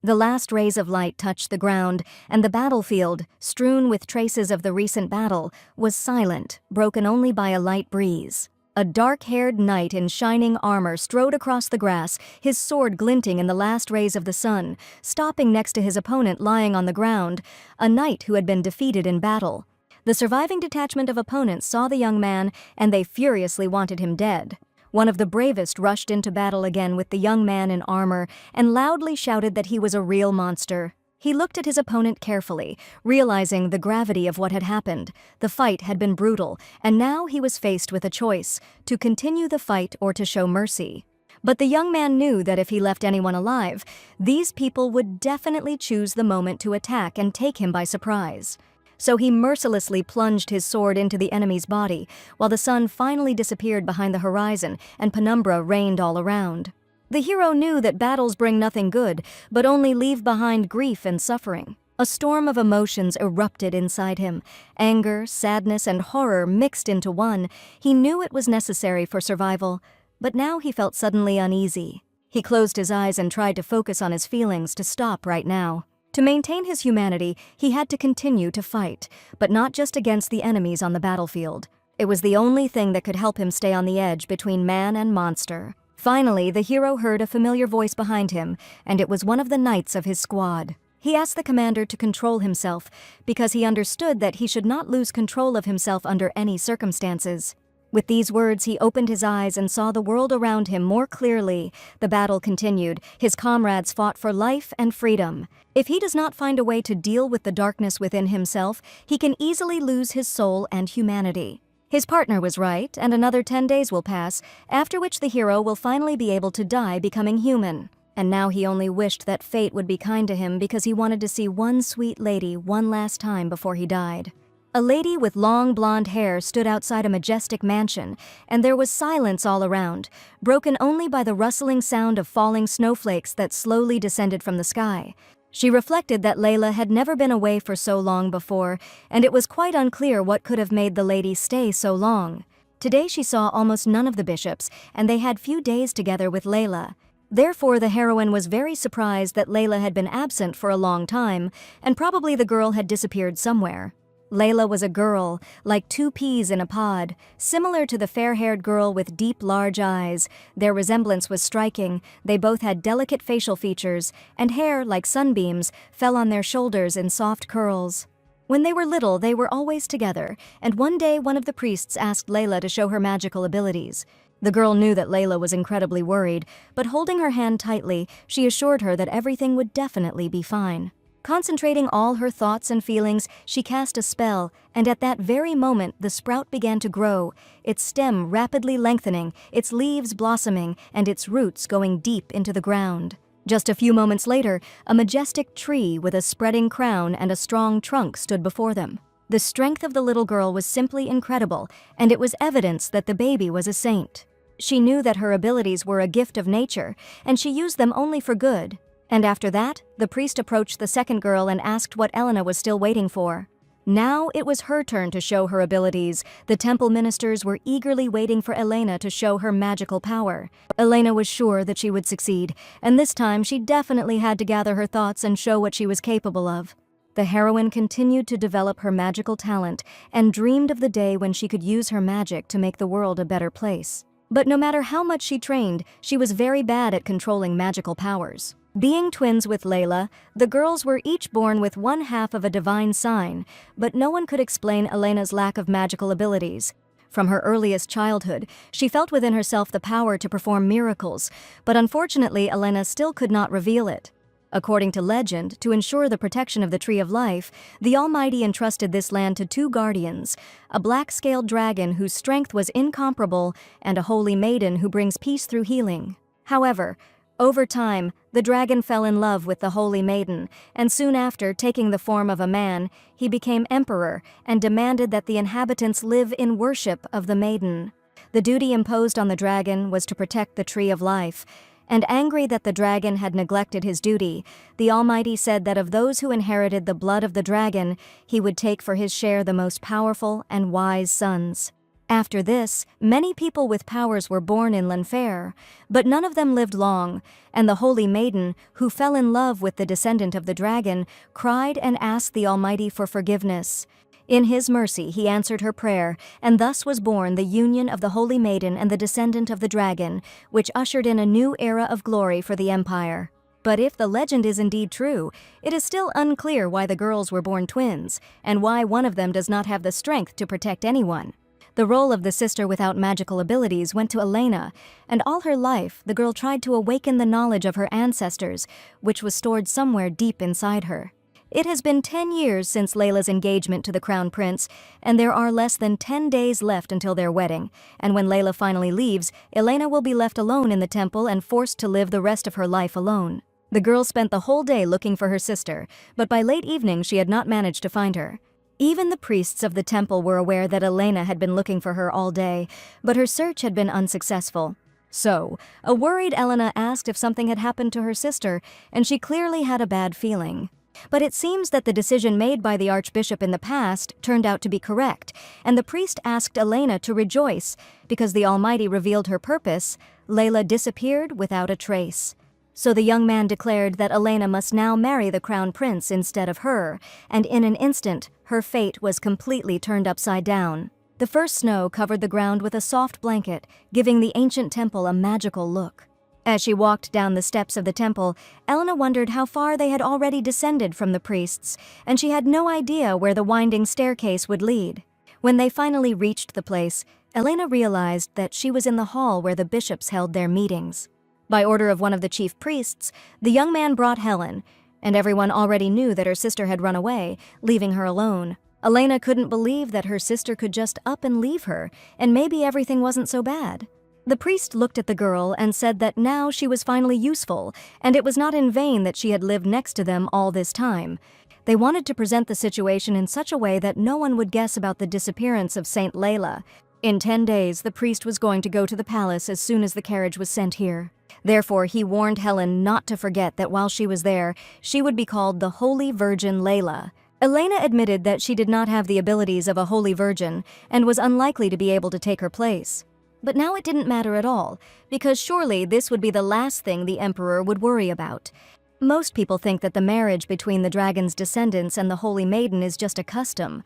The last rays of light touched the ground, and the battlefield, strewn with traces of the recent battle, was silent, broken only by a light breeze. A dark-haired knight in shining armor strode across the grass, his sword glinting in the last rays of the sun, stopping next to his opponent lying on the ground, a knight who had been defeated in battle. The surviving detachment of opponents saw the young man, and they furiously wanted him dead. One of the bravest rushed into battle again with the young man in armor and loudly shouted that he was a real monster. He looked at his opponent carefully, realizing the gravity of what had happened. The fight had been brutal, and now he was faced with a choice, to continue the fight or to show mercy. But the young man knew that if he left anyone alive, these people would definitely choose the moment to attack and take him by surprise. So he mercilessly plunged his sword into the enemy's body, while the sun finally disappeared behind the horizon and penumbra reigned all around. The hero knew that battles bring nothing good, but only leave behind grief and suffering. A storm of emotions erupted inside him. Anger, sadness, and horror mixed into one. He knew it was necessary for survival, but now he felt suddenly uneasy. He closed his eyes and tried to focus on his feelings to stop right now. To maintain his humanity, he had to continue to fight, but not just against the enemies on the battlefield. It was the only thing that could help him stay on the edge between man and monster. Finally, the hero heard a familiar voice behind him, and it was one of the knights of his squad. He asked the commander to control himself, because he understood that he should not lose control of himself under any circumstances. With these words, he opened his eyes and saw the world around him more clearly. The battle continued. His comrades fought for life and freedom. If he does not find a way to deal with the darkness within himself, he can easily lose his soul and humanity. His partner was right, and another 10 days will pass, after which the hero will finally be able to die becoming human. And now he only wished that fate would be kind to him because he wanted to see one sweet lady one last time before he died. A lady with long blonde hair stood outside a majestic mansion, and there was silence all around, broken only by the rustling sound of falling snowflakes that slowly descended from the sky. She reflected that Layla had never been away for so long before, and it was quite unclear what could have made the lady stay so long. Today she saw almost none of the bishops, and they had few days together with Layla. Therefore, the heroine was very surprised that Layla had been absent for a long time, and probably the girl had disappeared somewhere. Layla was a girl, like 2 peas in a pod, similar to the fair-haired girl with deep, large eyes. Their resemblance was striking. They both had delicate facial features, and hair, like sunbeams, fell on their shoulders in soft curls. When they were little, they were always together, and one day one of the priests asked Layla to show her magical abilities. The girl knew that Layla was incredibly worried, but holding her hand tightly, she assured her that everything would definitely be fine. Concentrating all her thoughts and feelings, she cast a spell, and at that very moment the sprout began to grow, its stem rapidly lengthening, its leaves blossoming, and its roots going deep into the ground. Just a few moments later, a majestic tree with a spreading crown and a strong trunk stood before them. The strength of the little girl was simply incredible, and it was evidence that the baby was a saint. She knew that her abilities were a gift of nature, and she used them only for good. And after that, the priest approached the second girl and asked what Elena was still waiting for. Now it was her turn to show her abilities. The temple ministers were eagerly waiting for Elena to show her magical power. Elena was sure that she would succeed, and this time she definitely had to gather her thoughts and show what she was capable of. The heroine continued to develop her magical talent and dreamed of the day when she could use her magic to make the world a better place. But no matter how much she trained, she was very bad at controlling magical powers. Being twins with Layla, the girls were each born with one half of a divine sign, but no one could explain Elena's lack of magical abilities. From her earliest childhood, she felt within herself the power to perform miracles, but unfortunately Elena still could not reveal it. According to legend, to ensure the protection of the Tree of Life, the Almighty entrusted this land to 2 guardians, a black-scaled dragon whose strength was incomparable, and a holy maiden who brings peace through healing. However, over time, the dragon fell in love with the holy maiden, and soon after, taking the form of a man, he became emperor and demanded that the inhabitants live in worship of the maiden. The duty imposed on the dragon was to protect the Tree of Life, and angry that the dragon had neglected his duty, the Almighty said that of those who inherited the blood of the dragon, he would take for his share the most powerful and wise sons. After this, many people with powers were born in Lanfair, but none of them lived long, and the Holy Maiden, who fell in love with the descendant of the dragon, cried and asked the Almighty for forgiveness. In his mercy he answered her prayer, and thus was born the union of the Holy Maiden and the descendant of the dragon, which ushered in a new era of glory for the Empire. But if the legend is indeed true, it is still unclear why the girls were born twins, and why one of them does not have the strength to protect anyone. The role of the sister without magical abilities went to Elena, and all her life the girl tried to awaken the knowledge of her ancestors, which was stored somewhere deep inside her. It has been 10 years since Layla's engagement to the Crown Prince, and there are less than 10 days left until their wedding, and when Layla finally leaves, Elena will be left alone in the temple and forced to live the rest of her life alone. The girl spent the whole day looking for her sister, but by late evening she had not managed to find her. Even the priests of the temple were aware that Elena had been looking for her all day, but her search had been unsuccessful. So, a worried Elena asked if something had happened to her sister, and she clearly had a bad feeling. But it seems that the decision made by the Archbishop in the past turned out to be correct, and the priest asked Elena to rejoice. Because the Almighty revealed her purpose, Layla disappeared without a trace. So the young man declared that Elena must now marry the Crown Prince instead of her, and in an instant, her fate was completely turned upside down. The first snow covered the ground with a soft blanket, giving the ancient temple a magical look. As she walked down the steps of the temple, Elena wondered how far they had already descended from the priests, and she had no idea where the winding staircase would lead. When they finally reached the place, Elena realized that she was in the hall where the bishops held their meetings. By order of one of the chief priests, the young man brought Helen, and everyone already knew that her sister had run away, leaving her alone. Elena couldn't believe that her sister could just up and leave her, and maybe everything wasn't so bad. The priest looked at the girl and said that now she was finally useful, and it was not in vain that she had lived next to them all this time. They wanted to present the situation in such a way that no one would guess about the disappearance of Saint Layla. In 10 days, the priest was going to go to the palace as soon as the carriage was sent here. Therefore, he warned Helen not to forget that while she was there, she would be called the Holy Virgin Layla. Elena admitted that she did not have the abilities of a Holy Virgin and was unlikely to be able to take her place. But now it didn't matter at all, because surely this would be the last thing the Emperor would worry about. Most people think that the marriage between the dragon's descendants and the Holy Maiden is just a custom.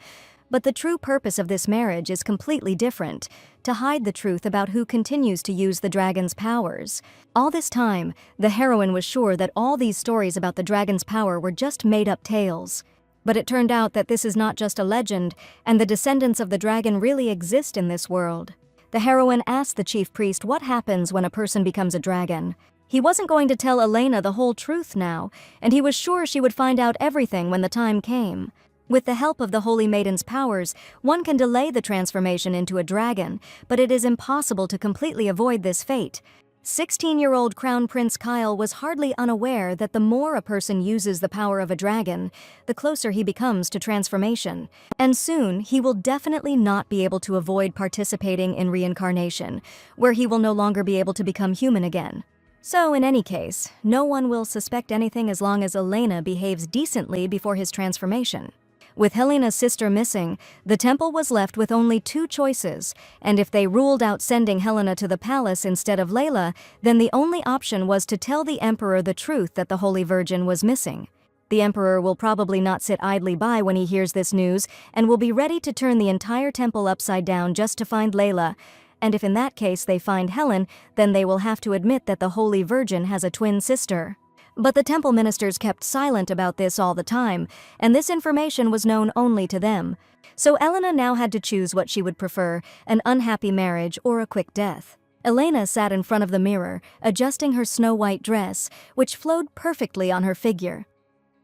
But the true purpose of this marriage is completely different, to hide the truth about who continues to use the dragon's powers. All this time, the heroine was sure that all these stories about the dragon's power were just made-up tales. But it turned out that this is not just a legend, and the descendants of the dragon really exist in this world. The heroine asked the chief priest what happens when a person becomes a dragon. He wasn't going to tell Elena the whole truth now, and he was sure she would find out everything when the time came. With the help of the Holy Maiden's powers, one can delay the transformation into a dragon, but it is impossible to completely avoid this fate. 16-year-old Crown Prince Kyle was hardly unaware that the more a person uses the power of a dragon, the closer he becomes to transformation. And soon, he will definitely not be able to avoid participating in reincarnation, where he will no longer be able to become human again. So, in any case, no one will suspect anything as long as Elena behaves decently before his transformation. With Helena's sister missing, the temple was left with only 2 choices, and if they ruled out sending Helena to the palace instead of Layla, then the only option was to tell the Emperor the truth that the Holy Virgin was missing. The Emperor will probably not sit idly by when he hears this news, and will be ready to turn the entire temple upside down just to find Layla. And if in that case they find Helen, then they will have to admit that the Holy Virgin has a twin sister. But the temple ministers kept silent about this all the time, and this information was known only to them. So Elena now had to choose what she would prefer, an unhappy marriage or a quick death. Elena sat in front of the mirror, adjusting her snow-white dress, which flowed perfectly on her figure.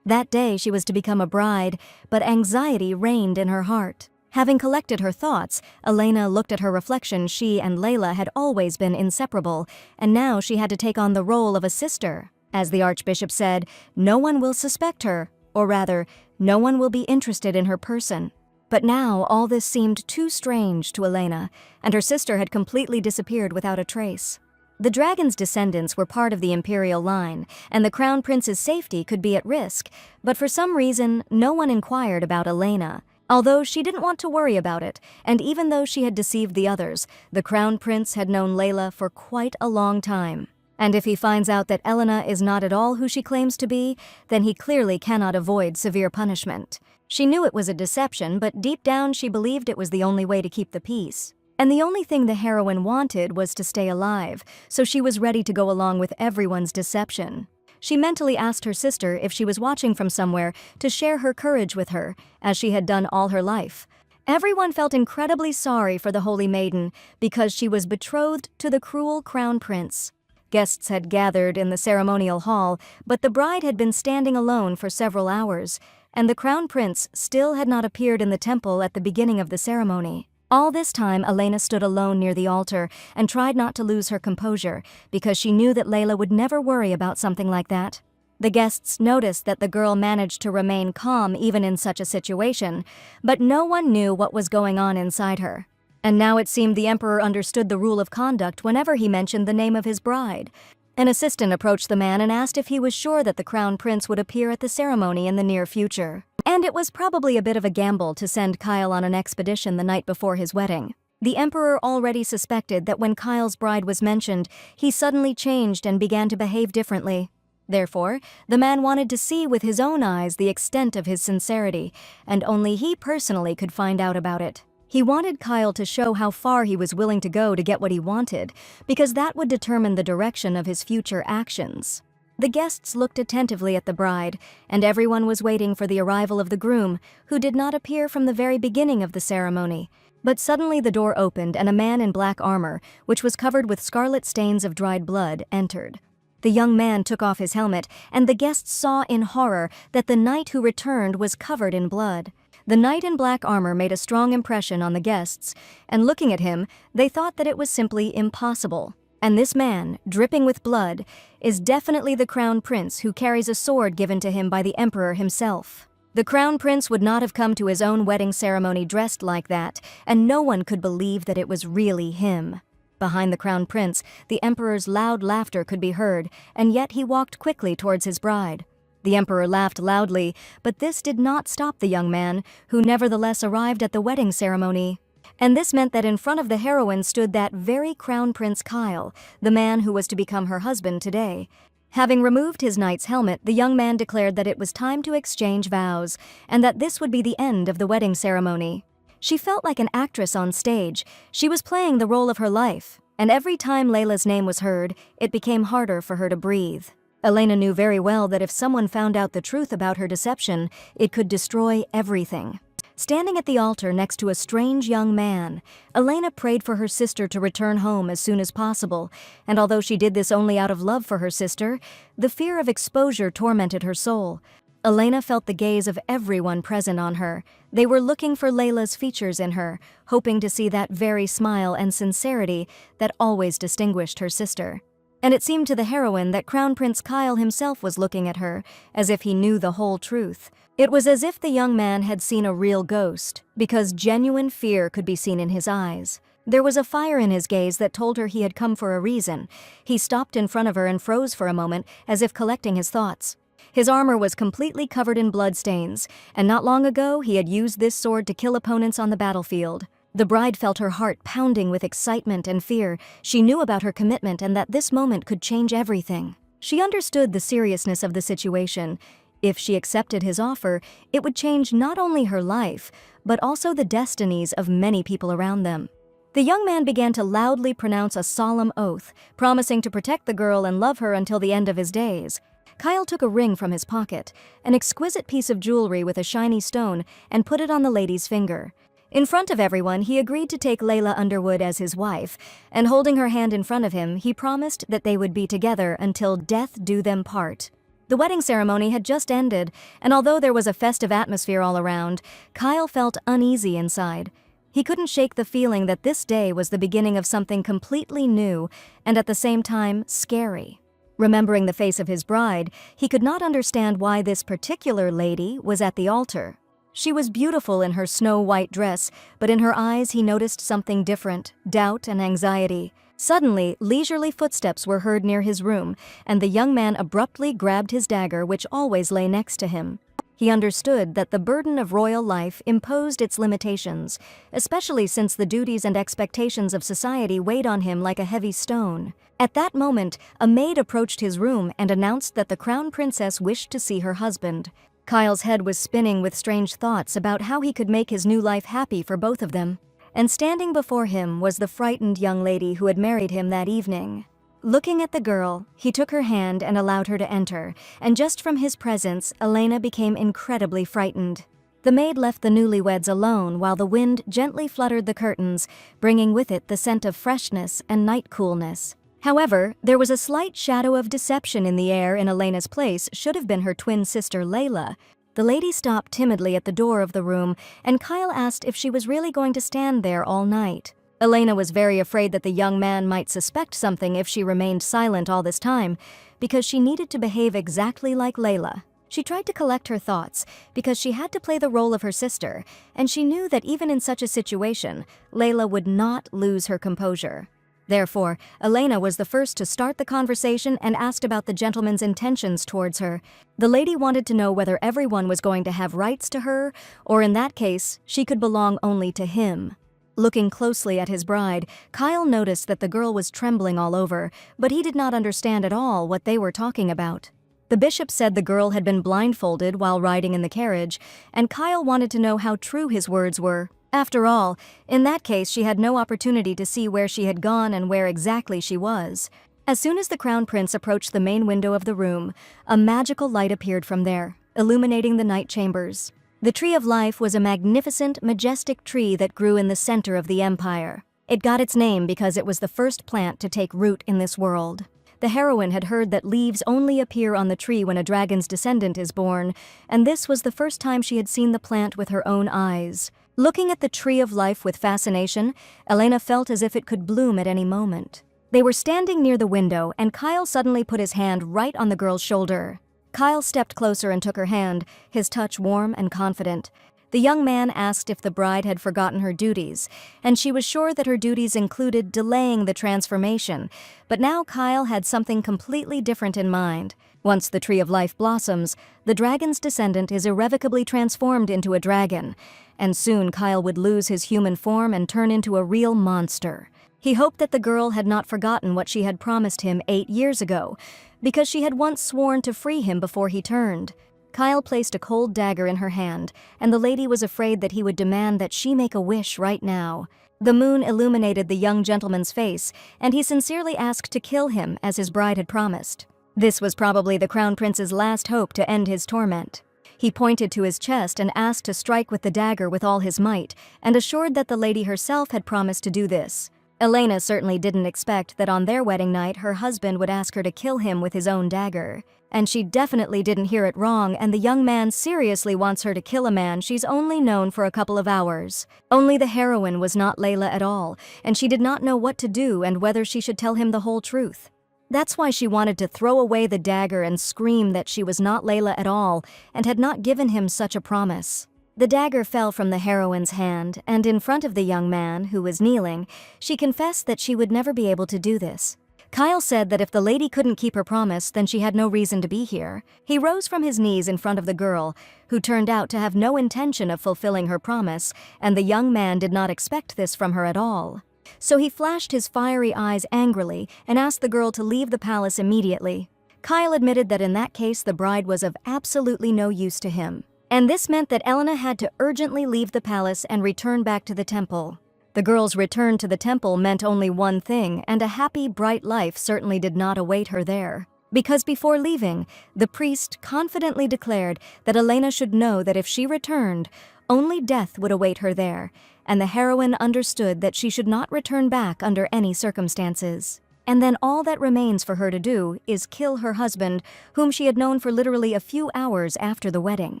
That day she was to become a bride, but anxiety reigned in her heart. Having collected her thoughts, Elena looked at her reflection. She and Layla had always been inseparable, and now she had to take on the role of a sister. As the Archbishop said, no one will suspect her, or rather, no one will be interested in her person. But now all this seemed too strange to Elena, and her sister had completely disappeared without a trace. The dragon's descendants were part of the imperial line, and the Crown Prince's safety could be at risk, but for some reason, no one inquired about Elena. Although she didn't want to worry about it, and even though she had deceived the others, the Crown Prince had known Layla for quite a long time. And if he finds out that Elena is not at all who she claims to be, then he clearly cannot avoid severe punishment. She knew it was a deception, but deep down she believed it was the only way to keep the peace. And the only thing the heroine wanted was to stay alive, so she was ready to go along with everyone's deception. She mentally asked her sister if she was watching from somewhere to share her courage with her, as she had done all her life. Everyone felt incredibly sorry for the Holy Maiden because she was betrothed to the cruel Crown Prince. Guests had gathered in the ceremonial hall, but the bride had been standing alone for several hours, and the Crown Prince still had not appeared in the temple at the beginning of the ceremony. All this time, Elena stood alone near the altar and tried not to lose her composure because she knew that Layla would never worry about something like that. The guests noticed that the girl managed to remain calm even in such a situation, but no one knew what was going on inside her. And now it seemed the emperor understood the rule of conduct whenever he mentioned the name of his bride. An assistant approached the man and asked if he was sure that the Crown Prince would appear at the ceremony in the near future. And it was probably a bit of a gamble to send Kyle on an expedition the night before his wedding. The emperor already suspected that when Kyle's bride was mentioned, he suddenly changed and began to behave differently. Therefore, the man wanted to see with his own eyes the extent of his sincerity, and only he personally could find out about it. He wanted Kyle to show how far he was willing to go to get what he wanted, because that would determine the direction of his future actions. The guests looked attentively at the bride, and everyone was waiting for the arrival of the groom, who did not appear from the very beginning of the ceremony. But suddenly the door opened and a man in black armor, which was covered with scarlet stains of dried blood, entered. The young man took off his helmet, and the guests saw in horror that the knight who returned was covered in blood. The knight in black armor made a strong impression on the guests, and looking at him, they thought that it was simply impossible. And this man, dripping with blood, is definitely the Crown Prince who carries a sword given to him by the Emperor himself. The Crown Prince would not have come to his own wedding ceremony dressed like that, and no one could believe that it was really him. Behind the Crown Prince, the Emperor's loud laughter could be heard, and yet he walked quickly towards his bride. The Emperor laughed loudly, but this did not stop the young man, who nevertheless arrived at the wedding ceremony. And this meant that in front of the heroine stood that very Crown Prince Kyle, the man who was to become her husband today. Having removed his knight's helmet, the young man declared that it was time to exchange vows, and that this would be the end of the wedding ceremony. She felt like an actress on stage. She was playing the role of her life, and every time Layla's name was heard, it became harder for her to breathe. Elena knew very well that if someone found out the truth about her deception, it could destroy everything. Standing at the altar next to a strange young man, Elena prayed for her sister to return home as soon as possible, and although she did this only out of love for her sister, the fear of exposure tormented her soul. Elena felt the gaze of everyone present on her. They were looking for Layla's features in her, hoping to see that very smile and sincerity that always distinguished her sister. And it seemed to the heroine that Crown Prince Kyle himself was looking at her, as if he knew the whole truth. It was as if the young man had seen a real ghost, because genuine fear could be seen in his eyes. There was a fire in his gaze that told her he had come for a reason. He stopped in front of her and froze for a moment, as if collecting his thoughts. His armor was completely covered in bloodstains, and not long ago he had used this sword to kill opponents on the battlefield. The bride felt her heart pounding with excitement and fear. She knew about her commitment and that this moment could change everything. She understood the seriousness of the situation. If she accepted his offer, it would change not only her life, but also the destinies of many people around them. The young man began to loudly pronounce a solemn oath, promising to protect the girl and love her until the end of his days. Kyle took a ring from his pocket, an exquisite piece of jewelry with a shiny stone, and put it on the lady's finger. In front of everyone, he agreed to take Layla Underwood as his wife, and holding her hand in front of him, he promised that they would be together until death do them part. The wedding ceremony had just ended, and although there was a festive atmosphere all around, Kyle felt uneasy inside. He couldn't shake the feeling that this day was the beginning of something completely new and at the same time scary. Remembering the face of his bride, he could not understand why this particular lady was at the altar. She was beautiful in her snow-white dress, but in her eyes he noticed something different, doubt and anxiety. Suddenly, leisurely footsteps were heard near his room, and the young man abruptly grabbed his dagger, which always lay next to him. He understood that the burden of royal life imposed its limitations, especially since the duties and expectations of society weighed on him like a heavy stone. At that moment, a maid approached his room and announced that the crown princess wished to see her husband. Kyle's head was spinning with strange thoughts about how he could make his new life happy for both of them. And standing before him was the frightened young lady who had married him that evening. Looking at the girl, he took her hand and allowed her to enter, and just from his presence, Elena became incredibly frightened. The maid left the newlyweds alone while the wind gently fluttered the curtains, bringing with it the scent of freshness and night coolness. However, there was a slight shadow of deception in the air. In Elena's place should have been her twin sister Layla. The lady stopped timidly at the door of the room, and Kyle asked if she was really going to stand there all night. Elena was very afraid that the young man might suspect something if she remained silent all this time, because she needed to behave exactly like Layla. She tried to collect her thoughts, because she had to play the role of her sister, and she knew that even in such a situation, Layla would not lose her composure. Therefore, Elena was the first to start the conversation and asked about the gentleman's intentions towards her. The lady wanted to know whether everyone was going to have rights to her, or in that case, she could belong only to him. Looking closely at his bride, Kyle noticed that the girl was trembling all over, but he did not understand at all what they were talking about. The bishop said the girl had been blindfolded while riding in the carriage, and Kyle wanted to know how true his words were. After all, in that case she had no opportunity to see where she had gone and where exactly she was. As soon as the crown prince approached the main window of the room, a magical light appeared from there, illuminating the night chambers. The Tree of Life was a magnificent, majestic tree that grew in the center of the empire. It got its name because it was the first plant to take root in this world. The heroine had heard that leaves only appear on the tree when a dragon's descendant is born, and this was the first time she had seen the plant with her own eyes. Looking at the Tree of Life with fascination, Elena felt as if it could bloom at any moment. They were standing near the window, and Kyle suddenly put his hand right on the girl's shoulder. Kyle stepped closer and took her hand, his touch warm and confident. The young man asked if the bride had forgotten her duties, and she was sure that her duties included delaying the transformation, but now Kyle had something completely different in mind. Once the Tree of Life blossoms, the dragon's descendant is irrevocably transformed into a dragon, and soon Kyle would lose his human form and turn into a real monster. He hoped that the girl had not forgotten what she had promised him 8 years ago, because she had once sworn to free him before he turned. Kyle placed a cold dagger in her hand, and the lady was afraid that he would demand that she make a wish right now. The moon illuminated the young gentleman's face, and he sincerely asked to kill him as his bride had promised. This was probably the crown prince's last hope to end his torment. He pointed to his chest and asked to strike with the dagger with all his might, and assured that the lady herself had promised to do this. Elena certainly didn't expect that on their wedding night her husband would ask her to kill him with his own dagger. And she definitely didn't hear it wrong, and the young man seriously wants her to kill a man she's only known for a couple of hours. Only the heroine was not Layla at all, and she did not know what to do and whether she should tell him the whole truth. That's why she wanted to throw away the dagger and scream that she was not Layla at all and had not given him such a promise. The dagger fell from the heroine's hand, and in front of the young man, who was kneeling, she confessed that she would never be able to do this. Kyle said that if the lady couldn't keep her promise, then she had no reason to be here. He rose from his knees in front of the girl, who turned out to have no intention of fulfilling her promise, and the young man did not expect this from her at all. So he flashed his fiery eyes angrily and asked the girl to leave the palace immediately. Kyle admitted that in that case the bride was of absolutely no use to him. And this meant that Elena had to urgently leave the palace and return back to the temple. The girl's return to the temple meant only one thing, and a happy, bright life certainly did not await her there. Because before leaving, the priest confidently declared that Elena should know that if she returned, only death would await her there, and the heroine understood that she should not return back under any circumstances. And then all that remains for her to do is kill her husband, whom she had known for literally a few hours after the wedding.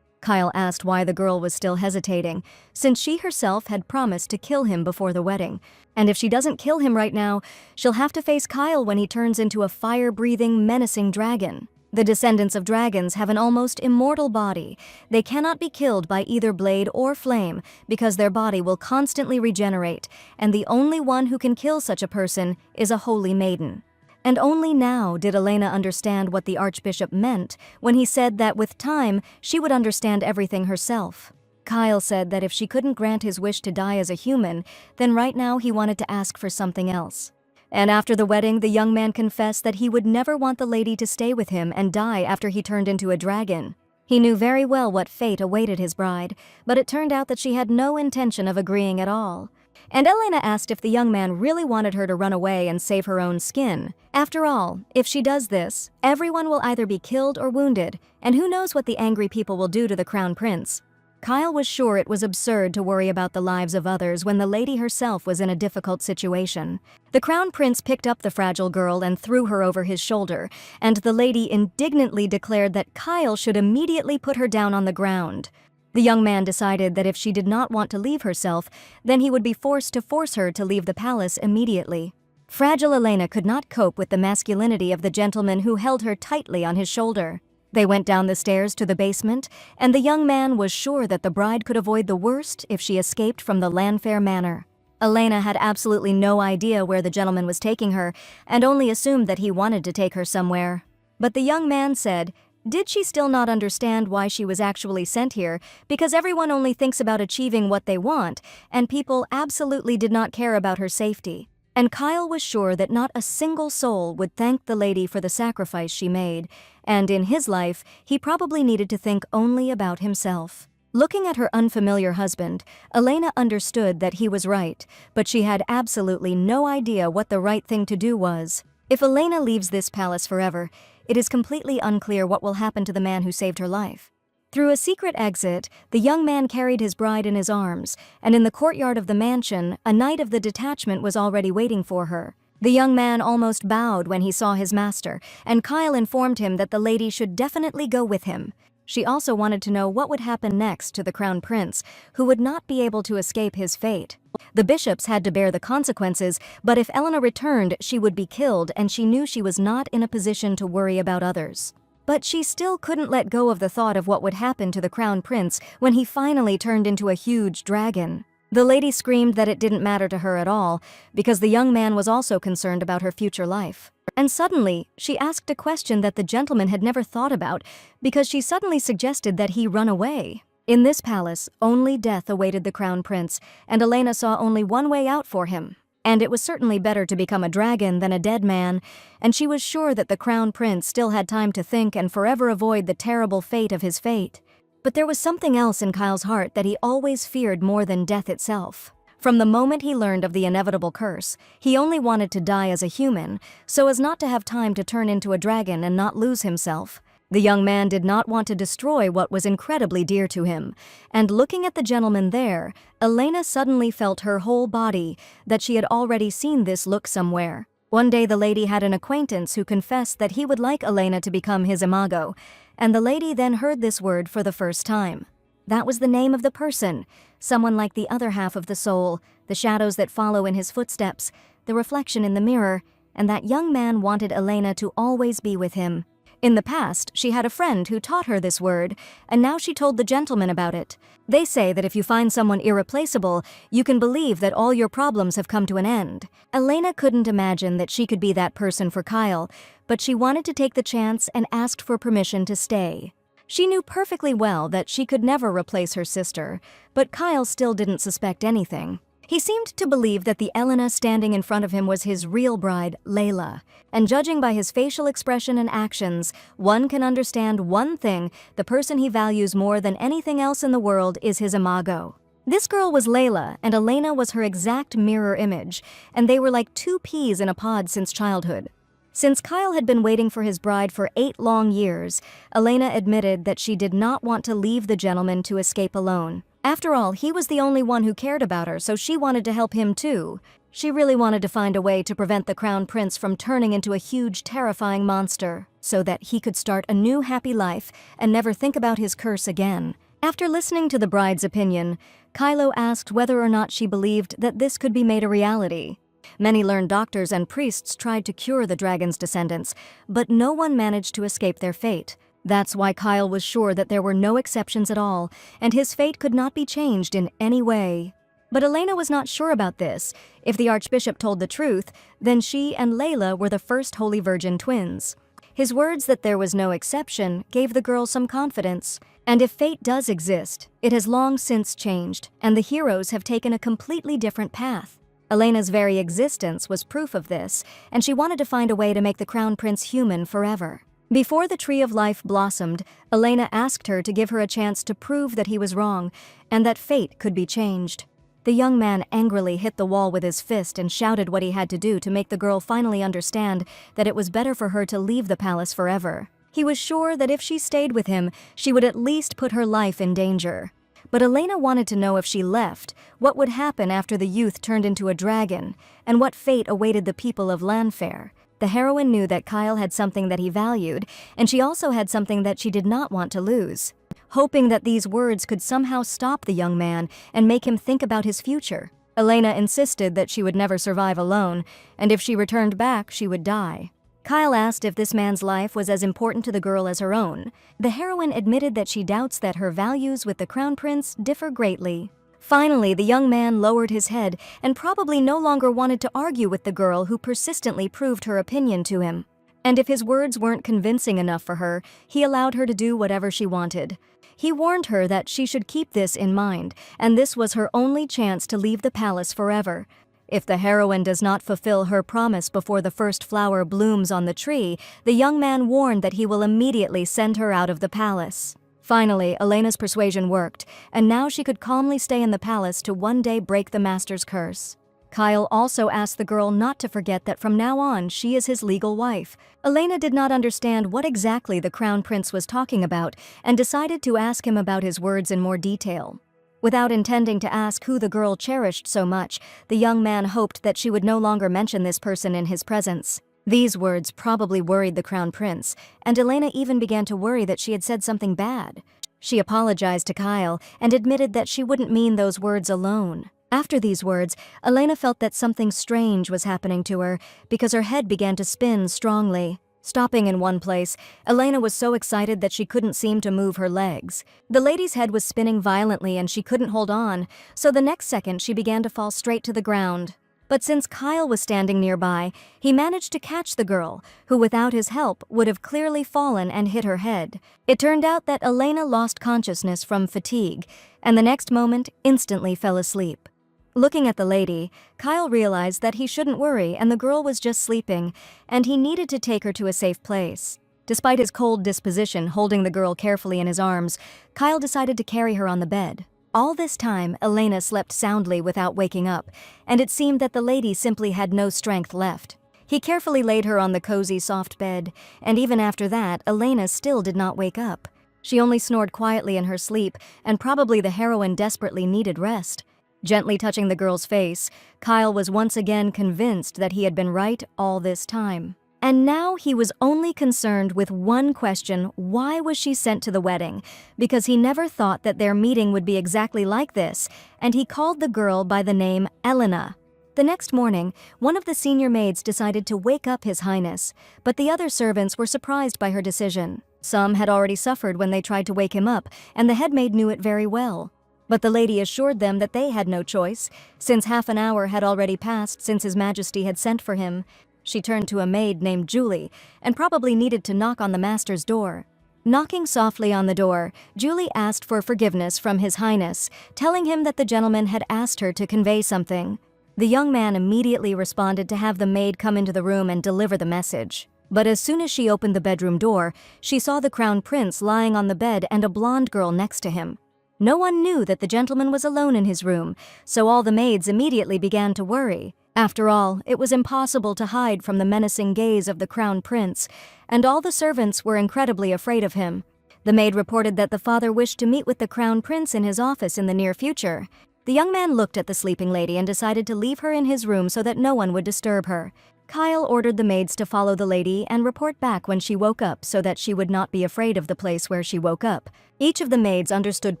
Kyle asked why the girl was still hesitating, since she herself had promised to kill him before the wedding. And if she doesn't kill him right now, she'll have to face Kyle when he turns into a fire-breathing, menacing dragon. The descendants of dragons have an almost immortal body. They cannot be killed by either blade or flame because their body will constantly regenerate, and the only one who can kill such a person is a holy maiden. And only now did Elena understand what the Archbishop meant when he said that with time she would understand everything herself. Kyle said that if she couldn't grant his wish to die as a human, then right now he wanted to ask for something else. And after the wedding, the young man confessed that he would never want the lady to stay with him and die after he turned into a dragon. He knew very well what fate awaited his bride, but it turned out that she had no intention of agreeing at all. And Elena asked if the young man really wanted her to run away and save her own skin. After all, if she does this, everyone will either be killed or wounded, and who knows what the angry people will do to the crown prince. Kyle was sure it was absurd to worry about the lives of others when the lady herself was in a difficult situation. The crown prince picked up the fragile girl and threw her over his shoulder, and the lady indignantly declared that Kyle should immediately put her down on the ground. The young man decided that if she did not want to leave herself, then he would be forced to force her to leave the palace immediately. Fragile Elena could not cope with the masculinity of the gentleman who held her tightly on his shoulder. They went down the stairs to the basement, and the young man was sure that the bride could avoid the worst if she escaped from the Landfair Manor. Elena had absolutely no idea where the gentleman was taking her, and only assumed that he wanted to take her somewhere. But the young man said, did she still not understand why she was actually sent here, because everyone only thinks about achieving what they want, and people absolutely did not care about her safety. And Kyle was sure that not a single soul would thank the lady for the sacrifice she made, and in his life, he probably needed to think only about himself. Looking at her unfamiliar husband, Elena understood that he was right, but she had absolutely no idea what the right thing to do was. If Elena leaves this palace forever, it is completely unclear what will happen to the man who saved her life. Through a secret exit, the young man carried his bride in his arms, and in the courtyard of the mansion, a knight of the detachment was already waiting for her. The young man almost bowed when he saw his master, and Kyle informed him that the lady should definitely go with him. She also wanted to know what would happen next to the crown prince, who would not be able to escape his fate. The bishops had to bear the consequences, but if Elena returned, she would be killed, and she knew she was not in a position to worry about others. But she still couldn't let go of the thought of what would happen to the crown prince when he finally turned into a huge dragon. The lady screamed that it didn't matter to her at all, because the young man was also concerned about her future life. And suddenly, she asked a question that the gentleman had never thought about, because she suddenly suggested that he run away. In this palace, only death awaited the crown prince, and Elena saw only one way out for him. And it was certainly better to become a dragon than a dead man, and she was sure that the crown prince still had time to think and forever avoid the terrible fate of his fate. But there was something else in Kyle's heart that he always feared more than death itself. From the moment he learned of the inevitable curse, he only wanted to die as a human, so as not to have time to turn into a dragon and not lose himself. The young man did not want to destroy what was incredibly dear to him, and looking at the gentleman there, Elena suddenly felt her whole body that she had already seen this look somewhere. One day the lady had an acquaintance who confessed that he would like Elena to become his imago, and the lady then heard this word for the first time. That was the name of the person, someone like the other half of the soul, the shadows that follow in his footsteps, the reflection in the mirror, and that young man wanted Elena to always be with him. In the past, she had a friend who taught her this word, and now she told the gentleman about it. They say that if you find someone irreplaceable, you can believe that all your problems have come to an end. Elena couldn't imagine that she could be that person for Kyle, but she wanted to take the chance and asked for permission to stay. She knew perfectly well that she could never replace her sister, but Kyle still didn't suspect anything. He seemed to believe that the Elena standing in front of him was his real bride, Layla. And judging by his facial expression and actions, one can understand one thing: the person he values more than anything else in the world is his imago. This girl was Layla, and Elena was her exact mirror image, and they were like two peas in a pod since childhood. Since Kyle had been waiting for his bride for 8 long years, Elena admitted that she did not want to leave the gentleman to escape alone. After all, he was the only one who cared about her, so she wanted to help him too. She really wanted to find a way to prevent the crown prince from turning into a huge, terrifying monster, so that he could start a new happy life and never think about his curse again. After listening to the bride's opinion, Kylo asked whether or not she believed that this could be made a reality. Many learned doctors and priests tried to cure the dragon's descendants, but no one managed to escape their fate. That's why Kyle was sure that there were no exceptions at all, and his fate could not be changed in any way. But Elena was not sure about this. If the Archbishop told the truth, then she and Layla were the first Holy Virgin twins. His words that there was no exception gave the girl some confidence. And if fate does exist, it has long since changed, and the heroes have taken a completely different path. Elena's very existence was proof of this, and she wanted to find a way to make the Crown Prince human forever. Before the Tree of Life blossomed, Elena asked her to give her a chance to prove that he was wrong, and that fate could be changed. The young man angrily hit the wall with his fist and shouted what he had to do to make the girl finally understand that it was better for her to leave the palace forever. He was sure that if she stayed with him, she would at least put her life in danger. But Elena wanted to know if she left, what would happen after the youth turned into a dragon, and what fate awaited the people of Lanfair. The heroine knew that Kyle had something that he valued, and she also had something that she did not want to lose. Hoping that these words could somehow stop the young man and make him think about his future, Elena insisted that she would never survive alone, and if she returned back, she would die. Kyle asked if this man's life was as important to the girl as her own. The heroine admitted that she doubts that her values with the Crown Prince differ greatly. Finally, the young man lowered his head and probably no longer wanted to argue with the girl who persistently proved her opinion to him. And if his words weren't convincing enough for her, he allowed her to do whatever she wanted. He warned her that she should keep this in mind, and this was her only chance to leave the palace forever. If the heroine does not fulfill her promise before the first flower blooms on the tree, the young man warned that he will immediately send her out of the palace. Finally, Elena's persuasion worked, and now she could calmly stay in the palace to one day break the master's curse. Kyle also asked the girl not to forget that from now on she is his legal wife. Elena did not understand what exactly the Crown Prince was talking about and decided to ask him about his words in more detail. Without intending to ask who the girl cherished so much, the young man hoped that she would no longer mention this person in his presence. These words probably worried the Crown Prince, and Elena even began to worry that she had said something bad. She apologized to Kyle and admitted that she wouldn't mean those words alone. After these words, Elena felt that something strange was happening to her because her head began to spin strongly. Stopping in one place, Elena was so excited that she couldn't seem to move her legs. The lady's head was spinning violently and she couldn't hold on, so the next second she began to fall straight to the ground. But since Kyle was standing nearby, he managed to catch the girl, who without his help would have clearly fallen and hit her head. It turned out that Elena lost consciousness from fatigue, and the next moment instantly fell asleep. Looking at the lady, Kyle realized that he shouldn't worry and the girl was just sleeping, and he needed to take her to a safe place. Despite his cold disposition holding the girl carefully in his arms, Kyle decided to carry her on the bed. All this time, Elena slept soundly without waking up, and it seemed that the lady simply had no strength left. He carefully laid her on the cozy, soft bed, and even after that, Elena still did not wake up. She only snored quietly in her sleep, and probably the heroine desperately needed rest. Gently touching the girl's face, Kyle was once again convinced that he had been right all this time. And now he was only concerned with one question: why was she sent to the wedding? Because he never thought that their meeting would be exactly like this, and he called the girl by the name Elena. The next morning, one of the senior maids decided to wake up His Highness, but the other servants were surprised by her decision. Some had already suffered when they tried to wake him up, and the head maid knew it very well. But the lady assured them that they had no choice, since half an hour had already passed since His Majesty had sent for him. She turned to a maid named Julie, and probably needed to knock on the master's door. Knocking softly on the door, Julie asked for forgiveness from His Highness, telling him that the gentleman had asked her to convey something. The young man immediately responded to have the maid come into the room and deliver the message. But as soon as she opened the bedroom door, she saw the Crown Prince lying on the bed and a blonde girl next to him. No one knew that the gentleman was alone in his room, so all the maids immediately began to worry. After all, it was impossible to hide from the menacing gaze of the Crown Prince, and all the servants were incredibly afraid of him. The maid reported that the father wished to meet with the Crown Prince in his office in the near future. The young man looked at the sleeping lady and decided to leave her in his room so that no one would disturb her. Kyle ordered the maids to follow the lady and report back when she woke up so that she would not be afraid of the place where she woke up. Each of the maids understood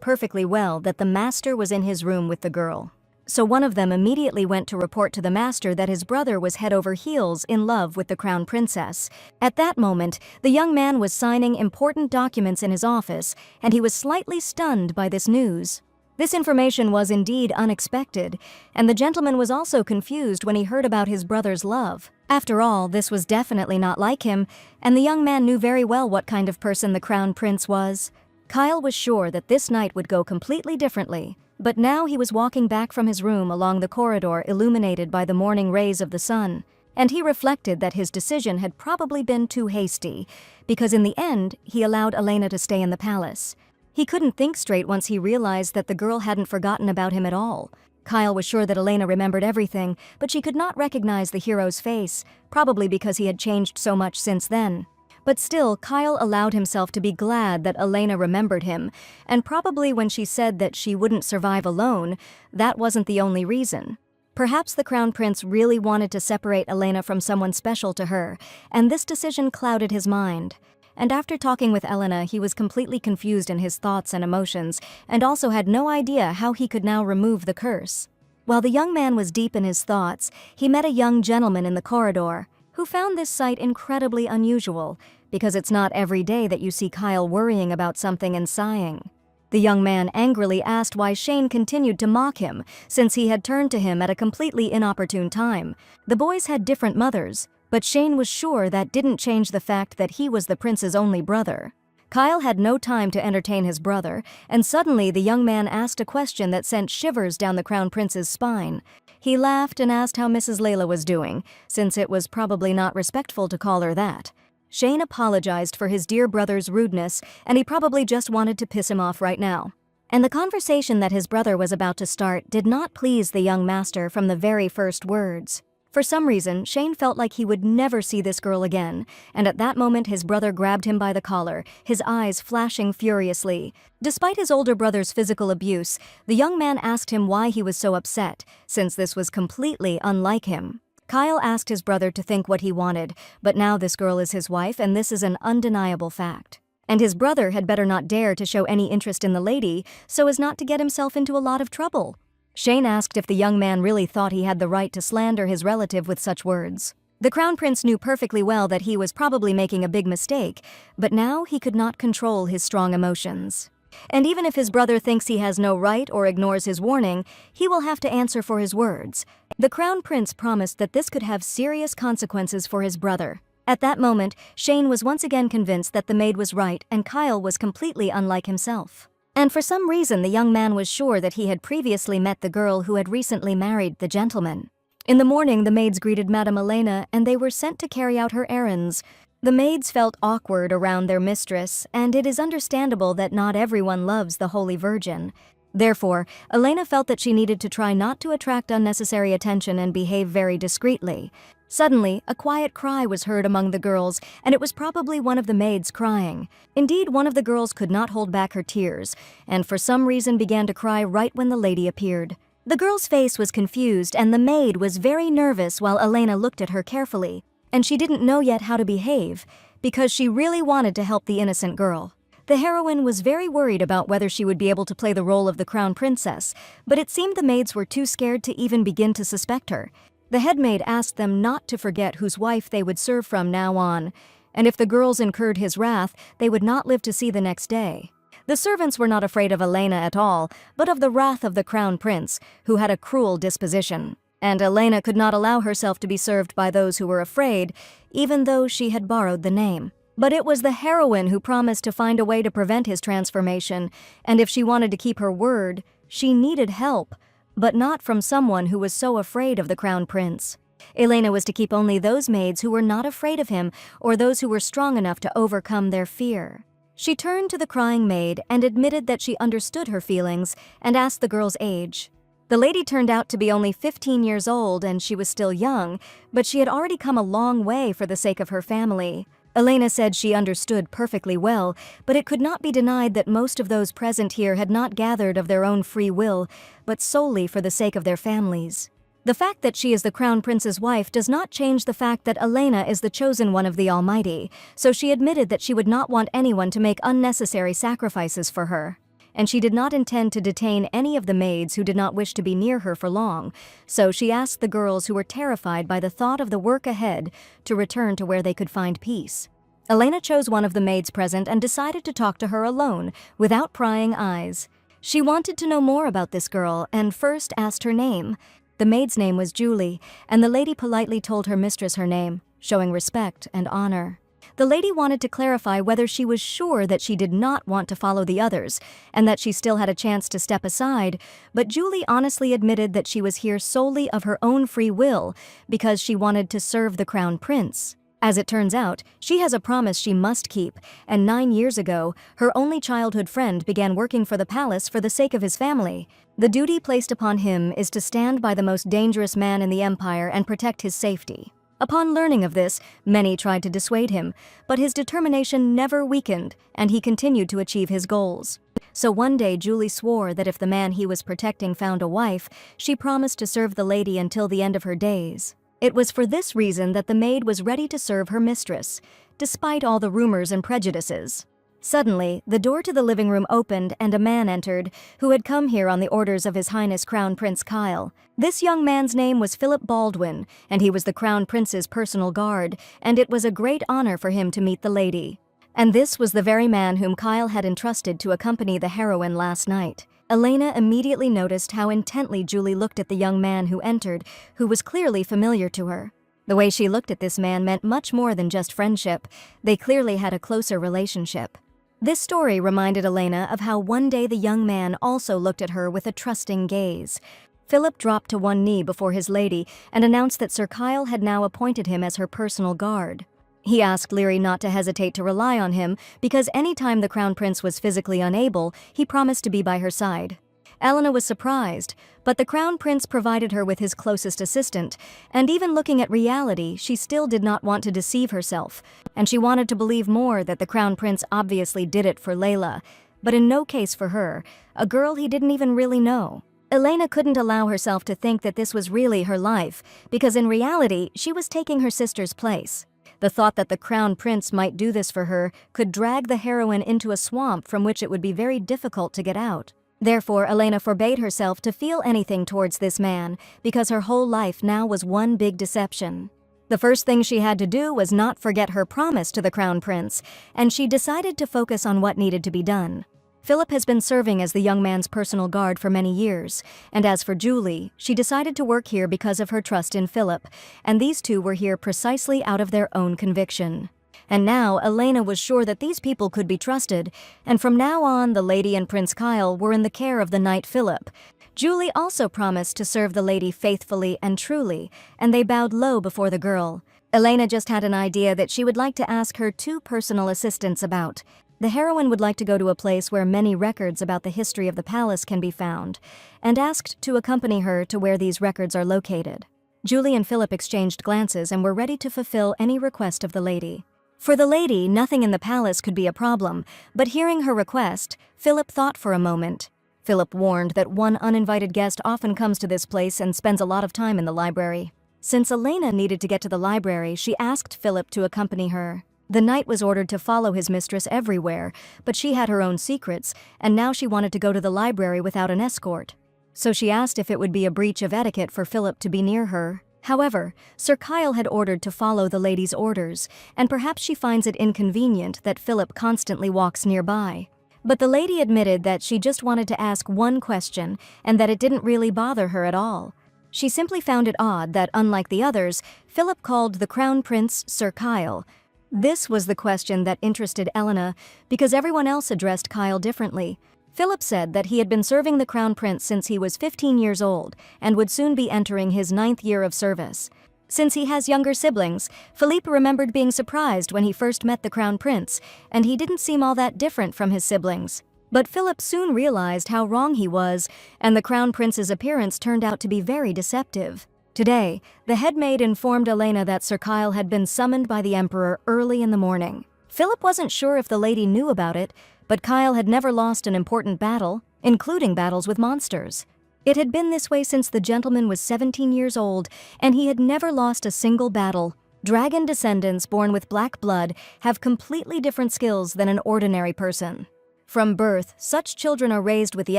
perfectly well that the master was in his room with the girl. So one of them immediately went to report to the master that his brother was head over heels in love with the Crown Princess. At that moment, the young man was signing important documents in his office, and he was slightly stunned by this news. This information was indeed unexpected, and the gentleman was also confused when he heard about his brother's love. After all, this was definitely not like him, and the young man knew very well what kind of person the Crown Prince was. Kyle was sure that this night would go completely differently, but now he was walking back from his room along the corridor illuminated by the morning rays of the sun, and he reflected that his decision had probably been too hasty, because in the end, he allowed Elena to stay in the palace. He couldn't think straight once he realized that the girl hadn't forgotten about him at all. Kyle was sure that Elena remembered everything, but she could not recognize the hero's face, probably because he had changed so much since then. But still, Kyle allowed himself to be glad that Elena remembered him, and probably when she said that she wouldn't survive alone, that wasn't the only reason. Perhaps the Crown Prince really wanted to separate Elena from someone special to her, and this decision clouded his mind. And after talking with Elena, he was completely confused in his thoughts and emotions, and also had no idea how he could now remove the curse. While the young man was deep in his thoughts, he met a young gentleman in the corridor, who found this sight incredibly unusual, because it's not every day that you see Kyle worrying about something and sighing. The young man angrily asked why Shane continued to mock him, since he had turned to him at a completely inopportune time. The boys had different mothers, but Shane was sure that didn't change the fact that he was the prince's only brother. Kyle had no time to entertain his brother, and suddenly the young man asked a question that sent shivers down the Crown Prince's spine. He laughed and asked how Mrs. Layla was doing, since it was probably not respectful to call her that. Shane apologized for his dear brother's rudeness, and he probably just wanted to piss him off right now. And the conversation that his brother was about to start did not please the young master from the very first words. For some reason, Shane felt like he would never see this girl again, and at that moment his brother grabbed him by the collar, his eyes flashing furiously. Despite his older brother's physical abuse, the young man asked him why he was so upset, since this was completely unlike him. Kyle asked his brother to think what he wanted, but now this girl is his wife and this is an undeniable fact. And his brother had better not dare to show any interest in the lady so as not to get himself into a lot of trouble. Shane asked if the young man really thought he had the right to slander his relative with such words. The Crown Prince knew perfectly well that he was probably making a big mistake, but now he could not control his strong emotions. And even if his brother thinks he has no right or ignores his warning, he will have to answer for his words. The Crown Prince promised that this could have serious consequences for his brother. At that moment, Shane was once again convinced that the maid was right and Kyle was completely unlike himself. And for some reason the young man was sure that he had previously met the girl who had recently married the gentleman. In the morning the maids greeted Madame Elena and they were sent to carry out her errands. The maids felt awkward around their mistress, and it is understandable that not everyone loves the Holy Virgin. Therefore, Elena felt that she needed to try not to attract unnecessary attention and behave very discreetly. Suddenly, a quiet cry was heard among the girls, and it was probably one of the maids crying. Indeed, one of the girls could not hold back her tears, and for some reason began to cry right when the lady appeared. The girl's face was confused, and the maid was very nervous while Elena looked at her carefully, and she didn't know yet how to behave, because she really wanted to help the innocent girl. The heroine was very worried about whether she would be able to play the role of the Crown Princess, but it seemed the maids were too scared to even begin to suspect her. The head maid asked them not to forget whose wife they would serve from now on, and if the girls incurred his wrath, they would not live to see the next day. The servants were not afraid of Elena at all, but of the wrath of the Crown Prince, who had a cruel disposition. And Elena could not allow herself to be served by those who were afraid, even though she had borrowed the name. But it was the heroine who promised to find a way to prevent his transformation, and if she wanted to keep her word, she needed help, but not from someone who was so afraid of the Crown Prince. Elena was to keep only those maids who were not afraid of him or those who were strong enough to overcome their fear. She turned to the crying maid and admitted that she understood her feelings and asked the girl's age. The lady turned out to be only 15 years old and she was still young, but she had already come a long way for the sake of her family. Elena said she understood perfectly well, but it could not be denied that most of those present here had not gathered of their own free will, but solely for the sake of their families. The fact that she is the Crown Prince's wife does not change the fact that Elena is the chosen one of the Almighty, so she admitted that she would not want anyone to make unnecessary sacrifices for her. And she did not intend to detain any of the maids who did not wish to be near her for long, so she asked the girls who were terrified by the thought of the work ahead to return to where they could find peace. Elena chose one of the maids present and decided to talk to her alone, without prying eyes. She wanted to know more about this girl and first asked her name. The maid's name was Julie, and the lady politely told her mistress her name, showing respect and honor. The lady wanted to clarify whether she was sure that she did not want to follow the others, and that she still had a chance to step aside, but Julie honestly admitted that she was here solely of her own free will because she wanted to serve the crown prince. As it turns out, she has a promise she must keep, and 9 years ago, her only childhood friend began working for the palace for the sake of his family. The duty placed upon him is to stand by the most dangerous man in the empire and protect his safety. Upon learning of this, many tried to dissuade him, but his determination never weakened, and he continued to achieve his goals. So one day Julie swore that if the man he was protecting found a wife, she promised to serve the lady until the end of her days. It was for this reason that the maid was ready to serve her mistress, despite all the rumors and prejudices. Suddenly, the door to the living room opened and a man entered, who had come here on the orders of His Highness Crown Prince Kyle. This young man's name was Philip Baldwin, and he was the Crown Prince's personal guard, and it was a great honor for him to meet the lady. And this was the very man whom Kyle had entrusted to accompany the heroine last night. Elena immediately noticed how intently Julie looked at the young man who entered, who was clearly familiar to her. The way she looked at this man meant much more than just friendship. They clearly had a closer relationship. This story reminded Elena of how one day the young man also looked at her with a trusting gaze. Philip dropped to one knee before his lady and announced that Sir Kyle had now appointed him as her personal guard. He asked Leary not to hesitate to rely on him because any time the Crown Prince was physically unable, he promised to be by her side. Elena was surprised, but the Crown Prince provided her with his closest assistant, and even looking at reality, she still did not want to deceive herself, and she wanted to believe more that the Crown Prince obviously did it for Layla, but in no case for her, a girl he didn't even really know. Elena couldn't allow herself to think that this was really her life, because in reality, she was taking her sister's place. The thought that the Crown Prince might do this for her could drag the heroine into a swamp from which it would be very difficult to get out. Therefore, Elena forbade herself to feel anything towards this man, because her whole life now was one big deception. The first thing she had to do was not forget her promise to the Crown Prince, and she decided to focus on what needed to be done. Philip has been serving as the young man's personal guard for many years, and as for Julie, she decided to work here because of her trust in Philip, and these two were here precisely out of their own conviction. And now Elena was sure that these people could be trusted, and from now on the lady and Prince Kyle were in the care of the knight Philip. Julie also promised to serve the lady faithfully and truly, and they bowed low before the girl. Elena just had an idea that she would like to ask her 2 personal assistants about. The heroine would like to go to a place where many records about the history of the palace can be found, and asked to accompany her to where these records are located. Julie and Philip exchanged glances and were ready to fulfill any request of the lady. For the lady, nothing in the palace could be a problem, but hearing her request, Philip thought for a moment. Philip warned that one uninvited guest often comes to this place and spends a lot of time in the library. Since Elena needed to get to the library, she asked Philip to accompany her. The knight was ordered to follow his mistress everywhere, but she had her own secrets, and now she wanted to go to the library without an escort. So she asked if it would be a breach of etiquette for Philip to be near her. However, Sir Kyle had ordered to follow the lady's orders, and perhaps she finds it inconvenient that Philip constantly walks nearby. But the lady admitted that she just wanted to ask one question, and that it didn't really bother her at all. She simply found it odd that, unlike the others, Philip called the Crown Prince Sir Kyle. This was the question that interested Elena, because everyone else addressed Kyle differently. Philip said that he had been serving the Crown Prince since he was 15 years old and would soon be entering his 9th year of service. Since he has younger siblings, Philippe remembered being surprised when he first met the Crown Prince, and he didn't seem all that different from his siblings. But Philip soon realized how wrong he was, and the Crown Prince's appearance turned out to be very deceptive. Today, the head maid informed Elena that Sir Kyle had been summoned by the Emperor early in the morning. Philip wasn't sure if the lady knew about it, but Kyle had never lost an important battle, including battles with monsters. It had been this way since the gentleman was 17 years old, and he had never lost a single battle. Dragon descendants born with black blood have completely different skills than an ordinary person. From birth, such children are raised with the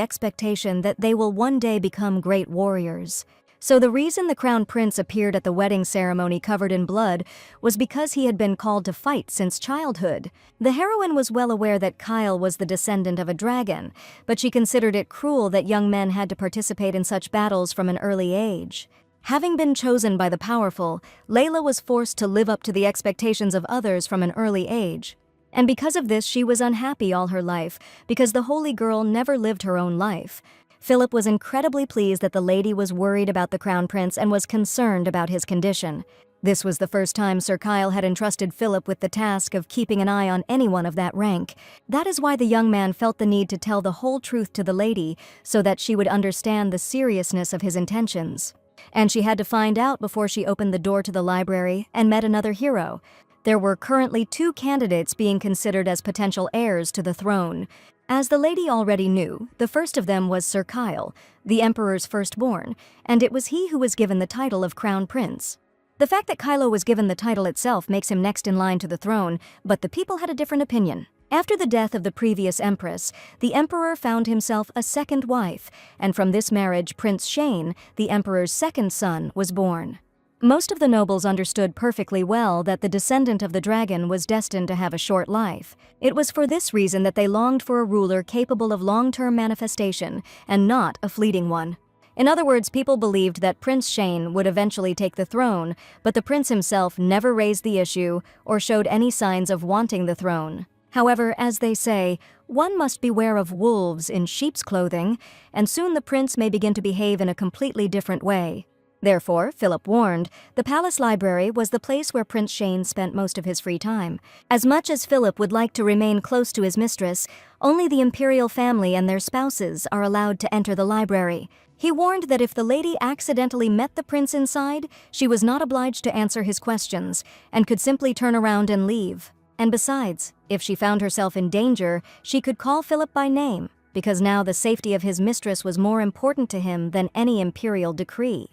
expectation that they will one day become great warriors. So the reason the crown prince appeared at the wedding ceremony covered in blood was because he had been called to fight since childhood. The heroine was well aware that Kyle was the descendant of a dragon, but she considered it cruel that young men had to participate in such battles from an early age. Having been chosen by the powerful, Layla was forced to live up to the expectations of others from an early age. And because of this, she was unhappy all her life, because the holy girl never lived her own life. Philip was incredibly pleased that the lady was worried about the crown prince and was concerned about his condition. This was the first time Sir Kyle had entrusted Philip with the task of keeping an eye on anyone of that rank. That is why the young man felt the need to tell the whole truth to the lady so that she would understand the seriousness of his intentions. And she had to find out before she opened the door to the library and met another hero. There were currently 2 candidates being considered as potential heirs to the throne. As the lady already knew, the first of them was Sir Kyle, the Emperor's firstborn, and it was he who was given the title of Crown Prince. The fact that Kylo was given the title itself makes him next in line to the throne, but the people had a different opinion. After the death of the previous empress, the emperor found himself a second wife, and from this marriage Prince Shane, the emperor's second son, was born. Most of the nobles understood perfectly well that the descendant of the dragon was destined to have a short life. It was for this reason that they longed for a ruler capable of long-term manifestation, and not a fleeting one. In other words, people believed that Prince Shane would eventually take the throne, but the prince himself never raised the issue or showed any signs of wanting the throne. However, as they say, one must beware of wolves in sheep's clothing, and soon the prince may begin to behave in a completely different way. Therefore, Philip warned, the palace library was the place where Prince Shane spent most of his free time. As much as Philip would like to remain close to his mistress, only the imperial family and their spouses are allowed to enter the library. He warned that if the lady accidentally met the prince inside, she was not obliged to answer his questions, and could simply turn around and leave. And besides, if she found herself in danger, she could call Philip by name, because now the safety of his mistress was more important to him than any imperial decree.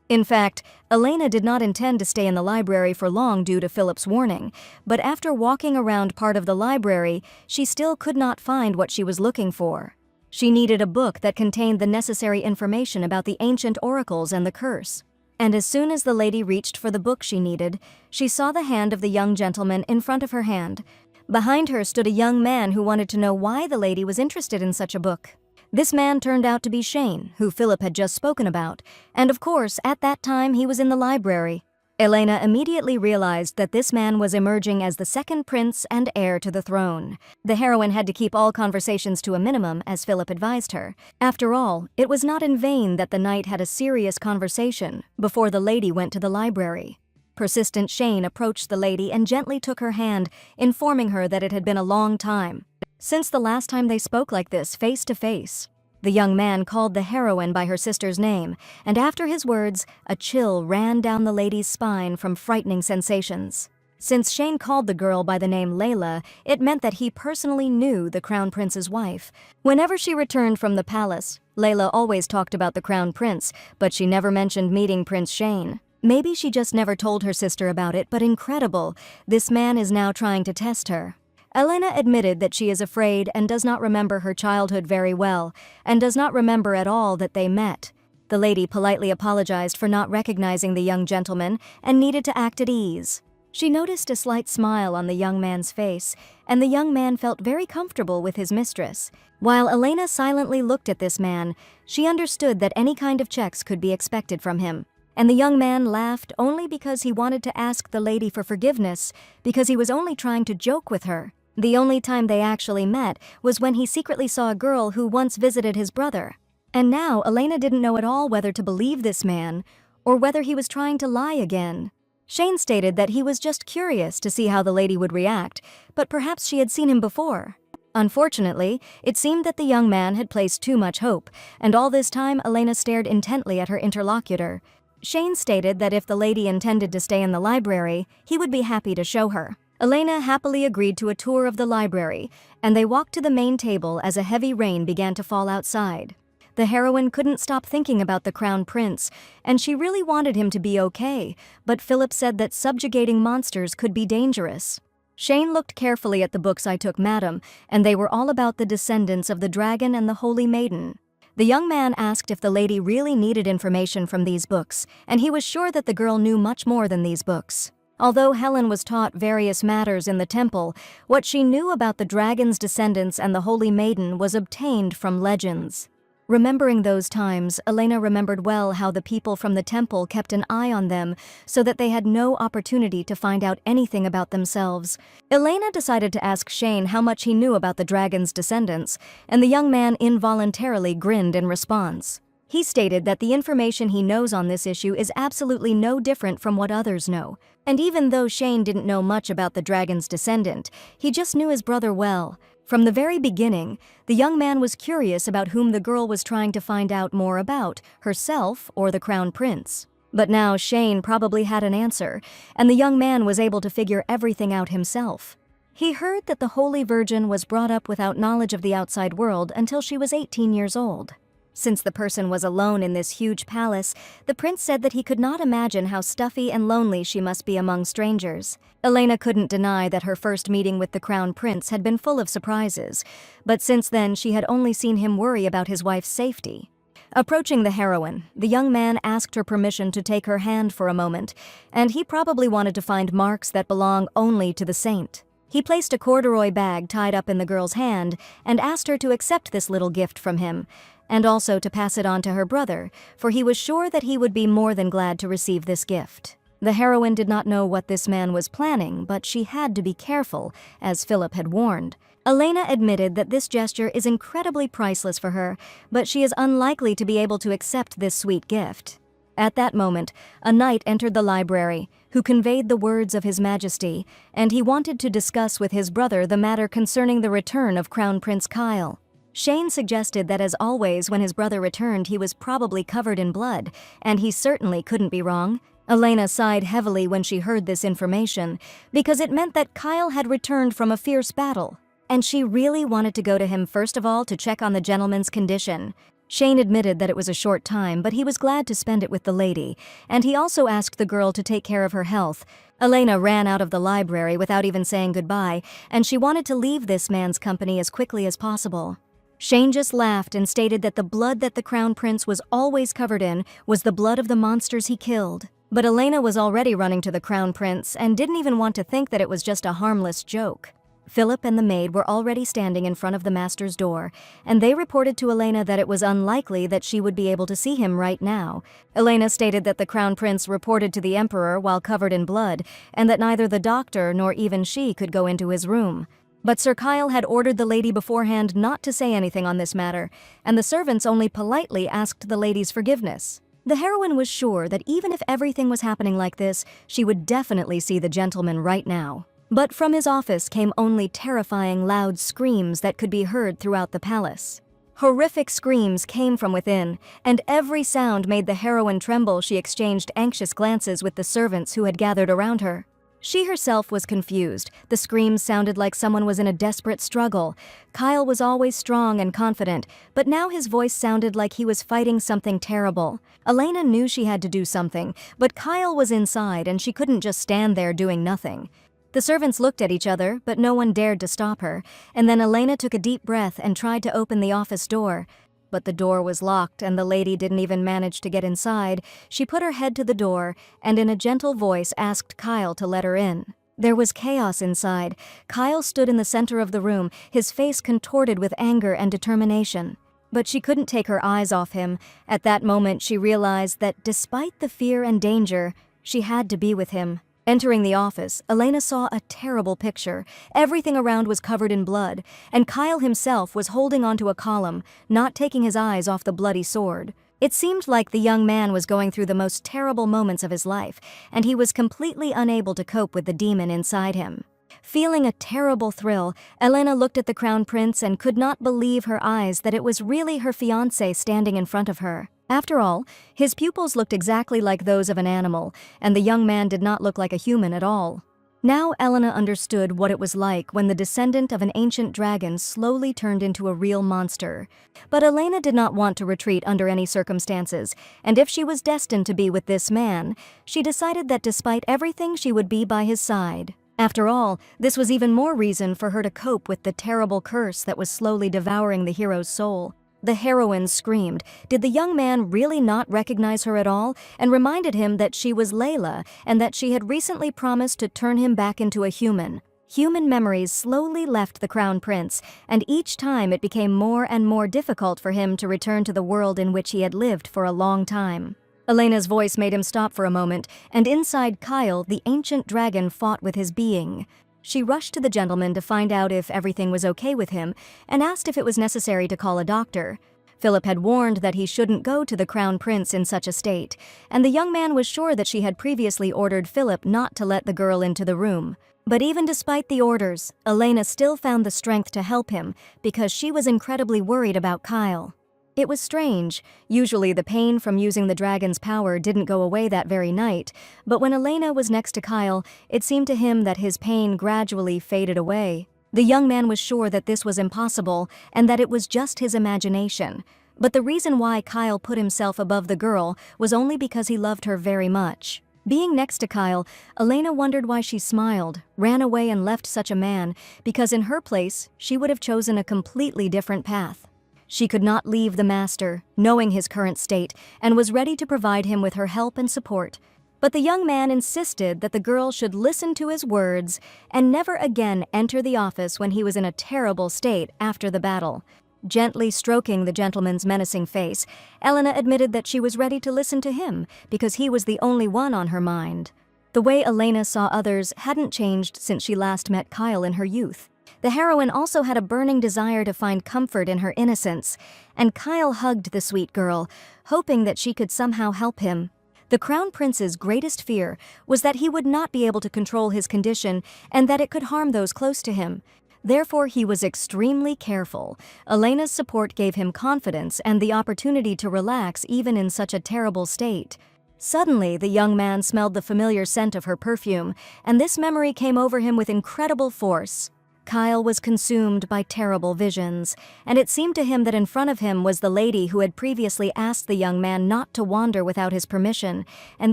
In fact, Elena did not intend to stay in the library for long due to Philip's warning, but after walking around part of the library, she still could not find what she was looking for. She needed a book that contained the necessary information about the ancient oracles and the curse. And as soon as the lady reached for the book she needed, she saw the hand of the young gentleman in front of her hand. Behind her stood a young man who wanted to know why the lady was interested in such a book. This man turned out to be Shane, who Philip had just spoken about, and of course, at that time he was in the library. Elena immediately realized that this man was emerging as the second prince and heir to the throne. The heroine had to keep all conversations to a minimum, as Philip advised her. After all, it was not in vain that the knight had a serious conversation before the lady went to the library. Persistent Shane approached the lady and gently took her hand, informing her that it had been a long time since the last time they spoke like this, face to face. The young man called the heroine by her sister's name, and after his words, a chill ran down the lady's spine from frightening sensations. Since Shane called the girl by the name Layla, it meant that he personally knew the crown prince's wife. Whenever she returned from the palace, Layla always talked about the crown prince, but she never mentioned meeting Prince Shane. Maybe she just never told her sister about it, but incredible, this man is now trying to test her. Elena admitted that she is afraid and does not remember her childhood very well, and does not remember at all that they met. The lady politely apologized for not recognizing the young gentleman and needed to act at ease. She noticed a slight smile on the young man's face, and the young man felt very comfortable with his mistress. While Elena silently looked at this man, she understood that any kind of checks could be expected from him. And the young man laughed only because he wanted to ask the lady for forgiveness, because he was only trying to joke with her. The only time they actually met was when he secretly saw a girl who once visited his brother. And now Elena didn't know at all whether to believe this man, or whether he was trying to lie again. Shane stated that he was just curious to see how the lady would react, but perhaps she had seen him before. Unfortunately, it seemed that the young man had placed too much hope, and all this time Elena stared intently at her interlocutor. Shane stated that if the lady intended to stay in the library, he would be happy to show her. Elena happily agreed to a tour of the library, and they walked to the main table as a heavy rain began to fall outside. The heroine couldn't stop thinking about the crown prince, and she really wanted him to be okay, but Philip said that subjugating monsters could be dangerous. Shane looked carefully at the books I took, madam, and they were all about the descendants of the dragon and the holy maiden. The young man asked if the lady really needed information from these books, and he was sure that the girl knew much more than these books. Although Helen was taught various matters in the temple, what she knew about the dragon's descendants and the Holy Maiden was obtained from legends. Remembering those times, Elena remembered well how the people from the temple kept an eye on them so that they had no opportunity to find out anything about themselves. Elena decided to ask Shane how much he knew about the dragon's descendants, and the young man involuntarily grinned in response. He stated that the information he knows on this issue is absolutely no different from what others know. And even though Shane didn't know much about the dragon's descendant, he just knew his brother well. From the very beginning, the young man was curious about whom the girl was trying to find out more about, herself or the crown prince. But now Shane probably had an answer, and the young man was able to figure everything out himself. He heard that the Holy Virgin was brought up without knowledge of the outside world until she was 18 years old. Since the person was alone in this huge palace, the prince said that he could not imagine how stuffy and lonely she must be among strangers. Elena couldn't deny that her first meeting with the crown prince had been full of surprises, but since then she had only seen him worry about his wife's safety. Approaching the heroine, the young man asked her permission to take her hand for a moment, and he probably wanted to find marks that belong only to the saint. He placed a corduroy bag tied up in the girl's hand and asked her to accept this little gift from him, and also to pass it on to her brother, for he was sure that he would be more than glad to receive this gift. The heroine did not know what this man was planning, but she had to be careful, as Philip had warned. Elena admitted that this gesture is incredibly priceless for her, but she is unlikely to be able to accept this sweet gift. At that moment, a knight entered the library, who conveyed the words of His Majesty, and he wanted to discuss with his brother the matter concerning the return of Crown Prince Kyle. Shane suggested that as always when his brother returned he was probably covered in blood, and he certainly couldn't be wrong. Elena sighed heavily when she heard this information, because it meant that Kyle had returned from a fierce battle, and she really wanted to go to him first of all to check on the gentleman's condition. Shane admitted that it was a short time, but he was glad to spend it with the lady, and he also asked the girl to take care of her health. Elena ran out of the library without even saying goodbye, and she wanted to leave this man's company as quickly as possible. Shane just laughed and stated that the blood that the crown prince was always covered in was the blood of the monsters he killed. But Elena was already running to the crown prince and didn't even want to think that it was just a harmless joke. Philip and the maid were already standing in front of the master's door, and they reported to Elena that it was unlikely that she would be able to see him right now. Elena stated that the crown prince reported to the emperor while covered in blood, and that neither the doctor nor even she could go into his room. But Sir Kyle had ordered the lady beforehand not to say anything on this matter, and the servants only politely asked the lady's forgiveness. The heroine was sure that even if everything was happening like this, she would definitely see the gentleman right now. But from his office came only terrifying loud screams that could be heard throughout the palace. Horrific screams came from within, and every sound made the heroine tremble. She exchanged anxious glances with the servants who had gathered around her. She herself was confused. The screams sounded like someone was in a desperate struggle. Kyle was always strong and confident, but now his voice sounded like he was fighting something terrible. Elena knew she had to do something, but Kyle was inside and she couldn't just stand there doing nothing. The servants looked at each other, but no one dared to stop her, and then Elena took a deep breath and tried to open the office door. But the door was locked and the lady didn't even manage to get inside. She put her head to the door and in a gentle voice asked Kyle to let her in. There was chaos inside. Kyle stood in the center of the room, his face contorted with anger and determination. But she couldn't take her eyes off him. At that moment she realized that despite the fear and danger, she had to be with him. Entering the office, Elena saw a terrible picture. Everything around was covered in blood, and Kyle himself was holding onto a column, not taking his eyes off the bloody sword. It seemed like the young man was going through the most terrible moments of his life, and he was completely unable to cope with the demon inside him. Feeling a terrible thrill, Elena looked at the crown prince and could not believe her eyes that it was really her fiancé standing in front of her. After all, his pupils looked exactly like those of an animal, and the young man did not look like a human at all. Now Elena understood what it was like when the descendant of an ancient dragon slowly turned into a real monster. But Elena did not want to retreat under any circumstances, and if she was destined to be with this man, she decided that despite everything she would be by his side. After all, this was even more reason for her to cope with the terrible curse that was slowly devouring the hero's soul. The heroine screamed. Did the young man really not recognize her at all, and reminded him that she was Layla and that she had recently promised to turn him back into a human? Human memories slowly left the Crown Prince, and each time it became more and more difficult for him to return to the world in which he had lived for a long time. Elena's voice made him stop for a moment, and inside Kyle, the ancient dragon fought with his being. She rushed to the gentleman to find out if everything was okay with him, and asked if it was necessary to call a doctor. Philip had warned that he shouldn't go to the Crown Prince in such a state, and the young man was sure that she had previously ordered Philip not to let the girl into the room. But even despite the orders, Elena still found the strength to help him because she was incredibly worried about Kyle. It was strange. Usually the pain from using the dragon's power didn't go away that very night, but when Elena was next to Kyle, it seemed to him that his pain gradually faded away. The young man was sure that this was impossible and that it was just his imagination. But the reason why Kyle put himself above the girl was only because he loved her very much. Being next to Kyle, Elena wondered why she smiled, ran away and left such a man, because in her place, she would have chosen a completely different path. She could not leave the master, knowing his current state, and was ready to provide him with her help and support. But the young man insisted that the girl should listen to his words and never again enter the office when he was in a terrible state after the battle. Gently stroking the gentleman's menacing face, Elena admitted that she was ready to listen to him because he was the only one on her mind. The way Elena saw others hadn't changed since she last met Kyle in her youth. The heroine also had a burning desire to find comfort in her innocence, and Kyle hugged the sweet girl, hoping that she could somehow help him. The Crown Prince's greatest fear was that he would not be able to control his condition and that it could harm those close to him. Therefore, he was extremely careful. Elena's support gave him confidence and the opportunity to relax even in such a terrible state. Suddenly, the young man smelled the familiar scent of her perfume, and this memory came over him with incredible force. Kyle was consumed by terrible visions, and it seemed to him that in front of him was the lady who had previously asked the young man not to wander without his permission, and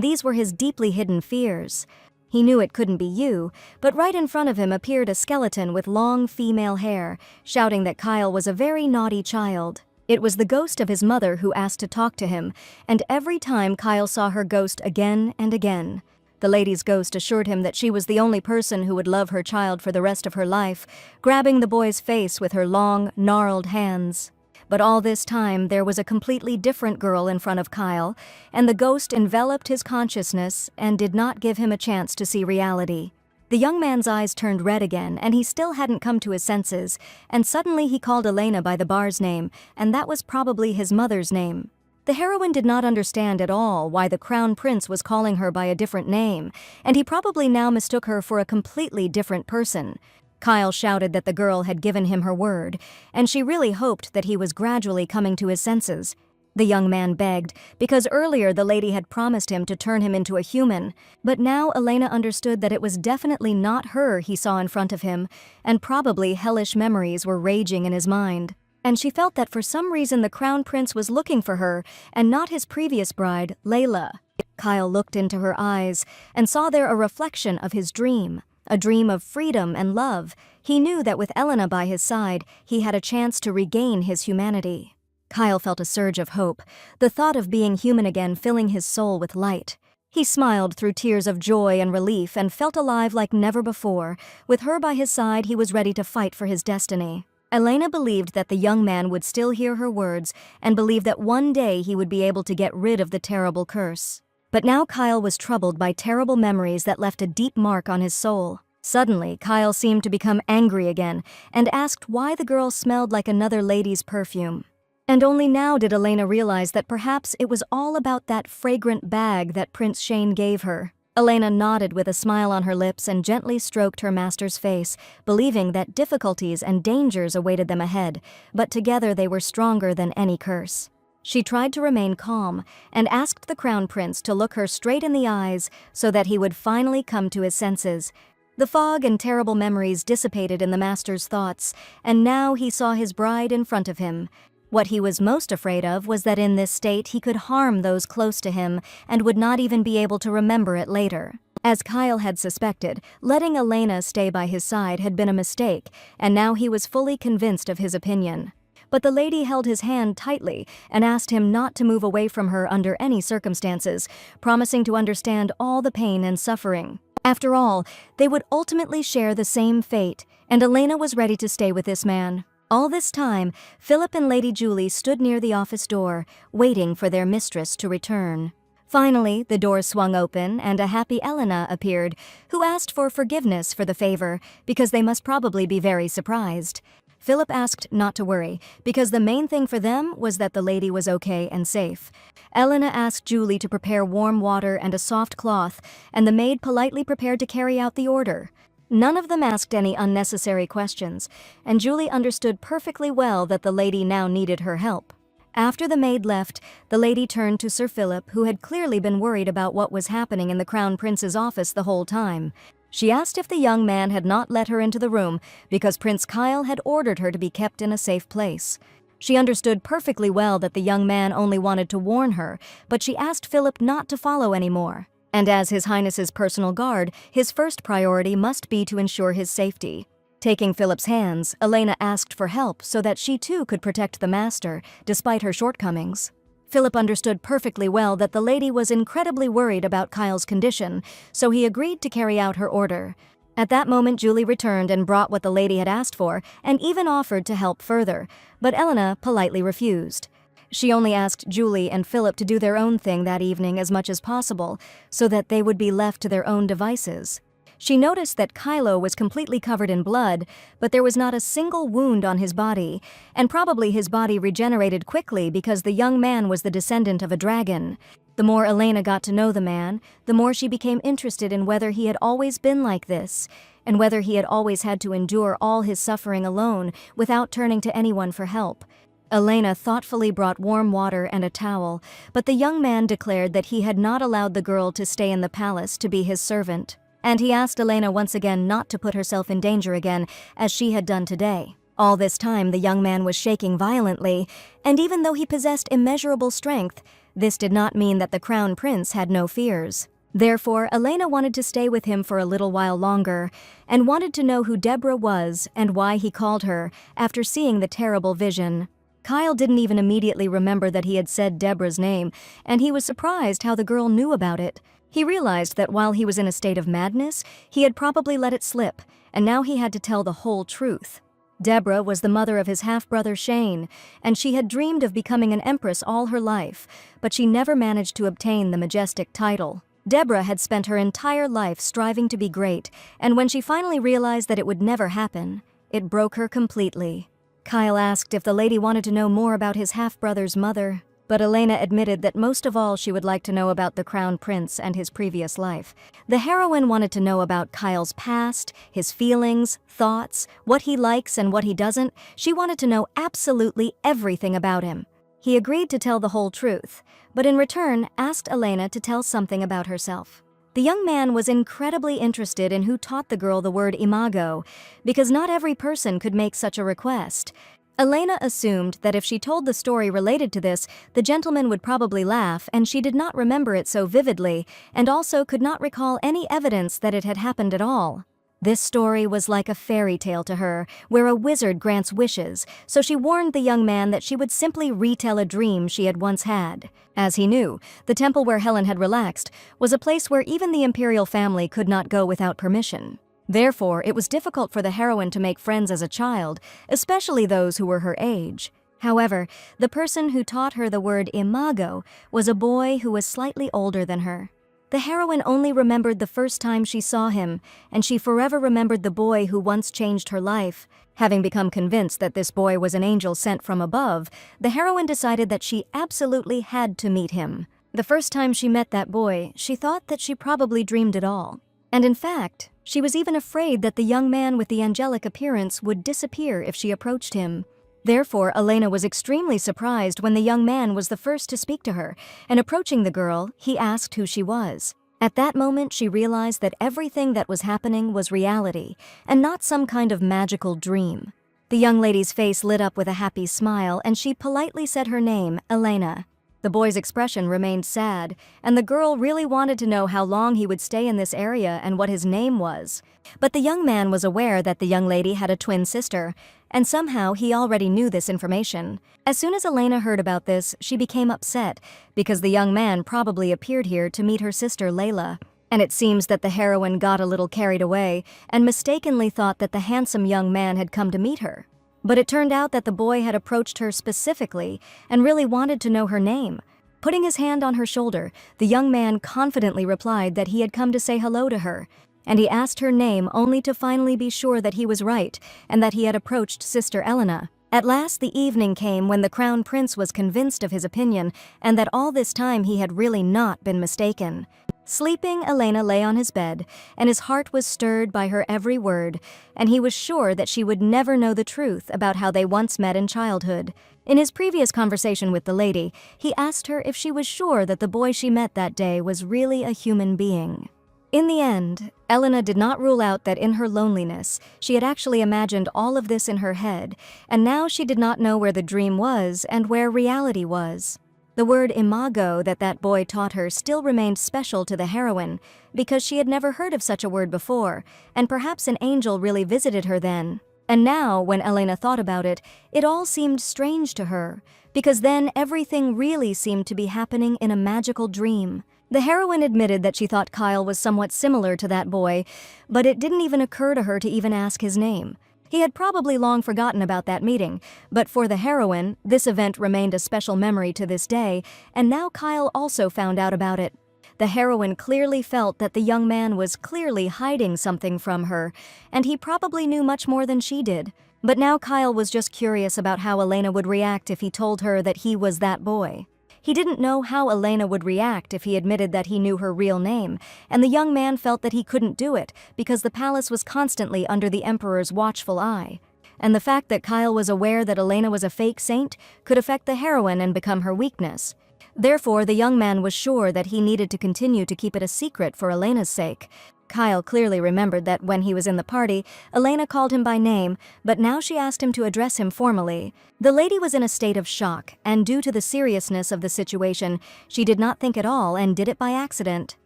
these were his deeply hidden fears. He knew it couldn't be you, but right in front of him appeared a skeleton with long female hair, shouting that Kyle was a very naughty child. It was the ghost of his mother who asked to talk to him, and every time Kyle saw her ghost again and again. The lady's ghost assured him that she was the only person who would love her child for the rest of her life, grabbing the boy's face with her long, gnarled hands. But all this time, there was a completely different girl in front of Kyle, and the ghost enveloped his consciousness and did not give him a chance to see reality. The young man's eyes turned red again, and he still hadn't come to his senses, and suddenly he called Elena by the bar's name, and that was probably his mother's name. The heroine did not understand at all why the Crown Prince was calling her by a different name, and he probably now mistook her for a completely different person. Kyle shouted that the girl had given him her word, and she really hoped that he was gradually coming to his senses. The young man begged, because earlier the lady had promised him to turn him into a human, but now Elena understood that it was definitely not her he saw in front of him, and probably hellish memories were raging in his mind. And she felt that for some reason the Crown Prince was looking for her, and not his previous bride, Layla. Kyle looked into her eyes, and saw there a reflection of his dream. A dream of freedom and love. He knew that with Elena by his side, he had a chance to regain his humanity. Kyle felt a surge of hope, the thought of being human again filling his soul with light. He smiled through tears of joy and relief and felt alive like never before. With her by his side, he was ready to fight for his destiny. Elena believed that the young man would still hear her words and believed that one day he would be able to get rid of the terrible curse. But now Kyle was troubled by terrible memories that left a deep mark on his soul. Suddenly, Kyle seemed to become angry again and asked why the girl smelled like another lady's perfume. And only now did Elena realize that perhaps it was all about that fragrant bag that Prince Shane gave her. Elena nodded with a smile on her lips and gently stroked her master's face, believing that difficulties and dangers awaited them ahead, but together they were stronger than any curse. She tried to remain calm and asked the Crown Prince to look her straight in the eyes so that he would finally come to his senses. The fog and terrible memories dissipated in the master's thoughts, and now he saw his bride in front of him. What he was most afraid of was that in this state he could harm those close to him and would not even be able to remember it later. As Kyle had suspected, letting Elena stay by his side had been a mistake, and now he was fully convinced of his opinion. but the lady held his hand tightly and asked him not to move away from her under any circumstances, promising to understand all the pain and suffering. After all, they would ultimately share the same fate, and Elena was ready to stay with this man. All this time, Philip and Lady Julie stood near the office door, waiting for their mistress to return. Finally, the door swung open and a happy Elena appeared, who asked for forgiveness for the favor, because they must probably be very surprised. Philip asked not to worry, because the main thing for them was that the lady was okay and safe. Elena asked Julie to prepare warm water and a soft cloth, and the maid politely prepared to carry out the order. None of them asked any unnecessary questions, and Julie understood perfectly well that the lady now needed her help. After the maid left, the lady turned to Sir Philip, who had clearly been worried about what was happening in the Crown Prince's office the whole time. She asked if the young man had not let her into the room because Prince Kyle had ordered her to be kept in a safe place. She understood perfectly well that the young man only wanted to warn her, but she asked Philip not to follow anymore. And as His Highness's personal guard, his first priority must be to ensure his safety. Taking Philip's hands, Elena asked for help so that she too could protect the master, despite her shortcomings. Philip understood perfectly well that the lady was incredibly worried about Kyle's condition, so he agreed to carry out her order. At that moment, Julie returned and brought what the lady had asked for, and even offered to help further, but Elena politely refused. She only asked Julie and Philip to do their own thing that evening as much as possible, so that they would be left to their own devices. She noticed that Kylo was completely covered in blood, but there was not a single wound on his body, and probably his body regenerated quickly because the young man was the descendant of a dragon. The more Elena got to know the man, the more she became interested in whether he had always been like this, and whether he had always had to endure all his suffering alone without turning to anyone for help. Elena thoughtfully brought warm water and a towel, but the young man declared that he had not allowed the girl to stay in the palace to be his servant. And he asked Elena once again not to put herself in danger again, as she had done today. All this time, the young man was shaking violently, and even though he possessed immeasurable strength, this did not mean that the Crown Prince had no fears. Therefore, Elena wanted to stay with him for a little while longer, and wanted to know who Deborah was and why he called her after seeing the terrible vision. Kyle didn't even immediately remember that he had said Deborah's name, and he was surprised how the girl knew about it. He realized that while he was in a state of madness, he had probably let it slip, and now he had to tell the whole truth. Deborah was the mother of his half-brother Shane, and she had dreamed of becoming an empress all her life, but she never managed to obtain the majestic title. Deborah had spent her entire life striving to be great, and when she finally realized that it would never happen, it broke her completely. Kyle asked if the lady wanted to know more about his half-brother's mother, but Elena admitted that most of all she would like to know about the Crown Prince and his previous life. The heroine wanted to know about Kyle's past, his feelings, thoughts, what he likes and what he doesn't. She wanted to know absolutely everything about him. He agreed to tell the whole truth, but in return asked Elena to tell something about herself. The young man was incredibly interested in who taught the girl the word imago, because not every person could make such a request. Elena assumed that if she told the story related to this, the gentleman would probably laugh, and she did not remember it so vividly, and also could not recall any evidence that it had happened at all. This story was like a fairy tale to her, where a wizard grants wishes, so she warned the young man that she would simply retell a dream she had once had. As he knew, the temple where Helen had relaxed was a place where even the imperial family could not go without permission. Therefore, it was difficult for the heroine to make friends as a child, especially those who were her age. However, the person who taught her the word imago was a boy who was slightly older than her. The heroine only remembered the first time she saw him, and she forever remembered the boy who once changed her life. Having become convinced that this boy was an angel sent from above, the heroine decided that she absolutely had to meet him. The first time she met that boy, she thought that she probably dreamed it all. And in fact, she was even afraid that the young man with the angelic appearance would disappear if she approached him. Therefore, Elena was extremely surprised when the young man was the first to speak to her, and approaching the girl, he asked who she was. At that moment, she realized that everything that was happening was reality, and not some kind of magical dream. The young lady's face lit up with a happy smile, and she politely said her name, Elena. The boy's expression remained sad, and the girl really wanted to know how long he would stay in this area and what his name was. But the young man was aware that the young lady had a twin sister, and somehow he already knew this information. As soon as Elena heard about this, she became upset, because the young man probably appeared here to meet her sister Layla. And it seems that the heroine got a little carried away and mistakenly thought that the handsome young man had come to meet her. But it turned out that the boy had approached her specifically and really wanted to know her name. Putting his hand on her shoulder, the young man confidently replied that he had come to say hello to her, and he asked her name only to finally be sure that he was right and that he had approached Sister Elena. At last the evening came when the Crown Prince was convinced of his opinion and that all this time he had really not been mistaken. Sleeping, Elena lay on his bed, and his heart was stirred by her every word, and he was sure that she would never know the truth about how they once met in childhood. In his previous conversation with the lady, he asked her if she was sure that the boy she met that day was really a human being. In the end, Elena did not rule out that in her loneliness, she had actually imagined all of this in her head, and now she did not know where the dream was and where reality was. The word imago that boy taught her still remained special to the heroine, because she had never heard of such a word before, and perhaps an angel really visited her then. And now, when Elena thought about it, it all seemed strange to her, because then everything really seemed to be happening in a magical dream. The heroine admitted that she thought Kyle was somewhat similar to that boy, but it didn't even occur to her to even ask his name. He had probably long forgotten about that meeting, but for the heroine, this event remained a special memory to this day, and now Kyle also found out about it. The heroine clearly felt that the young man was clearly hiding something from her, and he probably knew much more than she did. But now Kyle was just curious about how Elena would react if he told her that he was that boy. He didn't know how Elena would react if he admitted that he knew her real name, and the young man felt that he couldn't do it because the palace was constantly under the Emperor's watchful eye. And the fact that Kyle was aware that Elena was a fake saint could affect the heroine and become her weakness. Therefore, the young man was sure that he needed to continue to keep it a secret for Elena's sake. Kyle clearly remembered that when he was in the party, Elena called him by name, but now she asked him to address him formally. The lady was in a state of shock, and due to the seriousness of the situation, she did not think at all and did it by accident.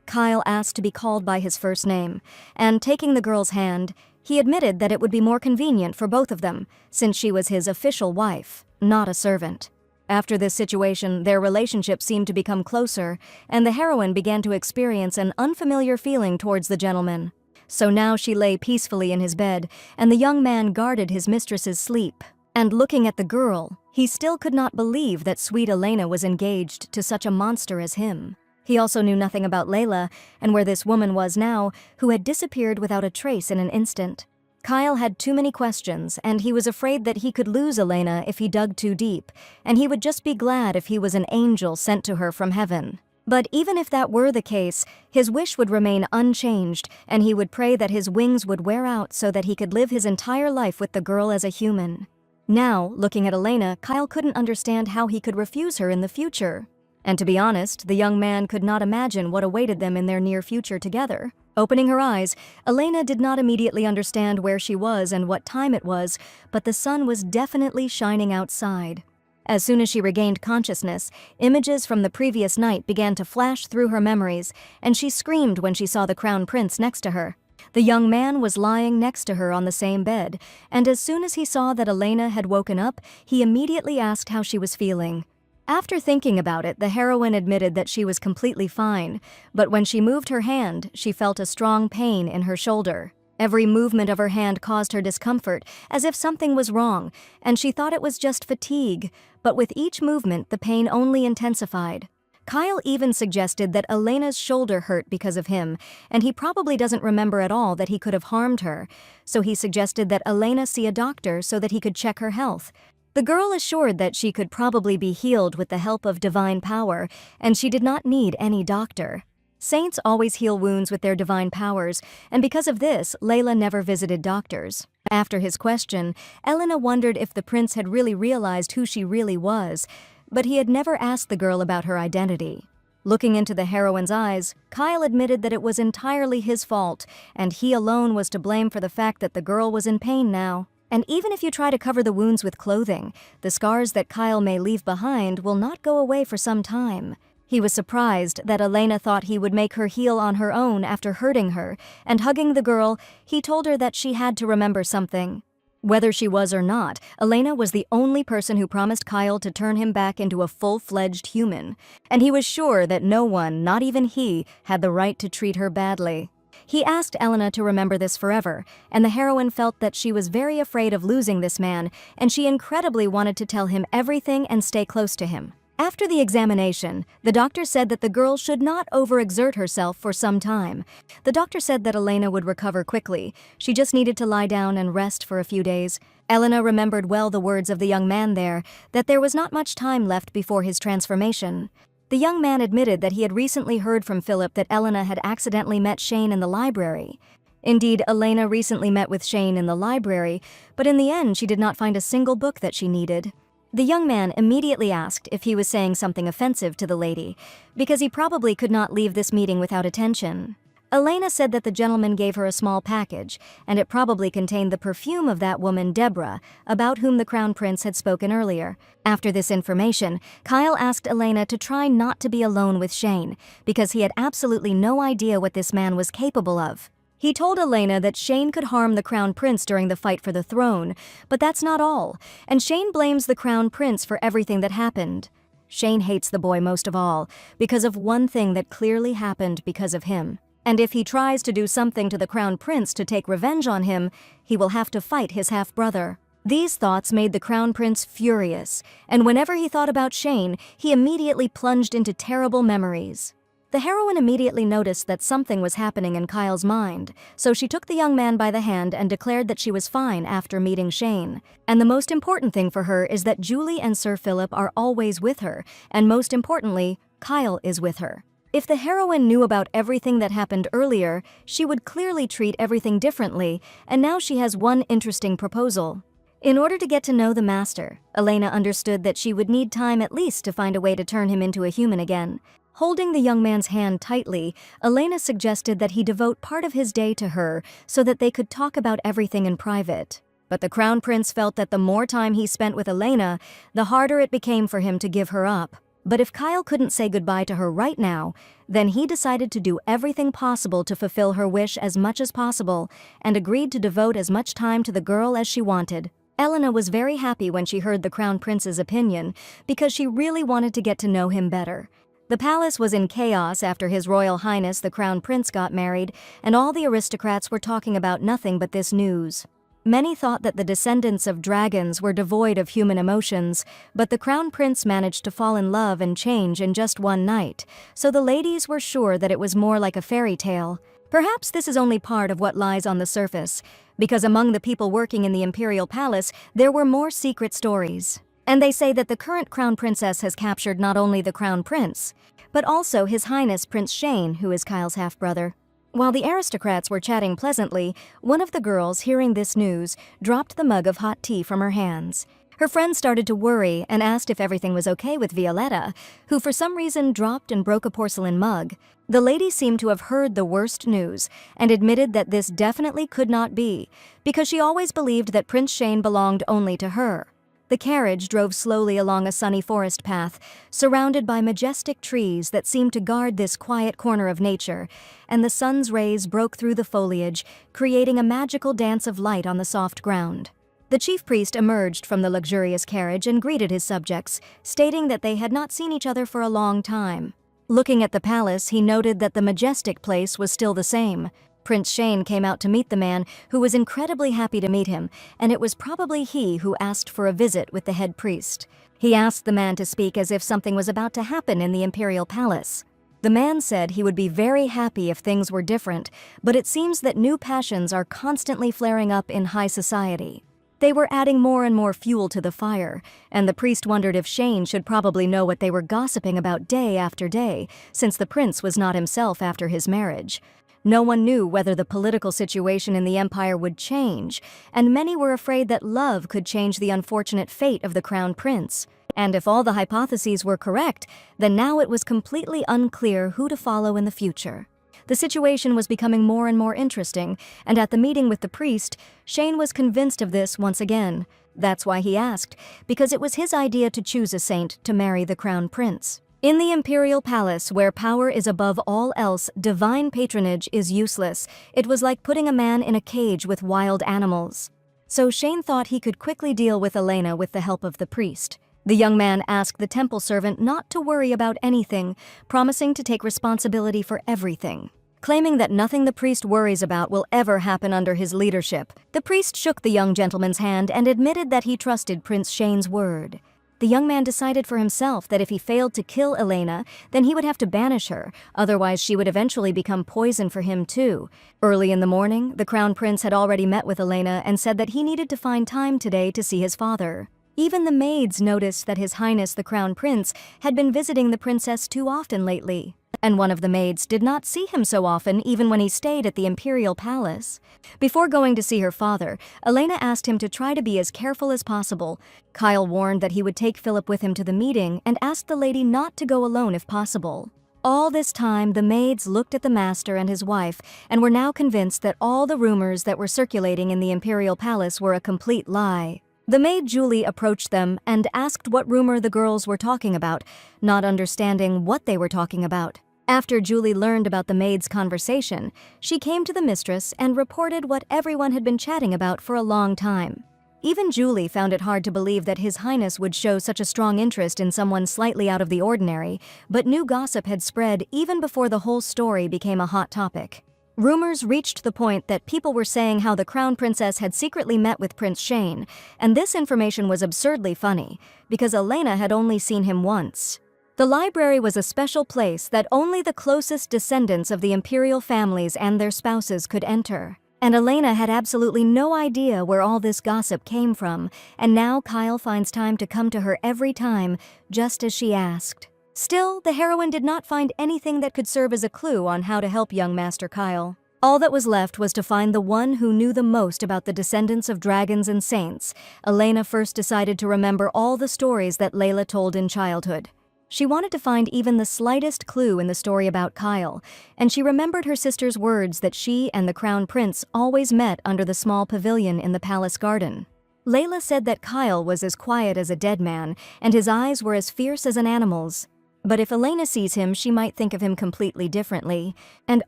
Kyle asked to be called by his first name, and taking the girl's hand, he admitted that it would be more convenient for both of them, since she was his official wife, not a servant. After this situation, their relationship seemed to become closer, and the heroine began to experience an unfamiliar feeling towards the gentleman. So now she lay peacefully in his bed, and the young man guarded his mistress's sleep. And looking at the girl, he still could not believe that sweet Elena was engaged to such a monster as him. He also knew nothing about Layla, and where this woman was now, who had disappeared without a trace in an instant. Kyle had too many questions, and he was afraid that he could lose Elena if he dug too deep, and he would just be glad if he was an angel sent to her from heaven. But even if that were the case, his wish would remain unchanged, and he would pray that his wings would wear out so that he could live his entire life with the girl as a human. Now, looking at Elena, Kyle couldn't understand how he could refuse her in the future. And to be honest, the young man could not imagine what awaited them in their near future together. Opening her eyes, Elena did not immediately understand where she was and what time it was, but the sun was definitely shining outside. As soon as she regained consciousness, images from the previous night began to flash through her memories, and she screamed when she saw the Crown Prince next to her. The young man was lying next to her on the same bed, and as soon as he saw that Elena had woken up, he immediately asked how she was feeling. After thinking about it, the heroine admitted that she was completely fine, but when she moved her hand, she felt a strong pain in her shoulder. Every movement of her hand caused her discomfort, as if something was wrong, and she thought it was just fatigue, but with each movement, the pain only intensified. Kyle even suggested that Elena's shoulder hurt because of him, and he probably doesn't remember at all that he could have harmed her, so he suggested that Elena see a doctor so that he could check her health. The girl assured that she could probably be healed with the help of divine power, and she did not need any doctor. Saints always heal wounds with their divine powers, and because of this, Layla never visited doctors. After his question, Elena wondered if the prince had really realized who she really was, but he had never asked the girl about her identity. Looking into the heroine's eyes, Kyle admitted that it was entirely his fault, and he alone was to blame for the fact that the girl was in pain now. And even if you try to cover the wounds with clothing, the scars that Kyle may leave behind will not go away for some time. He was surprised that Elena thought he would make her heal on her own after hurting her, and hugging the girl, he told her that she had to remember something. Whether she was or not, Elena was the only person who promised Kyle to turn him back into a full-fledged human, and he was sure that no one, not even he, had the right to treat her badly. He asked Elena to remember this forever, and the heroine felt that she was very afraid of losing this man, and she incredibly wanted to tell him everything and stay close to him. After the examination, the doctor said that the girl should not overexert herself for some time. The doctor said that Elena would recover quickly. She just needed to lie down and rest for a few days. Elena remembered well the words of the young man there, that there was not much time left before his transformation. The young man admitted that he had recently heard from Philip that Elena had accidentally met Shane in the library. Indeed, Elena recently met with Shane in the library, but in the end she did not find a single book that she needed. The young man immediately asked if he was saying something offensive to the lady, because he probably could not leave this meeting without attention. Elena said that the gentleman gave her a small package, and it probably contained the perfume of that woman, Deborah, about whom the Crown Prince had spoken earlier. After this information, Kyle asked Elena to try not to be alone with Shane, because he had absolutely no idea what this man was capable of. He told Elena that Shane could harm the Crown Prince during the fight for the throne, but that's not all, and Shane blames the Crown Prince for everything that happened. Shane hates the boy most of all, because of one thing that clearly happened because of him. And if he tries to do something to the Crown Prince to take revenge on him, he will have to fight his half-brother. These thoughts made the Crown Prince furious, and whenever he thought about Shane, he immediately plunged into terrible memories. The heroine immediately noticed that something was happening in Kyle's mind, so she took the young man by the hand and declared that she was fine after meeting Shane. And the most important thing for her is that Julie and Sir Philip are always with her, and most importantly, Kyle is with her. If the heroine knew about everything that happened earlier, she would clearly treat everything differently, and now she has one interesting proposal. In order to get to know the master, Elena understood that she would need time at least to find a way to turn him into a human again. Holding the young man's hand tightly, Elena suggested that he devote part of his day to her so that they could talk about everything in private. But the Crown Prince felt that the more time he spent with Elena, the harder it became for him to give her up. But if Kyle couldn't say goodbye to her right now, then he decided to do everything possible to fulfill her wish as much as possible, and agreed to devote as much time to the girl as she wanted. Elena was very happy when she heard the Crown Prince's opinion, because she really wanted to get to know him better. The palace was in chaos after His Royal Highness the Crown Prince got married, and all the aristocrats were talking about nothing but this news. Many thought that the descendants of dragons were devoid of human emotions, but the Crown Prince managed to fall in love and change in just one night, so the ladies were sure that it was more like a fairy tale. Perhaps this is only part of what lies on the surface, because among the people working in the Imperial Palace, there were more secret stories. And they say that the current Crown Princess has captured not only the Crown Prince, but also His Highness Prince Shane, who is Kyle's half-brother. While the aristocrats were chatting pleasantly, one of the girls, hearing this news, dropped the mug of hot tea from her hands. Her friends started to worry and asked if everything was okay with Violetta, who for some reason dropped and broke a porcelain mug. The lady seemed to have heard the worst news and admitted that this definitely could not be, because she always believed that Prince Shane belonged only to her. The carriage drove slowly along a sunny forest path, surrounded by majestic trees that seemed to guard this quiet corner of nature, and the sun's rays broke through the foliage, creating a magical dance of light on the soft ground. The chief priest emerged from the luxurious carriage and greeted his subjects, stating that they had not seen each other for a long time. Looking at the palace, he noted that the majestic place was still the same. Prince Shane came out to meet the man, who was incredibly happy to meet him, and it was probably he who asked for a visit with the head priest. He asked the man to speak as if something was about to happen in the Imperial Palace. The man said he would be very happy if things were different, but it seems that new passions are constantly flaring up in high society. They were adding more and more fuel to the fire, and the priest wondered if Shane should probably know what they were gossiping about day after day, since the prince was not himself after his marriage. No one knew whether the political situation in the empire would change, and many were afraid that love could change the unfortunate fate of the Crown Prince. And if all the hypotheses were correct, then now it was completely unclear who to follow in the future. The situation was becoming more and more interesting, and at the meeting with the priest, Shane was convinced of this once again. That's why he asked, because it was his idea to choose a saint to marry the Crown Prince. In the Imperial Palace, where power is above all else, divine patronage is useless. It was like putting a man in a cage with wild animals. So Shane thought he could quickly deal with Elena with the help of the priest. The young man asked the temple servant not to worry about anything, promising to take responsibility for everything. Claiming that nothing the priest worries about will ever happen under his leadership, the priest shook the young gentleman's hand and admitted that he trusted Prince Shane's word. The young man decided for himself that if he failed to kill Elena, then he would have to banish her, otherwise she would eventually become poison for him too. Early in the morning, the crown prince had already met with Elena and said that he needed to find time today to see his father. Even the maids noticed that His Highness the Crown Prince had been visiting the princess too often lately, and one of the maids did not see him so often even when he stayed at the imperial palace. Before going to see her father, Elena asked him to try to be as careful as possible. Kyle warned that he would take Philip with him to the meeting and asked the lady not to go alone if possible. All this time, the maids looked at the master and his wife and were now convinced that all the rumors that were circulating in the imperial palace were a complete lie. The maid Julie approached them and asked what rumor the girls were talking about, not understanding what they were talking about. After Julie learned about the maid's conversation, she came to the mistress and reported what everyone had been chatting about for a long time. Even Julie found it hard to believe that His Highness would show such a strong interest in someone slightly out of the ordinary, but new gossip had spread even before the whole story became a hot topic. Rumors reached the point that people were saying how the crown princess had secretly met with Prince Shane, and this information was absurdly funny, because Elena had only seen him once. The library was a special place that only the closest descendants of the imperial families and their spouses could enter. And Elena had absolutely no idea where all this gossip came from, and now Kyle finds time to come to her every time, just as she asked. Still, the heroine did not find anything that could serve as a clue on how to help young Master Kyle. All that was left was to find the one who knew the most about the descendants of dragons and saints. Elena first decided to remember all the stories that Layla told in childhood. She wanted to find even the slightest clue in the story about Kyle, and she remembered her sister's words that she and the crown prince always met under the small pavilion in the palace garden. Layla said that Kyle was as quiet as a dead man, and his eyes were as fierce as an animal's. But if Elena sees him, she might think of him completely differently, and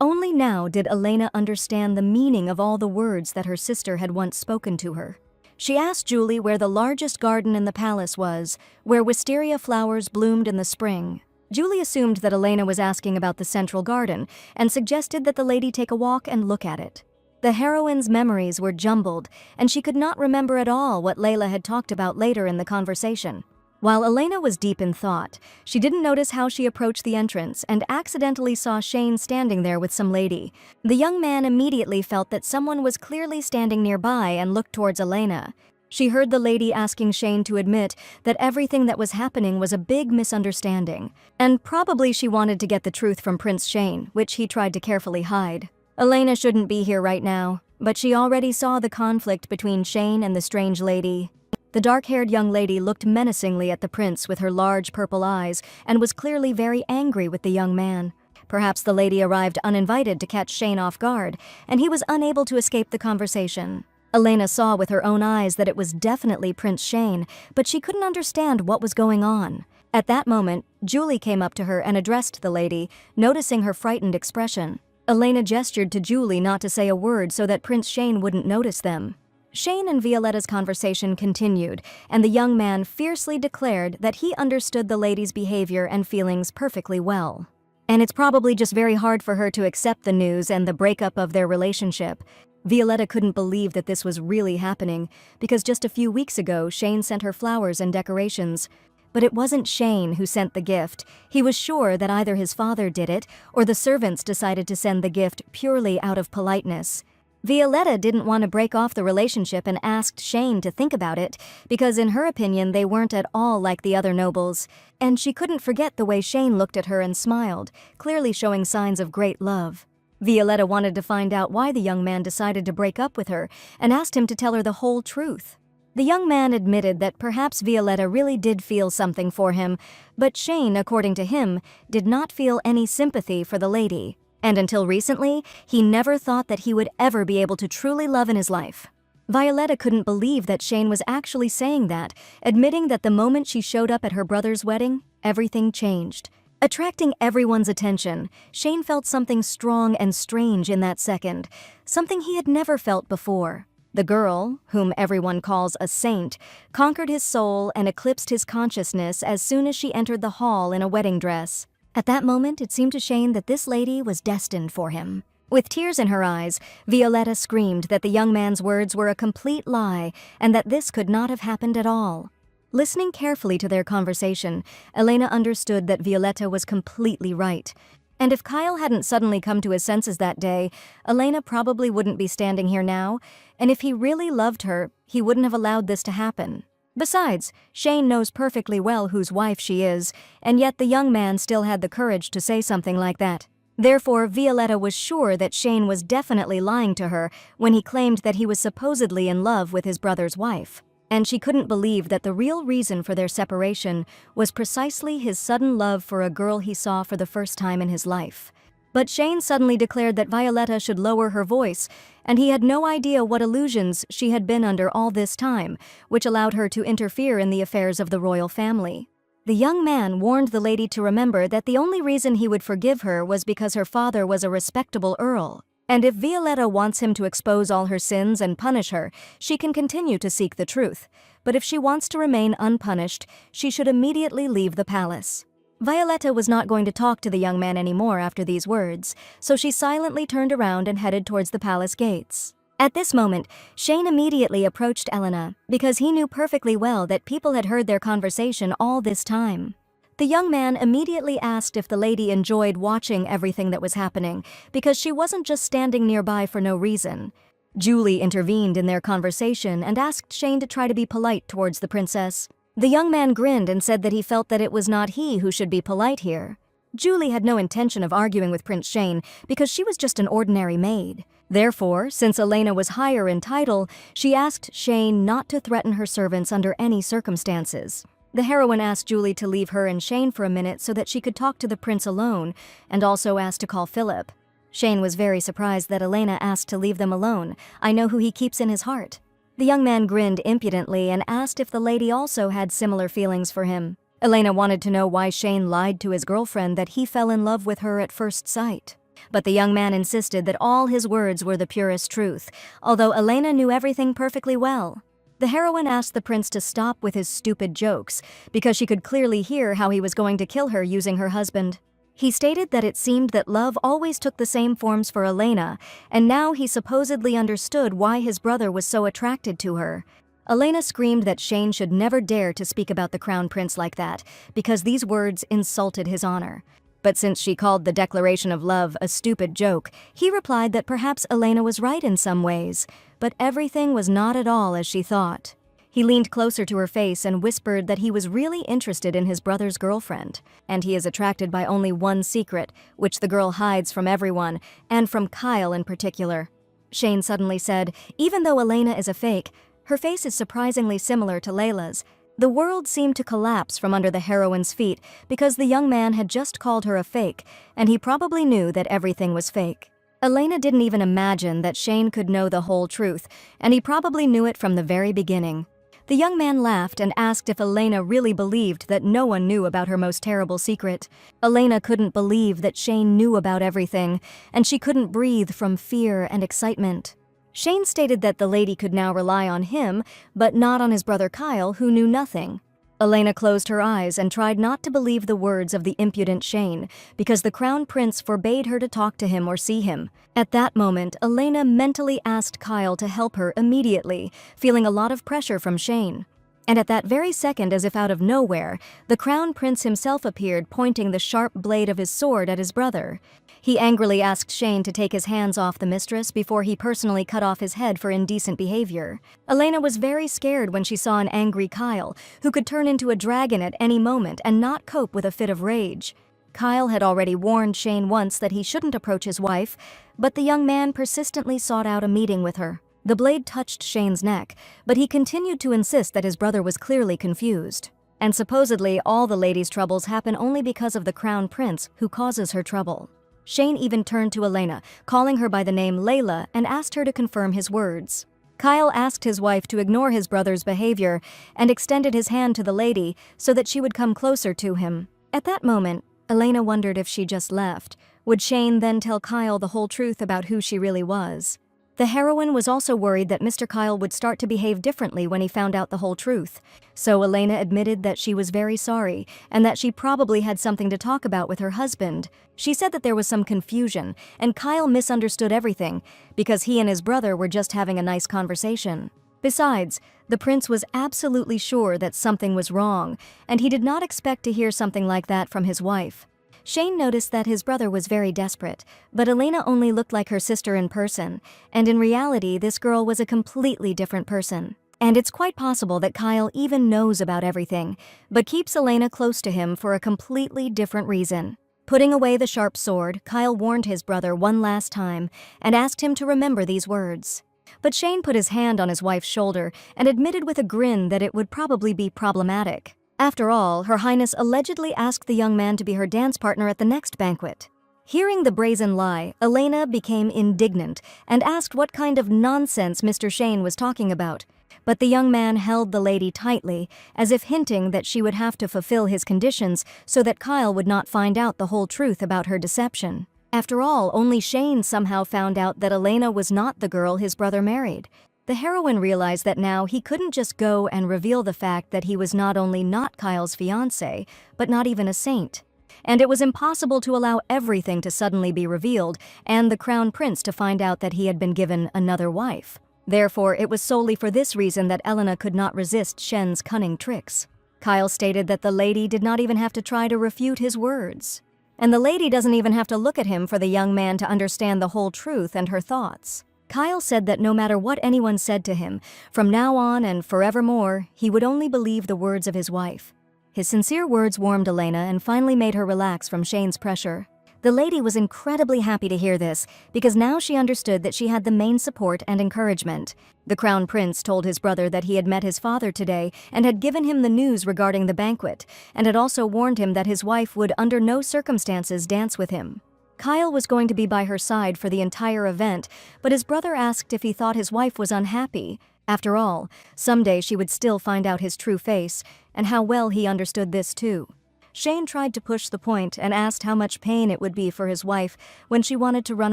only now did Elena understand the meaning of all the words that her sister had once spoken to her. She asked Julie where the largest garden in the palace was, where wisteria flowers bloomed in the spring. Julie assumed that Elena was asking about the central garden, and suggested that the lady take a walk and look at it. The heroine's memories were jumbled, and she could not remember at all what Layla had talked about later in the conversation. While Elena was deep in thought, she didn't notice how she approached the entrance and accidentally saw Shane standing there with some lady. The young man immediately felt that someone was clearly standing nearby and looked towards Elena. She heard the lady asking Shane to admit that everything that was happening was a big misunderstanding, and probably she wanted to get the truth from Prince Shane, which he tried to carefully hide. Elena shouldn't be here right now, but she already saw the conflict between Shane and the strange lady. The dark-haired young lady looked menacingly at the prince with her large purple eyes and was clearly very angry with the young man. Perhaps the lady arrived uninvited to catch Shane off guard, and he was unable to escape the conversation. Elena saw with her own eyes that it was definitely Prince Shane, but she couldn't understand what was going on. At that moment, Julie came up to her and addressed the lady, noticing her frightened expression. Elena gestured to Julie not to say a word so that Prince Shane wouldn't notice them. Shane and Violetta's conversation continued, and the young man fiercely declared that he understood the lady's behavior and feelings perfectly well. And it's probably just very hard for her to accept the news and the breakup of their relationship. Violetta couldn't believe that this was really happening, because just a few weeks ago Shane sent her flowers and decorations. But it wasn't Shane who sent the gift. He was sure that either his father did it, or the servants decided to send the gift purely out of politeness. Violetta didn't want to break off the relationship and asked Shane to think about it, because in her opinion they weren't at all like the other nobles, and she couldn't forget the way Shane looked at her and smiled, clearly showing signs of great love. Violetta wanted to find out why the young man decided to break up with her, and asked him to tell her the whole truth. The young man admitted that perhaps Violetta really did feel something for him, but Shane, according to him, did not feel any sympathy for the lady. And until recently, he never thought that he would ever be able to truly love in his life. Violetta couldn't believe that Shane was actually saying that, admitting that the moment she showed up at her brother's wedding, everything changed. Attracting everyone's attention, Shane felt something strong and strange in that second, something he had never felt before. The girl, whom everyone calls a saint, conquered his soul and eclipsed his consciousness as soon as she entered the hall in a wedding dress. At that moment, it seemed to Shane that this lady was destined for him. With tears in her eyes, Violetta screamed that the young man's words were a complete lie and that this could not have happened at all. Listening carefully to their conversation, Elena understood that Violetta was completely right. And if Kyle hadn't suddenly come to his senses that day, Elena probably wouldn't be standing here now, and if he really loved her, he wouldn't have allowed this to happen. Besides, Shane knows perfectly well whose wife she is, and yet the young man still had the courage to say something like that. Therefore, Violetta was sure that Shane was definitely lying to her when he claimed that he was supposedly in love with his brother's wife. And she couldn't believe that the real reason for their separation was precisely his sudden love for a girl he saw for the first time in his life. But Shane suddenly declared that Violetta should lower her voice, and he had no idea what illusions she had been under all this time, which allowed her to interfere in the affairs of the royal family. The young man warned the lady to remember that the only reason he would forgive her was because her father was a respectable earl. And if Violetta wants him to expose all her sins and punish her, she can continue to seek the truth. But if she wants to remain unpunished, she should immediately leave the palace. Violetta was not going to talk to the young man anymore after these words, so she silently turned around and headed towards the palace gates. At this moment, Shane immediately approached Elena because he knew perfectly well that people had heard their conversation all this time. The young man immediately asked if the lady enjoyed watching everything that was happening, because she wasn't just standing nearby for no reason. Julie intervened in their conversation and asked Shane to try to be polite towards the princess. The young man grinned and said that he felt that it was not he who should be polite here. Julie had no intention of arguing with Prince Shane because she was just an ordinary maid. Therefore, since Elena was higher in title, she asked Shane not to threaten her servants under any circumstances. The heroine asked Julie to leave her and Shane for a minute so that she could talk to the prince alone, and also asked to call Philip. Shane was very surprised that Elena asked to leave them alone. I know who he keeps in his heart. The young man grinned impudently and asked if the lady also had similar feelings for him. Elena wanted to know why Shane lied to his girlfriend that he fell in love with her at first sight. But the young man insisted that all his words were the purest truth, although Elena knew everything perfectly well. The heroine asked the prince to stop with his stupid jokes, because she could clearly hear how he was going to kill her using her husband. He stated that it seemed that love always took the same forms for Elena, and now he supposedly understood why his brother was so attracted to her. Elena screamed that Shane should never dare to speak about the crown prince like that, because these words insulted his honor. But since she called the declaration of love a stupid joke, he replied that perhaps Elena was right in some ways, but everything was not at all as she thought. He leaned closer to her face and whispered that he was really interested in his brother's girlfriend, and he is attracted by only one secret, which the girl hides from everyone, and from Kyle in particular. Shane suddenly said, even though Elena is a fake, her face is surprisingly similar to Layla's. The world seemed to collapse from under the heroine's feet because the young man had just called her a fake, and he probably knew that everything was fake. Elena didn't even imagine that Shane could know the whole truth, and he probably knew it from the very beginning. The young man laughed and asked if Elena really believed that no one knew about her most terrible secret. Elena couldn't believe that Shane knew about everything, and she couldn't breathe from fear and excitement. Shane stated that the lady could now rely on him, but not on his brother Kyle, who knew nothing. Elena closed her eyes and tried not to believe the words of the impudent Shane, because the crown prince forbade her to talk to him or see him. At that moment, Elena mentally asked Kyle to help her immediately, feeling a lot of pressure from Shane. And at that very second, as if out of nowhere, the crown prince himself appeared, pointing the sharp blade of his sword at his brother. He angrily asked Shane to take his hands off the mistress before he personally cut off his head for indecent behavior. Elena was very scared when she saw an angry Kyle, who could turn into a dragon at any moment and not cope with a fit of rage. Kyle had already warned Shane once that he shouldn't approach his wife, but the young man persistently sought out a meeting with her. The blade touched Shane's neck, but he continued to insist that his brother was clearly confused. And supposedly all the lady's troubles happen only because of the crown prince who causes her trouble. Shane even turned to Elena, calling her by the name Layla, and asked her to confirm his words. Kyle asked his wife to ignore his brother's behavior and extended his hand to the lady so that she would come closer to him. At that moment, Elena wondered if she just left. Would Shane then tell Kyle the whole truth about who she really was? The heroine was also worried that Mr. Kyle would start to behave differently when he found out the whole truth. So Elena admitted that she was very sorry and that she probably had something to talk about with her husband. She said that there was some confusion and Kyle misunderstood everything because he and his brother were just having a nice conversation. Besides, the prince was absolutely sure that something was wrong, and he did not expect to hear something like that from his wife. Shane noticed that his brother was very desperate, but Elena only looked like her sister in person, and in reality this girl was a completely different person. And it's quite possible that Kyle even knows about everything, but keeps Elena close to him for a completely different reason. Putting away the sharp sword, Kyle warned his brother one last time and asked him to remember these words. But Shane put his hand on his wife's shoulder and admitted with a grin that it would probably be problematic. After all, Her Highness allegedly asked the young man to be her dance partner at the next banquet. Hearing the brazen lie, Elena became indignant and asked what kind of nonsense Mr. Shane was talking about. But the young man held the lady tightly, as if hinting that she would have to fulfill his conditions so that Kyle would not find out the whole truth about her deception. After all, only Shane somehow found out that Elena was not the girl his brother married. The heroine realized that now he couldn't just go and reveal the fact that he was not only not Kyle's fiancé, but not even a saint. And it was impossible to allow everything to suddenly be revealed and the crown prince to find out that he had been given another wife. Therefore, it was solely for this reason that Elena could not resist Shen's cunning tricks. Kyle stated that the lady did not even have to try to refute his words. And the lady doesn't even have to look at him for the young man to understand the whole truth and her thoughts. Kyle said that no matter what anyone said to him, from now on and forevermore, he would only believe the words of his wife. His sincere words warmed Elena and finally made her relax from Shane's pressure. The lady was incredibly happy to hear this, because now she understood that she had the main support and encouragement. The crown prince told his brother that he had met his father today and had given him the news regarding the banquet, and had also warned him that his wife would under no circumstances dance with him. Kyle was going to be by her side for the entire event, but his brother asked if he thought his wife was unhappy. After all, someday she would still find out his true face, and how well he understood this too. Shane tried to push the point and asked how much pain it would be for his wife when she wanted to run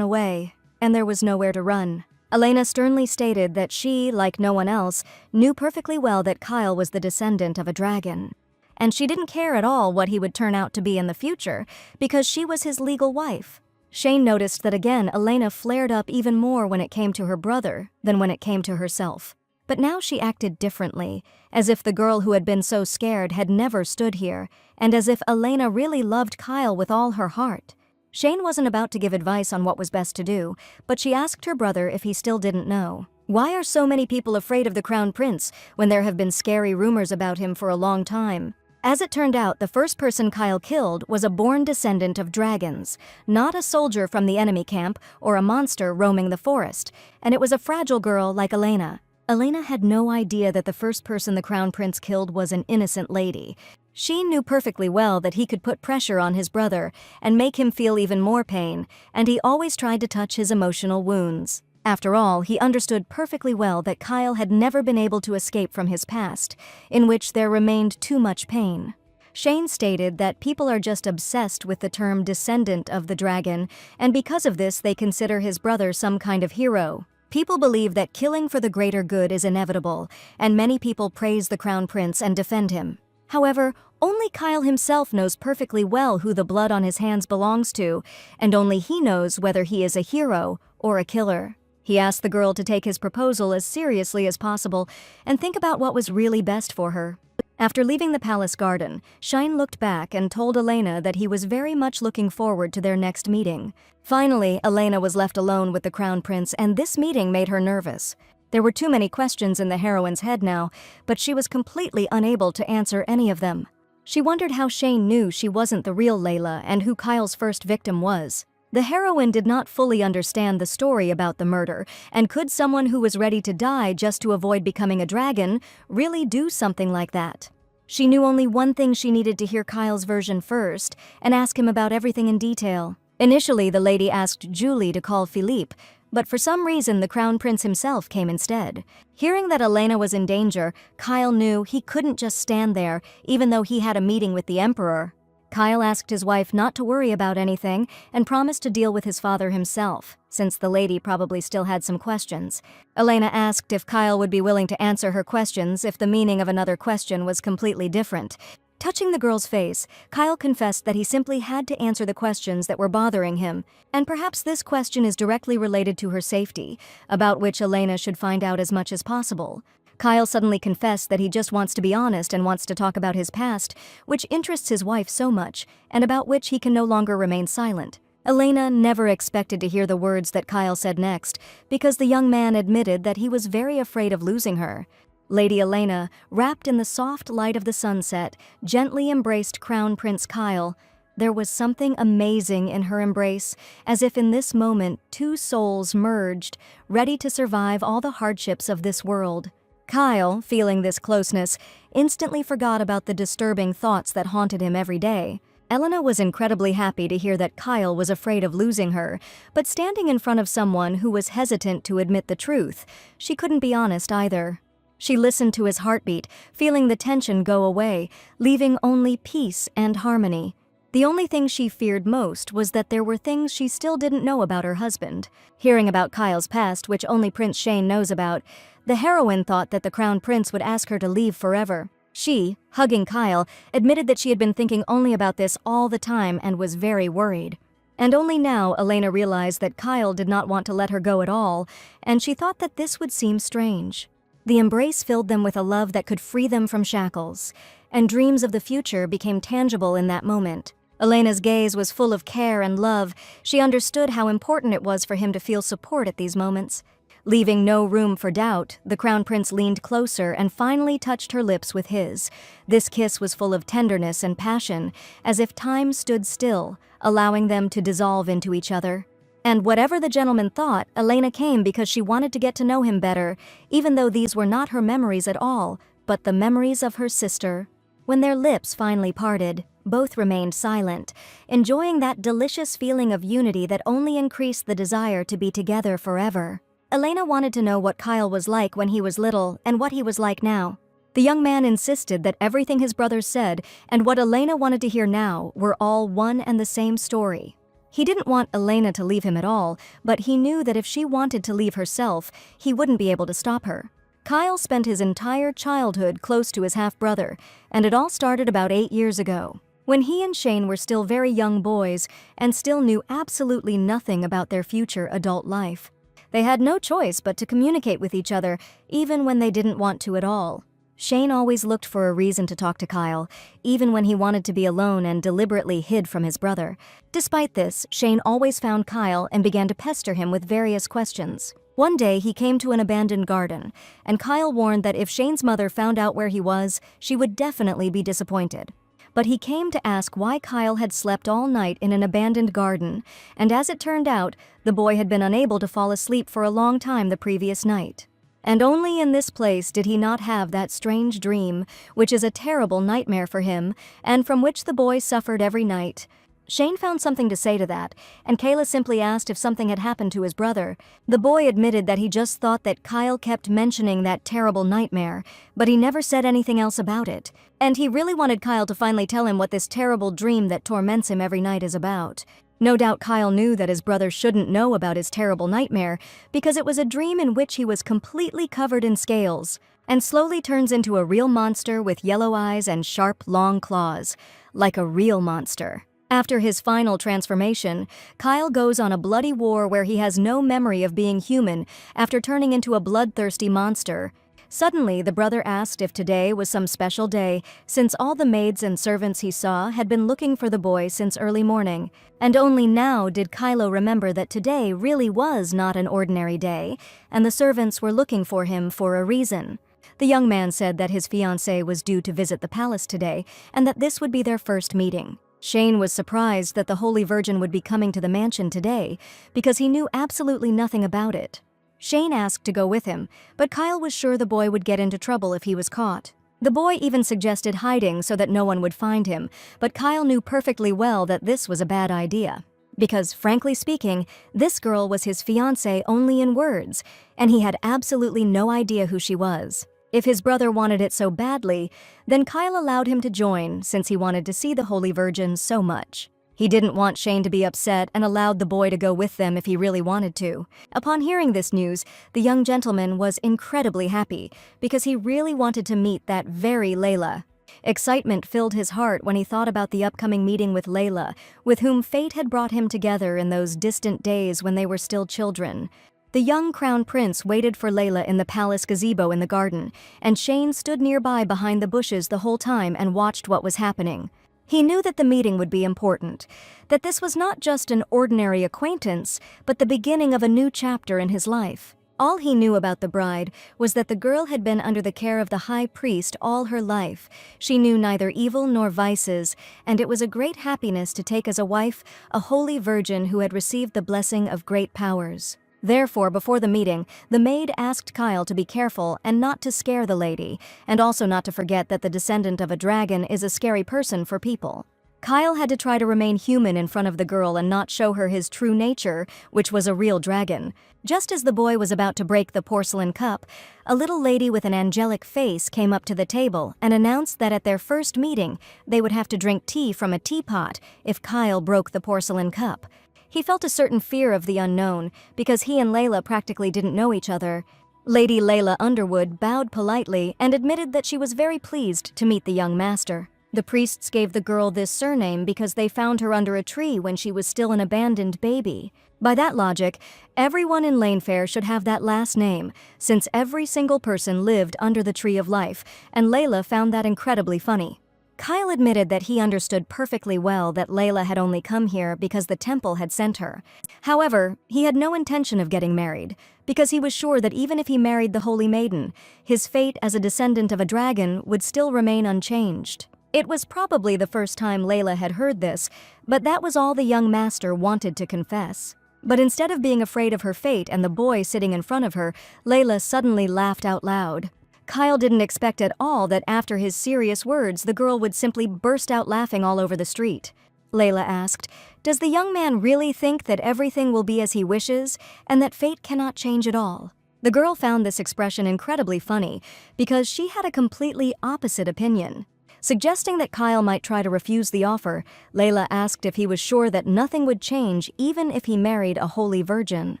away, and there was nowhere to run. Elena sternly stated that she, like no one else, knew perfectly well that Kyle was the descendant of a dragon. And she didn't care at all what he would turn out to be in the future, because she was his legal wife. Shane noticed that again Elena flared up even more when it came to her brother than when it came to herself. But now she acted differently, as if the girl who had been so scared had never stood here, and as if Elena really loved Kyle with all her heart. Shane wasn't about to give advice on what was best to do, but she asked her brother if he still didn't know. Why are so many people afraid of the crown prince when there have been scary rumors about him for a long time? As it turned out, the first person Kyle killed was a born descendant of dragons, not a soldier from the enemy camp or a monster roaming the forest, and it was a fragile girl like Elena. Elena had no idea that the first person the crown prince killed was an innocent lady. She knew perfectly well that he could put pressure on his brother and make him feel even more pain, and he always tried to touch his emotional wounds. After all, he understood perfectly well that Kyle had never been able to escape from his past, in which there remained too much pain. Shane stated that people are just obsessed with the term descendant of the dragon, and because of this they consider his brother some kind of hero. People believe that killing for the greater good is inevitable, and many people praise the crown prince and defend him. However, only Kyle himself knows perfectly well who the blood on his hands belongs to, and only he knows whether he is a hero or a killer. He asked the girl to take his proposal as seriously as possible and think about what was really best for her. After leaving the palace garden, Shine looked back and told Elena that he was very much looking forward to their next meeting. Finally, Elena was left alone with the crown prince, and this meeting made her nervous. There were too many questions in the heroine's head now, but she was completely unable to answer any of them. She wondered how Shane knew she wasn't the real Layla and who Kyle's first victim was. The heroine did not fully understand the story about the murder, and could someone who was ready to die just to avoid becoming a dragon really do something like that? She knew only one thing: she needed to hear Kyle's version first and ask him about everything in detail. Initially, the lady asked Julie to call Philippe, but for some reason the crown prince himself came instead. Hearing that Elena was in danger, Kyle knew he couldn't just stand there, even though he had a meeting with the emperor. Kyle asked his wife not to worry about anything and promised to deal with his father himself, since the lady probably still had some questions. Elena asked if Kyle would be willing to answer her questions if the meaning of another question was completely different. Touching the girl's face, Kyle confessed that he simply had to answer the questions that were bothering him, and perhaps this question is directly related to her safety, about which Elena should find out as much as possible. Kyle suddenly confessed that he just wants to be honest and wants to talk about his past, which interests his wife so much, and about which he can no longer remain silent. Elena never expected to hear the words that Kyle said next, because the young man admitted that he was very afraid of losing her. Lady Elena, wrapped in the soft light of the sunset, gently embraced Crown Prince Kyle. There was something amazing in her embrace, as if in this moment two souls merged, ready to survive all the hardships of this world. Kyle, feeling this closeness, instantly forgot about the disturbing thoughts that haunted him every day. Elena was incredibly happy to hear that Kyle was afraid of losing her, but standing in front of someone who was hesitant to admit the truth, she couldn't be honest either. She listened to his heartbeat, feeling the tension go away, leaving only peace and harmony. The only thing she feared most was that there were things she still didn't know about her husband. Hearing about Kyle's past, which only Prince Shane knows about, the heroine thought that the Crown Prince would ask her to leave forever. She, hugging Kyle, admitted that she had been thinking only about this all the time and was very worried. And only now Elena realized that Kyle did not want to let her go at all, and she thought that this would seem strange. The embrace filled them with a love that could free them from shackles, and dreams of the future became tangible in that moment. Elena's gaze was full of care and love. She understood how important it was for him to feel support at these moments. Leaving no room for doubt, the Crown Prince leaned closer and finally touched her lips with his. This kiss was full of tenderness and passion, as if time stood still, allowing them to dissolve into each other. And whatever the gentleman thought, Elena came because she wanted to get to know him better, even though these were not her memories at all, but the memories of her sister. When their lips finally parted, both remained silent, enjoying that delicious feeling of unity that only increased the desire to be together forever. Elena wanted to know what Kyle was like when he was little and what he was like now. The young man insisted that everything his brothers said and what Elena wanted to hear now were all one and the same story. He didn't want Elena to leave him at all, but he knew that if she wanted to leave herself, he wouldn't be able to stop her. Kyle spent his entire childhood close to his half-brother, and it all started about 8 years ago, when he and Shane were still very young boys and still knew absolutely nothing about their future adult life. They had no choice but to communicate with each other, even when they didn't want to at all. Shane always looked for a reason to talk to Kyle, even when he wanted to be alone and deliberately hid from his brother. Despite this, Shane always found Kyle and began to pester him with various questions. One day, he came to an abandoned garden, and Kyle warned that if Shane's mother found out where he was, she would definitely be disappointed. But he came to ask why Kyle had slept all night in an abandoned garden, and as it turned out, the boy had been unable to fall asleep for a long time the previous night. And only in this place did he not have that strange dream, which is a terrible nightmare for him, and from which the boy suffered every night. Shane found something to say to that, and Kayla simply asked if something had happened to his brother. The boy admitted that he just thought that Kyle kept mentioning that terrible nightmare, but he never said anything else about it. And he really wanted Kyle to finally tell him what this terrible dream that torments him every night is about. No doubt Kyle knew that his brother shouldn't know about his terrible nightmare, because it was a dream in which he was completely covered in scales, and slowly turns into a real monster with yellow eyes and sharp, long claws, like a real monster. After his final transformation, Kyle goes on a bloody war where he has no memory of being human after turning into a bloodthirsty monster. Suddenly, the brother asked if today was some special day, since all the maids and servants he saw had been looking for the boy since early morning. And only now did Kylo remember that today really was not an ordinary day, and the servants were looking for him for a reason. The young man said that his fiancée was due to visit the palace today, and that this would be their first meeting. Shane was surprised that the Holy Virgin would be coming to the mansion today, because he knew absolutely nothing about it. Shane asked to go with him, but Kyle was sure the boy would get into trouble if he was caught. The boy even suggested hiding so that no one would find him, but Kyle knew perfectly well that this was a bad idea. Because, frankly speaking, this girl was his fiancée only in words, and he had absolutely no idea who she was. If his brother wanted it so badly, then Kyle allowed him to join since he wanted to see the Holy Virgin so much. He didn't want Shane to be upset and allowed the boy to go with them if he really wanted to. Upon hearing this news, the young gentleman was incredibly happy because he really wanted to meet that very Layla. Excitement filled his heart when he thought about the upcoming meeting with Layla, with whom fate had brought him together in those distant days when they were still children. The young crown prince waited for Layla in the palace gazebo in the garden, and Shane stood nearby behind the bushes the whole time and watched what was happening. He knew that the meeting would be important, that this was not just an ordinary acquaintance, but the beginning of a new chapter in his life. All he knew about the bride was that the girl had been under the care of the high priest all her life. She knew neither evil nor vices, and it was a great happiness to take as a wife a holy virgin who had received the blessing of great powers. Therefore, before the meeting, the maid asked Kyle to be careful and not to scare the lady, and also not to forget that the descendant of a dragon is a scary person for people. Kyle had to try to remain human in front of the girl and not show her his true nature, which was a real dragon. Just as the boy was about to break the porcelain cup, a little lady with an angelic face came up to the table and announced that at their first meeting, they would have to drink tea from a teapot if Kyle broke the porcelain cup. He felt a certain fear of the unknown, because he and Layla practically didn't know each other. Lady Layla Underwood bowed politely and admitted that she was very pleased to meet the young master. The priests gave the girl this surname because they found her under a tree when she was still an abandoned baby. By that logic, everyone in Lanefair should have that last name, since every single person lived under the Tree of Life, and Layla found that incredibly funny. Kyle admitted that he understood perfectly well that Layla had only come here because the temple had sent her. However, he had no intention of getting married, because he was sure that even if he married the Holy Maiden, his fate as a descendant of a dragon would still remain unchanged. It was probably the first time Layla had heard this, but that was all the young master wanted to confess. But instead of being afraid of her fate and the boy sitting in front of her, Layla suddenly laughed out loud. Kyle didn't expect at all that after his serious words, the girl would simply burst out laughing all over the street. Layla asked, "Does the young man really think that everything will be as he wishes, and that fate cannot change at all?" The girl found this expression incredibly funny, because she had a completely opposite opinion. Suggesting that Kyle might try to refuse the offer, Layla asked if he was sure that nothing would change even if he married a holy virgin.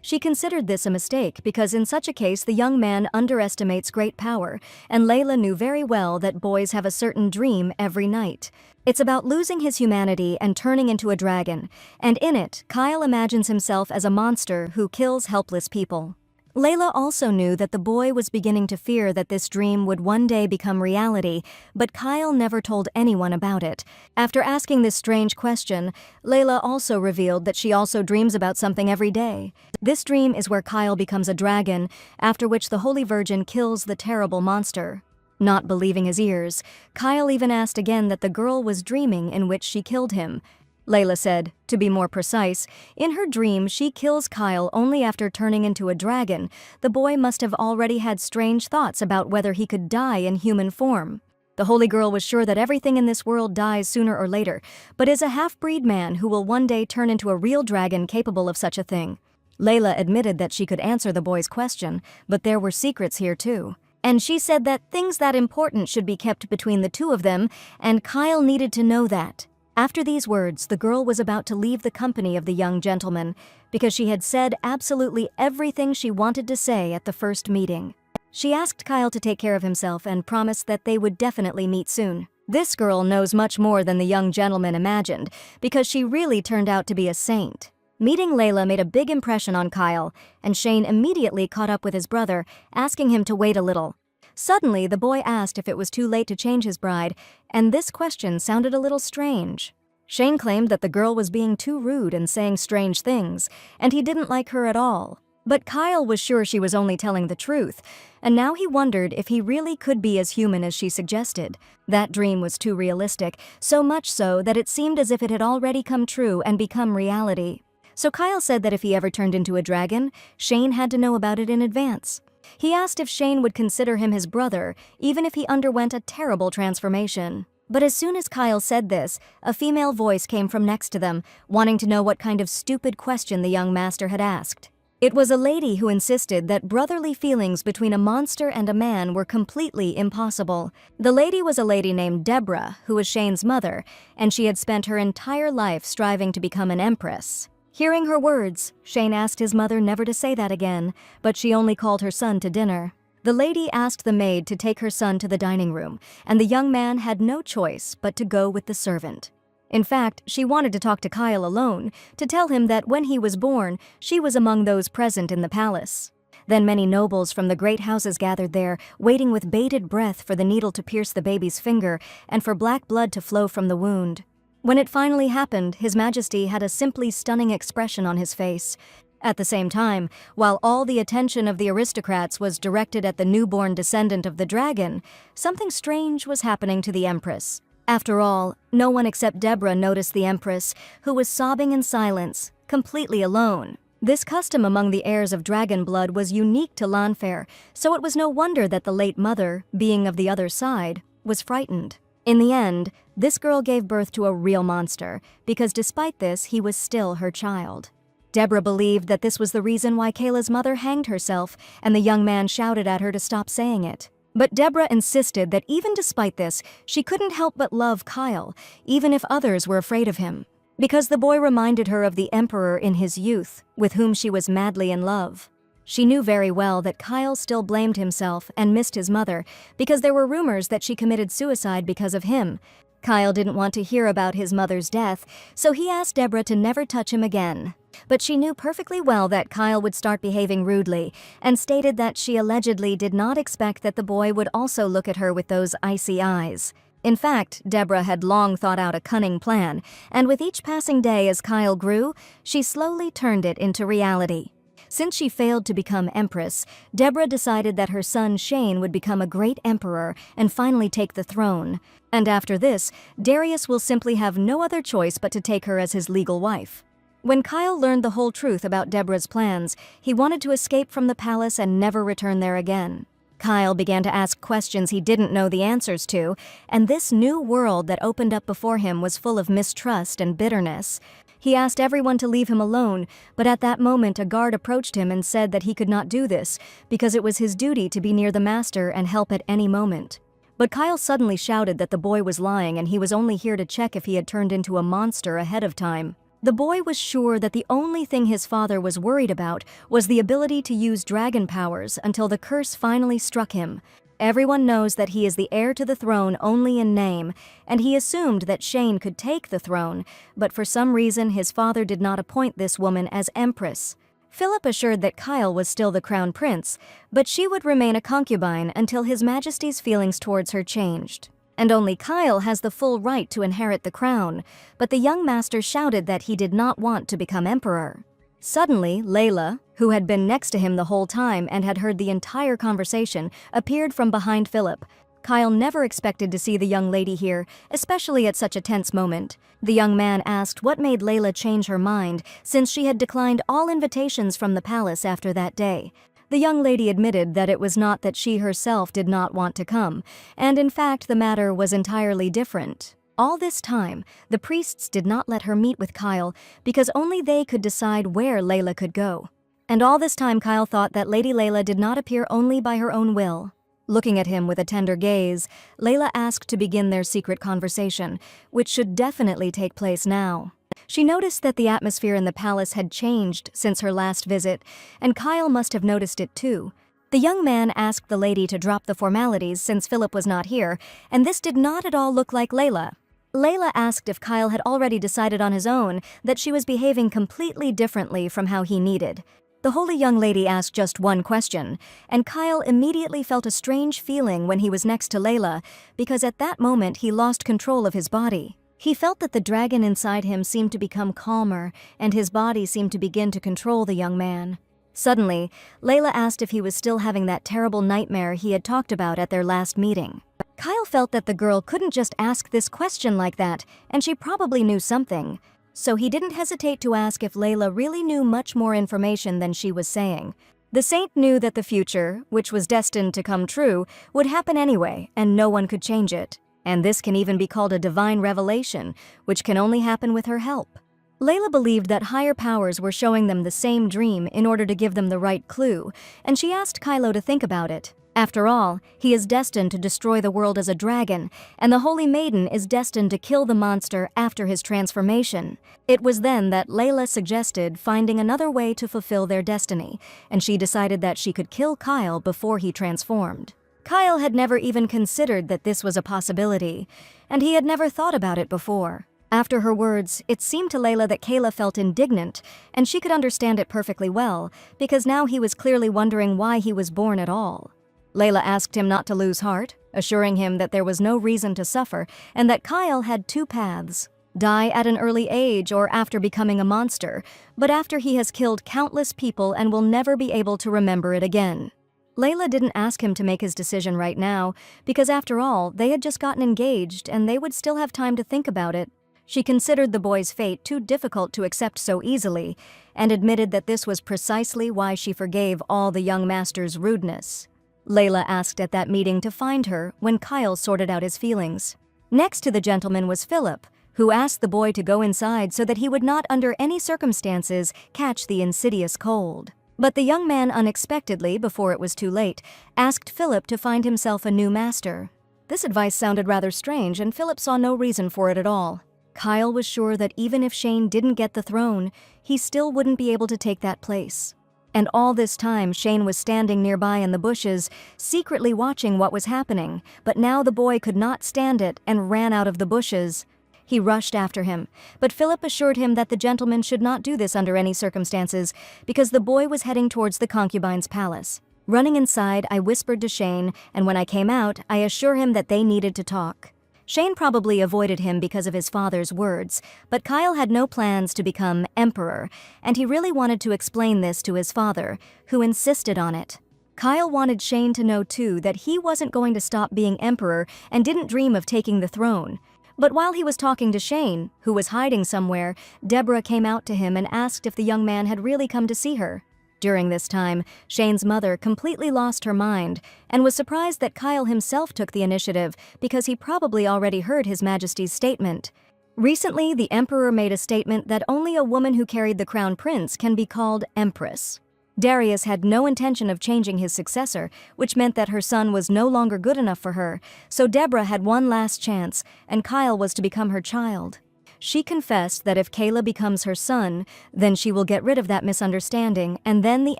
She considered this a mistake because in such a case the young man underestimates great power, and Layla knew very well that boys have a certain dream every night. It's about losing his humanity and turning into a dragon, and in it, Kyle imagines himself as a monster who kills helpless people. Layla also knew that the boy was beginning to fear that this dream would one day become reality, but Kyle never told anyone about it. After asking this strange question, Layla also revealed that she also dreams about something every day. This dream is where Kyle becomes a dragon, after which the Holy Virgin kills the terrible monster. Not believing his ears, Kyle even asked again that the girl was dreaming in which she killed him. Layla said, to be more precise, in her dream she kills Kyle only after turning into a dragon. The boy must have already had strange thoughts about whether he could die in human form. The holy girl was sure that everything in this world dies sooner or later, but is a half-breed man who will one day turn into a real dragon capable of such a thing. Layla admitted that she could answer the boy's question, but there were secrets here too. And she said that things that important should be kept between the two of them, and Kyle needed to know that. After these words, the girl was about to leave the company of the young gentleman, because she had said absolutely everything she wanted to say at the first meeting. She asked Kyle to take care of himself and promised that they would definitely meet soon. This girl knows much more than the young gentleman imagined, because she really turned out to be a saint. Meeting Layla made a big impression on Kyle, and Shane immediately caught up with his brother, asking him to wait a little. Suddenly, the boy asked if it was too late to change his bride, and this question sounded a little strange. Shane claimed that the girl was being too rude and saying strange things, and he didn't like her at all. But Kyle was sure she was only telling the truth, and now he wondered if he really could be as human as she suggested. That dream was too realistic, so much so that it seemed as if it had already come true and become reality. So Kyle said that if he ever turned into a dragon, Shane had to know about it in advance. He asked if Shane would consider him his brother, even if he underwent a terrible transformation. But as soon as Kyle said this, a female voice came from next to them, wanting to know what kind of stupid question the young master had asked. It was a lady who insisted that brotherly feelings between a monster and a man were completely impossible. The lady was a lady named Deborah, who was Shane's mother, and she had spent her entire life striving to become an empress. Hearing her words, Shane asked his mother never to say that again, but she only called her son to dinner. The lady asked the maid to take her son to the dining room, and the young man had no choice but to go with the servant. In fact, she wanted to talk to Kyle alone, to tell him that when he was born, she was among those present in the palace. Then many nobles from the great houses gathered there, waiting with bated breath for the needle to pierce the baby's finger and for black blood to flow from the wound. When it finally happened, His Majesty had a simply stunning expression on his face. At the same time, while all the attention of the aristocrats was directed at the newborn descendant of the dragon, something strange was happening to the Empress. After all, no one except Deborah noticed the Empress, who was sobbing in silence, completely alone. This custom among the heirs of dragon blood was unique to Lanfair, so it was no wonder that the late mother, being of the other side, was frightened. In the end, this girl gave birth to a real monster, because despite this, he was still her child. Deborah believed that this was the reason why Kayla's mother hanged herself, and the young man shouted at her to stop saying it. But Deborah insisted that even despite this, she couldn't help but love Kyle, even if others were afraid of him, because the boy reminded her of the Emperor in his youth, with whom she was madly in love. She knew very well that Kyle still blamed himself and missed his mother, because there were rumors that she committed suicide because of him. Kyle didn't want to hear about his mother's death, so he asked Deborah to never touch him again. But she knew perfectly well that Kyle would start behaving rudely, and stated that she allegedly did not expect that the boy would also look at her with those icy eyes. In fact, Deborah had long thought out a cunning plan, and with each passing day as Kyle grew, she slowly turned it into reality. Since she failed to become empress, Deborah decided that her son Shane would become a great emperor and finally take the throne. And after this, Darius will simply have no other choice but to take her as his legal wife. When Kyle learned the whole truth about Deborah's plans, he wanted to escape from the palace and never return there again. Kyle began to ask questions he didn't know the answers to, and this new world that opened up before him was full of mistrust and bitterness. He asked everyone to leave him alone, but at that moment a guard approached him and said that he could not do this, because it was his duty to be near the master and help at any moment. But Kyle suddenly shouted that the boy was lying and he was only here to check if he had turned into a monster ahead of time. The boy was sure that the only thing his father was worried about was the ability to use dragon powers until the curse finally struck him. Everyone knows that he is the heir to the throne only in name, and he assumed that Shane could take the throne, but for some reason his father did not appoint this woman as empress. Philip assured that Kyle was still the crown prince, but she would remain a concubine until His Majesty's feelings towards her changed. And only Kyle has the full right to inherit the crown, but the young master shouted that he did not want to become emperor. Suddenly, Layla, who had been next to him the whole time and had heard the entire conversation, appeared from behind Philip. Kyle never expected to see the young lady here, especially at such a tense moment. The young man asked what made Layla change her mind, since she had declined all invitations from the palace after that day. The young lady admitted that it was not that she herself did not want to come, and in fact the matter was entirely different. All this time, the priests did not let her meet with Kyle because only they could decide where Layla could go. And all this time Kyle thought that Lady Layla did not appear only by her own will. Looking at him with a tender gaze, Layla asked to begin their secret conversation, which should definitely take place now. She noticed that the atmosphere in the palace had changed since her last visit, and Kyle must have noticed it too. The young man asked the lady to drop the formalities since Philip was not here, and this did not at all look like Layla. Layla asked if Kyle had already decided on his own that she was behaving completely differently from how he needed. The holy young lady asked just one question, and Kyle immediately felt a strange feeling when he was next to Layla, because at that moment he lost control of his body. He felt that the dragon inside him seemed to become calmer, and his body seemed to begin to control the young man. Suddenly, Layla asked if he was still having that terrible nightmare he had talked about at their last meeting. Kyle felt that the girl couldn't just ask this question like that, and she probably knew something. So he didn't hesitate to ask if Layla really knew much more information than she was saying. The saint knew that the future, which was destined to come true, would happen anyway, and no one could change it. And this can even be called a divine revelation, which can only happen with her help. Layla believed that higher powers were showing them the same dream in order to give them the right clue, and she asked Kylo to think about it. After all, he is destined to destroy the world as a dragon, and the Holy Maiden is destined to kill the monster after his transformation. It was then that Layla suggested finding another way to fulfill their destiny, and she decided that she could kill Kyle before he transformed. Kyle had never even considered that this was a possibility, and he had never thought about it before. After her words, it seemed to Layla that Kayla felt indignant, and she could understand it perfectly well, because now he was clearly wondering why he was born at all. Layla asked him not to lose heart, assuring him that there was no reason to suffer and that Kyle had two paths: die at an early age or after becoming a monster, but after he has killed countless people and will never be able to remember it again. Layla didn't ask him to make his decision right now, because after all, they had just gotten engaged and they would still have time to think about it. She considered the boy's fate too difficult to accept so easily, and admitted that this was precisely why she forgave all the young master's rudeness. Layla asked at that meeting to find her when Kyle sorted out his feelings. Next to the gentleman was Philip, who asked the boy to go inside so that he would not under any circumstances catch the insidious cold. But the young man unexpectedly, before it was too late, asked Philip to find himself a new master. This advice sounded rather strange, and Philip saw no reason for it at all. Kyle was sure that even if Shane didn't get the throne, he still wouldn't be able to take that place. And all this time, Shane was standing nearby in the bushes, secretly watching what was happening, but now the boy could not stand it and ran out of the bushes. He rushed after him, but Philip assured him that the gentleman should not do this under any circumstances, because the boy was heading towards the concubine's palace. Running inside, I whispered to Shane, and when I came out, I assured him that they needed to talk. Shane probably avoided him because of his father's words, but Kyle had no plans to become emperor, and he really wanted to explain this to his father, who insisted on it. Kyle wanted Shane to know too that he wasn't going to stop being emperor and didn't dream of taking the throne. But while he was talking to Shane, who was hiding somewhere, Deborah came out to him and asked if the young man had really come to see her. During this time, Shane's mother completely lost her mind and was surprised that Kyle himself took the initiative because he probably already heard His Majesty's statement. Recently, the Emperor made a statement that only a woman who carried the crown prince can be called Empress. Darius had no intention of changing his successor, which meant that her son was no longer good enough for her, so Deborah had one last chance, and Kyle was to become her child. She confessed that if Kayla becomes her son, then she will get rid of that misunderstanding, and then the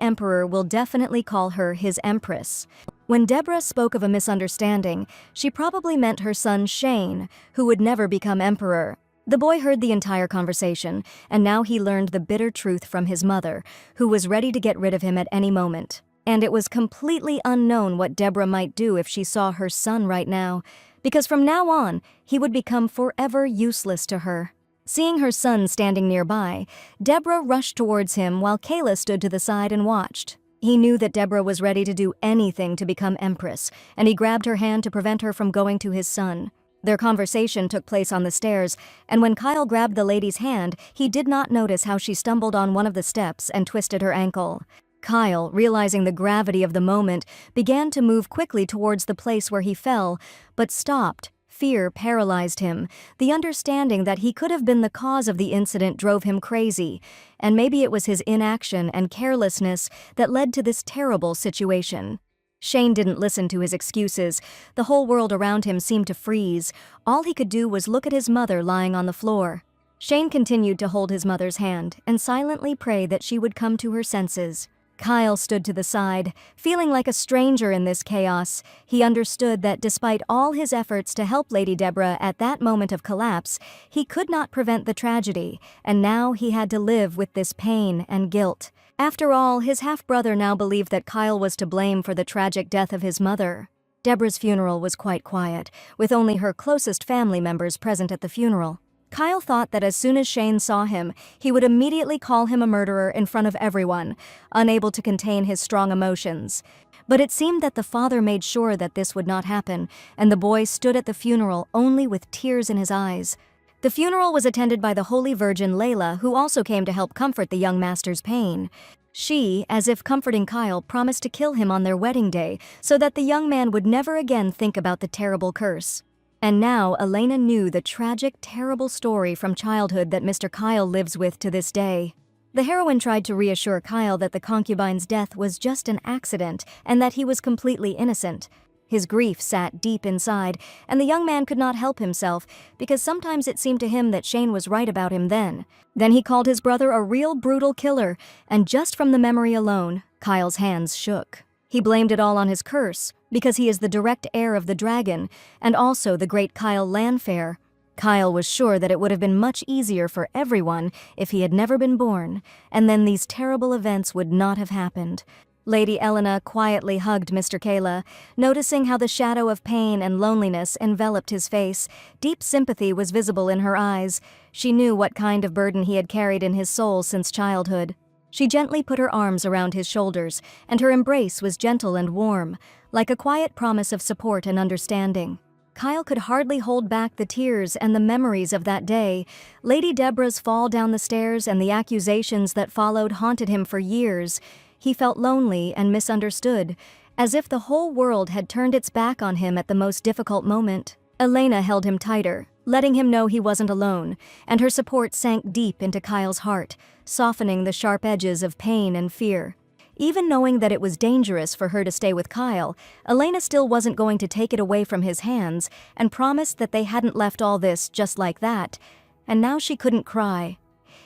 Emperor will definitely call her his Empress. When Deborah spoke of a misunderstanding, she probably meant her son Shane, who would never become Emperor. The boy heard the entire conversation, and now he learned the bitter truth from his mother, who was ready to get rid of him at any moment. And it was completely unknown what Deborah might do if she saw her son right now, because from now on, he would become forever useless to her. Seeing her son standing nearby, Deborah rushed towards him while Kayla stood to the side and watched. He knew that Deborah was ready to do anything to become Empress, and he grabbed her hand to prevent her from going to his son. Their conversation took place on the stairs, and when Kyle grabbed the lady's hand, he did not notice how she stumbled on one of the steps and twisted her ankle. Kyle, realizing the gravity of the moment, began to move quickly towards the place where he fell, but stopped. Fear paralyzed him. The understanding that he could have been the cause of the incident drove him crazy, and maybe it was his inaction and carelessness that led to this terrible situation. Shane didn't listen to his excuses. The whole world around him seemed to freeze. All he could do was look at his mother lying on the floor. Shane continued to hold his mother's hand and silently pray that she would come to her senses. Kyle stood to the side, feeling like a stranger in this chaos. He understood that despite all his efforts to help Lady Deborah at that moment of collapse, he could not prevent the tragedy, and now he had to live with this pain and guilt. After all, his half-brother now believed that Kyle was to blame for the tragic death of his mother. Deborah's funeral was quite quiet, with only her closest family members present at the funeral. Kyle thought that as soon as Shane saw him, he would immediately call him a murderer in front of everyone, unable to contain his strong emotions. But it seemed that the father made sure that this would not happen, and the boy stood at the funeral only with tears in his eyes. The funeral was attended by the Holy Virgin Layla, who also came to help comfort the young master's pain. She, as if comforting Kyle, promised to kill him on their wedding day so that the young man would never again think about the terrible curse. And now Elena knew the tragic, terrible story from childhood that Mr. Kyle lives with to this day. The heroine tried to reassure Kyle that the concubine's death was just an accident and that he was completely innocent. His grief sat deep inside, and the young man could not help himself because sometimes it seemed to him that Shane was right about him then. Then he called his brother a real brutal killer, and just from the memory alone, Kyle's hands shook. He blamed it all on his curse, because he is the direct heir of the dragon, and also the great Kyle Lanfair. Kyle was sure that it would have been much easier for everyone if he had never been born, and then these terrible events would not have happened. Lady Elena quietly hugged Mr. Kayla, noticing how the shadow of pain and loneliness enveloped his face. Deep sympathy was visible in her eyes. She knew what kind of burden he had carried in his soul since childhood. She gently put her arms around his shoulders, and her embrace was gentle and warm, like a quiet promise of support and understanding. Kyle could hardly hold back the tears and the memories of that day. Lady Deborah's fall down the stairs and the accusations that followed haunted him for years. He felt lonely and misunderstood, as if the whole world had turned its back on him at the most difficult moment. Elena held him tighter, letting him know he wasn't alone, and her support sank deep into Kyle's heart, softening the sharp edges of pain and fear. Even knowing that it was dangerous for her to stay with Kyle, Elena still wasn't going to take it away from his hands and promised that they hadn't left all this just like that. And now she couldn't cry.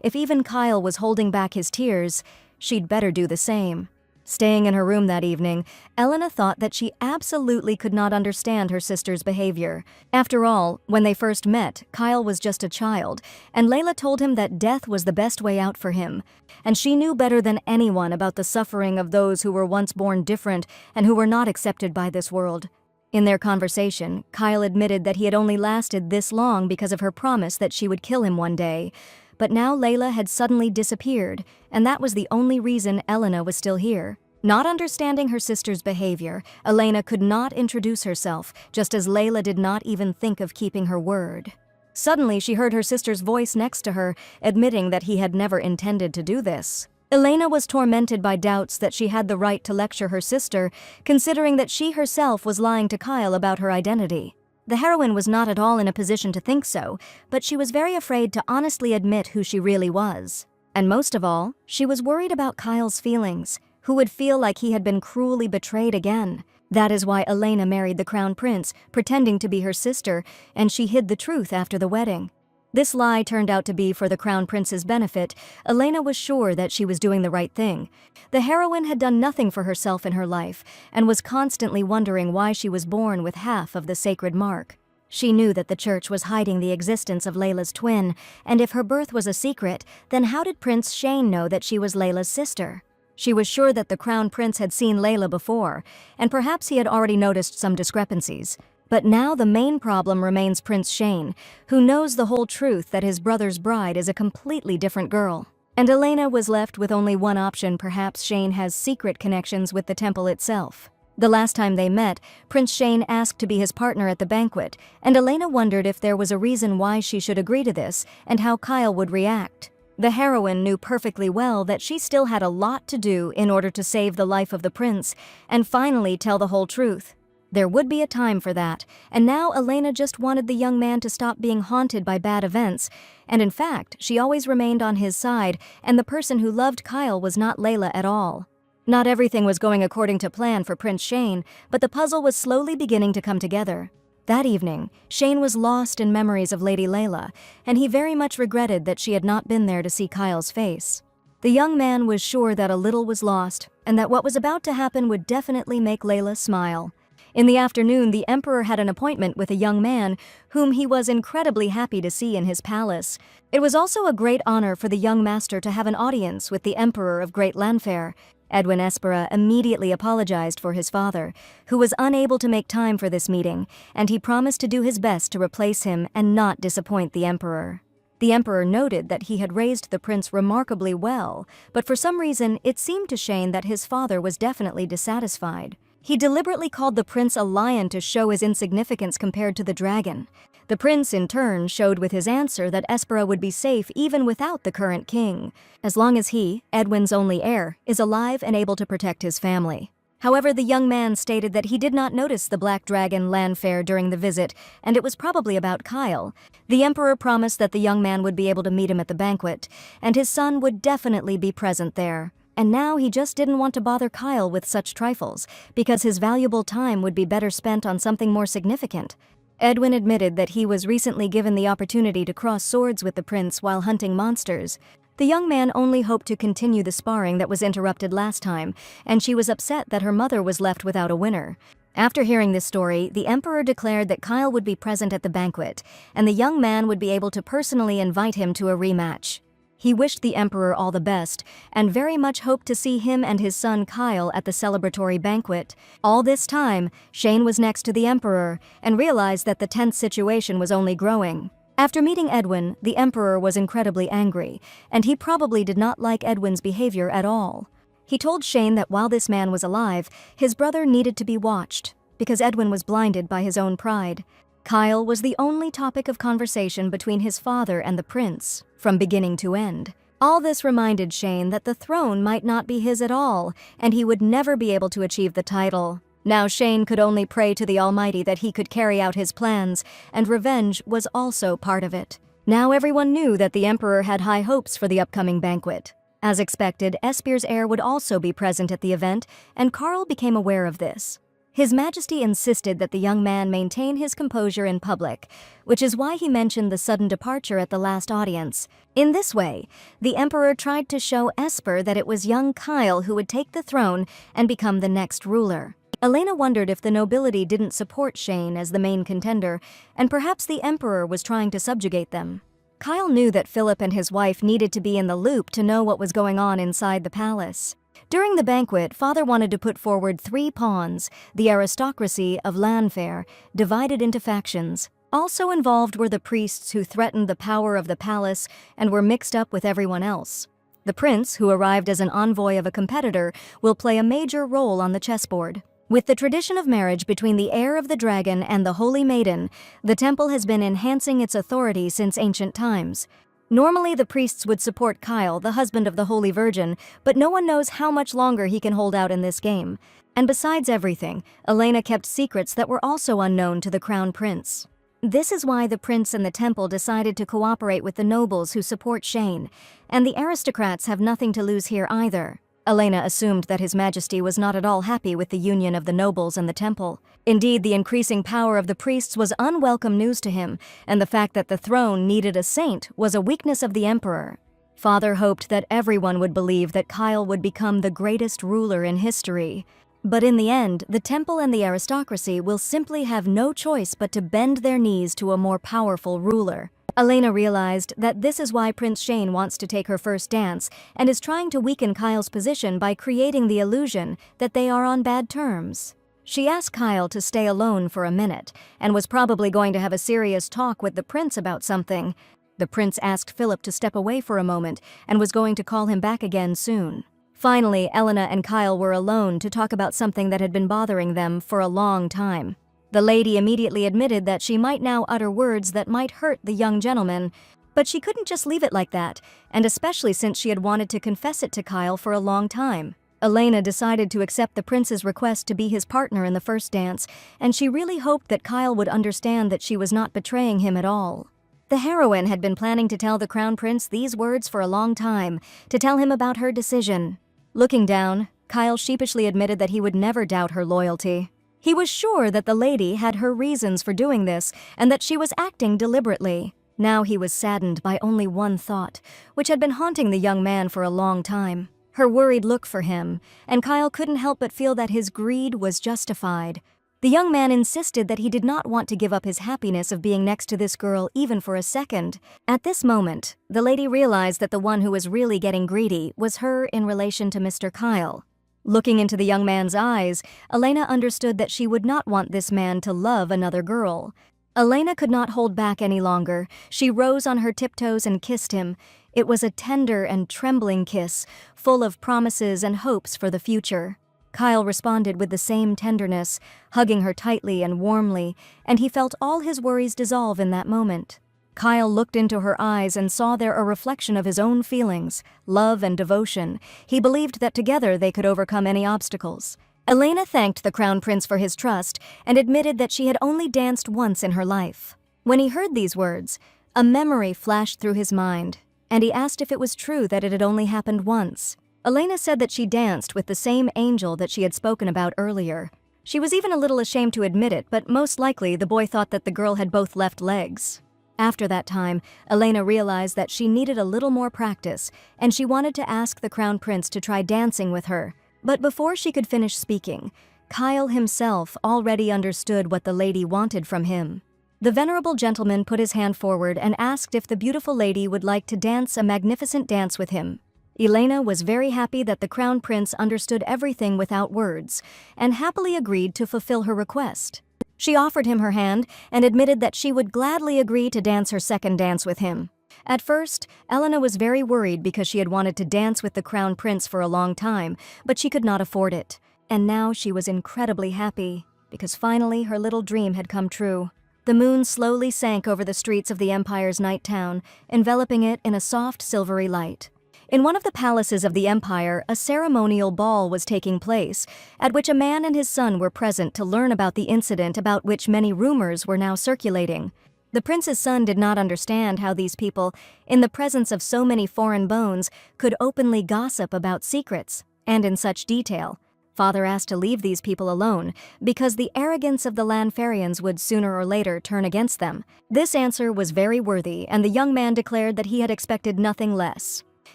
If even Kyle was holding back his tears, she'd better do the same. Staying in her room that evening, Elena thought that she absolutely could not understand her sister's behavior. After all, when they first met, Kyle was just a child, and Layla told him that death was the best way out for him. And she knew better than anyone about the suffering of those who were once born different and who were not accepted by this world. In their conversation, Kyle admitted that he had only lasted this long because of her promise that she would kill him one day. But now Layla had suddenly disappeared, and that was the only reason Elena was still here. Not understanding her sister's behavior, Elena could not introduce herself, just as Layla did not even think of keeping her word. Suddenly, she heard her sister's voice next to her, admitting that he had never intended to do this. Elena was tormented by doubts that she had the right to lecture her sister, considering that she herself was lying to Kyle about her identity. The heroine was not at all in a position to think so, but she was very afraid to honestly admit who she really was. And most of all, she was worried about Kyle's feelings, who would feel like he had been cruelly betrayed again. That is why Elena married the crown prince, pretending to be her sister, and she hid the truth after the wedding. This lie turned out to be for the crown prince's benefit. Elena was sure that she was doing the right thing. The heroine had done nothing for herself in her life, and was constantly wondering why she was born with half of the sacred mark. She knew that the church was hiding the existence of Layla's twin, and if her birth was a secret, then how did Prince Shane know that she was Layla's sister? She was sure that the crown prince had seen Layla before, and perhaps he had already noticed some discrepancies. But now the main problem remains Prince Shane, who knows the whole truth that his brother's bride is a completely different girl. And Elena was left with only one option. Perhaps Shane has secret connections with the temple itself. The last time they met, Prince Shane asked to be his partner at the banquet, and Elena wondered if there was a reason why she should agree to this and how Kyle would react. The heroine knew perfectly well that she still had a lot to do in order to save the life of the prince and finally tell the whole truth. There would be a time for that, and now Elena just wanted the young man to stop being haunted by bad events, and in fact, she always remained on his side, and the person who loved Kyle was not Layla at all. Not everything was going according to plan for Prince Shane, but the puzzle was slowly beginning to come together. That evening, Shane was lost in memories of Lady Layla, and he very much regretted that she had not been there to see Kyle's face. The young man was sure that a little was lost, and that what was about to happen would definitely make Layla smile. In the afternoon, the emperor had an appointment with a young man whom he was incredibly happy to see in his palace. It was also a great honor for the young master to have an audience with the emperor of Great Lanfair. Edwin Espera immediately apologized for his father, who was unable to make time for this meeting, and he promised to do his best to replace him and not disappoint the emperor. The emperor noted that he had raised the prince remarkably well, but for some reason it seemed to Shane that his father was definitely dissatisfied. He deliberately called the prince a lion to show his insignificance compared to the dragon. The prince, in turn, showed with his answer that Espera would be safe even without the current king, as long as he, Edwin's only heir, is alive and able to protect his family. However, the young man stated that he did not notice the Black Dragon Landfair during the visit, and it was probably about Kyle. The emperor promised that the young man would be able to meet him at the banquet, and his son would definitely be present there. And now he just didn't want to bother Kyle with such trifles, because his valuable time would be better spent on something more significant. Edwin admitted that he was recently given the opportunity to cross swords with the prince while hunting monsters. The young man only hoped to continue the sparring that was interrupted last time, and she was upset that her mother was left without a winner. After hearing this story, the emperor declared that Kyle would be present at the banquet, and the young man would be able to personally invite him to a rematch. He wished the emperor all the best, and very much hoped to see him and his son Kyle at the celebratory banquet. All this time, Shane was next to the emperor, and realized that the tense situation was only growing. After meeting Edwin, the emperor was incredibly angry, and he probably did not like Edwin's behavior at all. He told Shane that while this man was alive, his brother needed to be watched, because Edwin was blinded by his own pride. Kyle was the only topic of conversation between his father and the prince, from beginning to end. All this reminded Shane that the throne might not be his at all, and he would never be able to achieve the title. Now Shane could only pray to the Almighty that he could carry out his plans, and revenge was also part of it. Now everyone knew that the emperor had high hopes for the upcoming banquet. As expected, Espier's heir would also be present at the event, and Carl became aware of this. His Majesty insisted that the young man maintain his composure in public, which is why he mentioned the sudden departure at the last audience. In this way, the emperor tried to show Esper that it was young Kyle who would take the throne and become the next ruler. Elena wondered if the nobility didn't support Shane as the main contender, and perhaps the emperor was trying to subjugate them. Kyle knew that Philip and his wife needed to be in the loop to know what was going on inside the palace. During the banquet, Father wanted to put forward 3 pawns, the aristocracy of Landfair, divided into factions. Also involved were the priests who threatened the power of the palace and were mixed up with everyone else. The prince, who arrived as an envoy of a competitor, will play a major role on the chessboard. With the tradition of marriage between the heir of the dragon and the holy maiden, the temple has been enhancing its authority since ancient times. Normally, the priests would support Kyle, the husband of the Holy Virgin, but no one knows how much longer he can hold out in this game. And besides everything, Elena kept secrets that were also unknown to the crown prince. This is why the prince and the temple decided to cooperate with the nobles who support Shane, and the aristocrats have nothing to lose here either. Elena assumed that His Majesty was not at all happy with the union of the nobles and the temple. Indeed, the increasing power of the priests was unwelcome news to him, and the fact that the throne needed a saint was a weakness of the emperor. Father hoped that everyone would believe that Kyle would become the greatest ruler in history. But in the end, the temple and the aristocracy will simply have no choice but to bend their knees to a more powerful ruler. Elena realized that this is why Prince Shane wants to take her first dance and is trying to weaken Kyle's position by creating the illusion that they are on bad terms. She asked Kyle to stay alone for a minute and was probably going to have a serious talk with the prince about something. The prince asked Philip to step away for a moment and was going to call him back again soon. Finally, Elena and Kyle were alone to talk about something that had been bothering them for a long time. The lady immediately admitted that she might now utter words that might hurt the young gentleman, but she couldn't just leave it like that, and especially since she had wanted to confess it to Kyle for a long time. Elena decided to accept the prince's request to be his partner in the first dance, and she really hoped that Kyle would understand that she was not betraying him at all. The heroine had been planning to tell the crown prince these words for a long time, to tell him about her decision. Looking down, Kyle sheepishly admitted that he would never doubt her loyalty. He was sure that the lady had her reasons for doing this and that she was acting deliberately. Now he was saddened by only one thought, which had been haunting the young man for a long time. Her worried look for him, and Kyle couldn't help but feel that his greed was justified. The young man insisted that he did not want to give up his happiness of being next to this girl even for a second. At this moment, the lady realized that the one who was really getting greedy was her in relation to Mr. Kyle. Looking into the young man's eyes, Elena understood that she would not want this man to love another girl. Elena could not hold back any longer. She rose on her tiptoes and kissed him. It was a tender and trembling kiss, full of promises and hopes for the future. Kyle responded with the same tenderness, hugging her tightly and warmly, and he felt all his worries dissolve in that moment. Kyle looked into her eyes and saw there a reflection of his own feelings, love and devotion. He believed that together they could overcome any obstacles. Elena thanked the Crown Prince for his trust and admitted that she had only danced once in her life. When he heard these words, a memory flashed through his mind, and he asked if it was true that it had only happened once. Elena said that she danced with the same angel that she had spoken about earlier. She was even a little ashamed to admit it, but most likely the boy thought that the girl had both left legs. After that time, Elena realized that she needed a little more practice, and she wanted to ask the Crown Prince to try dancing with her. But before she could finish speaking, Kyle himself already understood what the lady wanted from him. The venerable gentleman put his hand forward and asked if the beautiful lady would like to dance a magnificent dance with him. Elena was very happy that the Crown Prince understood everything without words, and happily agreed to fulfill her request. She offered him her hand and admitted that she would gladly agree to dance her second dance with him. At first, Elena was very worried because she had wanted to dance with the Crown Prince for a long time, but she could not afford it. And now she was incredibly happy, because finally her little dream had come true. The moon slowly sank over the streets of the Empire's night town, enveloping it in a soft silvery light. In one of the palaces of the Empire, a ceremonial ball was taking place, at which a man and his son were present to learn about the incident about which many rumors were now circulating. The prince's son did not understand how these people, in the presence of so many foreign bones, could openly gossip about secrets, and in such detail. Father asked to leave these people alone, because the arrogance of the Lanfarians would sooner or later turn against them. This answer was very worthy, and the young man declared that he had expected nothing less.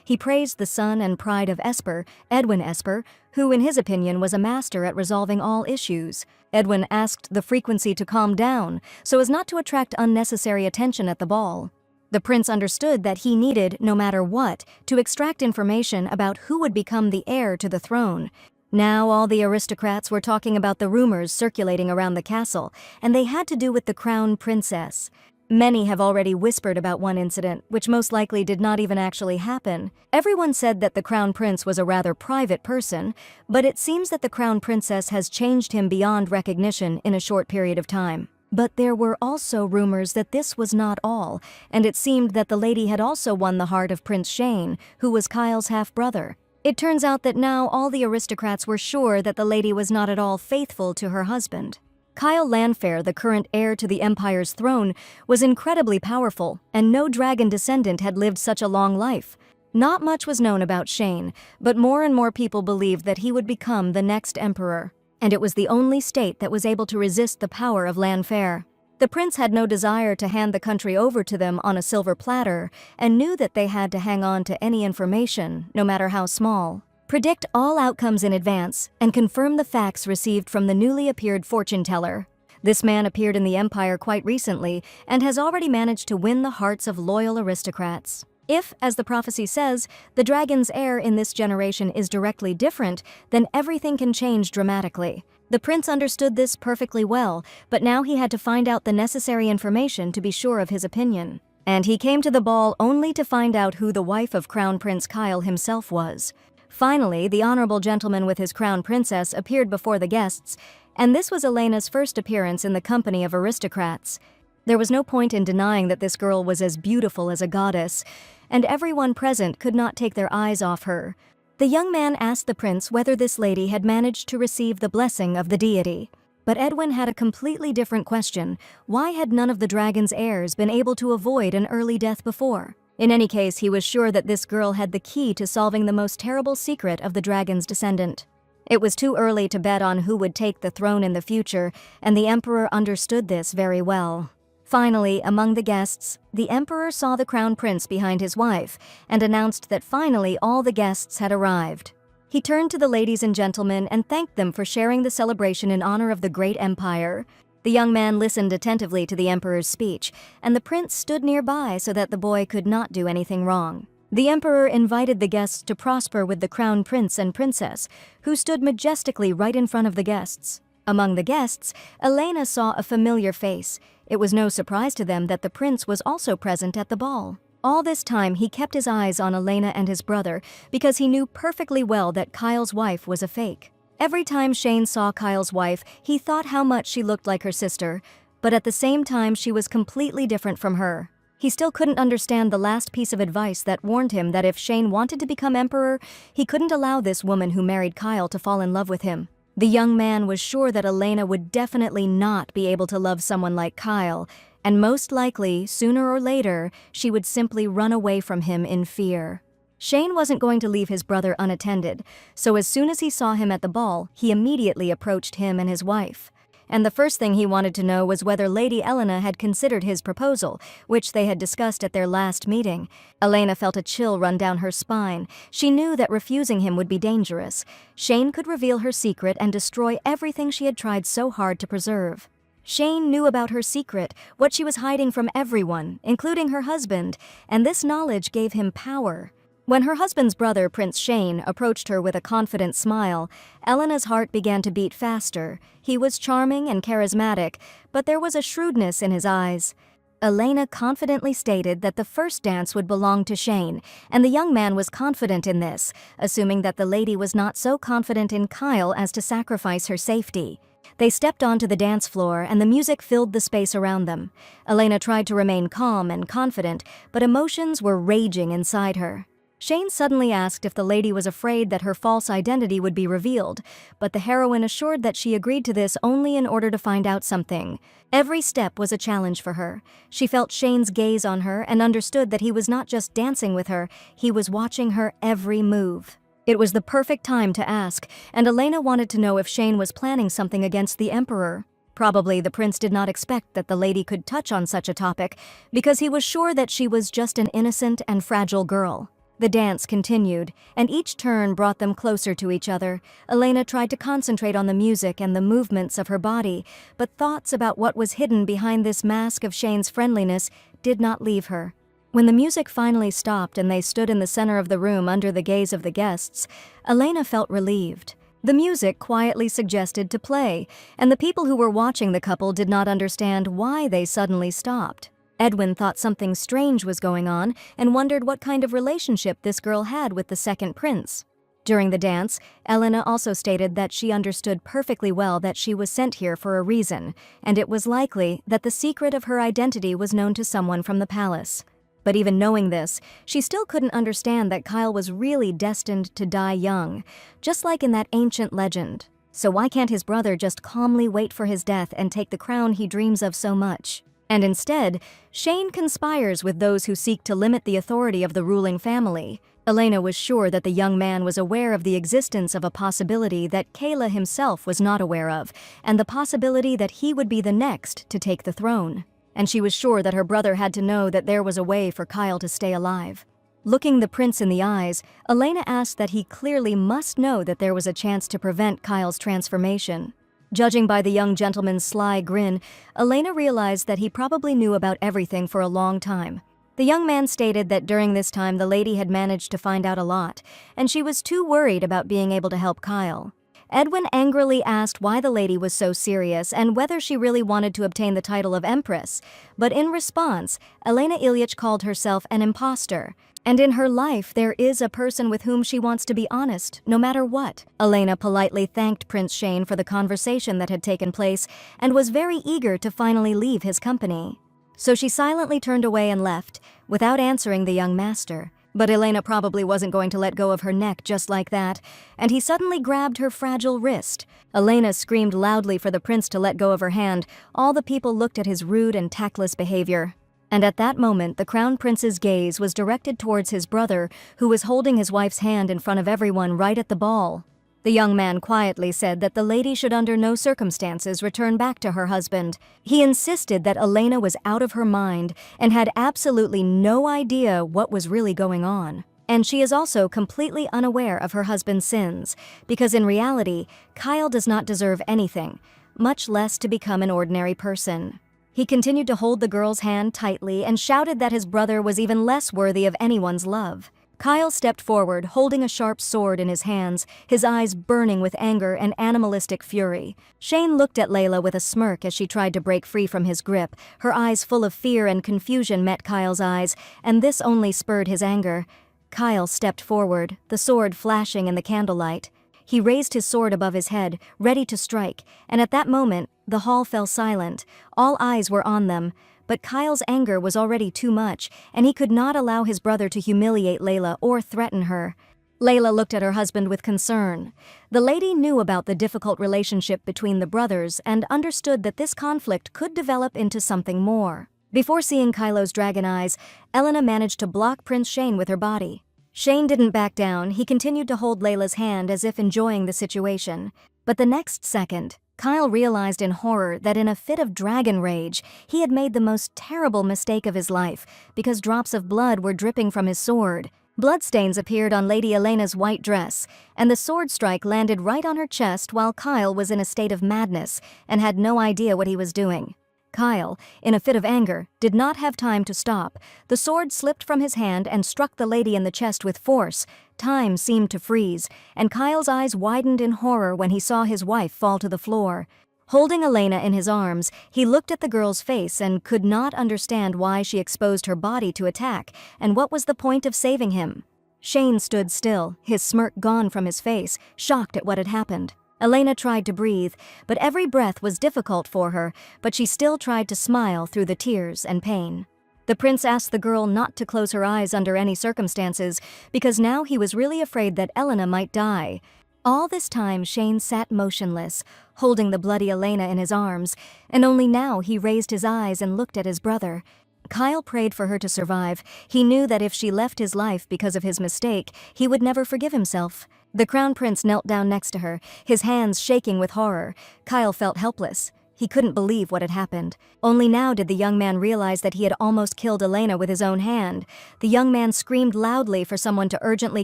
He praised the son and pride of Esper, Edwin Esper, who in his opinion was a master at resolving all issues. Edwin asked the frequency to calm down, so as not to attract unnecessary attention at the ball. The prince understood that he needed, no matter what, to extract information about who would become the heir to the throne. Now all the aristocrats were talking about the rumors circulating around the castle, and they had to do with the crown princess. Many have already whispered about one incident, which most likely did not even actually happen. Everyone said that the crown prince was a rather private person, but it seems that the crown princess has changed him beyond recognition in a short period of time. But there were also rumors that this was not all, and it seemed that the lady had also won the heart of Prince Shane, who was Kyle's half-brother. It turns out that now all the aristocrats were sure that the lady was not at all faithful to her husband. Kyle Lanfair, the current heir to the Empire's throne, was incredibly powerful, and no dragon descendant had lived such a long life. Not much was known about Shane, but more and more people believed that he would become the next emperor, and it was the only state that was able to resist the power of Lanfair. The prince had no desire to hand the country over to them on a silver platter, and knew that they had to hang on to any information, no matter how small. Predict all outcomes in advance, and confirm the facts received from the newly appeared fortune teller. This man appeared in the Empire quite recently, and has already managed to win the hearts of loyal aristocrats. If, as the prophecy says, the dragon's heir in this generation is directly different, then everything can change dramatically. The prince understood this perfectly well, but now he had to find out the necessary information to be sure of his opinion. And he came to the ball only to find out who the wife of Crown Prince Kyle himself was. Finally, the honorable gentleman with his crown princess appeared before the guests, and this was Elena's first appearance in the company of aristocrats. There was no point in denying that this girl was as beautiful as a goddess, and everyone present could not take their eyes off her. The young man asked the prince whether this lady had managed to receive the blessing of the deity. But Edwin had a completely different question. Why had none of the dragon's heirs been able to avoid an early death before? In any case, he was sure that this girl had the key to solving the most terrible secret of the dragon's descendant. It was too early to bet on who would take the throne in the future, and the emperor understood this very well. Finally, among the guests, the emperor saw the crown prince behind his wife and announced that finally all the guests had arrived. He turned to the ladies and gentlemen and thanked them for sharing the celebration in honor of the great empire. The young man listened attentively to the emperor's speech, and the prince stood nearby so that the boy could not do anything wrong. The emperor invited the guests to prosper with the crown prince and princess, who stood majestically right in front of the guests. Among the guests, Elena saw a familiar face. It was no surprise to them that the prince was also present at the ball. All this time, he kept his eyes on Elena and his brother because he knew perfectly well that Kyle's wife was a fake. Every time Shane saw Kyle's wife, he thought how much she looked like her sister, but at the same time she was completely different from her. He still couldn't understand the last piece of advice that warned him that if Shane wanted to become emperor, he couldn't allow this woman who married Kyle to fall in love with him. The young man was sure that Elena would definitely not be able to love someone like Kyle, and most likely, sooner or later, she would simply run away from him in fear. Shane wasn't going to leave his brother unattended, so as soon as he saw him at the ball, he immediately approached him and his wife. And the first thing he wanted to know was whether Lady Elena had considered his proposal, which they had discussed at their last meeting. Elena felt a chill run down her spine. She knew that refusing him would be dangerous. Shane could reveal her secret and destroy everything she had tried so hard to preserve. Shane knew about her secret, what she was hiding from everyone, including her husband, and this knowledge gave him power. When her husband's brother, Prince Shane, approached her with a confident smile, Elena's heart began to beat faster. He was charming and charismatic, but there was a shrewdness in his eyes. Elena confidently stated that the first dance would belong to Shane, and the young man was confident in this, assuming that the lady was not so confident in Kyle as to sacrifice her safety. They stepped onto the dance floor, and the music filled the space around them. Elena tried to remain calm and confident, but emotions were raging inside her. Shane suddenly asked if the lady was afraid that her false identity would be revealed, but the heroine assured that she agreed to this only in order to find out something. Every step was a challenge for her. She felt Shane's gaze on her and understood that he was not just dancing with her, he was watching her every move. It was the perfect time to ask, and Elena wanted to know if Shane was planning something against the Emperor. Probably the prince did not expect that the lady could touch on such a topic, because he was sure that she was just an innocent and fragile girl. The dance continued, and each turn brought them closer to each other. Elena tried to concentrate on the music and the movements of her body, but thoughts about what was hidden behind this mask of Shane's friendliness did not leave her. When the music finally stopped and they stood in the center of the room under the gaze of the guests, Elena felt relieved. The music quietly suggested to play, and the people who were watching the couple did not understand why they suddenly stopped. Edwin thought something strange was going on and wondered what kind of relationship this girl had with the second prince. During the dance, Elena also stated that she understood perfectly well that she was sent here for a reason, and it was likely that the secret of her identity was known to someone from the palace. But even knowing this, she still couldn't understand that Kyle was really destined to die young, just like in that ancient legend. So why can't his brother just calmly wait for his death and take the crown he dreams of so much? And instead, Shane conspires with those who seek to limit the authority of the ruling family. Elena was sure that the young man was aware of the existence of a possibility that Kayla himself was not aware of, and the possibility that he would be the next to take the throne. And she was sure that her brother had to know that there was a way for Kyle to stay alive. Looking the prince in the eyes, Elena asked that he clearly must know that there was a chance to prevent Kyle's transformation. Judging by the young gentleman's sly grin, Elena realized that he probably knew about everything for a long time. The young man stated that during this time the lady had managed to find out a lot, and she was too worried about being able to help Kyle. Edwin angrily asked why the lady was so serious and whether she really wanted to obtain the title of Empress, but in response, Elena Ilyich called herself an imposter. And in her life, there is a person with whom she wants to be honest, no matter what. Elena politely thanked Prince Shane for the conversation that had taken place and was very eager to finally leave his company. So she silently turned away and left, without answering the young master. But Elena probably wasn't going to let go of her neck just like that, and he suddenly grabbed her fragile wrist. Elena screamed loudly for the prince to let go of her hand. All the people looked at his rude and tactless behavior. And at that moment, the crown prince's gaze was directed towards his brother, who was holding his wife's hand in front of everyone right at the ball. The young man quietly said that the lady should under no circumstances return back to her husband. He insisted that Elena was out of her mind and had absolutely no idea what was really going on. And she is also completely unaware of her husband's sins, because in reality, Kyle does not deserve anything, much less to become an ordinary person. He continued to hold the girl's hand tightly and shouted that his brother was even less worthy of anyone's love. Kyle stepped forward, holding a sharp sword in his hands, his eyes burning with anger and animalistic fury. Shane looked at Layla with a smirk as she tried to break free from his grip. Her eyes full of fear and confusion met Kyle's eyes, and this only spurred his anger. Kyle stepped forward, the sword flashing in the candlelight. He raised his sword above his head, ready to strike, and at that moment, the hall fell silent. All eyes were on them, but Kyle's anger was already too much, and he could not allow his brother to humiliate Layla or threaten her. Layla looked at her husband with concern. The lady knew about the difficult relationship between the brothers and understood that this conflict could develop into something more. Before seeing Kylo's dragon eyes, Elena managed to block Prince Shane with her body. Shane didn't back down. He continued to hold Layla's hand as if enjoying the situation. But the next second, Kyle realized in horror that in a fit of dragon rage, he had made the most terrible mistake of his life because drops of blood were dripping from his sword. Bloodstains appeared on Lady Elena's white dress, and the sword strike landed right on her chest while Kyle was in a state of madness and had no idea what he was doing. Kyle, in a fit of anger, did not have time to stop. The sword slipped from his hand and struck the lady in the chest with force. Time seemed to freeze, and Kyle's eyes widened in horror when he saw his wife fall to the floor. Holding Elena in his arms, he looked at the girl's face and could not understand why she exposed her body to attack, and what was the point of saving him. Shane stood still, his smirk gone from his face, shocked at what had happened. Elena tried to breathe, but every breath was difficult for her, but she still tried to smile through the tears and pain. The prince asked the girl not to close her eyes under any circumstances, because now he was really afraid that Elena might die. All this time Shane sat motionless, holding the bloody Elena in his arms, and only now he raised his eyes and looked at his brother. Kyle prayed for her to survive. He knew that if she left his life because of his mistake, he would never forgive himself. The crown prince knelt down next to her, his hands shaking with horror. Kyle felt helpless. He couldn't believe what had happened. Only now did the young man realize that he had almost killed Elena with his own hand. The young man screamed loudly for someone to urgently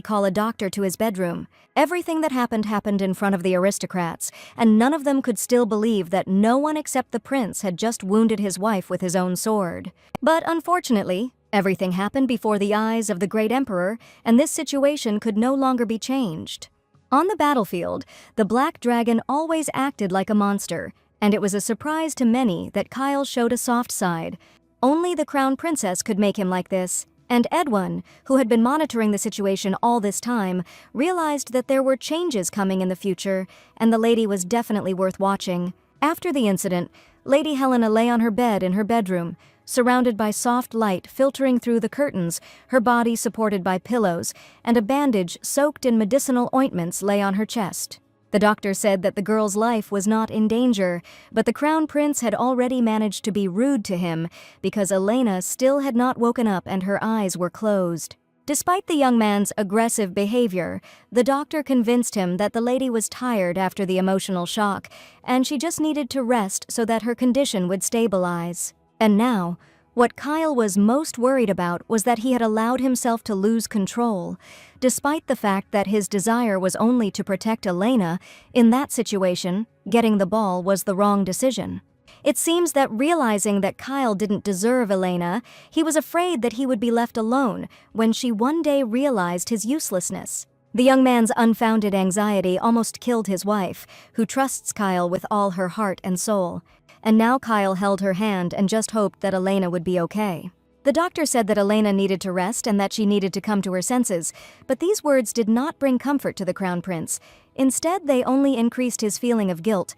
call a doctor to his bedroom. Everything that happened in front of the aristocrats, and none of them could still believe that no one except the prince had just wounded his wife with his own sword. But unfortunately, everything happened before the eyes of the great emperor, and this situation could no longer be changed. On the battlefield, the black dragon always acted like a monster, and it was a surprise to many that Kyle showed a soft side. Only the crown princess could make him like this, and Edwin, who had been monitoring the situation all this time, realized that there were changes coming in the future, and the lady was definitely worth watching. After the incident, Lady Helena lay on her bed in her bedroom, surrounded by soft light filtering through the curtains, her body supported by pillows, and a bandage soaked in medicinal ointments lay on her chest. The doctor said that the girl's life was not in danger, but the crown prince had already managed to be rude to him because Elena still had not woken up and her eyes were closed. Despite the young man's aggressive behavior, the doctor convinced him that the lady was tired after the emotional shock, and she just needed to rest so that her condition would stabilize. And now, what Kyle was most worried about was that he had allowed himself to lose control. Despite the fact that his desire was only to protect Elena, in that situation, getting the ball was the wrong decision. It seems that realizing that Kyle didn't deserve Elena, he was afraid that he would be left alone when she one day realized his uselessness. The young man's unfounded anxiety almost killed his wife, who trusts Kyle with all her heart and soul. And now Kyle held her hand and just hoped that Elena would be okay. The doctor said that Elena needed to rest and that she needed to come to her senses, but these words did not bring comfort to the crown prince. Instead, they only increased his feeling of guilt.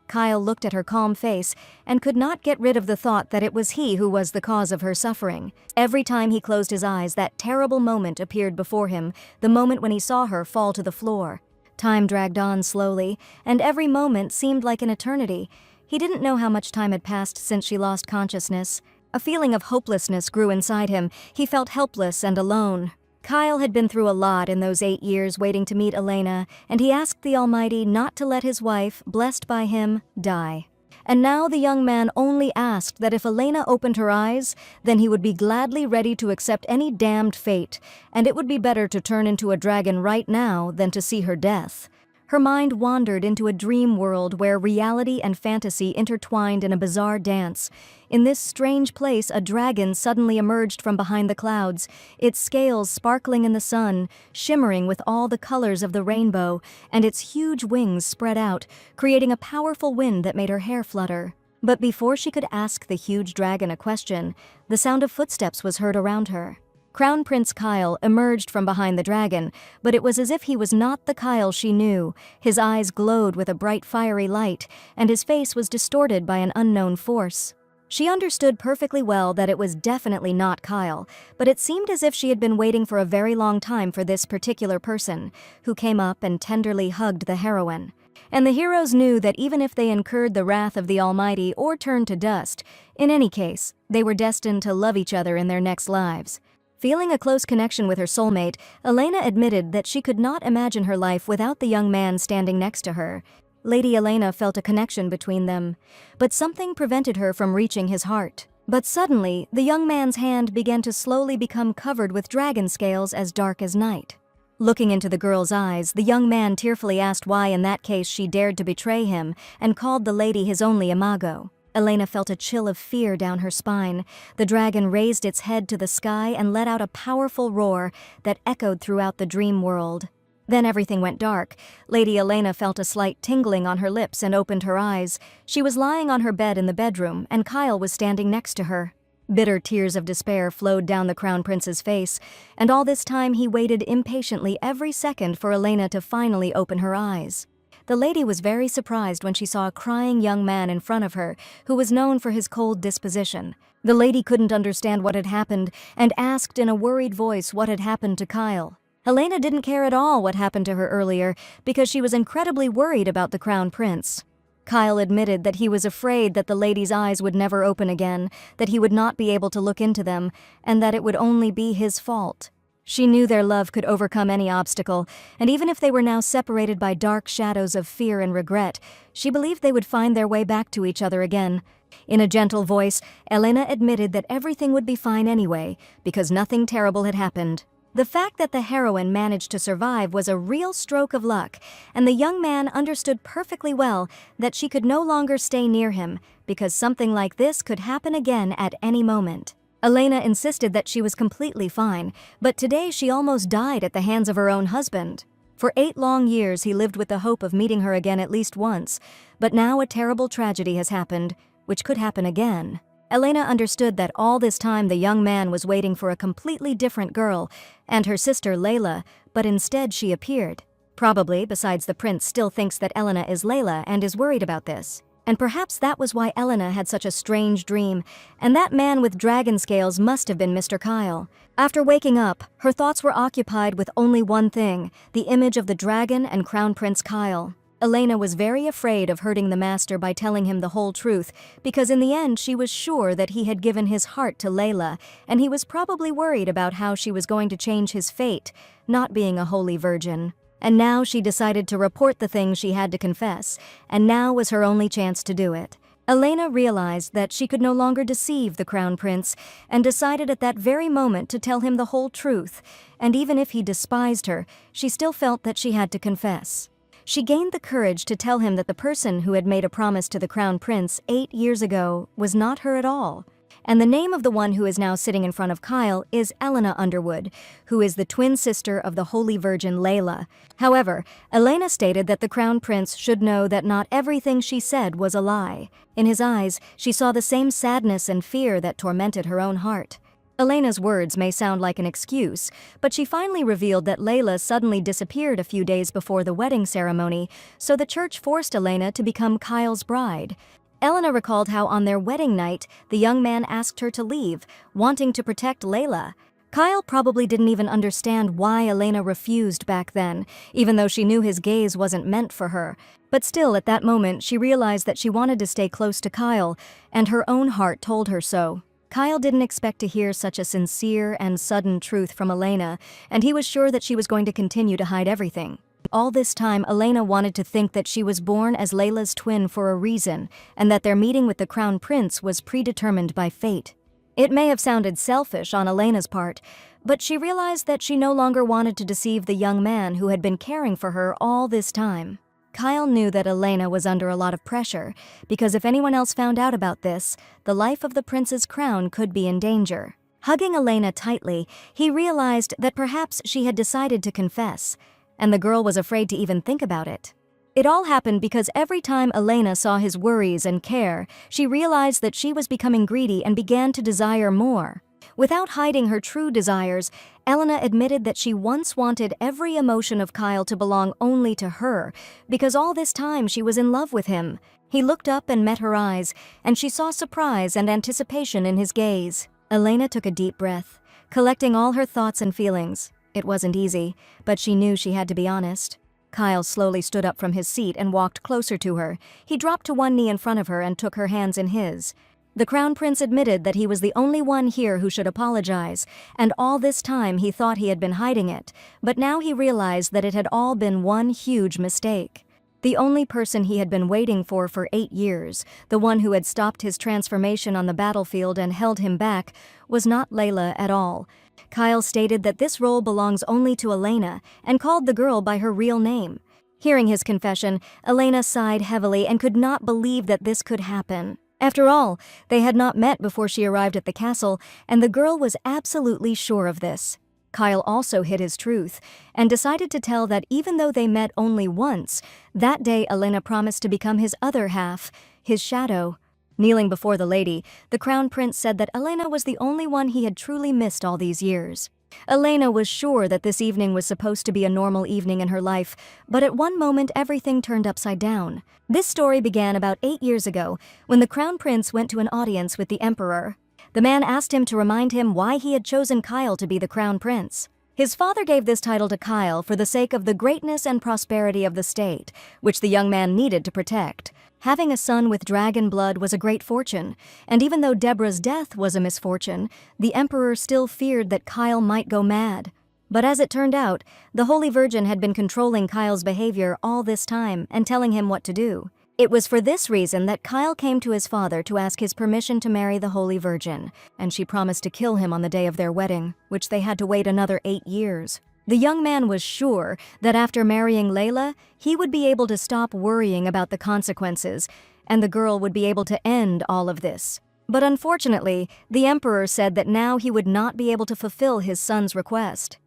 Kyle looked at her calm face and could not get rid of the thought that it was he who was the cause of her suffering. Every time he closed his eyes, that terrible moment appeared before him, the moment when he saw her fall to the floor. Time dragged on slowly, and every moment seemed like an eternity. He didn't know how much time had passed since she lost consciousness. A feeling of hopelessness grew inside him. He felt helpless and alone. Kyle had been through a lot in those 8 years waiting to meet Elena, and he asked the Almighty not to let his wife, blessed by him, die. And now the young man only asked that if Elena opened her eyes, then he would be gladly ready to accept any damned fate, and it would be better to turn into a dragon right now than to see her death. Her mind wandered into a dream world where reality and fantasy intertwined in a bizarre dance. In this strange place, a dragon suddenly emerged from behind the clouds, its scales sparkling in the sun, shimmering with all the colors of the rainbow, and its huge wings spread out, creating a powerful wind that made her hair flutter. But before she could ask the huge dragon a question, the sound of footsteps was heard around her. Crown Prince Kyle emerged from behind the dragon, but it was as if he was not the Kyle she knew. His eyes glowed with a bright fiery light, and his face was distorted by an unknown force. She understood perfectly well that it was definitely not Kyle, but it seemed as if she had been waiting for a very long time for this particular person, who came up and tenderly hugged the heroine. And the heroes knew that even if they incurred the wrath of the Almighty or turned to dust, in any case, they were destined to love each other in their next lives. Feeling a close connection with her soulmate, Elena admitted that she could not imagine her life without the young man standing next to her. Lady Elena felt a connection between them, but something prevented her from reaching his heart. But suddenly, the young man's hand began to slowly become covered with dragon scales as dark as night. Looking into the girl's eyes, the young man tearfully asked why in that case she dared to betray him and called the lady his only imago. Elena felt a chill of fear down her spine. The dragon raised its head to the sky and let out a powerful roar that echoed throughout the dream world. Then everything went dark. Lady Elena felt a slight tingling on her lips and opened her eyes. She was lying on her bed in the bedroom, and Kyle was standing next to her. Bitter tears of despair flowed down the Crown Prince's face, and all this time he waited impatiently every second for Elena to finally open her eyes. The lady was very surprised when she saw a crying young man in front of her, who was known for his cold disposition. The lady couldn't understand what had happened, and asked in a worried voice what had happened to Kyle. Elena didn't care at all what happened to her earlier because she was incredibly worried about the Crown Prince. Kyle admitted that he was afraid that the lady's eyes would never open again, that he would not be able to look into them, and that it would only be his fault. She knew their love could overcome any obstacle, and even if they were now separated by dark shadows of fear and regret, she believed they would find their way back to each other again. In a gentle voice, Elena admitted that everything would be fine anyway, because nothing terrible had happened. The fact that the heroine managed to survive was a real stroke of luck, and the young man understood perfectly well that she could no longer stay near him because something like this could happen again at any moment. Elena insisted that she was completely fine, but today she almost died at the hands of her own husband. For 8 long years he lived with the hope of meeting her again at least once, but now a terrible tragedy has happened, which could happen again. Elena understood that all this time the young man was waiting for a completely different girl and her sister Layla, but instead she appeared. Probably, besides, the prince still thinks that Elena is Layla and is worried about this. And perhaps that was why Elena had such a strange dream, and that man with dragon scales must have been Mr. Kyle. After waking up, her thoughts were occupied with only one thing, the image of the dragon and Crown Prince Kyle. Elena was very afraid of hurting the master by telling him the whole truth, because in the end she was sure that he had given his heart to Layla, and he was probably worried about how she was going to change his fate, not being a holy virgin. And now she decided to report the thing she had to confess, and now was her only chance to do it. Elena realized that she could no longer deceive the Crown Prince, and decided at that very moment to tell him the whole truth, and even if he despised her, she still felt that she had to confess. She gained the courage to tell him that the person who had made a promise to the Crown Prince 8 years ago was not her at all. And the name of the one who is now sitting in front of Kyle is Elena Underwood, who is the twin sister of the Holy Virgin Layla. However, Elena stated that the Crown Prince should know that not everything she said was a lie. In his eyes, she saw the same sadness and fear that tormented her own heart. Elena's words may sound like an excuse, but she finally revealed that Layla suddenly disappeared a few days before the wedding ceremony, so the church forced Elena to become Kyle's bride. Elena recalled how on their wedding night, the young man asked her to leave, wanting to protect Layla. Kyle probably didn't even understand why Elena refused back then, even though she knew his gaze wasn't meant for her. But still, at that moment, she realized that she wanted to stay close to Kyle, and her own heart told her so. Kyle didn't expect to hear such a sincere and sudden truth from Elena, and he was sure that she was going to continue to hide everything. All this time, Elena wanted to think that she was born as Layla's twin for a reason, and that their meeting with the Crown Prince was predetermined by fate. It may have sounded selfish on Elena's part, but she realized that she no longer wanted to deceive the young man who had been caring for her all this time. Kyle knew that Elena was under a lot of pressure, because if anyone else found out about this, the life of the prince's crown could be in danger. Hugging Elena tightly, he realized that perhaps she had decided to confess, and the girl was afraid to even think about it. It all happened because every time Elena saw his worries and care, she realized that she was becoming greedy and began to desire more. Without hiding her true desires, Elena admitted that she once wanted every emotion of Kyle to belong only to her, because all this time she was in love with him. He looked up and met her eyes, and she saw surprise and anticipation in his gaze. Elena took a deep breath, collecting all her thoughts and feelings. It wasn't easy, but she knew she had to be honest. Kyle slowly stood up from his seat and walked closer to her. He dropped to one knee in front of her and took her hands in his. The Crown Prince admitted that he was the only one here who should apologize, and all this time he thought he had been hiding it, but now he realized that it had all been one huge mistake. The only person he had been waiting for 8 years, the one who had stopped his transformation on the battlefield and held him back, was not Layla at all. Kyle stated that this role belongs only to Elena and called the girl by her real name. Hearing his confession, Elena sighed heavily and could not believe that this could happen. After all, they had not met before she arrived at the castle, and the girl was absolutely sure of this. Kyle also hid his truth and decided to tell that even though they met only once, that day Elena promised to become his other half, his shadow. Kneeling before the lady, the Crown Prince said that Elena was the only one he had truly missed all these years. Elena was sure that this evening was supposed to be a normal evening in her life, but at one moment everything turned upside down. This story began about 8 years ago, when the Crown Prince went to an audience with the Emperor. The man asked him to remind him why he had chosen Kyle to be the Crown Prince. His father gave this title to Kyle for the sake of the greatness and prosperity of the state, which the young man needed to protect. Having a son with dragon blood was a great fortune, and even though Deborah's death was a misfortune, the Emperor still feared that Kyle might go mad. But as it turned out, the Holy Virgin had been controlling Kyle's behavior all this time and telling him what to do. It was for this reason that Kyle came to his father to ask his permission to marry the Holy Virgin, and she promised to kill him on the day of their wedding, which they had to wait another 8 years. The young man was sure that after marrying Layla, he would be able to stop worrying about the consequences, and the girl would be able to end all of this. But unfortunately, the Emperor said that now he would not be able to fulfill his son's request.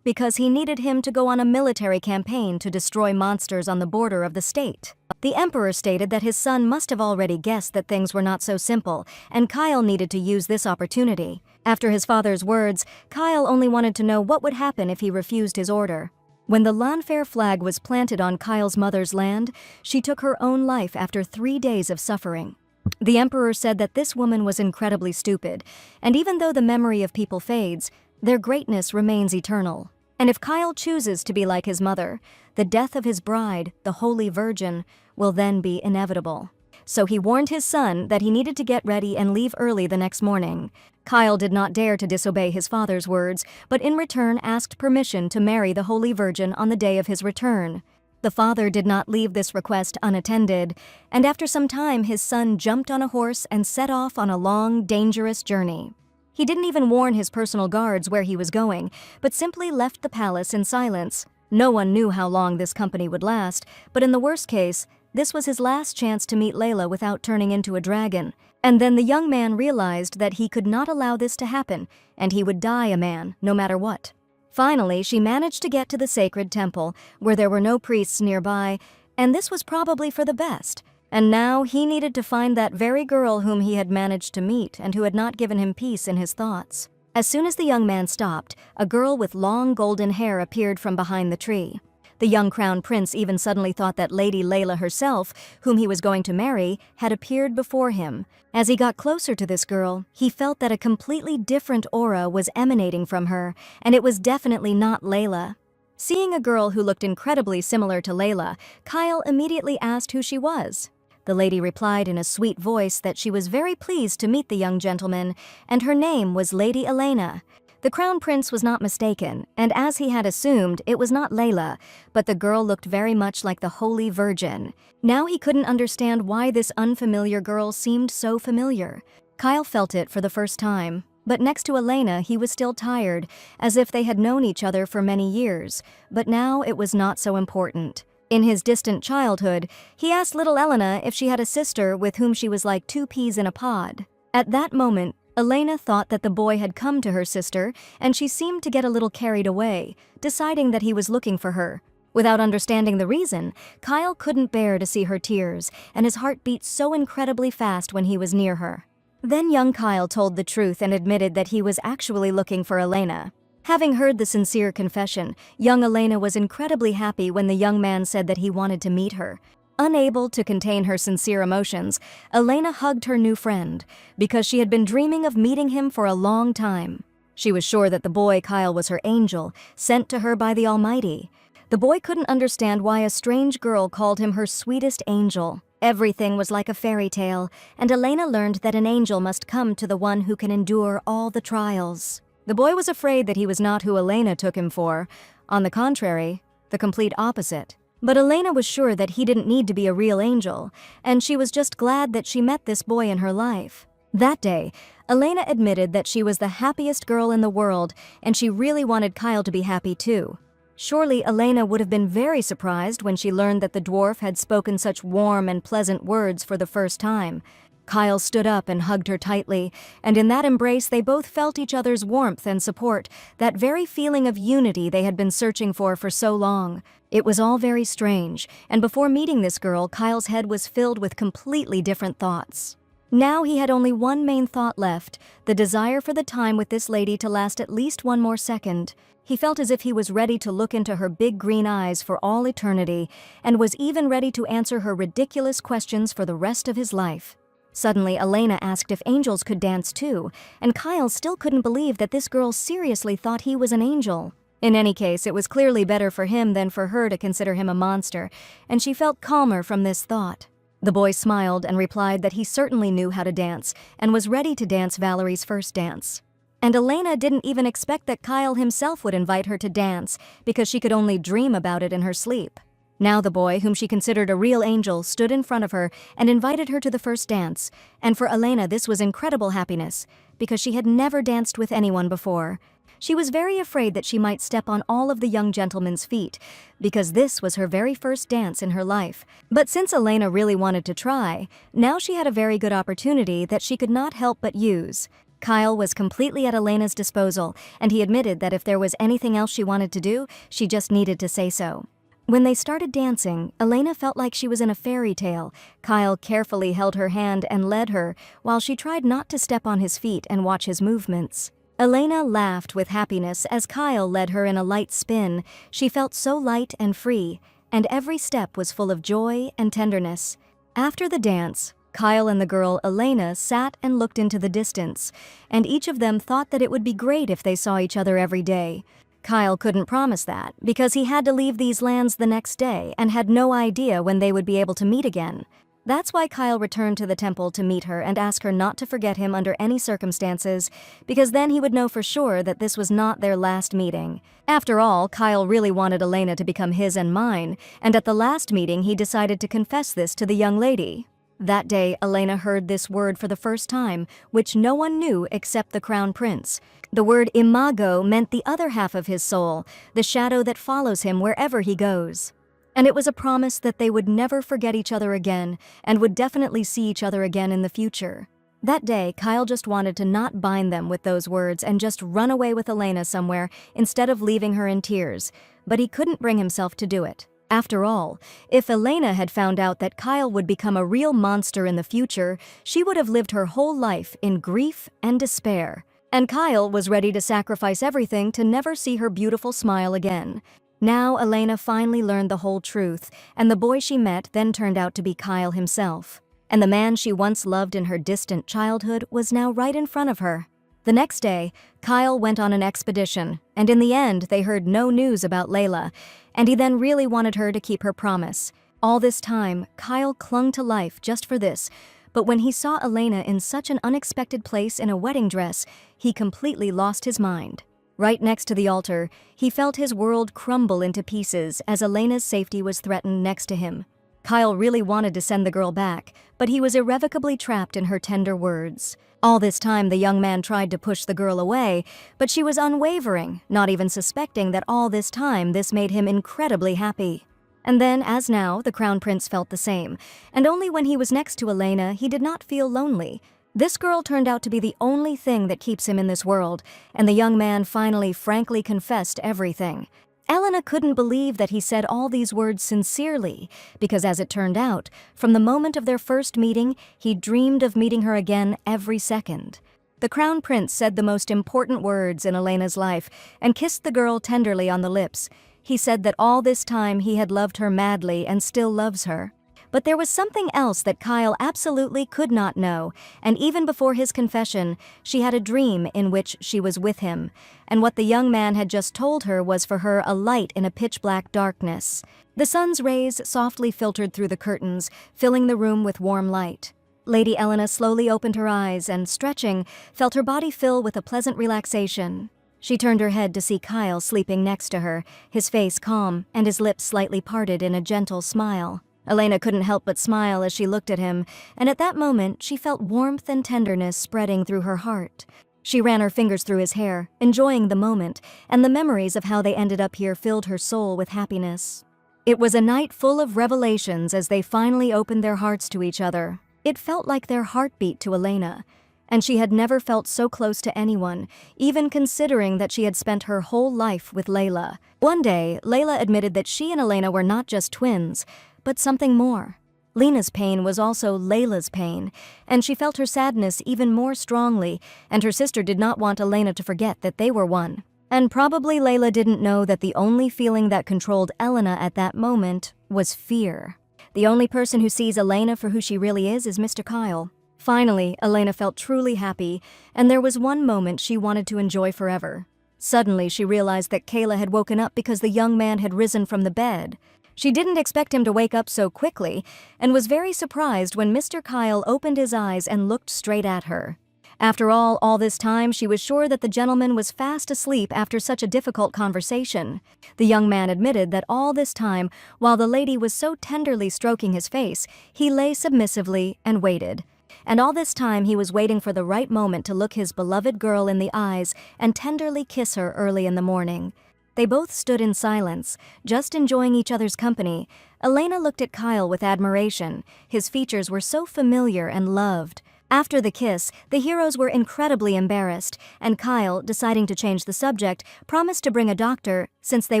Because he needed him to go on a military campaign to destroy monsters on the border of the state. The Emperor stated that his son must have already guessed that things were not so simple, and Kyle needed to use this opportunity. After his father's words, Kyle only wanted to know what would happen if he refused his order. When the Lanfair flag was planted on Kyle's mother's land, she took her own life after 3 days of suffering. The Emperor said that this woman was incredibly stupid, and even though the memory of people fades, their greatness remains eternal. And if Kyle chooses to be like his mother, the death of his bride, the Holy Virgin, will then be inevitable. So he warned his son that he needed to get ready and leave early the next morning. Kyle did not dare to disobey his father's words, but in return asked permission to marry the Holy Virgin on the day of his return. The father did not leave this request unattended, and after some time his son jumped on a horse and set off on a long, dangerous journey. He didn't even warn his personal guards where he was going, but simply left the palace in silence. No one knew how long this company would last, but in the worst case, this was his last chance to meet Layla without turning into a dragon. And then the young man realized that he could not allow this to happen, and he would die a man, no matter what. Finally, she managed to get to the sacred temple, where there were no priests nearby, and this was probably for the best. And now he needed to find that very girl whom he had managed to meet and who had not given him peace in his thoughts. As soon as the young man stopped, a girl with long golden hair appeared from behind the tree. The young crown prince even suddenly thought that Lady Layla herself, whom he was going to marry, had appeared before him. As he got closer to this girl, he felt that a completely different aura was emanating from her, and it was definitely not Layla. Seeing a girl who looked incredibly similar to Layla, Kyle immediately asked who she was. The lady replied in a sweet voice that she was very pleased to meet the young gentleman, and her name was Lady Elena. The crown prince was not mistaken, and as he had assumed, it was not Layla, but the girl looked very much like the Holy Virgin. Now he couldn't understand why this unfamiliar girl seemed so familiar. Kyle felt it for the first time, but next to Elena he was still tired, as if they had known each other for many years, but now it was not so important. In his distant childhood, he asked little Elena if she had a sister with whom she was like 2 peas in a pod. At that moment, Elena thought that the boy had come to her sister, and she seemed to get a little carried away, deciding that he was looking for her. Without understanding the reason, Kyle couldn't bear to see her tears, and his heart beat so incredibly fast when he was near her. Then young Kyle told the truth and admitted that he was actually looking for Elena. Having heard the sincere confession, young Elena was incredibly happy when the young man said that he wanted to meet her. Unable to contain her sincere emotions, Elena hugged her new friend because she had been dreaming of meeting him for a long time. She was sure that the boy Kyle was her angel, sent to her by the Almighty. The boy couldn't understand why a strange girl called him her sweetest angel. Everything was like a fairy tale, and Elena learned that an angel must come to the one who can endure all the trials. The boy was afraid that he was not who Elena took him for. On the contrary, the complete opposite. But Elena was sure that he didn't need to be a real angel, and she was just glad that she met this boy in her life. That day, Elena admitted that she was the happiest girl in the world, and she really wanted Kyle to be happy too. Surely Elena would have been very surprised when she learned that the dwarf had spoken such warm and pleasant words for the first time. Kyle stood up and hugged her tightly, and in that embrace they both felt each other's warmth and support, that very feeling of unity they had been searching for so long. It was all very strange, and before meeting this girl, Kyle's head was filled with completely different thoughts. Now he had only one main thought left, the desire for the time with this lady to last at least one more second. He felt as if he was ready to look into her big green eyes for all eternity, and was even ready to answer her ridiculous questions for the rest of his life. Suddenly, Elena asked if angels could dance too, and Kyle still couldn't believe that this girl seriously thought he was an angel. In any case, it was clearly better for him than for her to consider him a monster, and she felt calmer from this thought. The boy smiled and replied that he certainly knew how to dance, and was ready to dance Valerie's first dance. And Elena didn't even expect that Kyle himself would invite her to dance, because she could only dream about it in her sleep. Now the boy, whom she considered a real angel, stood in front of her and invited her to the first dance, and for Elena this was incredible happiness, because she had never danced with anyone before. She was very afraid that she might step on all of the young gentleman's feet, because this was her very first dance in her life. But since Elena really wanted to try, now she had a very good opportunity that she could not help but use. Kyle was completely at Elena's disposal, and he admitted that if there was anything else she wanted to do, she just needed to say so. When they started dancing, Elena felt like she was in a fairy tale. Kyle carefully held her hand and led her, while she tried not to step on his feet and watch his movements. Elena laughed with happiness as Kyle led her in a light spin. She felt so light and free, and every step was full of joy and tenderness. After the dance, Kyle and the girl Elena sat and looked into the distance, and each of them thought that it would be great if they saw each other every day. Kyle couldn't promise that, because he had to leave these lands the next day and had no idea when they would be able to meet again. That's why Kyle returned to the temple to meet her and ask her not to forget him under any circumstances, because then he would know for sure that this was not their last meeting. After all, Kyle really wanted Elena to become his and mine, and at the last meeting he decided to confess this to the young lady. That day, Elena heard this word for the first time, which no one knew except the crown prince. The word imago meant the other half of his soul, the shadow that follows him wherever he goes. And it was a promise that they would never forget each other again, and would definitely see each other again in the future. That day, Kyle just wanted to not bind them with those words and just run away with Elena somewhere instead of leaving her in tears, but he couldn't bring himself to do it. After all, if Elena had found out that Kyle would become a real monster in the future, she would have lived her whole life in grief and despair. And Kyle was ready to sacrifice everything to never see her beautiful smile again. Now Elena finally learned the whole truth, and the boy she met then turned out to be Kyle himself. And the man she once loved in her distant childhood was now right in front of her. The next day, Kyle went on an expedition, and in the end they heard no news about Layla, and he then really wanted her to keep her promise. All this time, Kyle clung to life just for this, but when he saw Elena in such an unexpected place in a wedding dress, he completely lost his mind. Right next to the altar, he felt his world crumble into pieces as Elena's safety was threatened next to him. Kyle really wanted to send the girl back, but he was irrevocably trapped in her tender words. All this time, the young man tried to push the girl away, but she was unwavering, not even suspecting that all this time this made him incredibly happy. And then, as now, the crown prince felt the same, and only when he was next to Elena he did not feel lonely. This girl turned out to be the only thing that keeps him in this world, and the young man finally frankly confessed everything. Elena couldn't believe that he said all these words sincerely, because as it turned out, from the moment of their first meeting, he dreamed of meeting her again every second. The crown prince said the most important words in Elena's life and kissed the girl tenderly on the lips. He said that all this time he had loved her madly and still loves her. But there was something else that Kyle absolutely could not know, and even before his confession, she had a dream in which she was with him, and what the young man had just told her was for her a light in a pitch-black darkness. The sun's rays softly filtered through the curtains, filling the room with warm light. Lady Elena slowly opened her eyes and, stretching, felt her body fill with a pleasant relaxation. She turned her head to see Kyle sleeping next to her, his face calm and his lips slightly parted in a gentle smile. Elena couldn't help but smile as she looked at him, and at that moment she felt warmth and tenderness spreading through her heart. She ran her fingers through his hair, enjoying the moment, and the memories of how they ended up here filled her soul with happiness. It was a night full of revelations as they finally opened their hearts to each other. It felt like their heartbeat to Elena, and she had never felt so close to anyone, even considering that she had spent her whole life with Layla. One day, Layla admitted that she and Elena were not just twins, but something more. Lena's pain was also Layla's pain, and she felt her sadness even more strongly, and her sister did not want Elena to forget that they were one. And probably Layla didn't know that the only feeling that controlled Elena at that moment was fear. The only person who sees Elena for who she really is Mr. Kyle. Finally, Elena felt truly happy, and there was one moment she wanted to enjoy forever. Suddenly, she realized that Kayla had woken up because the young man had risen from the bed. She didn't expect him to wake up so quickly, and was very surprised when Mr. Kyle opened his eyes and looked straight at her. After all this time, she was sure that the gentleman was fast asleep after such a difficult conversation. The young man admitted that all this time, while the lady was so tenderly stroking his face, he lay submissively and waited. And all this time he was waiting for the right moment to look his beloved girl in the eyes and tenderly kiss her early in the morning. They both stood in silence, just enjoying each other's company. Elena looked at Kyle with admiration. His features were so familiar and loved. After the kiss, the heroes were incredibly embarrassed, and Kyle, deciding to change the subject, promised to bring a doctor since they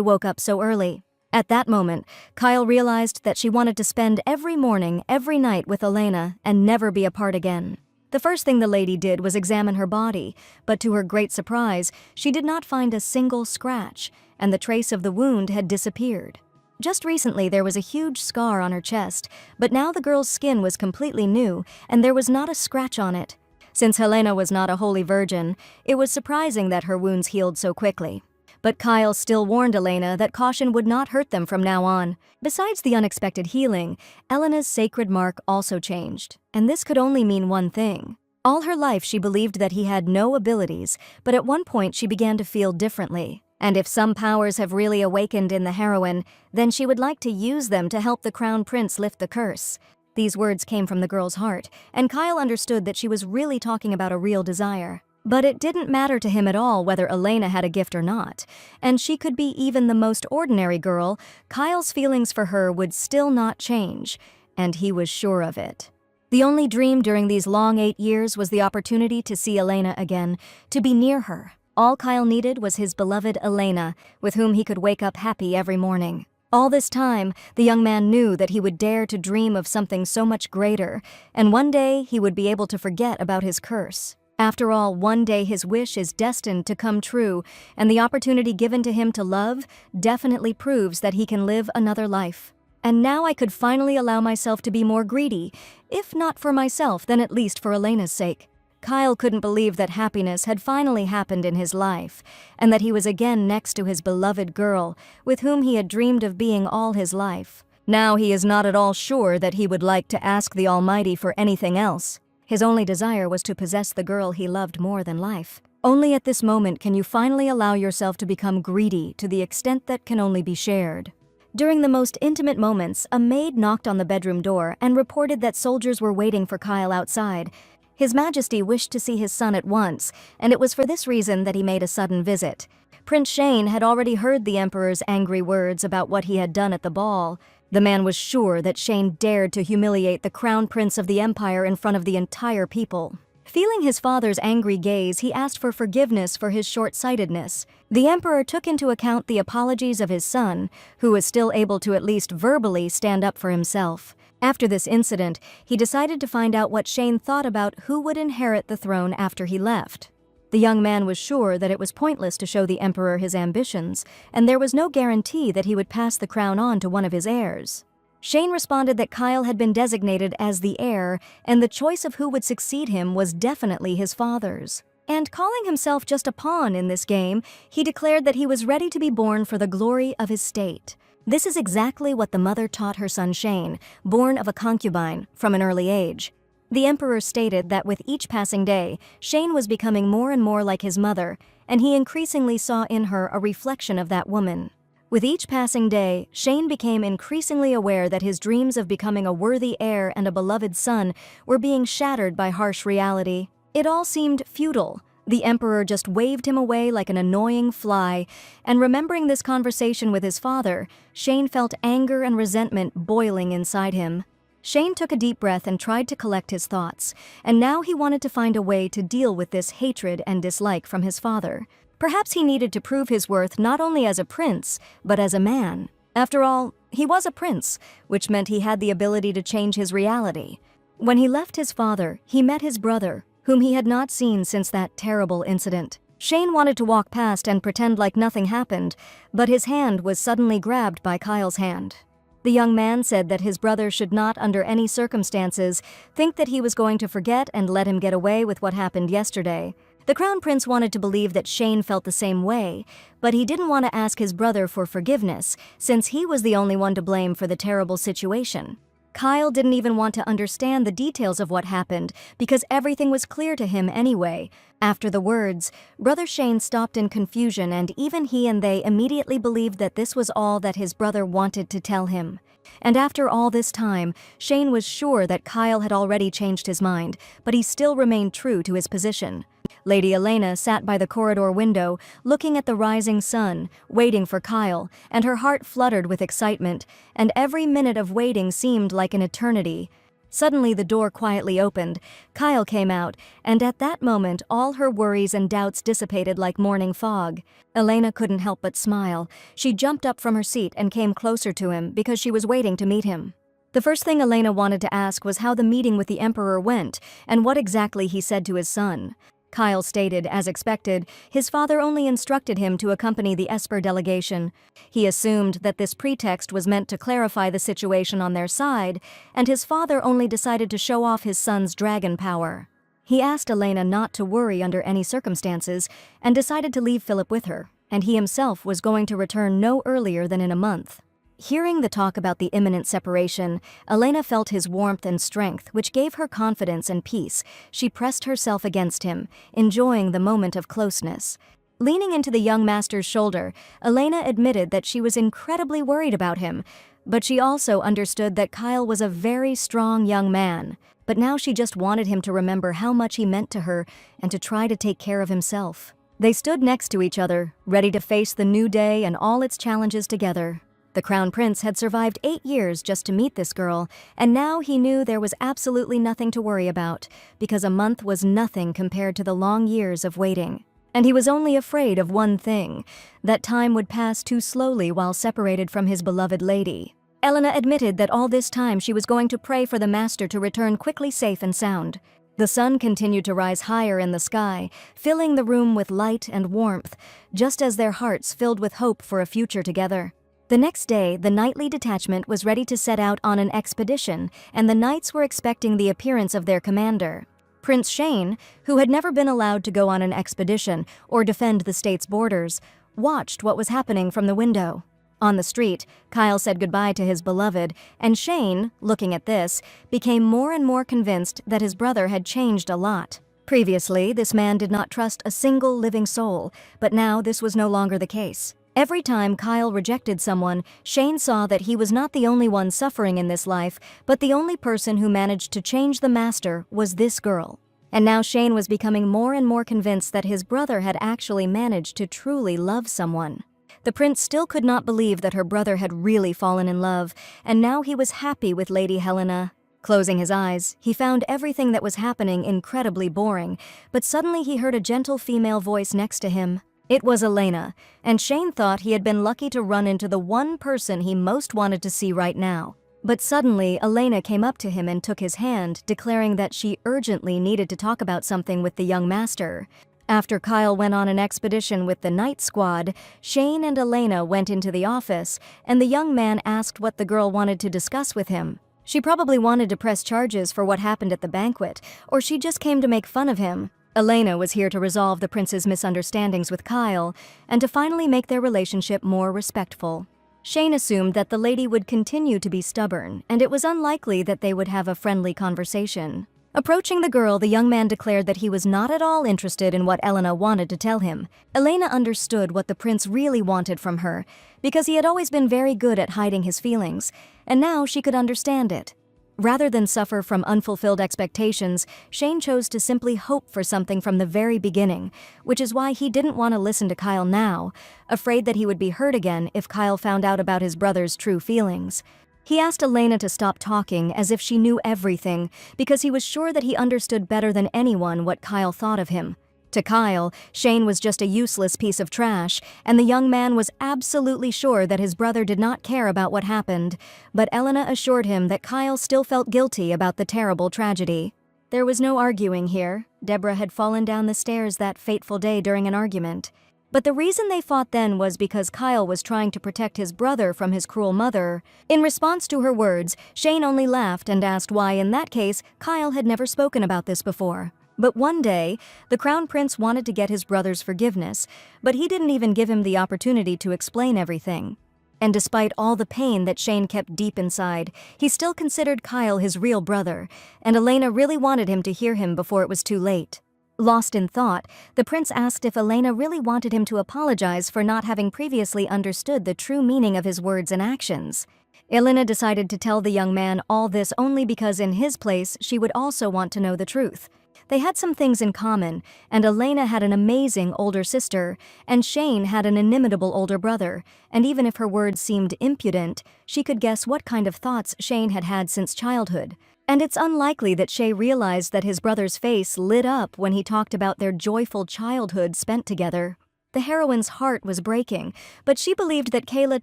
woke up so early. At that moment, Kyle realized that she wanted to spend every morning, every night with Elena and never be apart again. The first thing the lady did was examine her body, but to her great surprise, she did not find a single scratch, and the trace of the wound had disappeared. Just recently there was a huge scar on her chest, but now the girl's skin was completely new, and there was not a scratch on it. Since Helena was not a holy virgin, it was surprising that her wounds healed so quickly. But Kyle still warned Elena that caution would not hurt them from now on. Besides the unexpected healing, Elena's sacred mark also changed, and this could only mean one thing. All her life she believed that he had no abilities, but at one point she began to feel differently. And if some powers have really awakened in the heroine, then she would like to use them to help the crown prince lift the curse. These words came from the girl's heart, and Kyle understood that she was really talking about a real desire. But it didn't matter to him at all whether Elena had a gift or not, and she could be even the most ordinary girl. Kyle's feelings for her would still not change, and he was sure of it. The only dream during these long 8 years was the opportunity to see Elena again, to be near her. All Kyle needed was his beloved Elena, with whom he could wake up happy every morning. All this time, the young man knew that he would dare to dream of something so much greater, and one day he would be able to forget about his curse. After all, one day his wish is destined to come true, and the opportunity given to him to love definitely proves that he can live another life. And now I could finally allow myself to be more greedy, if not for myself, then at least for Elena's sake. Kyle couldn't believe that happiness had finally happened in his life, and that he was again next to his beloved girl, with whom he had dreamed of being all his life. Now he is not at all sure that he would like to ask the Almighty for anything else. His only desire was to possess the girl he loved more than life. Only at this moment can you finally allow yourself to become greedy to the extent that can only be shared. During the most intimate moments, a maid knocked on the bedroom door and reported that soldiers were waiting for Kyle outside. His Majesty wished to see his son at once, and it was for this reason that he made a sudden visit. Prince Shane had already heard the Emperor's angry words about what he had done at the ball. The man was sure that Shane dared to humiliate the crown prince of the empire in front of the entire people. Feeling his father's angry gaze, he asked for forgiveness for his short-sightedness. The Emperor took into account the apologies of his son, who was still able to at least verbally stand up for himself. After this incident, he decided to find out what Shane thought about who would inherit the throne after he left. The young man was sure that it was pointless to show the emperor his ambitions, and there was no guarantee that he would pass the crown on to one of his heirs. Shane responded that Kyle had been designated as the heir, and the choice of who would succeed him was definitely his father's. And calling himself just a pawn in this game, he declared that he was ready to be born for the glory of his state. This is exactly what the mother taught her son Shane, born of a concubine, from an early age. The emperor stated that with each passing day, Shane was becoming more and more like his mother, and he increasingly saw in her a reflection of that woman. With each passing day, Shane became increasingly aware that his dreams of becoming a worthy heir and a beloved son were being shattered by harsh reality. It all seemed futile. The emperor just waved him away like an annoying fly, and remembering this conversation with his father, Shane felt anger and resentment boiling inside him. Shane took a deep breath and tried to collect his thoughts, and now he wanted to find a way to deal with this hatred and dislike from his father. Perhaps he needed to prove his worth not only as a prince, but as a man. After all, he was a prince, which meant he had the ability to change his reality. When he left his father, he met his brother, whom he had not seen since that terrible incident. Shane wanted to walk past and pretend like nothing happened, but his hand was suddenly grabbed by Kyle's hand. The young man said that his brother should not, under any circumstances, think that he was going to forget and let him get away with what happened yesterday. The Crown Prince wanted to believe that Shane felt the same way, but he didn't want to ask his brother for forgiveness, since he was the only one to blame for the terrible situation. Kyle didn't even want to understand the details of what happened, because everything was clear to him anyway. After the words, Brother Shane stopped in confusion, and even he and they immediately believed that this was all that his brother wanted to tell him. And after all this time, Shane was sure that Kyle had already changed his mind, but he still remained true to his position. Lady Elena sat by the corridor window, looking at the rising sun, waiting for Kyle, and her heart fluttered with excitement, and every minute of waiting seemed like an eternity. Suddenly the door quietly opened, Kyle came out, and at that moment all her worries and doubts dissipated like morning fog. Elena couldn't help but smile. She jumped up from her seat and came closer to him because she was waiting to meet him. The first thing Elena wanted to ask was how the meeting with the Emperor went, and what exactly he said to his son. Kyle stated, as expected, his father only instructed him to accompany the Esper delegation. He assumed that this pretext was meant to clarify the situation on their side, and his father only decided to show off his son's dragon power. He asked Elena not to worry under any circumstances, and decided to leave Philip with her, and he himself was going to return no earlier than in a month. Hearing the talk about the imminent separation, Elena felt his warmth and strength, which gave her confidence and peace. She pressed herself against him, enjoying the moment of closeness. Leaning into the young master's shoulder, Elena admitted that she was incredibly worried about him, but she also understood that Kyle was a very strong young man. But now she just wanted him to remember how much he meant to her and to try to take care of himself. They stood next to each other, ready to face the new day and all its challenges together. The Crown Prince had survived 8 years just to meet this girl, and now he knew there was absolutely nothing to worry about, because a month was nothing compared to the long years of waiting. And he was only afraid of one thing, that time would pass too slowly while separated from his beloved lady. Elena admitted that all this time she was going to pray for the master to return quickly safe and sound. The sun continued to rise higher in the sky, filling the room with light and warmth, just as their hearts filled with hope for a future together. The next day, the knightly detachment was ready to set out on an expedition, and the knights were expecting the appearance of their commander. Prince Shane, who had never been allowed to go on an expedition or defend the state's borders, watched what was happening from the window. On the street, Kyle said goodbye to his beloved, and Shane, looking at this, became more and more convinced that his brother had changed a lot. Previously, this man did not trust a single living soul, but now this was no longer the case. Every time Kyle rejected someone, Shane saw that he was not the only one suffering in this life, but the only person who managed to change the master was this girl. And now Shane was becoming more and more convinced that his brother had actually managed to truly love someone. The prince still could not believe that her brother had really fallen in love, and now he was happy with Lady Helena. Closing his eyes, he found everything that was happening incredibly boring, but suddenly he heard a gentle female voice next to him. It was Elena, and Shane thought he had been lucky to run into the one person he most wanted to see right now. But suddenly, Elena came up to him and took his hand, declaring that she urgently needed to talk about something with the young master. After Kyle went on an expedition with the night squad, Shane and Elena went into the office, and the young man asked what the girl wanted to discuss with him. She probably wanted to press charges for what happened at the banquet, or she just came to make fun of him. Elena was here to resolve the prince's misunderstandings with Kyle, and to finally make their relationship more respectful. Shane assumed that the lady would continue to be stubborn, and it was unlikely that they would have a friendly conversation. Approaching the girl, the young man declared that he was not at all interested in what Elena wanted to tell him. Elena understood what the prince really wanted from her, because he had always been very good at hiding his feelings, and now she could understand it. Rather than suffer from unfulfilled expectations, Shane chose to simply hope for something from the very beginning, which is why he didn't want to listen to Kyle now, afraid that he would be hurt again if Kyle found out about his brother's true feelings. He asked Elena to stop talking as if she knew everything, because he was sure that he understood better than anyone what Kyle thought of him. To Kyle, Shane was just a useless piece of trash, and the young man was absolutely sure that his brother did not care about what happened, but Elena assured him that Kyle still felt guilty about the terrible tragedy. There was no arguing here. Deborah had fallen down the stairs that fateful day during an argument. But the reason they fought then was because Kyle was trying to protect his brother from his cruel mother. In response to her words, Shane only laughed and asked why, in that case, Kyle had never spoken about this before. But one day, the crown prince wanted to get his brother's forgiveness, but he didn't even give him the opportunity to explain everything. And despite all the pain that Shane kept deep inside, he still considered Kyle his real brother, and Elena really wanted him to hear him before it was too late. Lost in thought, the prince asked if Elena really wanted him to apologize for not having previously understood the true meaning of his words and actions. Elena decided to tell the young man all this only because in his place she would also want to know the truth. They had some things in common, and Elena had an amazing older sister, and Shane had an inimitable older brother, and even if her words seemed impudent, she could guess what kind of thoughts Shane had had since childhood. And it's unlikely that Shay realized that his brother's face lit up when he talked about their joyful childhood spent together. The heroine's heart was breaking, but she believed that Kayla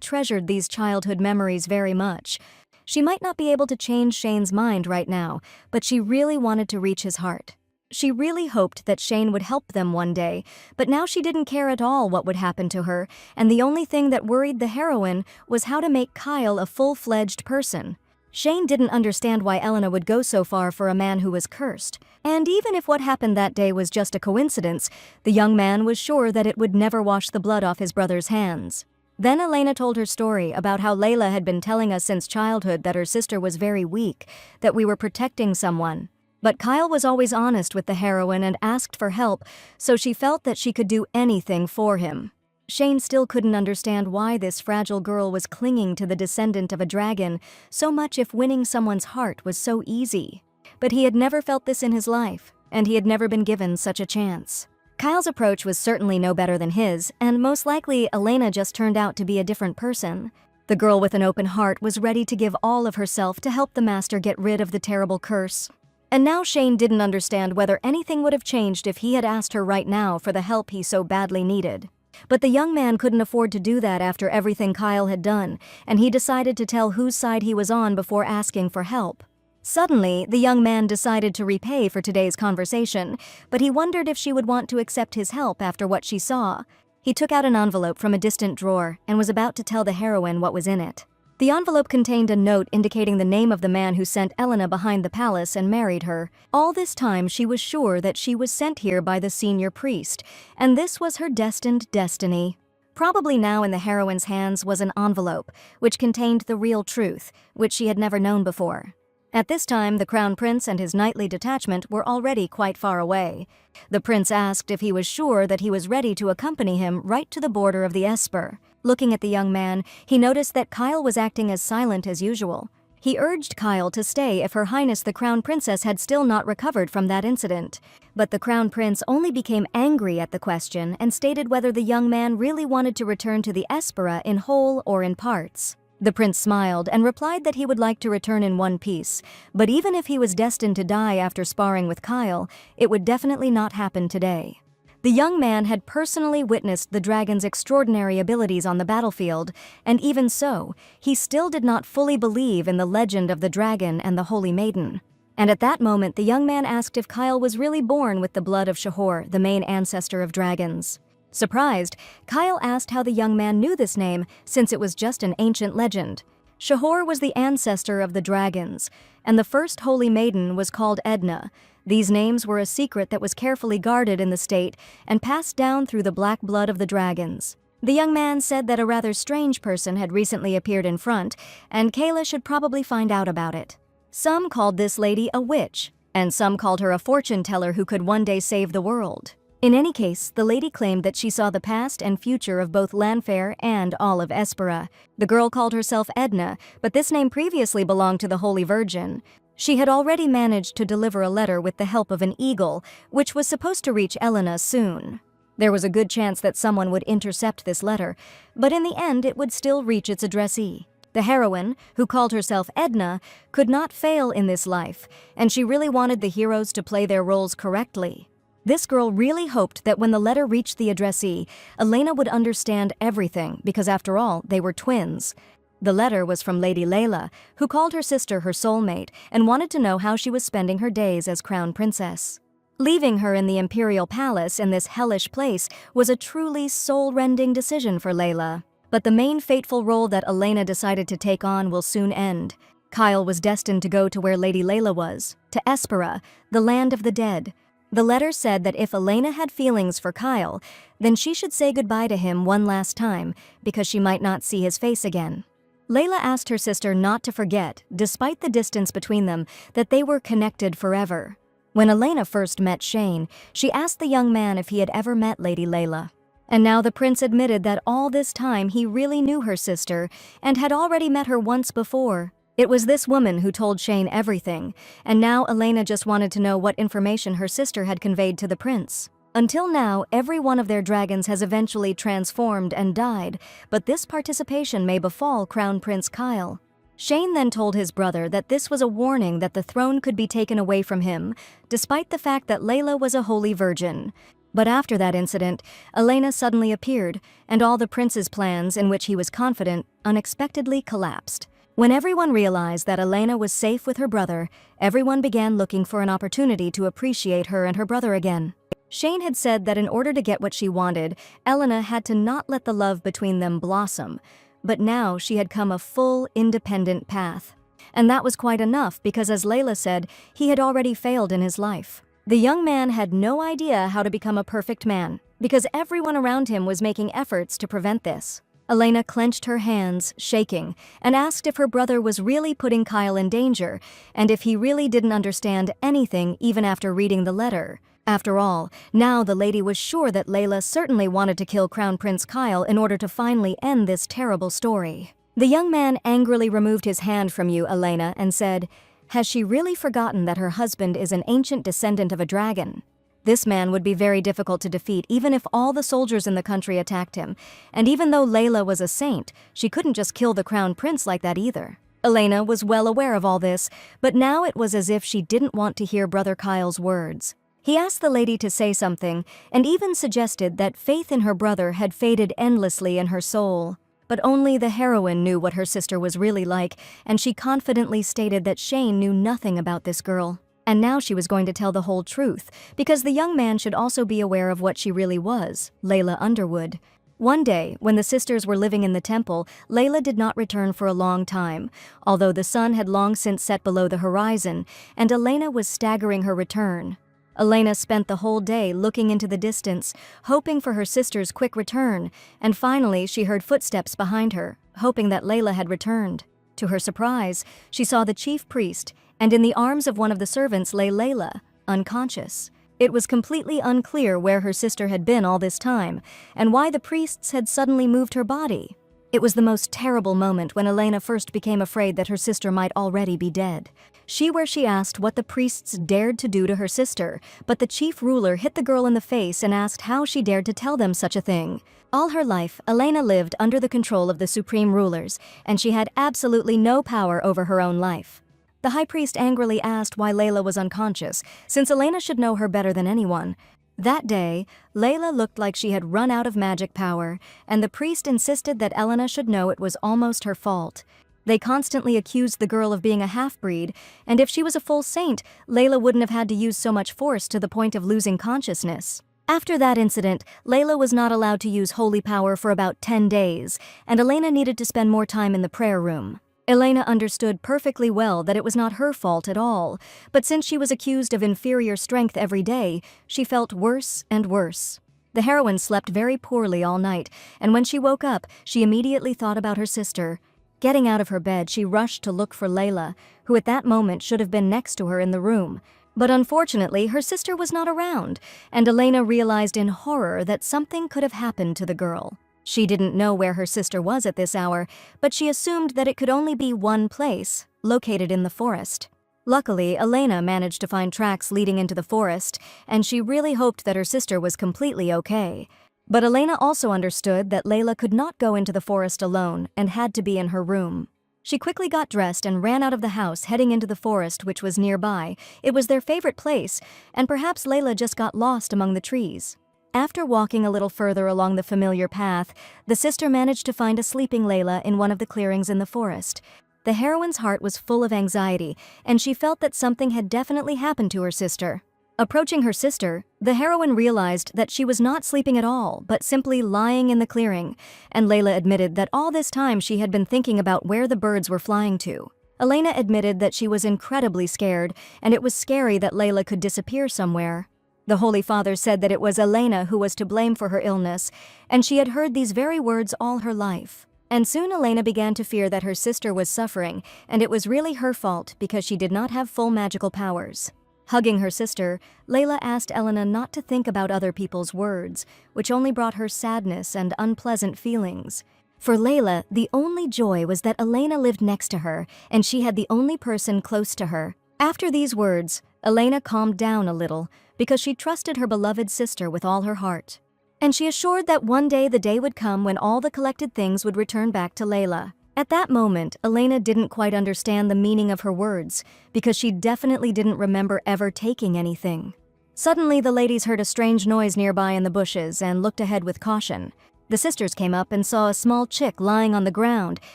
treasured these childhood memories very much. She might not be able to change Shane's mind right now, but she really wanted to reach his heart. She really hoped that Shane would help them one day, but now she didn't care at all what would happen to her, and the only thing that worried the heroine was how to make Kyle a full-fledged person. Shane didn't understand why Elena would go so far for a man who was cursed. And even if what happened that day was just a coincidence, the young man was sure that it would never wash the blood off his brother's hands. Then Elena told her story about how Layla had been telling us since childhood that her sister was very weak, that we were protecting someone. But Kyle was always honest with the heroine and asked for help, so she felt that she could do anything for him. Shane still couldn't understand why this fragile girl was clinging to the descendant of a dragon so much if winning someone's heart was so easy. But he had never felt this in his life, and he had never been given such a chance. Kyle's approach was certainly no better than his, and most likely Elena just turned out to be a different person. The girl with an open heart was ready to give all of herself to help the master get rid of the terrible curse. And now Shane didn't understand whether anything would have changed if he had asked her right now for the help he so badly needed. But the young man couldn't afford to do that after everything Kyle had done, and he decided to tell whose side he was on before asking for help. Suddenly, the young man decided to repay for today's conversation, but he wondered if she would want to accept his help after what she saw. He took out an envelope from a distant drawer and was about to tell the heroine what was in it. The envelope contained a note indicating the name of the man who sent Elena behind the palace and married her. All this time she was sure that she was sent here by the senior priest, and this was her destined destiny. Probably now in the heroine's hands was an envelope, which contained the real truth, which she had never known before. At this time, the crown prince and his knightly detachment were already quite far away. The prince asked if he was sure that he was ready to accompany him right to the border of the Esper. Looking at the young man, he noticed that Kyle was acting as silent as usual. He urged Kyle to stay if Her Highness the Crown Princess had still not recovered from that incident. But the Crown Prince only became angry at the question and stated whether the young man really wanted to return to the Espera in whole or in parts. The prince smiled and replied that he would like to return in one piece, but even if he was destined to die after sparring with Kyle, it would definitely not happen today. The young man had personally witnessed the dragon's extraordinary abilities on the battlefield, and even so, he still did not fully believe in the legend of the dragon and the Holy Maiden. And at that moment, the young man asked if Kyle was really born with the blood of Shahor, the main ancestor of dragons. Surprised, Kyle asked how the young man knew this name, since it was just an ancient legend. Shahor was the ancestor of the dragons, and the first Holy Maiden was called Edna. These names were a secret that was carefully guarded in the state and passed down through the black blood of the dragons. The young man said that a rather strange person had recently appeared in front, and Kayla should probably find out about it. Some called this lady a witch, and some called her a fortune teller who could one day save the world. In any case, the lady claimed that she saw the past and future of both Lanfair and all of Espera. The girl called herself Edna, but this name previously belonged to the Holy Virgin. She had already managed to deliver a letter with the help of an eagle, which was supposed to reach Elena soon. There was a good chance that someone would intercept this letter, but in the end it would still reach its addressee. The heroine, who called herself Edna, could not fail in this life, and she really wanted the heroes to play their roles correctly. This girl really hoped that when the letter reached the addressee, Elena would understand everything, because after all, they were twins. The letter was from Lady Layla, who called her sister her soulmate and wanted to know how she was spending her days as crown princess. Leaving her in the imperial palace in this hellish place was a truly soul-rending decision for Layla. But the main fateful role that Elena decided to take on will soon end. Kyle was destined to go to where Lady Layla was, to Espera, the land of the dead. The letter said that if Elena had feelings for Kyle, then she should say goodbye to him one last time, because she might not see his face again. Layla asked her sister not to forget, despite the distance between them, that they were connected forever. When Elena first met Shane, she asked the young man if he had ever met Lady Layla. And now the prince admitted that all this time he really knew her sister and had already met her once before. It was this woman who told Shane everything, and now Elena just wanted to know what information her sister had conveyed to the prince. Until now, every one of their dragons has eventually transformed and died, but this participation may befall Crown Prince Kyle. Shane then told his brother that this was a warning that the throne could be taken away from him, despite the fact that Layla was a holy virgin. But after that incident, Elena suddenly appeared, and all the prince's plans, in which he was confident, unexpectedly collapsed. When everyone realized that Elena was safe with her brother, everyone began looking for an opportunity to appreciate her and her brother again. Shane had said that in order to get what she wanted, Elena had to not let the love between them blossom. But now she had come a full, independent path. And that was quite enough because, as Layla said, he had already failed in his life. The young man had no idea how to become a perfect man, because everyone around him was making efforts to prevent this. Elena clenched her hands, shaking, and asked if her brother was really putting Kyle in danger, and if he really didn't understand anything even after reading the letter. After all, now the lady was sure that Layla certainly wanted to kill Crown Prince Kyle in order to finally end this terrible story. The young man angrily removed his hand from you, Elena, and said, "Has she really forgotten that her husband is an ancient descendant of a dragon? This man would be very difficult to defeat even if all the soldiers in the country attacked him, and even though Layla was a saint, she couldn't just kill the crown prince like that either." Elena was well aware of all this, but now it was as if she didn't want to hear Brother Kyle's words. He asked the lady to say something, and even suggested that faith in her brother had faded endlessly in her soul. But only the heroine knew what her sister was really like, and she confidently stated that Shane knew nothing about this girl. And now she was going to tell the whole truth, because the young man should also be aware of what she really was, Layla Underwood. One day, when the sisters were living in the temple, Layla did not return for a long time, although the sun had long since set below the horizon, and Elena was staggering her return. Elena spent the whole day looking into the distance, hoping for her sister's quick return, and finally she heard footsteps behind her, hoping that Layla had returned. To her surprise, she saw the chief priest, and in the arms of one of the servants lay Layla, unconscious. It was completely unclear where her sister had been all this time, and why the priests had suddenly moved her body. It was the most terrible moment when Elena first became afraid that her sister might already be dead. She asked what the priests dared to do to her sister, but the chief ruler hit the girl in the face and asked how she dared to tell them such a thing. All her life, Elena lived under the control of the supreme rulers, and she had absolutely no power over her own life. The high priest angrily asked why Layla was unconscious, since Elena should know her better than anyone. That day, Layla looked like she had run out of magic power, and the priest insisted that Elena should know it was almost her fault. They constantly accused the girl of being a half-breed, and if she was a full saint, Layla wouldn't have had to use so much force to the point of losing consciousness. After that incident, Layla was not allowed to use holy power for about 10 days, and Elena needed to spend more time in the prayer room. Elena understood perfectly well that it was not her fault at all, but since she was accused of inferior strength every day, she felt worse and worse. The heroine slept very poorly all night, and when she woke up, she immediately thought about her sister. Getting out of her bed, she rushed to look for Layla, who at that moment should have been next to her in the room. But unfortunately, her sister was not around, and Elena realized in horror that something could have happened to the girl. She didn't know where her sister was at this hour, but she assumed that it could only be one place, located in the forest. Luckily, Elena managed to find tracks leading into the forest, and she really hoped that her sister was completely okay. But Elena also understood that Layla could not go into the forest alone and had to be in her room. She quickly got dressed and ran out of the house, heading into the forest, which was nearby. It was their favorite place, and perhaps Layla just got lost among the trees. After walking a little further along the familiar path, the sister managed to find a sleeping Layla in one of the clearings in the forest. The heroine's heart was full of anxiety, and she felt that something had definitely happened to her sister. Approaching her sister, the heroine realized that she was not sleeping at all, but simply lying in the clearing, and Layla admitted that all this time she had been thinking about where the birds were flying to. Elena admitted that she was incredibly scared, and it was scary that Layla could disappear somewhere. The Holy Father said that it was Elena who was to blame for her illness, and she had heard these very words all her life. And soon Elena began to fear that her sister was suffering, and it was really her fault because she did not have full magical powers. Hugging her sister, Layla asked Elena not to think about other people's words, which only brought her sadness and unpleasant feelings. For Layla, the only joy was that Elena lived next to her, and she had the only person close to her. After these words, Elena calmed down a little, because she trusted her beloved sister with all her heart. And she assured that one day the day would come when all the collected things would return back to Layla. At that moment, Elena didn't quite understand the meaning of her words, because she definitely didn't remember ever taking anything. Suddenly, the ladies heard a strange noise nearby in the bushes and looked ahead with caution. The sisters came up and saw a small chick lying on the ground,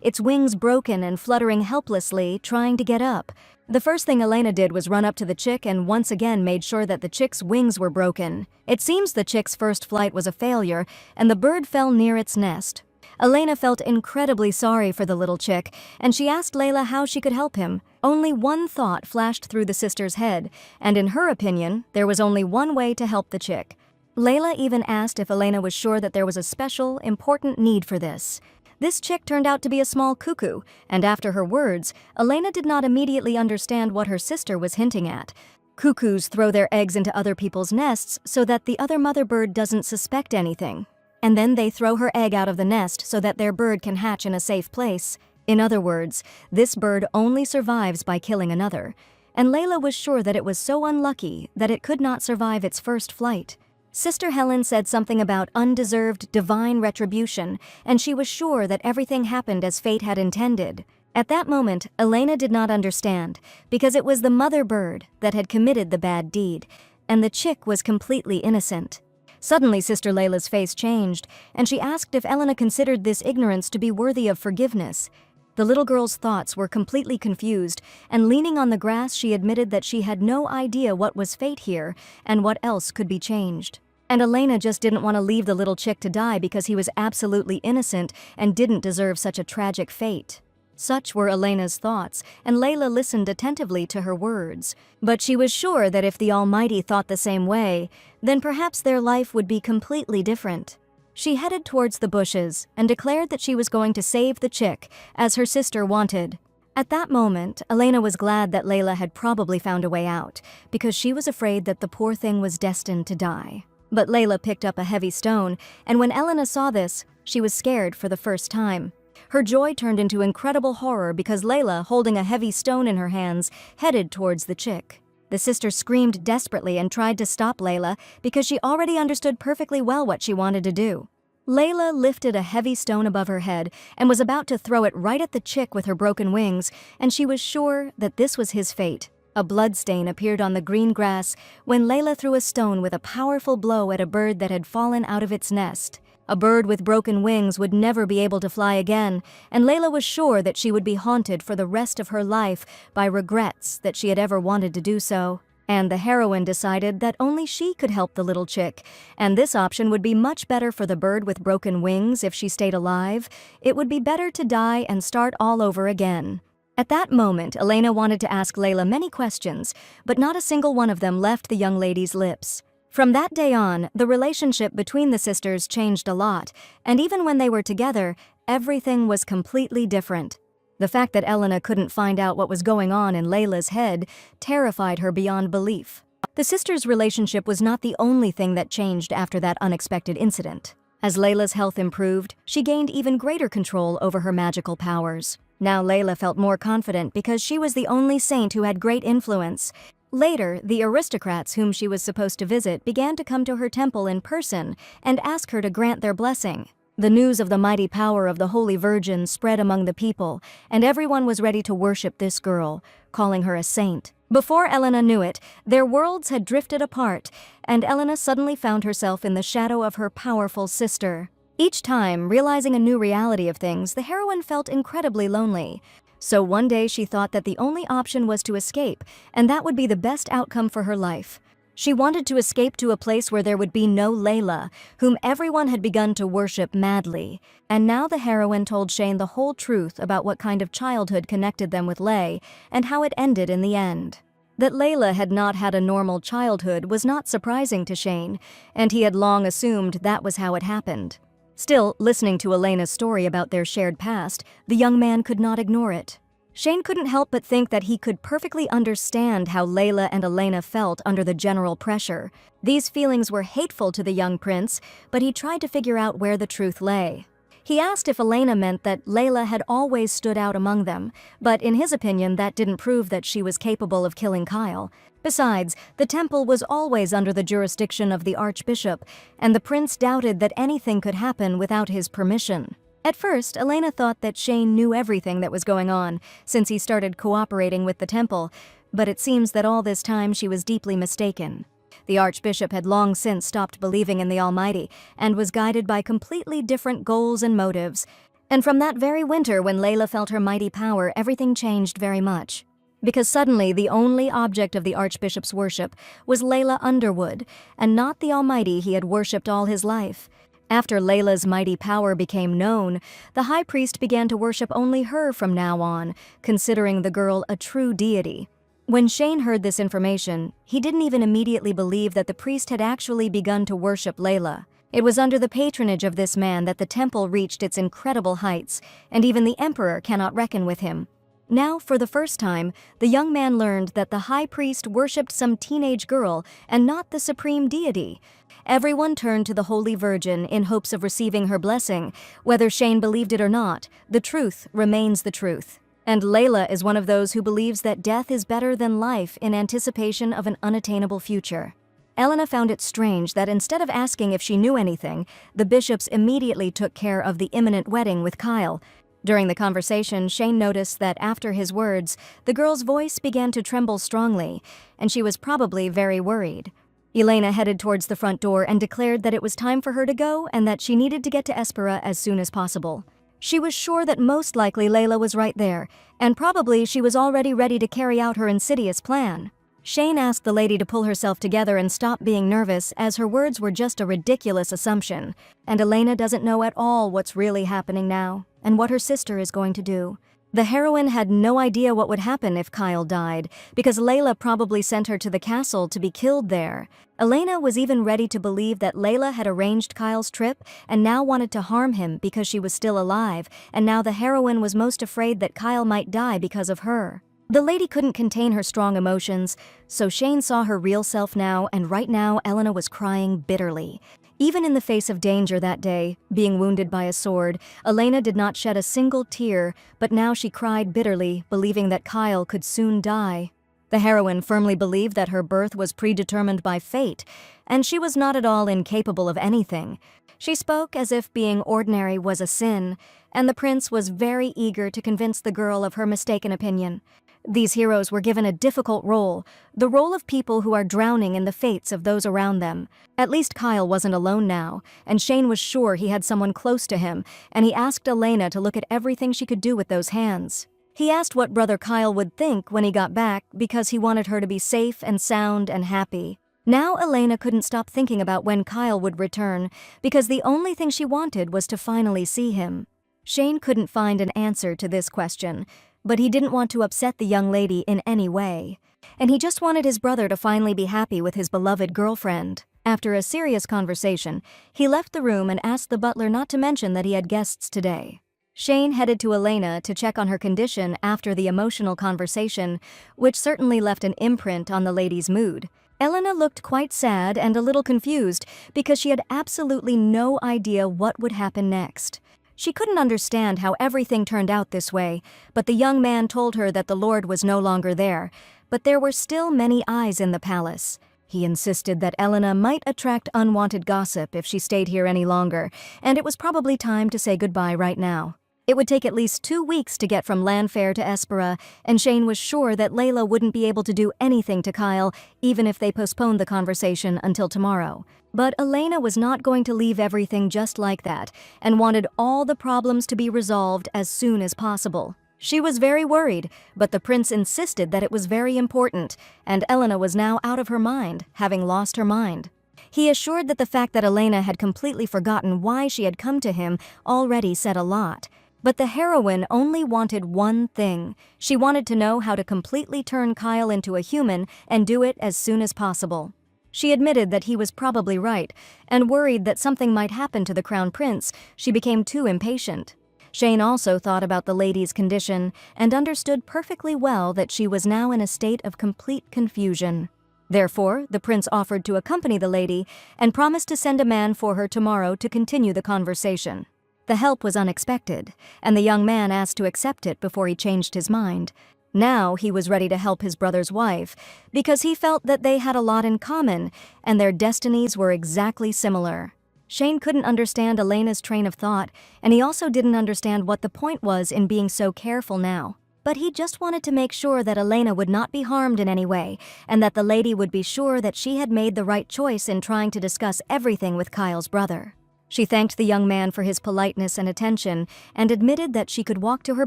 its wings broken and fluttering helplessly, trying to get up. The first thing Elena did was run up to the chick and once again made sure that the chick's wings were broken. It seems the chick's first flight was a failure, and the bird fell near its nest. Elena felt incredibly sorry for the little chick, and she asked Layla how she could help him. Only one thought flashed through the sister's head, and in her opinion, there was only one way to help the chick. Layla even asked if Elena was sure that there was a special, important need for this. This chick turned out to be a small cuckoo, and after her words, Elena did not immediately understand what her sister was hinting at. Cuckoos throw their eggs into other people's nests so that the other mother bird doesn't suspect anything. And then they throw her egg out of the nest so that their bird can hatch in a safe place. In other words, this bird only survives by killing another. And Layla was sure that it was so unlucky that it could not survive its first flight. Sister Helen said something about undeserved divine retribution, and she was sure that everything happened as fate had intended. At that moment, Elena did not understand, because it was the mother bird that had committed the bad deed, and the chick was completely innocent. Suddenly, Sister Layla's face changed, and she asked if Elena considered this ignorance to be worthy of forgiveness. The little girl's thoughts were completely confused, and leaning on the grass, she admitted that she had no idea what was fate here and what else could be changed. And Elena just didn't want to leave the little chick to die because he was absolutely innocent and didn't deserve such a tragic fate. Such were Elena's thoughts, and Layla listened attentively to her words. But she was sure that if the Almighty thought the same way, then perhaps their life would be completely different. She headed towards the bushes and declared that she was going to save the chick, as her sister wanted. At that moment, Elena was glad that Layla had probably found a way out, because she was afraid that the poor thing was destined to die. But Layla picked up a heavy stone, and when Elena saw this, she was scared for the first time. Her joy turned into incredible horror because Layla, holding a heavy stone in her hands, headed towards the chick. The sister screamed desperately and tried to stop Layla because she already understood perfectly well what she wanted to do. Layla lifted a heavy stone above her head and was about to throw it right at the chick with her broken wings, and she was sure that this was his fate. A bloodstain appeared on the green grass when Layla threw a stone with a powerful blow at a bird that had fallen out of its nest. A bird with broken wings would never be able to fly again, and Layla was sure that she would be haunted for the rest of her life by regrets that she had ever wanted to do so. And the heroine decided that only she could help the little chick, and this option would be much better for the bird with broken wings if she stayed alive. It would be better to die and start all over again. At that moment, Elena wanted to ask Layla many questions, but not a single one of them left the young lady's lips. From that day on, the relationship between the sisters changed a lot, and even when they were together, everything was completely different. The fact that Elena couldn't find out what was going on in Layla's head terrified her beyond belief. The sisters' relationship was not the only thing that changed after that unexpected incident. As Layla's health improved, she gained even greater control over her magical powers. Now Layla felt more confident because she was the only saint who had great influence. Later, the aristocrats whom she was supposed to visit began to come to her temple in person and ask her to grant their blessing. The news of the mighty power of the Holy Virgin spread among the people, and everyone was ready to worship this girl, calling her a saint. Before Elena knew it, their worlds had drifted apart, and Elena suddenly found herself in the shadow of her powerful sister. Each time, realizing a new reality of things, the heroine felt incredibly lonely. So one day she thought that the only option was to escape, and that would be the best outcome for her life. She wanted to escape to a place where there would be no Layla, whom everyone had begun to worship madly. And now the heroine told Shane the whole truth about what kind of childhood connected them with Lay, and how it ended in the end. That Layla had not had a normal childhood was not surprising to Shane, and he had long assumed that was how it happened. Still, listening to Elena's story about their shared past, the young man could not ignore it. Shane couldn't help but think that he could perfectly understand how Layla and Elena felt under the general pressure. These feelings were hateful to the young prince, but he tried to figure out where the truth lay. He asked if Elena meant that Layla had always stood out among them, but in his opinion that didn't prove that she was capable of killing Kyle. Besides, the temple was always under the jurisdiction of the archbishop, and the prince doubted that anything could happen without his permission. At first, Elena thought that Shane knew everything that was going on, since he started cooperating with the temple, but it seems that all this time she was deeply mistaken. The archbishop had long since stopped believing in the Almighty, and was guided by completely different goals and motives. And from that very winter when Layla felt her mighty power, everything changed very much. Because suddenly the only object of the archbishop's worship was Layla Underwood, and not the Almighty he had worshipped all his life. After Layla's mighty power became known, the high priest began to worship only her from now on, considering the girl a true deity. When Shane heard this information, he didn't even immediately believe that the priest had actually begun to worship Layla. It was under the patronage of this man that the temple reached its incredible heights, and even the emperor cannot reckon with him. Now, for the first time, the young man learned that the high priest worshipped some teenage girl and not the supreme deity. Everyone turned to the Holy Virgin in hopes of receiving her blessing. Whether Shane believed it or not, the truth remains the truth. And Layla is one of those who believes that death is better than life in anticipation of an unattainable future. Elena found it strange that instead of asking if she knew anything, the bishops immediately took care of the imminent wedding with Kyle. During the conversation, Shane noticed that after his words, the girl's voice began to tremble strongly, and she was probably very worried. Elena headed towards the front door and declared that it was time for her to go and that she needed to get to Espera as soon as possible. She was sure that most likely Layla was right there, and probably she was already ready to carry out her insidious plan. Shane asked the lady to pull herself together and stop being nervous, as her words were just a ridiculous assumption, and Elena doesn't know at all what's really happening now, and what her sister is going to do. The heroine had no idea what would happen if Kyle died, because Layla probably sent her to the castle to be killed there. Elena was even ready to believe that Layla had arranged Kyle's trip and now wanted to harm him because she was still alive, and now the heroine was most afraid that Kyle might die because of her. The lady couldn't contain her strong emotions, so Shane saw her real self now, and right now Elena was crying bitterly. Even in the face of danger that day, being wounded by a sword, Elena did not shed a single tear, but now she cried bitterly, believing that Kyle could soon die. The heroine firmly believed that her birth was predetermined by fate, and she was not at all incapable of anything. She spoke as if being ordinary was a sin, and the prince was very eager to convince the girl of her mistaken opinion. These heroes were given a difficult role, the role of people who are drowning in the fates of those around them. At least Kyle wasn't alone now, and Shane was sure he had someone close to him, and he asked Elena to look at everything she could do with those hands. He asked what brother Kyle would think when he got back because he wanted her to be safe and sound and happy. Now Elena couldn't stop thinking about when Kyle would return, because the only thing she wanted was to finally see him. Shane couldn't find an answer to this question, but he didn't want to upset the young lady in any way. And he just wanted his brother to finally be happy with his beloved girlfriend. After a serious conversation, he left the room and asked the butler not to mention that he had guests today. Shane headed to Elena to check on her condition after the emotional conversation, which certainly left an imprint on the lady's mood. Elena looked quite sad and a little confused because she had absolutely no idea what would happen next. She couldn't understand how everything turned out this way, but the young man told her that the Lord was no longer there, but there were still many eyes in the palace. He insisted that Elena might attract unwanted gossip if she stayed here any longer, and it was probably time to say goodbye right now. It would take at least 2 weeks to get from Landfair to Espera, and Shane was sure that Layla wouldn't be able to do anything to Kyle, even if they postponed the conversation until tomorrow. But Elena was not going to leave everything just like that, and wanted all the problems to be resolved as soon as possible. She was very worried, but the prince insisted that it was very important, and Elena was now out of her mind, having lost her mind. He assured that the fact that Elena had completely forgotten why she had come to him already said a lot. But the heroine only wanted one thing. She wanted to know how to completely turn Kyle into a human and do it as soon as possible. She admitted that he was probably right, and worried that something might happen to the crown prince, she became too impatient. Shane also thought about the lady's condition and understood perfectly well that she was now in a state of complete confusion. Therefore, the prince offered to accompany the lady and promised to send a man for her tomorrow to continue the conversation. The help was unexpected, and the young man asked to accept it before he changed his mind. Now he was ready to help his brother's wife, because he felt that they had a lot in common, and their destinies were exactly similar. Shane couldn't understand Elena's train of thought, and he also didn't understand what the point was in being so careful now. But he just wanted to make sure that Elena would not be harmed in any way, and that the lady would be sure that she had made the right choice in trying to discuss everything with Kyle's brother. She thanked the young man for his politeness and attention, and admitted that she could walk to her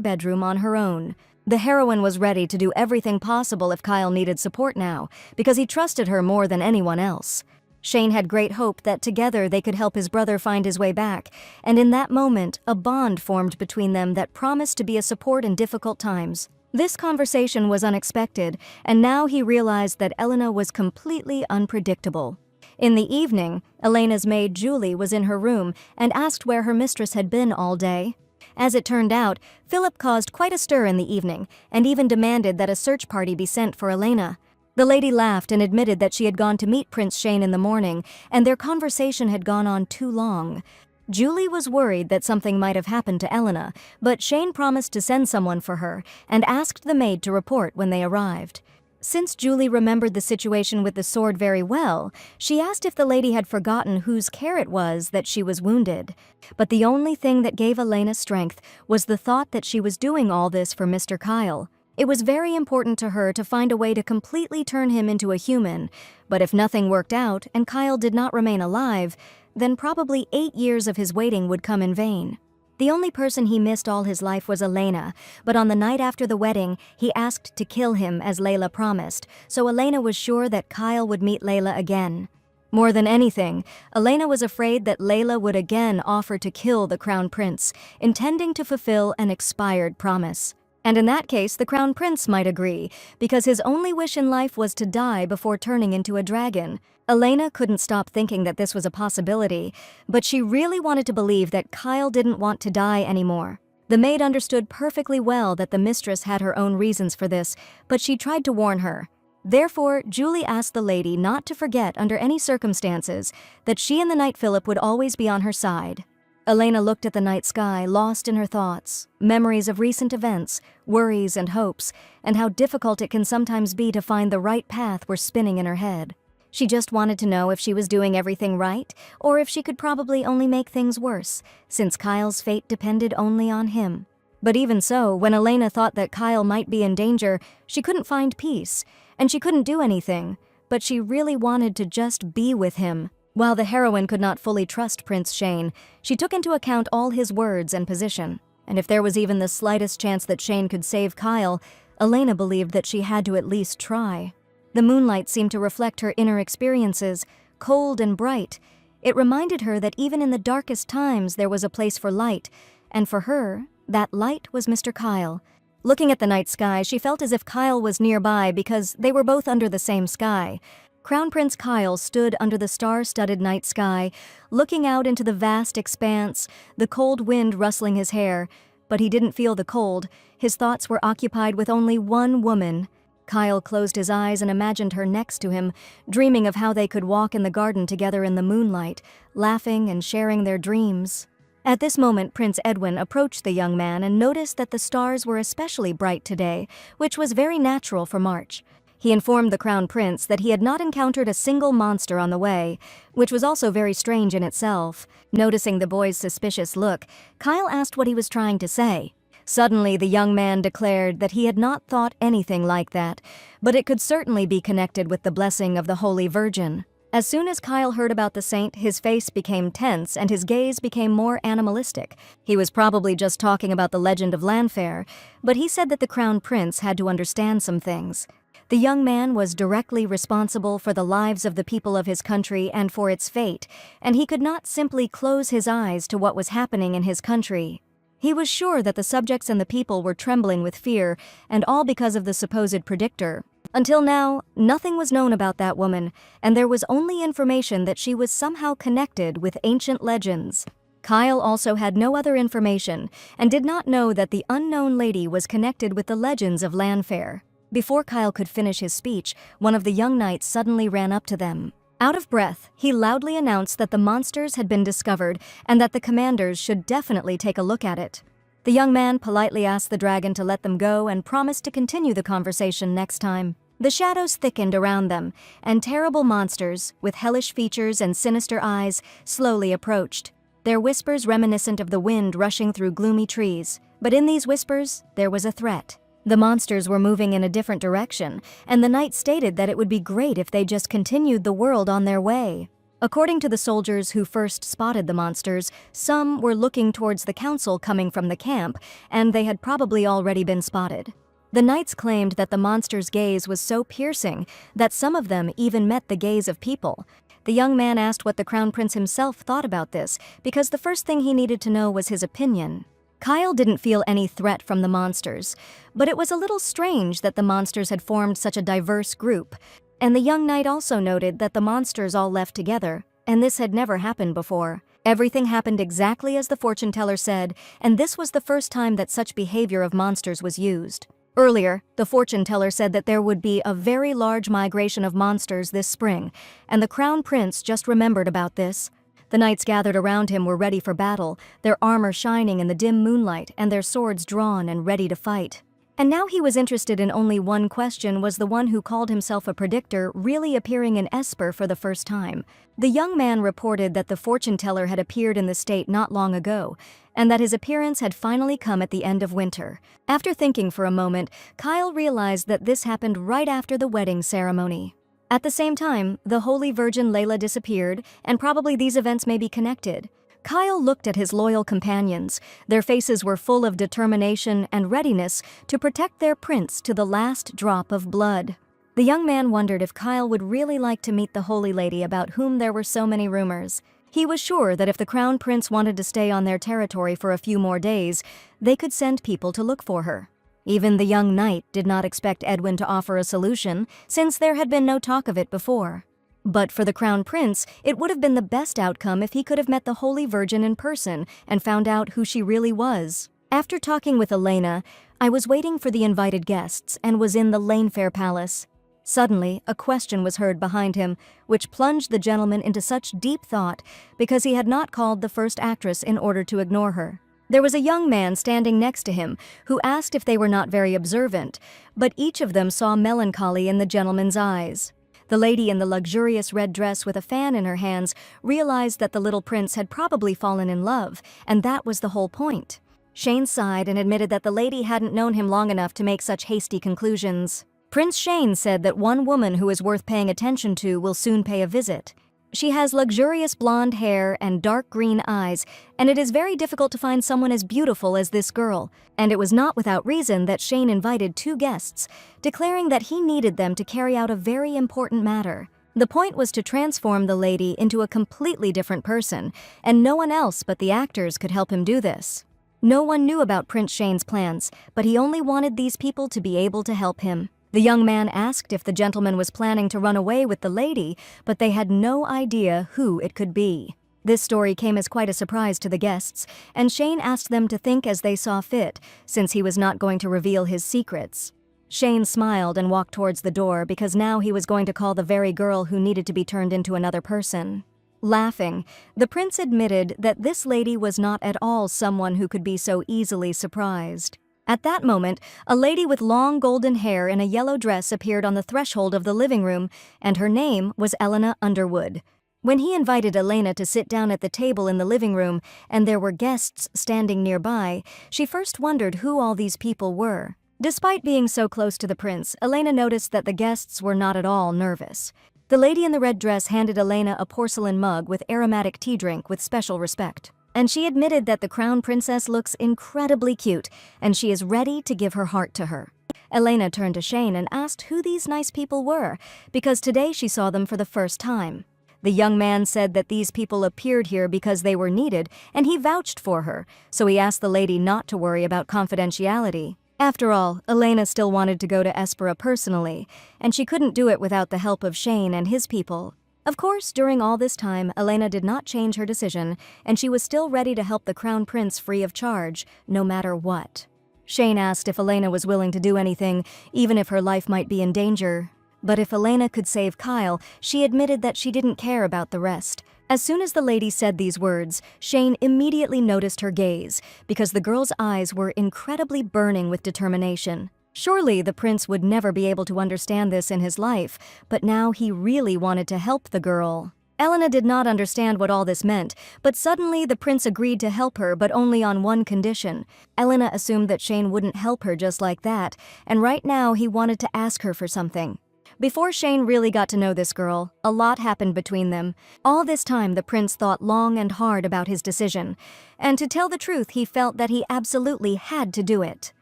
bedroom on her own. The heroine was ready to do everything possible if Kyle needed support now, because he trusted her more than anyone else. Shane had great hope that together they could help his brother find his way back, and in that moment, a bond formed between them that promised to be a support in difficult times. This conversation was unexpected, and now he realized that Elena was completely unpredictable. In the evening, Elena's maid Julie was in her room and asked where her mistress had been all day. As it turned out, Philip caused quite a stir in the evening and even demanded that a search party be sent for Elena. The lady laughed and admitted that she had gone to meet Prince Shane in the morning, and their conversation had gone on too long. Julie was worried that something might have happened to Elena, but Shane promised to send someone for her and asked the maid to report when they arrived. Since Julie remembered the situation with the sword very well, she asked if the lady had forgotten whose care it was that she was wounded. But the only thing that gave Elena strength was the thought that she was doing all this for Mr. Kyle. It was very important to her to find a way to completely turn him into a human, but if nothing worked out and Kyle did not remain alive, then probably 8 years of his waiting would come in vain. The only person he missed all his life was Elena, but on the night after the wedding, he asked to kill him as Layla promised, so Elena was sure that Kyle would meet Layla again. More than anything, Elena was afraid that Layla would again offer to kill the crown prince, intending to fulfill an expired promise. And in that case, the crown prince might agree, because his only wish in life was to die before turning into a dragon. Elena couldn't stop thinking that this was a possibility, but she really wanted to believe that Kyle didn't want to die anymore. The maid understood perfectly well that the mistress had her own reasons for this, but she tried to warn her. Therefore, Julie asked the lady not to forget under any circumstances that she and the Knight Philip would always be on her side. Elena looked at the night sky, lost in her thoughts, memories of recent events, worries and hopes, and how difficult it can sometimes be to find the right path were spinning in her head. She just wanted to know if she was doing everything right, or if she could probably only make things worse, since Kyle's fate depended only on him. But even so, when Elena thought that Kyle might be in danger, she couldn't find peace, and she couldn't do anything, but she really wanted to just be with him. While the heroine could not fully trust Prince Shane, she took into account all his words and position. And if there was even the slightest chance that Shane could save Kyle, Elena believed that she had to at least try. The moonlight seemed to reflect her inner experiences, cold and bright. It reminded her that even in the darkest times there was a place for light, and for her, that light was Mr. Kyle. Looking at the night sky, she felt as if Kyle was nearby because they were both under the same sky. Crown Prince Kyle stood under the star-studded night sky, looking out into the vast expanse, the cold wind rustling his hair. But he didn't feel the cold. His thoughts were occupied with only one woman. Kyle closed his eyes and imagined her next to him, dreaming of how they could walk in the garden together in the moonlight, laughing and sharing their dreams. At this moment, Prince Edwin approached the young man and noticed that the stars were especially bright today, which was very natural for March. He informed the Crown Prince that he had not encountered a single monster on the way, which was also very strange in itself. Noticing the boy's suspicious look, Kyle asked what he was trying to say. Suddenly, the young man declared that he had not thought anything like that, but it could certainly be connected with the blessing of the Holy Virgin. As soon as Kyle heard about the saint, his face became tense and his gaze became more animalistic. He was probably just talking about the legend of Lanfair, but he said that the Crown Prince had to understand some things. The young man was directly responsible for the lives of the people of his country and for its fate, and he could not simply close his eyes to what was happening in his country. He was sure that the subjects and the people were trembling with fear, and all because of the supposed predictor. Until now, nothing was known about that woman, and there was only information that she was somehow connected with ancient legends. Kyle also had no other information, and did not know that the unknown lady was connected with the legends of Lanfair. Before Kyle could finish his speech, one of the young knights suddenly ran up to them. Out of breath, he loudly announced that the monsters had been discovered and that the commanders should definitely take a look at it. The young man politely asked the dragon to let them go and promised to continue the conversation next time. The shadows thickened around them, and terrible monsters, with hellish features and sinister eyes, slowly approached. Their whispers reminiscent of the wind rushing through gloomy trees, but in these whispers, there was a threat. The monsters were moving in a different direction, and the knight stated that it would be great if they just continued the world on their way. According to the soldiers who first spotted the monsters, some were looking towards the council coming from the camp, and they had probably already been spotted. The knights claimed that the monsters' gaze was so piercing that some of them even met the gaze of people. The young man asked what the Crown Prince himself thought about this, because the first thing he needed to know was his opinion. Kyle didn't feel any threat from the monsters, but it was a little strange that the monsters had formed such a diverse group, and the young knight also noted that the monsters all left together, and this had never happened before. Everything happened exactly as the fortune teller said, and this was the first time that such behavior of monsters was used. Earlier, the fortune teller said that there would be a very large migration of monsters this spring, and the Crown Prince just remembered about this. The knights gathered around him were ready for battle, their armor shining in the dim moonlight and their swords drawn and ready to fight. And now he was interested in only one question: was the one who called himself a predictor really appearing in Esper for the first time? The young man reported that the fortune teller had appeared in the state not long ago, and that his appearance had finally come at the end of winter. After thinking for a moment, Kyle realized that this happened right after the wedding ceremony. At the same time, the Holy Virgin Layla disappeared, and probably these events may be connected. Kyle looked at his loyal companions. Their faces were full of determination and readiness to protect their prince to the last drop of blood. The young man wondered if Kyle would really like to meet the Holy Lady about whom there were so many rumors. He was sure that if the Crown Prince wanted to stay on their territory for a few more days, they could send people to look for her. Even the young knight did not expect Edwin to offer a solution, since there had been no talk of it before. But for the Crown Prince, it would have been the best outcome if he could have met the Holy Virgin in person and found out who she really was. After talking with Elena, I was waiting for the invited guests and was in the Lanfair Palace. Suddenly, a question was heard behind him, which plunged the gentleman into such deep thought because he had not called the first actress in order to ignore her. There was a young man standing next to him who asked if they were not very observant, but each of them saw melancholy in the gentleman's eyes. The lady in the luxurious red dress with a fan in her hands realized that the little prince had probably fallen in love, and that was the whole point. Shane sighed and admitted that the lady hadn't known him long enough to make such hasty conclusions. Prince Shane said that one woman who is worth paying attention to will soon pay a visit. She has luxurious blonde hair and dark green eyes, and it is very difficult to find someone as beautiful as this girl. And it was not without reason that Shane invited 2 guests, declaring that he needed them to carry out a very important matter. The point was to transform the lady into a completely different person, and no one else but the actors could help him do this. No one knew about Prince Shane's plans, but he only wanted these people to be able to help him. The young man asked if the gentleman was planning to run away with the lady, but they had no idea who it could be. This story came as quite a surprise to the guests, and Shane asked them to think as they saw fit, since he was not going to reveal his secrets. Shane smiled and walked towards the door because now he was going to call the very girl who needed to be turned into another person. Laughing, the prince admitted that this lady was not at all someone who could be so easily surprised. At that moment, a lady with long golden hair in a yellow dress appeared on the threshold of the living room, and her name was Elena Underwood. When he invited Elena to sit down at the table in the living room, and there were guests standing nearby, she first wondered who all these people were. Despite being so close to the prince, Elena noticed that the guests were not at all nervous. The lady in the red dress handed Elena a porcelain mug with aromatic tea drink with special respect. And she admitted that the crown princess looks incredibly cute, and she is ready to give her heart to her. Elena turned to Shane and asked who these nice people were, because today she saw them for the first time. The young man said that these people appeared here because they were needed, and he vouched for her, so he asked the lady not to worry about confidentiality. After all, Elena still wanted to go to Espera personally, and she couldn't do it without the help of Shane and his people. Of course, during all this time, Elena did not change her decision, and she was still ready to help the crown prince free of charge, no matter what. Shane asked if Elena was willing to do anything, even if her life might be in danger. But if Elena could save Kyle, she admitted that she didn't care about the rest. As soon as the lady said these words, Shane immediately noticed her gaze, because the girl's eyes were incredibly burning with determination. Surely the prince would never be able to understand this in his life, but now he really wanted to help the girl. Elena did not understand what all this meant, but suddenly the prince agreed to help her, but only on one condition. Elena assumed that Shane wouldn't help her just like that, and right now he wanted to ask her for something. Before Shane really got to know this girl, a lot happened between them. All this time the prince thought long and hard about his decision, and to tell the truth he felt that he absolutely had to do it.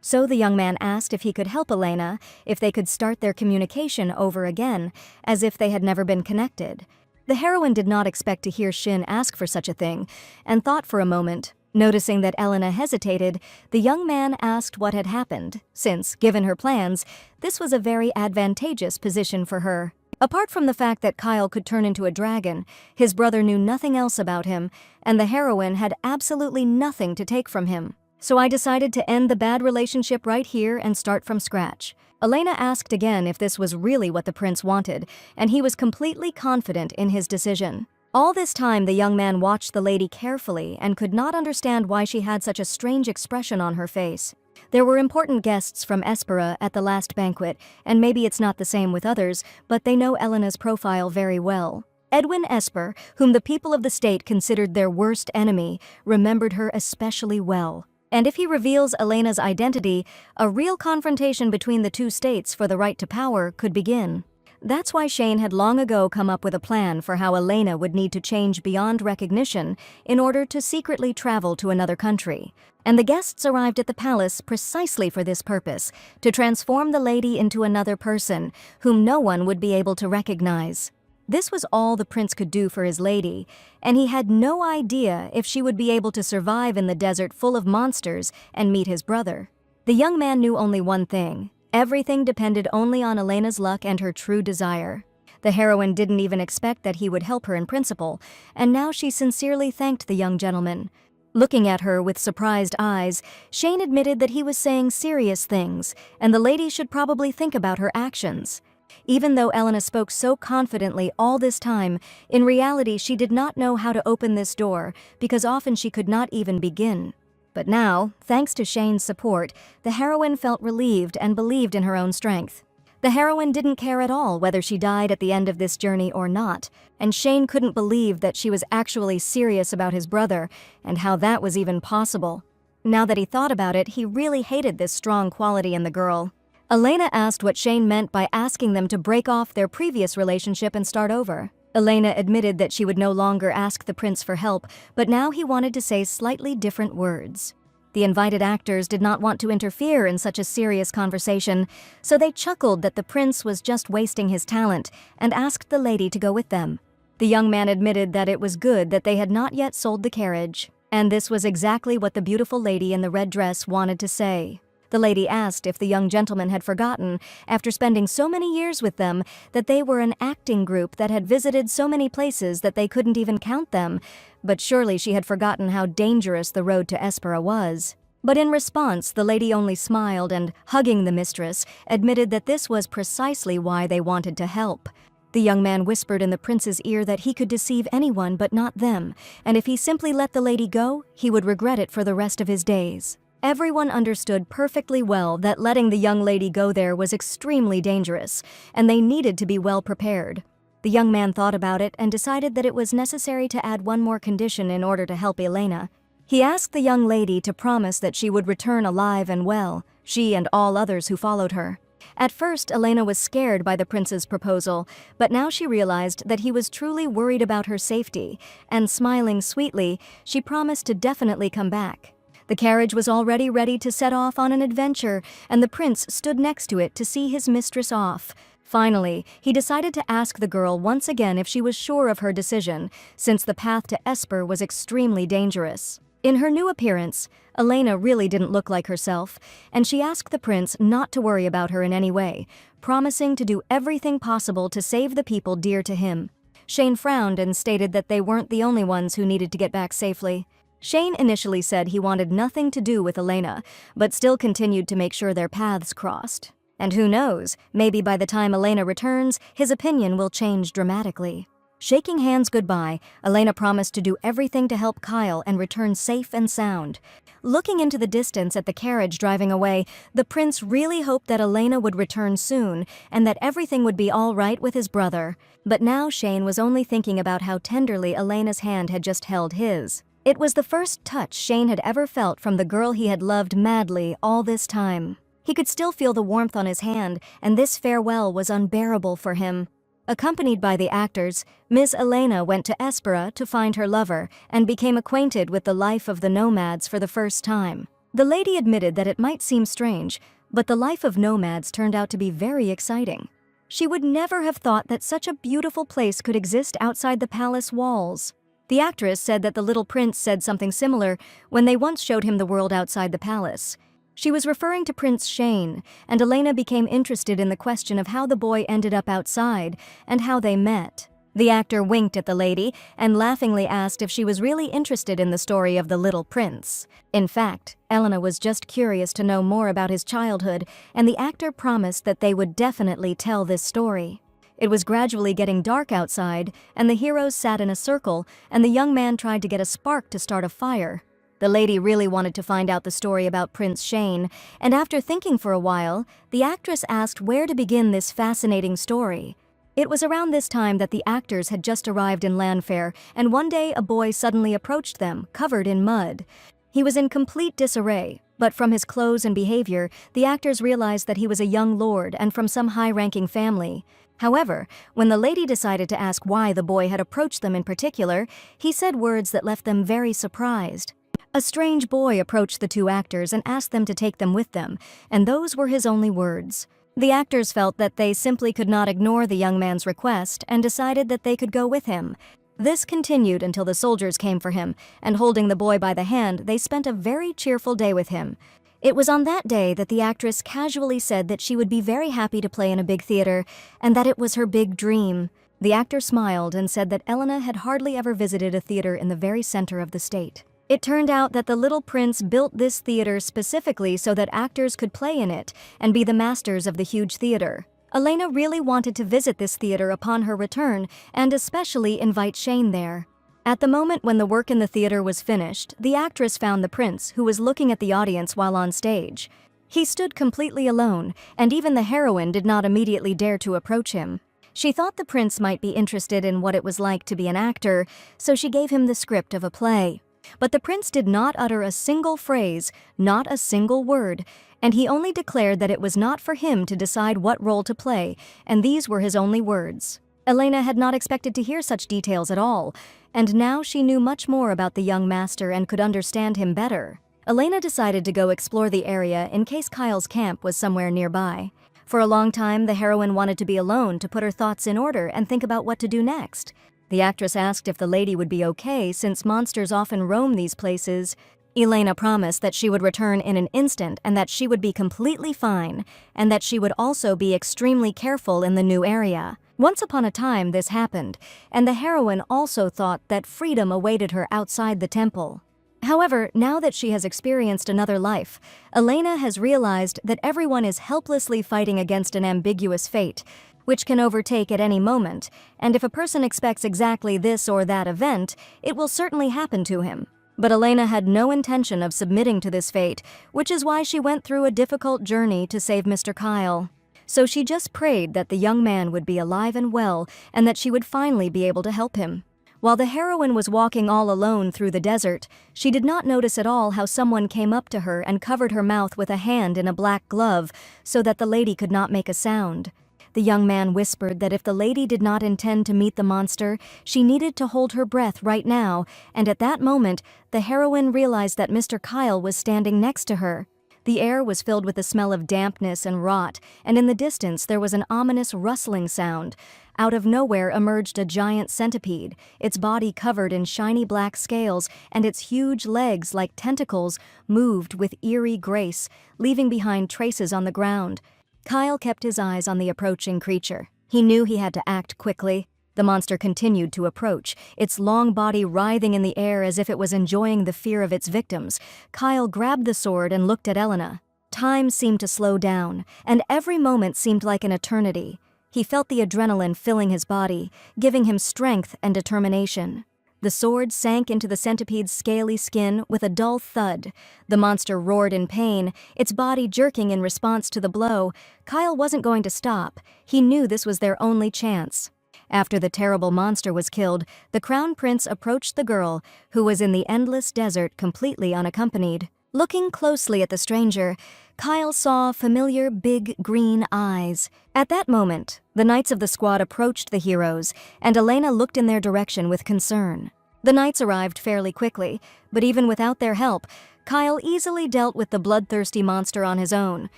So the young man asked if he could help Elena, if they could start their communication over again, as if they had never been connected. The heroine did not expect to hear Shin ask for such a thing, and thought for a moment. Noticing that Elena hesitated, the young man asked what had happened, since, given her plans, this was a very advantageous position for her. Apart from the fact that Kyle could turn into a dragon, his brother knew nothing else about him, and the heroine had absolutely nothing to take from him. So I decided to end the bad relationship right here and start from scratch. Elena asked again if this was really what the prince wanted, and he was completely confident in his decision. All this time, the young man watched the lady carefully and could not understand why she had such a strange expression on her face. There were important guests from Espera at the last banquet, and maybe it's not the same with others, but they know Elena's profile very well. Edwin Esper, whom the people of the state considered their worst enemy, remembered her especially well. And if he reveals Elena's identity, a real confrontation between the two states for the right to power could begin. That's why Shane had long ago come up with a plan for how Elena would need to change beyond recognition in order to secretly travel to another country. And the guests arrived at the palace precisely for this purpose, to transform the lady into another person, whom no one would be able to recognize. This was all the prince could do for his lady, and he had no idea if she would be able to survive in the desert full of monsters and meet his brother. The young man knew only one thing. Everything depended only on Elena's luck and her true desire. The heroine didn't even expect that he would help her in principle, and now she sincerely thanked the young gentleman. Looking at her with surprised eyes, Shane admitted that he was saying serious things, and the lady should probably think about her actions. Even though Elena spoke so confidently all this time, in reality she did not know how to open this door, because often she could not even begin. But now, thanks to Shane's support, the heroine felt relieved and believed in her own strength. The heroine didn't care at all whether she died at the end of this journey or not, and Shane couldn't believe that she was actually serious about his brother and how that was even possible. Now that he thought about it, he really hated this strong quality in the girl. Elena asked what Shane meant by asking them to break off their previous relationship and start over. Elena admitted that she would no longer ask the prince for help, but now he wanted to say slightly different words. The invited actors did not want to interfere in such a serious conversation, so they chuckled that the prince was just wasting his talent and asked the lady to go with them. The young man admitted that it was good that they had not yet sold the carriage, and this was exactly what the beautiful lady in the red dress wanted to say. The lady asked if the young gentleman had forgotten, after spending so many years with them, that they were an acting group that had visited so many places that they couldn't even count them, but surely she had forgotten how dangerous the road to Espera was. But in response, the lady only smiled and, hugging the mistress, admitted that this was precisely why they wanted to help. The young man whispered in the prince's ear that he could deceive anyone but not them, and if he simply let the lady go, he would regret it for the rest of his days. Everyone understood perfectly well that letting the young lady go there was extremely dangerous, and they needed to be well prepared. The young man thought about it and decided that it was necessary to add one more condition in order to help Elena. He asked the young lady to promise that she would return alive and well, she and all others who followed her. At first, Elena was scared by the prince's proposal, but now she realized that he was truly worried about her safety, and smiling sweetly, she promised to definitely come back. The carriage was already ready to set off on an adventure, and the prince stood next to it to see his mistress off. Finally, he decided to ask the girl once again if she was sure of her decision, since the path to Esper was extremely dangerous. In her new appearance, Elena really didn't look like herself, and she asked the prince not to worry about her in any way, promising to do everything possible to save the people dear to him. Shane frowned and stated that they weren't the only ones who needed to get back safely. Shane initially said he wanted nothing to do with Elena, but still continued to make sure their paths crossed. And who knows, maybe by the time Elena returns, his opinion will change dramatically. Shaking hands goodbye, Elena promised to do everything to help Kyle and return safe and sound. Looking into the distance at the carriage driving away, the prince really hoped that Elena would return soon and that everything would be all right with his brother. But now Shane was only thinking about how tenderly Elena's hand had just held his. It was the first touch Shane had ever felt from the girl he had loved madly all this time. He could still feel the warmth on his hand, and this farewell was unbearable for him. Accompanied by the actors, Ms. Elena went to Espera to find her lover and became acquainted with the life of the nomads for the first time. The lady admitted that it might seem strange, but the life of nomads turned out to be very exciting. She would never have thought that such a beautiful place could exist outside the palace walls. The actress said that the little prince said something similar when they once showed him the world outside the palace. She was referring to Prince Shane, and Elena became interested in the question of how the boy ended up outside and how they met. The actor winked at the lady and laughingly asked if she was really interested in the story of the little prince. In fact, Elena was just curious to know more about his childhood, and the actor promised that they would definitely tell this story. It was gradually getting dark outside, and the heroes sat in a circle, and the young man tried to get a spark to start a fire. The lady really wanted to find out the story about Prince Shane, and after thinking for a while, the actress asked where to begin this fascinating story. It was around this time that the actors had just arrived in Landfair, and one day a boy suddenly approached them, covered in mud. He was in complete disarray, but from his clothes and behavior, the actors realized that he was a young lord and from some high-ranking family. However, when the lady decided to ask why the boy had approached them in particular, he said words that left them very surprised. A strange boy approached the two actors and asked them to take them with them, and those were his only words. The actors felt that they simply could not ignore the young man's request and decided that they could go with him. This continued until the soldiers came for him, and holding the boy by the hand, they spent a very cheerful day with him. It was on that day that the actress casually said that she would be very happy to play in a big theater, and that it was her big dream. The actor smiled and said that Elena had hardly ever visited a theater in the very center of the state. It turned out that the little prince built this theater specifically so that actors could play in it and be the masters of the huge theater. Elena really wanted to visit this theater upon her return, and especially invite Shane there. At the moment when the work in the theater was finished, the actress found the prince, who was looking at the audience while on stage. He stood completely alone, and even the heroine did not immediately dare to approach him. She thought the prince might be interested in what it was like to be an actor, so she gave him the script of a play. But the prince did not utter a single phrase, not a single word, and he only declared that it was not for him to decide what role to play, and these were his only words. Elena had not expected to hear such details at all, and now she knew much more about the young master and could understand him better. Elena decided to go explore the area in case Kyle's camp was somewhere nearby. For a long time, the heroine wanted to be alone to put her thoughts in order and think about what to do next. The actress asked if the lady would be okay since monsters often roam these places. Elena promised that she would return in an instant and that she would be completely fine, and that she would also be extremely careful in the new area. Once upon a time this happened, and the heroine also thought that freedom awaited her outside the temple. However, now that she has experienced another life, Elena has realized that everyone is helplessly fighting against an ambiguous fate, which can overtake at any moment, and if a person expects exactly this or that event, it will certainly happen to him. But Elena had no intention of submitting to this fate, which is why she went through a difficult journey to save Mr. Kyle. So she just prayed that the young man would be alive and well, and that she would finally be able to help him. While the heroine was walking all alone through the desert, she did not notice at all how someone came up to her and covered her mouth with a hand in a black glove so that the lady could not make a sound. The young man whispered that if the lady did not intend to meet the monster, she needed to hold her breath right now, and at that moment, the heroine realized that Mr. Kyle was standing next to her. The air was filled with the smell of dampness and rot, and in the distance there was an ominous rustling sound. Out of nowhere emerged a giant centipede, its body covered in shiny black scales, and its huge legs, like tentacles, moved with eerie grace, leaving behind traces on the ground. Kyle kept his eyes on the approaching creature. He knew he had to act quickly. The monster continued to approach, its long body writhing in the air as if it was enjoying the fear of its victims. Kyle grabbed the sword and looked at Elena. Time seemed to slow down, and every moment seemed like an eternity. He felt the adrenaline filling his body, giving him strength and determination. The sword sank into the centipede's scaly skin with a dull thud. The monster roared in pain, its body jerking in response to the blow. Kyle wasn't going to stop. He knew this was their only chance. After the terrible monster was killed, the crown prince approached the girl, who was in the endless desert completely unaccompanied. Looking closely at the stranger, Kyle saw familiar big green eyes. At that moment, the knights of the squad approached the heroes, and Elena looked in their direction with concern. The knights arrived fairly quickly, but even without their help, Kyle easily dealt with the bloodthirsty monster on his own.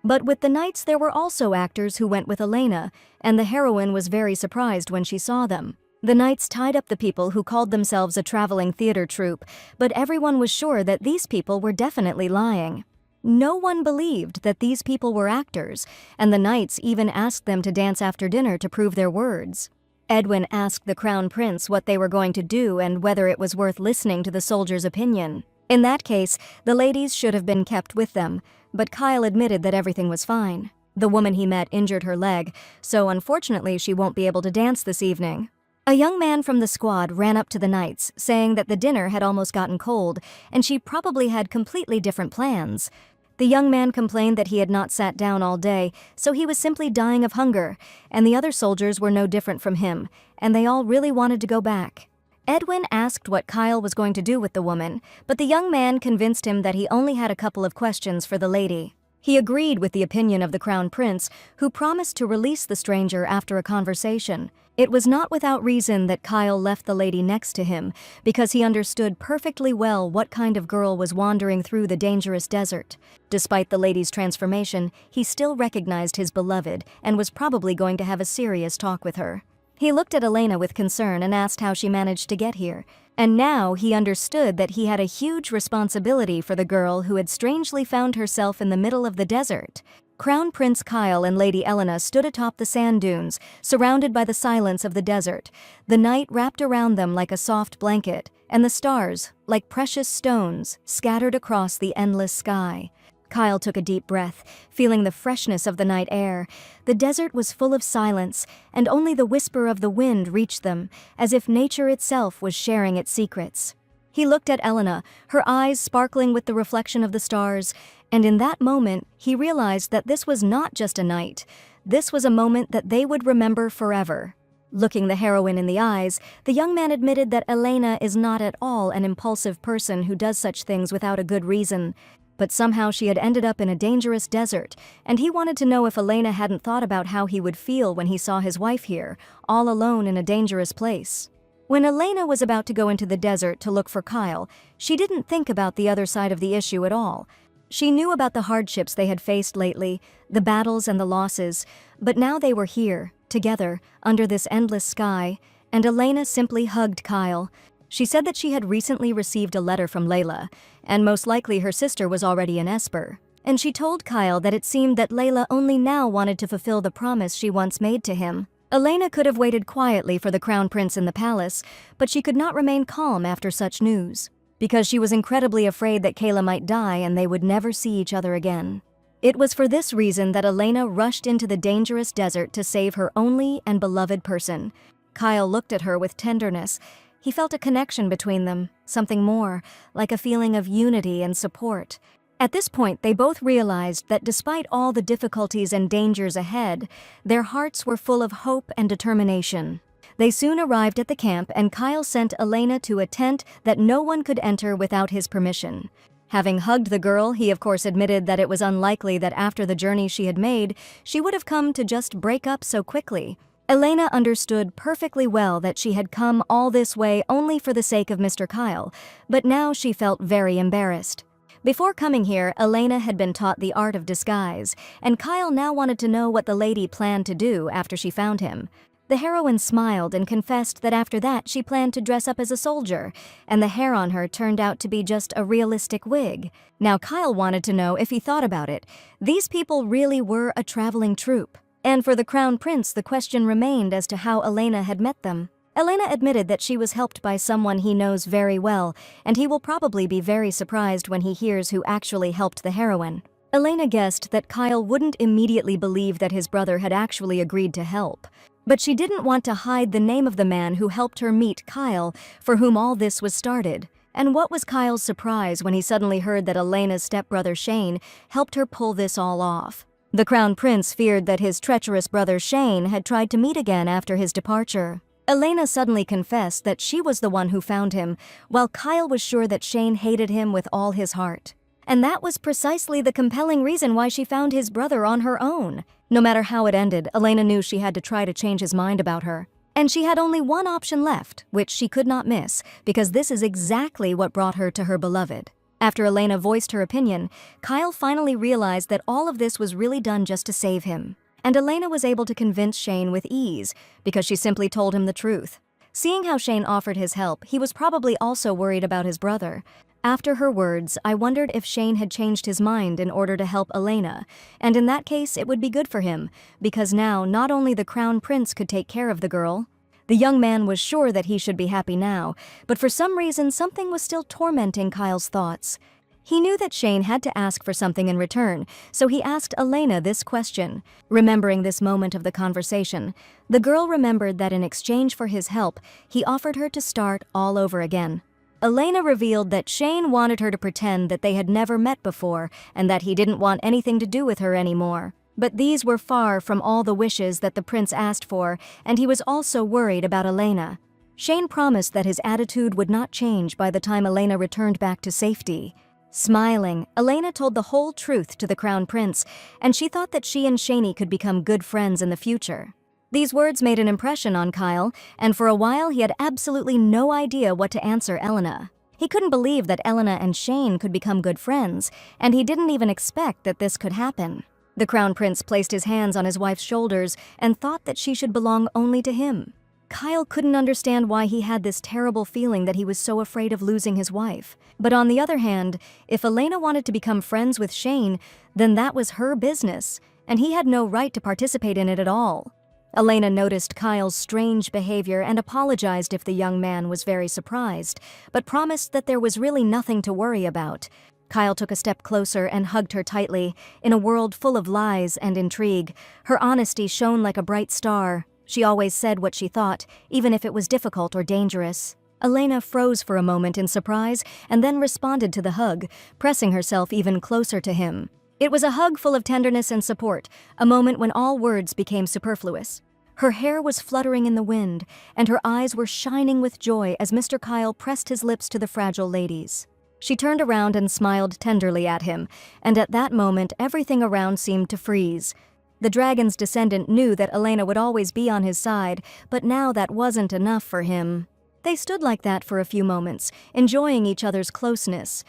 But with the knights there were also actors who went with Elena, and the heroine was very surprised when she saw them. The knights tied up the people who called themselves a traveling theater troupe, but everyone was sure that these people were definitely lying. No one believed that these people were actors, and the knights even asked them to dance after dinner to prove their words. Edwin asked the crown prince what they were going to do and whether it was worth listening to the soldier's opinion. In that case, the ladies should have been kept with them, but Kyle admitted that everything was fine. The woman he met injured her leg, so unfortunately she won't be able to dance this evening. A young man from the squad ran up to the knights, saying that the dinner had almost gotten cold, and she probably had completely different plans. The young man complained that he had not sat down all day, so he was simply dying of hunger, and the other soldiers were no different from him, and they all really wanted to go back. Edwin asked what Kyle was going to do with the woman, but the young man convinced him that he only had a couple of questions for the lady. He agreed with the opinion of the crown prince, who promised to release the stranger after a conversation. It was not without reason that Kyle left the lady next to him, because he understood perfectly well what kind of girl was wandering through the dangerous desert. Despite the lady's transformation, he still recognized his beloved and was probably going to have a serious talk with her. He looked at Elena with concern and asked how she managed to get here. And now he understood that he had a huge responsibility for the girl who had strangely found herself in the middle of the desert. Crown Prince Kyle and Lady Elena stood atop the sand dunes, surrounded by the silence of the desert. The night wrapped around them like a soft blanket, and the stars, like precious stones, scattered across the endless sky. Kyle took a deep breath, feeling the freshness of the night air. The desert was full of silence, and only the whisper of the wind reached them, as if nature itself was sharing its secrets. He looked at Elena, her eyes sparkling with the reflection of the stars, and in that moment he realized that this was not just a night. This was a moment that they would remember forever. Looking the heroine in the eyes, the young man admitted that Elena is not at all an impulsive person who does such things without a good reason. But somehow she had ended up in a dangerous desert, and he wanted to know if Elena hadn't thought about how he would feel when he saw his wife here, all alone in a dangerous place. When Elena was about to go into the desert to look for Kyle, she didn't think about the other side of the issue at all. She knew about the hardships they had faced lately, the battles and the losses, but now they were here, together, under this endless sky, and Elena simply hugged Kyle. She said that she had recently received a letter from Layla, and most likely her sister was already in Esper. And she told Kyle that it seemed that Layla only now wanted to fulfill the promise she once made to him. Elena could have waited quietly for the crown prince in the palace, but she could not remain calm after such news, because she was incredibly afraid that Kayla might die and they would never see each other again. It was for this reason that Elena rushed into the dangerous desert to save her only and beloved person. Kyle looked at her with tenderness. He felt a connection between them, something more, like a feeling of unity and support. At this point, they both realized that despite all the difficulties and dangers ahead, their hearts were full of hope and determination. They soon arrived at the camp, and Kyle sent Elena to a tent that no one could enter without his permission. Having hugged the girl, he of course admitted that it was unlikely that after the journey she had made, she would have come to just break up so quickly. Elena understood perfectly well that she had come all this way only for the sake of Mr. Kyle, but now she felt very embarrassed. Before coming here, Elena had been taught the art of disguise, and Kyle now wanted to know what the lady planned to do after she found him. The heroine smiled and confessed that after that she planned to dress up as a soldier, and the hair on her turned out to be just a realistic wig. Now Kyle wanted to know if he thought about it. These people really were a traveling troupe. And for the crown prince, the question remained as to how Elena had met them. Elena admitted that she was helped by someone he knows very well, and he will probably be very surprised when he hears who actually helped the heroine. Elena guessed that Kyle wouldn't immediately believe that his brother had actually agreed to help. But she didn't want to hide the name of the man who helped her meet Kyle, for whom all this was started. And what was Kyle's surprise when he suddenly heard that Elena's stepbrother Shane helped her pull this all off. The crown prince feared that his treacherous brother Shane had tried to meet again after his departure. Elena suddenly confessed that she was the one who found him, while Kyle was sure that Shane hated him with all his heart. And that was precisely the compelling reason why she found his brother on her own. No matter how it ended, Elena knew she had to try to change his mind about her. And she had only one option left, which she could not miss, because this is exactly what brought her to her beloved. After Elena voiced her opinion, Kyle finally realized that all of this was really done just to save him. And Elena was able to convince Shane with ease, because she simply told him the truth. Seeing how Shane offered his help, he was probably also worried about his brother. After her words, I wondered if Shane had changed his mind in order to help Elena, and in that case it would be good for him, because now not only the crown prince could take care of the girl. The young man was sure that he should be happy now, but for some reason something was still tormenting Kyle's thoughts. He knew that Shane had to ask for something in return, so he asked Elena this question. Remembering this moment of the conversation, the girl remembered that in exchange for his help, he offered her to start all over again. Elena revealed that Shane wanted her to pretend that they had never met before and that he didn't want anything to do with her anymore. But these were far from all the wishes that the prince asked for, and he was also worried about Elena. Shane promised that his attitude would not change by the time Elena returned back to safety. Smiling, Elena told the whole truth to the crown prince, and she thought that she and Shane could become good friends in the future. These words made an impression on Kyle, and for a while he had absolutely no idea what to answer Elena. He couldn't believe that Elena and Shane could become good friends, and he didn't even expect that this could happen. The crown prince placed his hands on his wife's shoulders and thought that she should belong only to him. Kyle couldn't understand why he had this terrible feeling that he was so afraid of losing his wife. But on the other hand, if Elena wanted to become friends with Shane, then that was her business, and he had no right to participate in it at all. Elena noticed Kyle's strange behavior and apologized if the young man was very surprised, but promised that there was really nothing to worry about. Kyle took a step closer and hugged her tightly. In a world full of lies and intrigue, her honesty shone like a bright star. She always said what she thought, even if it was difficult or dangerous. Elena froze for a moment in surprise and then responded to the hug, pressing herself even closer to him. It was a hug full of tenderness and support, a moment when all words became superfluous. Her hair was fluttering in the wind, and her eyes were shining with joy as Mr. Kyle pressed his lips to the fragile lady's. She turned around and smiled tenderly at him, and at that moment everything around seemed to freeze. The dragon's descendant knew that Elena would always be on his side, but now that wasn't enough for him. They stood like that for a few moments, enjoying each other's closeness.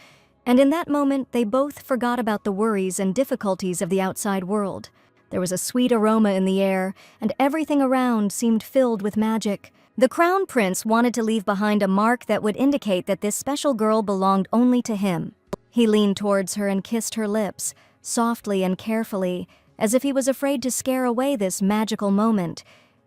And in that moment, they both forgot about the worries and difficulties of the outside world. There was a sweet aroma in the air, and everything around seemed filled with magic. The crown prince wanted to leave behind a mark that would indicate that this special girl belonged only to him. He leaned towards her and kissed her lips, softly and carefully, as if he was afraid to scare away this magical moment.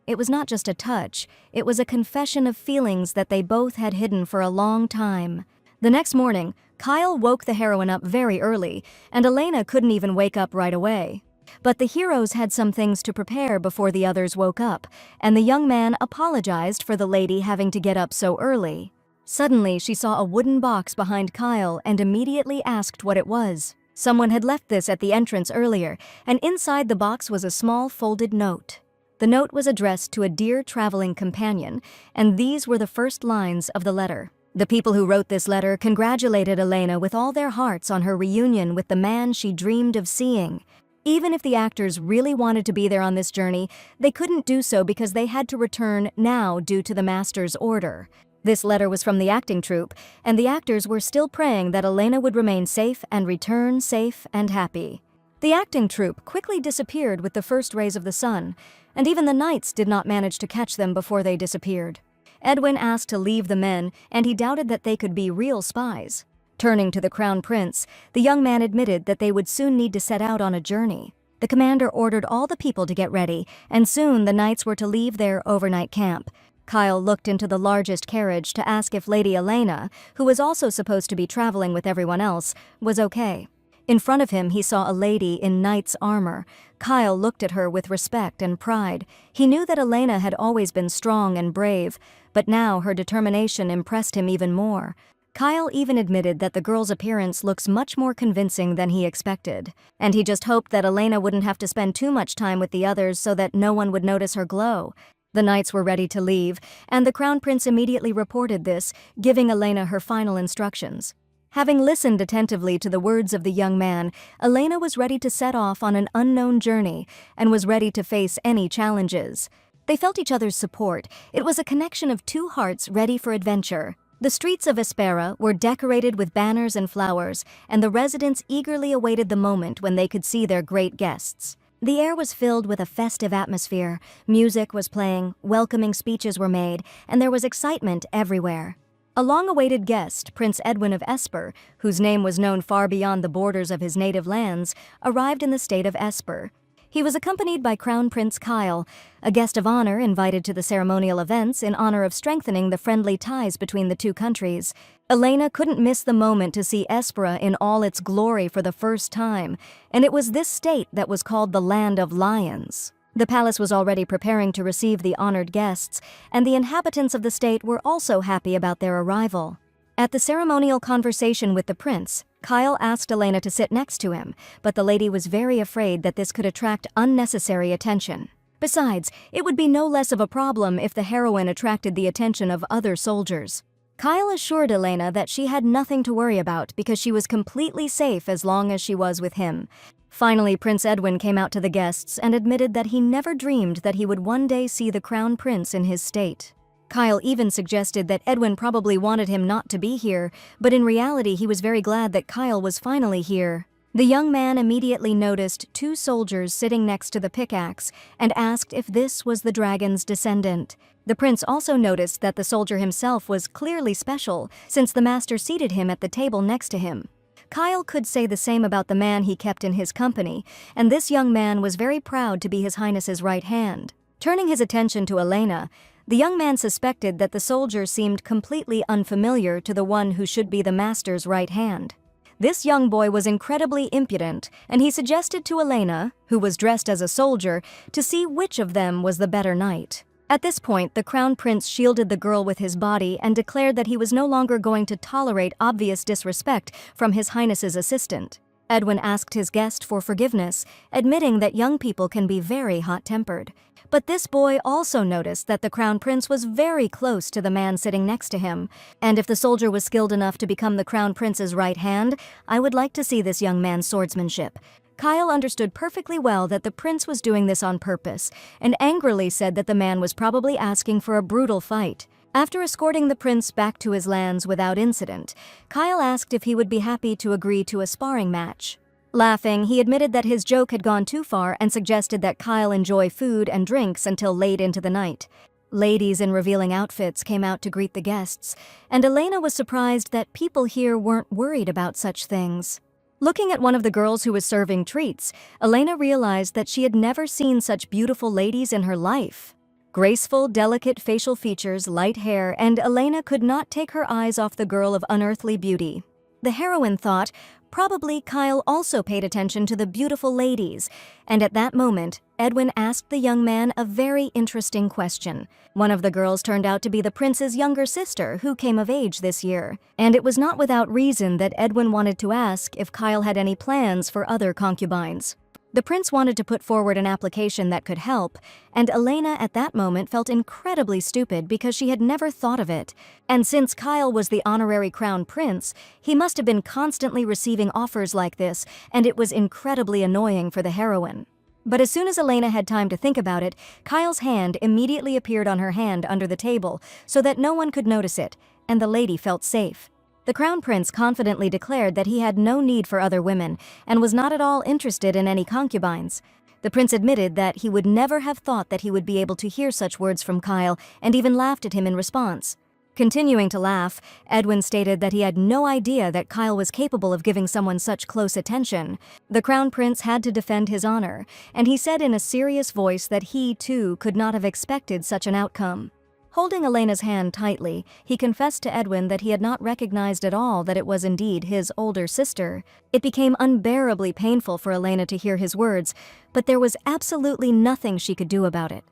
It was not just a touch, it was a confession of feelings that they both had hidden for a long time. The next morning, Kyle woke the heroine up very early, and Elena couldn't even wake up right away. But the heroes had some things to prepare before the others woke up, and the young man apologized for the lady having to get up so early. Suddenly, she saw a wooden box behind Kyle and immediately asked what it was. Someone had left this at the entrance earlier, and inside the box was a small folded note. The note was addressed to a dear traveling companion, and these were the first lines of the letter. The people who wrote this letter congratulated Elena with all their hearts on her reunion with the man she dreamed of seeing. Even if the actors really wanted to be there on this journey, they couldn't do so because they had to return now due to the master's order. This letter was from the acting troupe, and the actors were still praying that Elena would remain safe and return safe and happy. The acting troupe quickly disappeared with the first rays of the sun, and even the knights did not manage to catch them before they disappeared. Edwin asked to leave the men, and he doubted that they could be real spies. Turning to the crown prince, the young man admitted that they would soon need to set out on a journey. The commander ordered all the people to get ready, and soon the knights were to leave their overnight camp. Kyle looked into the largest carriage to ask if Lady Elena, who was also supposed to be traveling with everyone else, was okay. In front of him, he saw a lady in knight's armor. Kyle looked at her with respect and pride. He knew that Elena had always been strong and brave, but now her determination impressed him even more. Kyle even admitted that the girl's appearance looks much more convincing than he expected, and he just hoped that Elena wouldn't have to spend too much time with the others so that no one would notice her glow. The knights were ready to leave, and the crown prince immediately reported this, giving Elena her final instructions. Having listened attentively to the words of the young man, Elena was ready to set off on an unknown journey and was ready to face any challenges. They felt each other's support. It was a connection of two hearts ready for adventure. The streets of Aspera were decorated with banners and flowers, and the residents eagerly awaited the moment when they could see their great guests. The air was filled with a festive atmosphere, music was playing, welcoming speeches were made, and there was excitement everywhere. A long-awaited guest, Prince Edwin of Esper, whose name was known far beyond the borders of his native lands, arrived in the state of Esper. He was accompanied by Crown Prince Kyle, a guest of honor invited to the ceremonial events in honor of strengthening the friendly ties between the two countries. Elena couldn't miss the moment to see Espera in all its glory for the first time, and it was this state that was called the Land of Lions. The palace was already preparing to receive the honored guests, and the inhabitants of the state were also happy about their arrival. At the ceremonial conversation with the prince, Kyle asked Elena to sit next to him, but the lady was very afraid that this could attract unnecessary attention. Besides, it would be no less of a problem if the heroine attracted the attention of other soldiers. Kyle assured Elena that she had nothing to worry about because she was completely safe as long as she was with him. Finally, Prince Edwin came out to the guests and admitted that he never dreamed that he would one day see the crown prince in his state. Kyle even suggested that Edwin probably wanted him not to be here, but in reality he was very glad that Kyle was finally here. The young man immediately noticed two soldiers sitting next to the pickaxe and asked if this was the dragon's descendant. The prince also noticed that the soldier himself was clearly special, since the master seated him at the table next to him. Kyle could say the same about the man he kept in his company, and this young man was very proud to be His Highness's right hand. Turning his attention to Elena, the young man suspected that the soldier seemed completely unfamiliar to the one who should be the master's right hand. This young boy was incredibly impudent, and he suggested to Elena, who was dressed as a soldier, to see which of them was the better knight. At this point, the crown prince shielded the girl with his body and declared that he was no longer going to tolerate obvious disrespect from His Highness's assistant. Edwin asked his guest for forgiveness, admitting that young people can be very hot-tempered. But this boy also noticed that the crown prince was very close to the man sitting next to him, and if the soldier was skilled enough to become the crown prince's right hand, I would like to see this young man's swordsmanship. Kyle understood perfectly well that the prince was doing this on purpose, and angrily said that the man was probably asking for a brutal fight. After escorting the prince back to his lands without incident, Kyle asked if he would be happy to agree to a sparring match. Laughing, he admitted that his joke had gone too far and suggested that Kyle enjoy food and drinks until late into the night. Ladies in revealing outfits came out to greet the guests, and Elena was surprised that people here weren't worried about such things. Looking at one of the girls who was serving treats, Elena realized that she had never seen such beautiful ladies in her life. Graceful, delicate facial features, light hair, and Elena could not take her eyes off the girl of unearthly beauty. The heroine thought, probably Kyle also paid attention to the beautiful ladies, and at that moment, Edwin asked the young man a very interesting question. One of the girls turned out to be the prince's younger sister, who came of age this year, and it was not without reason that Edwin wanted to ask if Kyle had any plans for other concubines. The prince wanted to put forward an application that could help, and Elena at that moment felt incredibly stupid because she had never thought of it. And since Kyle was the honorary crown prince, he must have been constantly receiving offers like this, and it was incredibly annoying for the heroine. But as soon as Elena had time to think about it, Kyle's hand immediately appeared on her hand under the table so that no one could notice it, and the lady felt safe. The crown prince confidently declared that he had no need for other women and was not at all interested in any concubines. The prince admitted that he would never have thought that he would be able to hear such words from Kyle and even laughed at him in response. Continuing to laugh, Edwin stated that he had no idea that Kyle was capable of giving someone such close attention. The crown prince had to defend his honor, and he said in a serious voice that he, too, could not have expected such an outcome. Holding Elena's hand tightly, he confessed to Edwin that he had not recognized at all that it was indeed his older sister. It became unbearably painful for Elena to hear his words, but there was absolutely nothing she could do about it.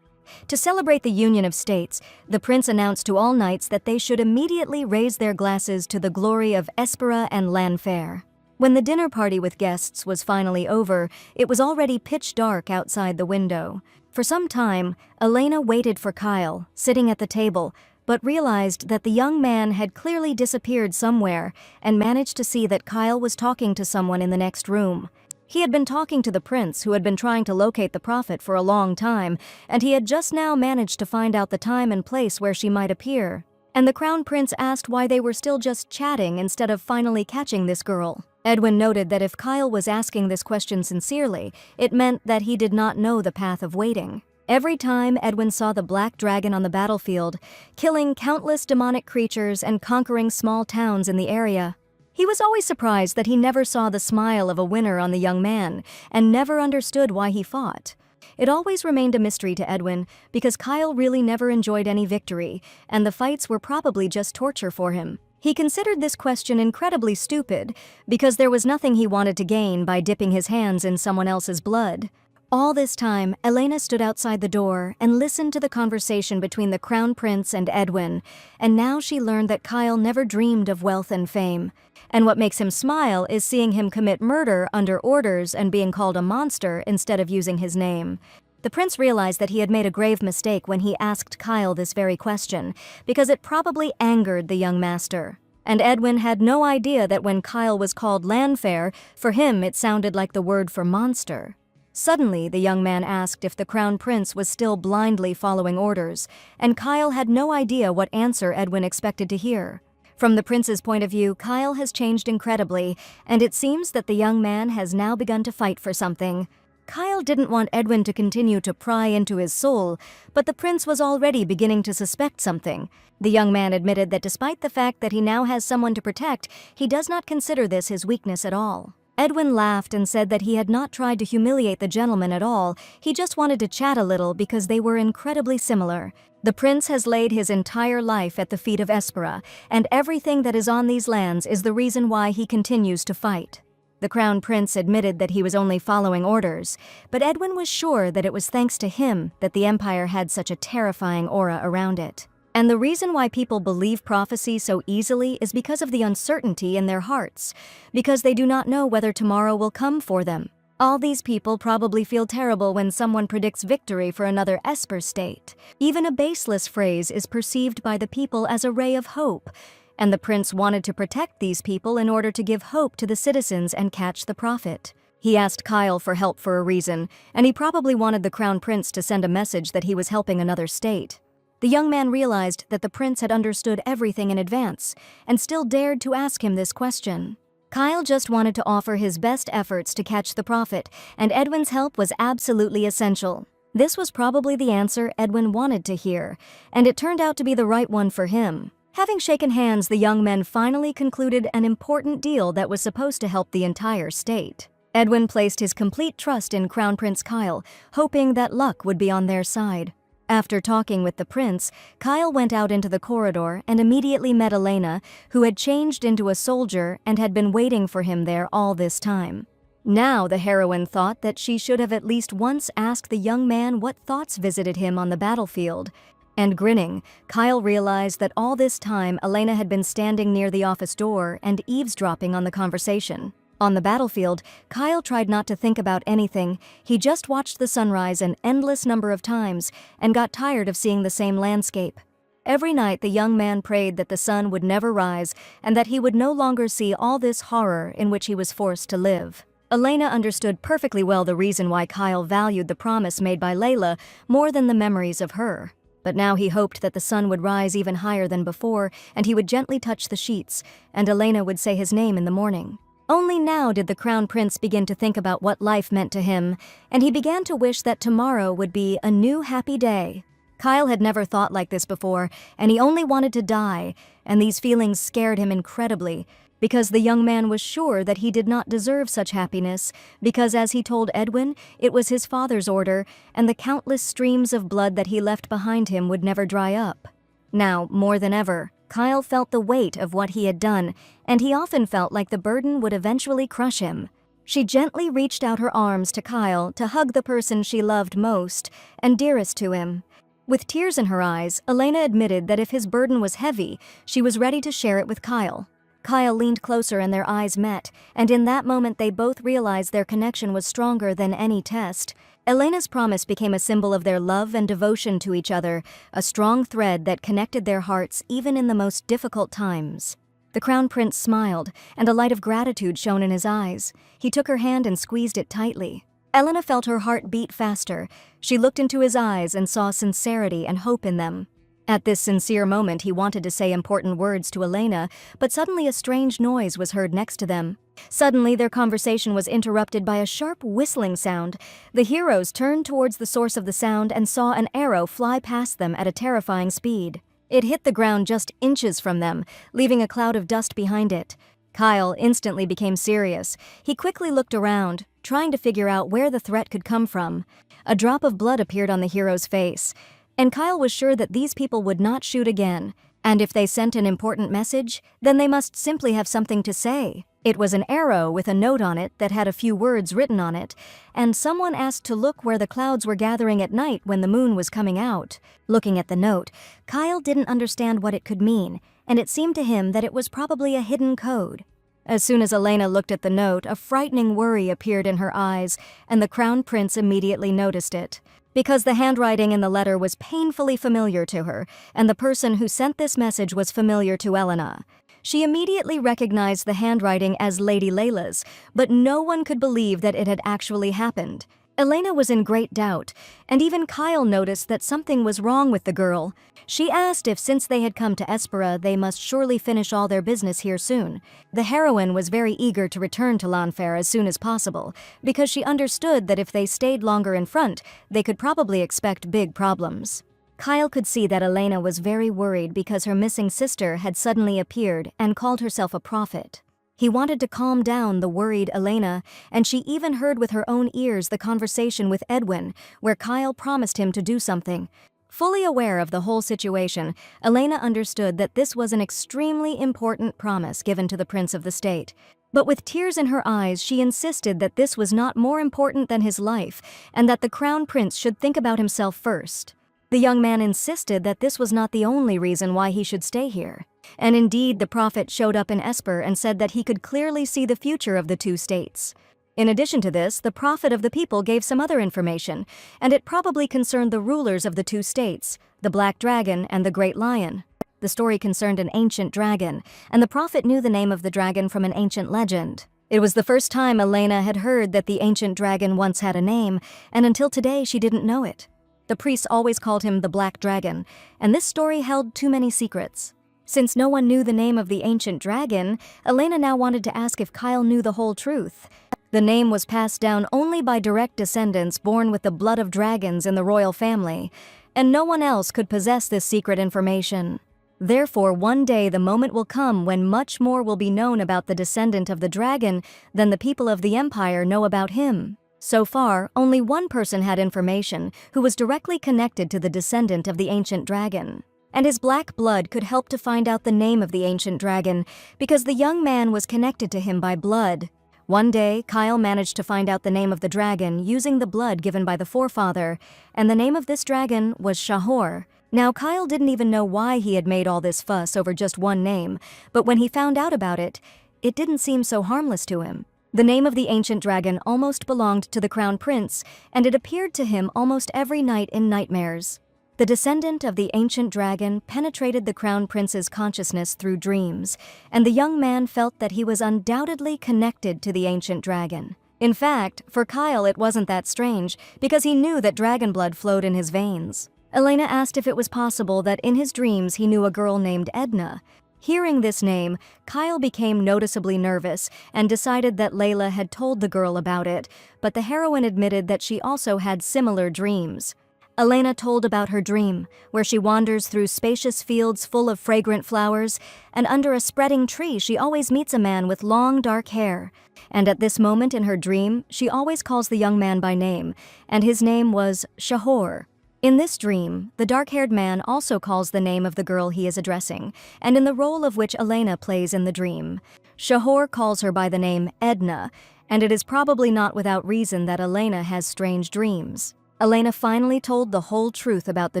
To celebrate the union of states, the prince announced to all knights that they should immediately raise their glasses to the glory of Espera and Lanfair. When the dinner party with guests was finally over, it was already pitch dark outside the window. For some time, Elena waited for Kyle, sitting at the table, but realized that the young man had clearly disappeared somewhere and managed to see that Kyle was talking to someone in the next room. He had been talking to the prince, who had been trying to locate the prophet for a long time, and he had just now managed to find out the time and place where she might appear. And the crown prince asked why they were still just chatting instead of finally catching this girl. Edwin noted that if Kyle was asking this question sincerely, it meant that he did not know the path of waiting. Every time Edwin saw the black dragon on the battlefield, killing countless demonic creatures and conquering small towns in the area, he was always surprised that he never saw the smile of a winner on the young man, and never understood why he fought. It always remained a mystery to Edwin because Kyle really never enjoyed any victory, and the fights were probably just torture for him. He considered this question incredibly stupid because there was nothing he wanted to gain by dipping his hands in someone else's blood. All this time, Elena stood outside the door and listened to the conversation between the crown prince and Edwin, and now she learned that Kyle never dreamed of wealth and fame. And what makes him smile is seeing him commit murder under orders and being called a monster instead of using his name. The prince realized that he had made a grave mistake when he asked Kyle this very question, because it probably angered the young master. And Edwin had no idea that when Kyle was called Lanfair, for him it sounded like the word for monster. Suddenly, the young man asked if the crown prince was still blindly following orders, and Kyle had no idea what answer Edwin expected to hear. From the prince's point of view, Kyle has changed incredibly, and it seems that the young man has now begun to fight for something. Kyle didn't want Edwin to continue to pry into his soul, but the prince was already beginning to suspect something. The young man admitted that despite the fact that he now has someone to protect, he does not consider this his weakness at all. Edwin laughed and said that he had not tried to humiliate the gentleman at all, he just wanted to chat a little because they were incredibly similar. The prince has laid his entire life at the feet of Espera, and everything that is on these lands is the reason why he continues to fight. The crown prince admitted that he was only following orders, but Edwin was sure that it was thanks to him that the empire had such a terrifying aura around it. And the reason why people believe prophecy so easily is because of the uncertainty in their hearts, because they do not know whether tomorrow will come for them. All these people probably feel terrible when someone predicts victory for another Esper state. Even a baseless phrase is perceived by the people as a ray of hope, and the prince wanted to protect these people in order to give hope to the citizens and catch the prophet. He asked Kyle for help for a reason, and he probably wanted the crown prince to send a message that he was helping another state. The young man realized that the prince had understood everything in advance, and still dared to ask him this question. Kyle just wanted to offer his best efforts to catch the prophet, and Edwin's help was absolutely essential. This was probably the answer Edwin wanted to hear, and it turned out to be the right one for him. Having shaken hands, the young men finally concluded an important deal that was supposed to help the entire state. Edwin placed his complete trust in Crown Prince Kyle, hoping that luck would be on their side. After talking with the prince, Kyle went out into the corridor and immediately met Elena, who had changed into a soldier and had been waiting for him there all this time. Now the heroine thought that she should have at least once asked the young man what thoughts visited him on the battlefield. And grinning, Kyle realized that all this time Elena had been standing near the office door and eavesdropping on the conversation. On the battlefield, Kyle tried not to think about anything. He just watched the sunrise an endless number of times and got tired of seeing the same landscape. Every night the young man prayed that the sun would never rise and that he would no longer see all this horror in which he was forced to live. Elena understood perfectly well the reason why Kyle valued the promise made by Layla more than the memories of her. But now he hoped that the sun would rise even higher than before, and he would gently touch the sheets, and Elena would say his name in the morning. Only now did the crown prince begin to think about what life meant to him, and he began to wish that tomorrow would be a new happy day. Kyle had never thought like this before, and he only wanted to die, and these feelings scared him incredibly, because the young man was sure that he did not deserve such happiness, because as he told Edwin, it was his father's order, and the countless streams of blood that he left behind him would never dry up. Now, more than ever, Kyle felt the weight of what he had done, and he often felt like the burden would eventually crush him. She gently reached out her arms to Kyle to hug the person she loved most and dearest to him. With tears in her eyes, Elena admitted that if his burden was heavy, she was ready to share it with Kyle. Kyle leaned closer and their eyes met, and in that moment they both realized their connection was stronger than any test. Elena's promise became a symbol of their love and devotion to each other, a strong thread that connected their hearts even in the most difficult times. The crown prince smiled, and a light of gratitude shone in his eyes. He took her hand and squeezed it tightly. Elena felt her heart beat faster. She looked into his eyes and saw sincerity and hope in them. At this sincere moment, he wanted to say important words to Elena, but suddenly a strange noise was heard next to them. Suddenly, their conversation was interrupted by a sharp whistling sound. The heroes turned towards the source of the sound and saw an arrow fly past them at a terrifying speed. It hit the ground just inches from them, leaving a cloud of dust behind it. Kyle instantly became serious. He quickly looked around, trying to figure out where the threat could come from. A drop of blood appeared on the hero's face, and Kyle was sure that these people would not shoot again. And if they sent an important message, then they must simply have something to say. It was an arrow with a note on it that had a few words written on it, and someone asked to look where the clouds were gathering at night when the moon was coming out. Looking at the note, Kyle didn't understand what it could mean, and it seemed to him that it was probably a hidden code. As soon as Elena looked at the note, a frightening worry appeared in her eyes, and the crown prince immediately noticed it. Because the handwriting in the letter was painfully familiar to her, and the person who sent this message was familiar to Elena. She immediately recognized the handwriting as Lady Layla's, but no one could believe that it had actually happened. Elena was in great doubt, and even Kyle noticed that something was wrong with the girl. She asked if since they had come to Espera, they must surely finish all their business here soon. The heroine was very eager to return to Lanfair as soon as possible, because she understood that if they stayed longer in front, they could probably expect big problems. Kyle could see that Elena was very worried because her missing sister had suddenly appeared and called herself a prophet. He wanted to calm down the worried Elena, and she even heard with her own ears the conversation with Edwin, where Kyle promised him to do something. Fully aware of the whole situation, Elena understood that this was an extremely important promise given to the prince of the state. But with tears in her eyes, she insisted that this was not more important than his life, and that the crown prince should think about himself first. The young man insisted that this was not the only reason why he should stay here. And indeed, the prophet showed up in Esper and said that he could clearly see the future of the two states. In addition to this, the prophet of the people gave some other information, and it probably concerned the rulers of the two states, the Black Dragon and the Great Lion. The story concerned an ancient dragon, and the prophet knew the name of the dragon from an ancient legend. It was the first time Elena had heard that the ancient dragon once had a name, and until today she didn't know it. The priests always called him the Black Dragon, and this story held too many secrets. Since no one knew the name of the ancient dragon, Elena now wanted to ask if Kyle knew the whole truth. The name was passed down only by direct descendants born with the blood of dragons in the royal family, and no one else could possess this secret information. Therefore, one day the moment will come when much more will be known about the descendant of the dragon than the people of the empire know about him. So far, only one person had information who was directly connected to the descendant of the ancient dragon. And his black blood could help to find out the name of the ancient dragon because the young man was connected to him by blood. One day, Kyle managed to find out the name of the dragon using the blood given by the forefather, and the name of this dragon was Shahor. Now, Kyle didn't even know why he had made all this fuss over just one name, but when he found out about it, it didn't seem so harmless to him. The name of the ancient dragon almost belonged to the crown prince, and it appeared to him almost every night in nightmares. The descendant of the ancient dragon penetrated the crown prince's consciousness through dreams, and the young man felt that he was undoubtedly connected to the ancient dragon. In fact, for Kyle it wasn't that strange, because he knew that dragon blood flowed in his veins. Elena asked if it was possible that in his dreams he knew a girl named Edna. Hearing this name, Kyle became noticeably nervous and decided that Layla had told the girl about it, but the heroine admitted that she also had similar dreams. Elena told about her dream, where she wanders through spacious fields full of fragrant flowers, and under a spreading tree she always meets a man with long dark hair. And at this moment in her dream, she always calls the young man by name, and his name was Shahor. In this dream, the dark-haired man also calls the name of the girl he is addressing, and in the role of which Elena plays in the dream. Shahor calls her by the name Edna, and it is probably not without reason that Elena has strange dreams. Elena finally told the whole truth about the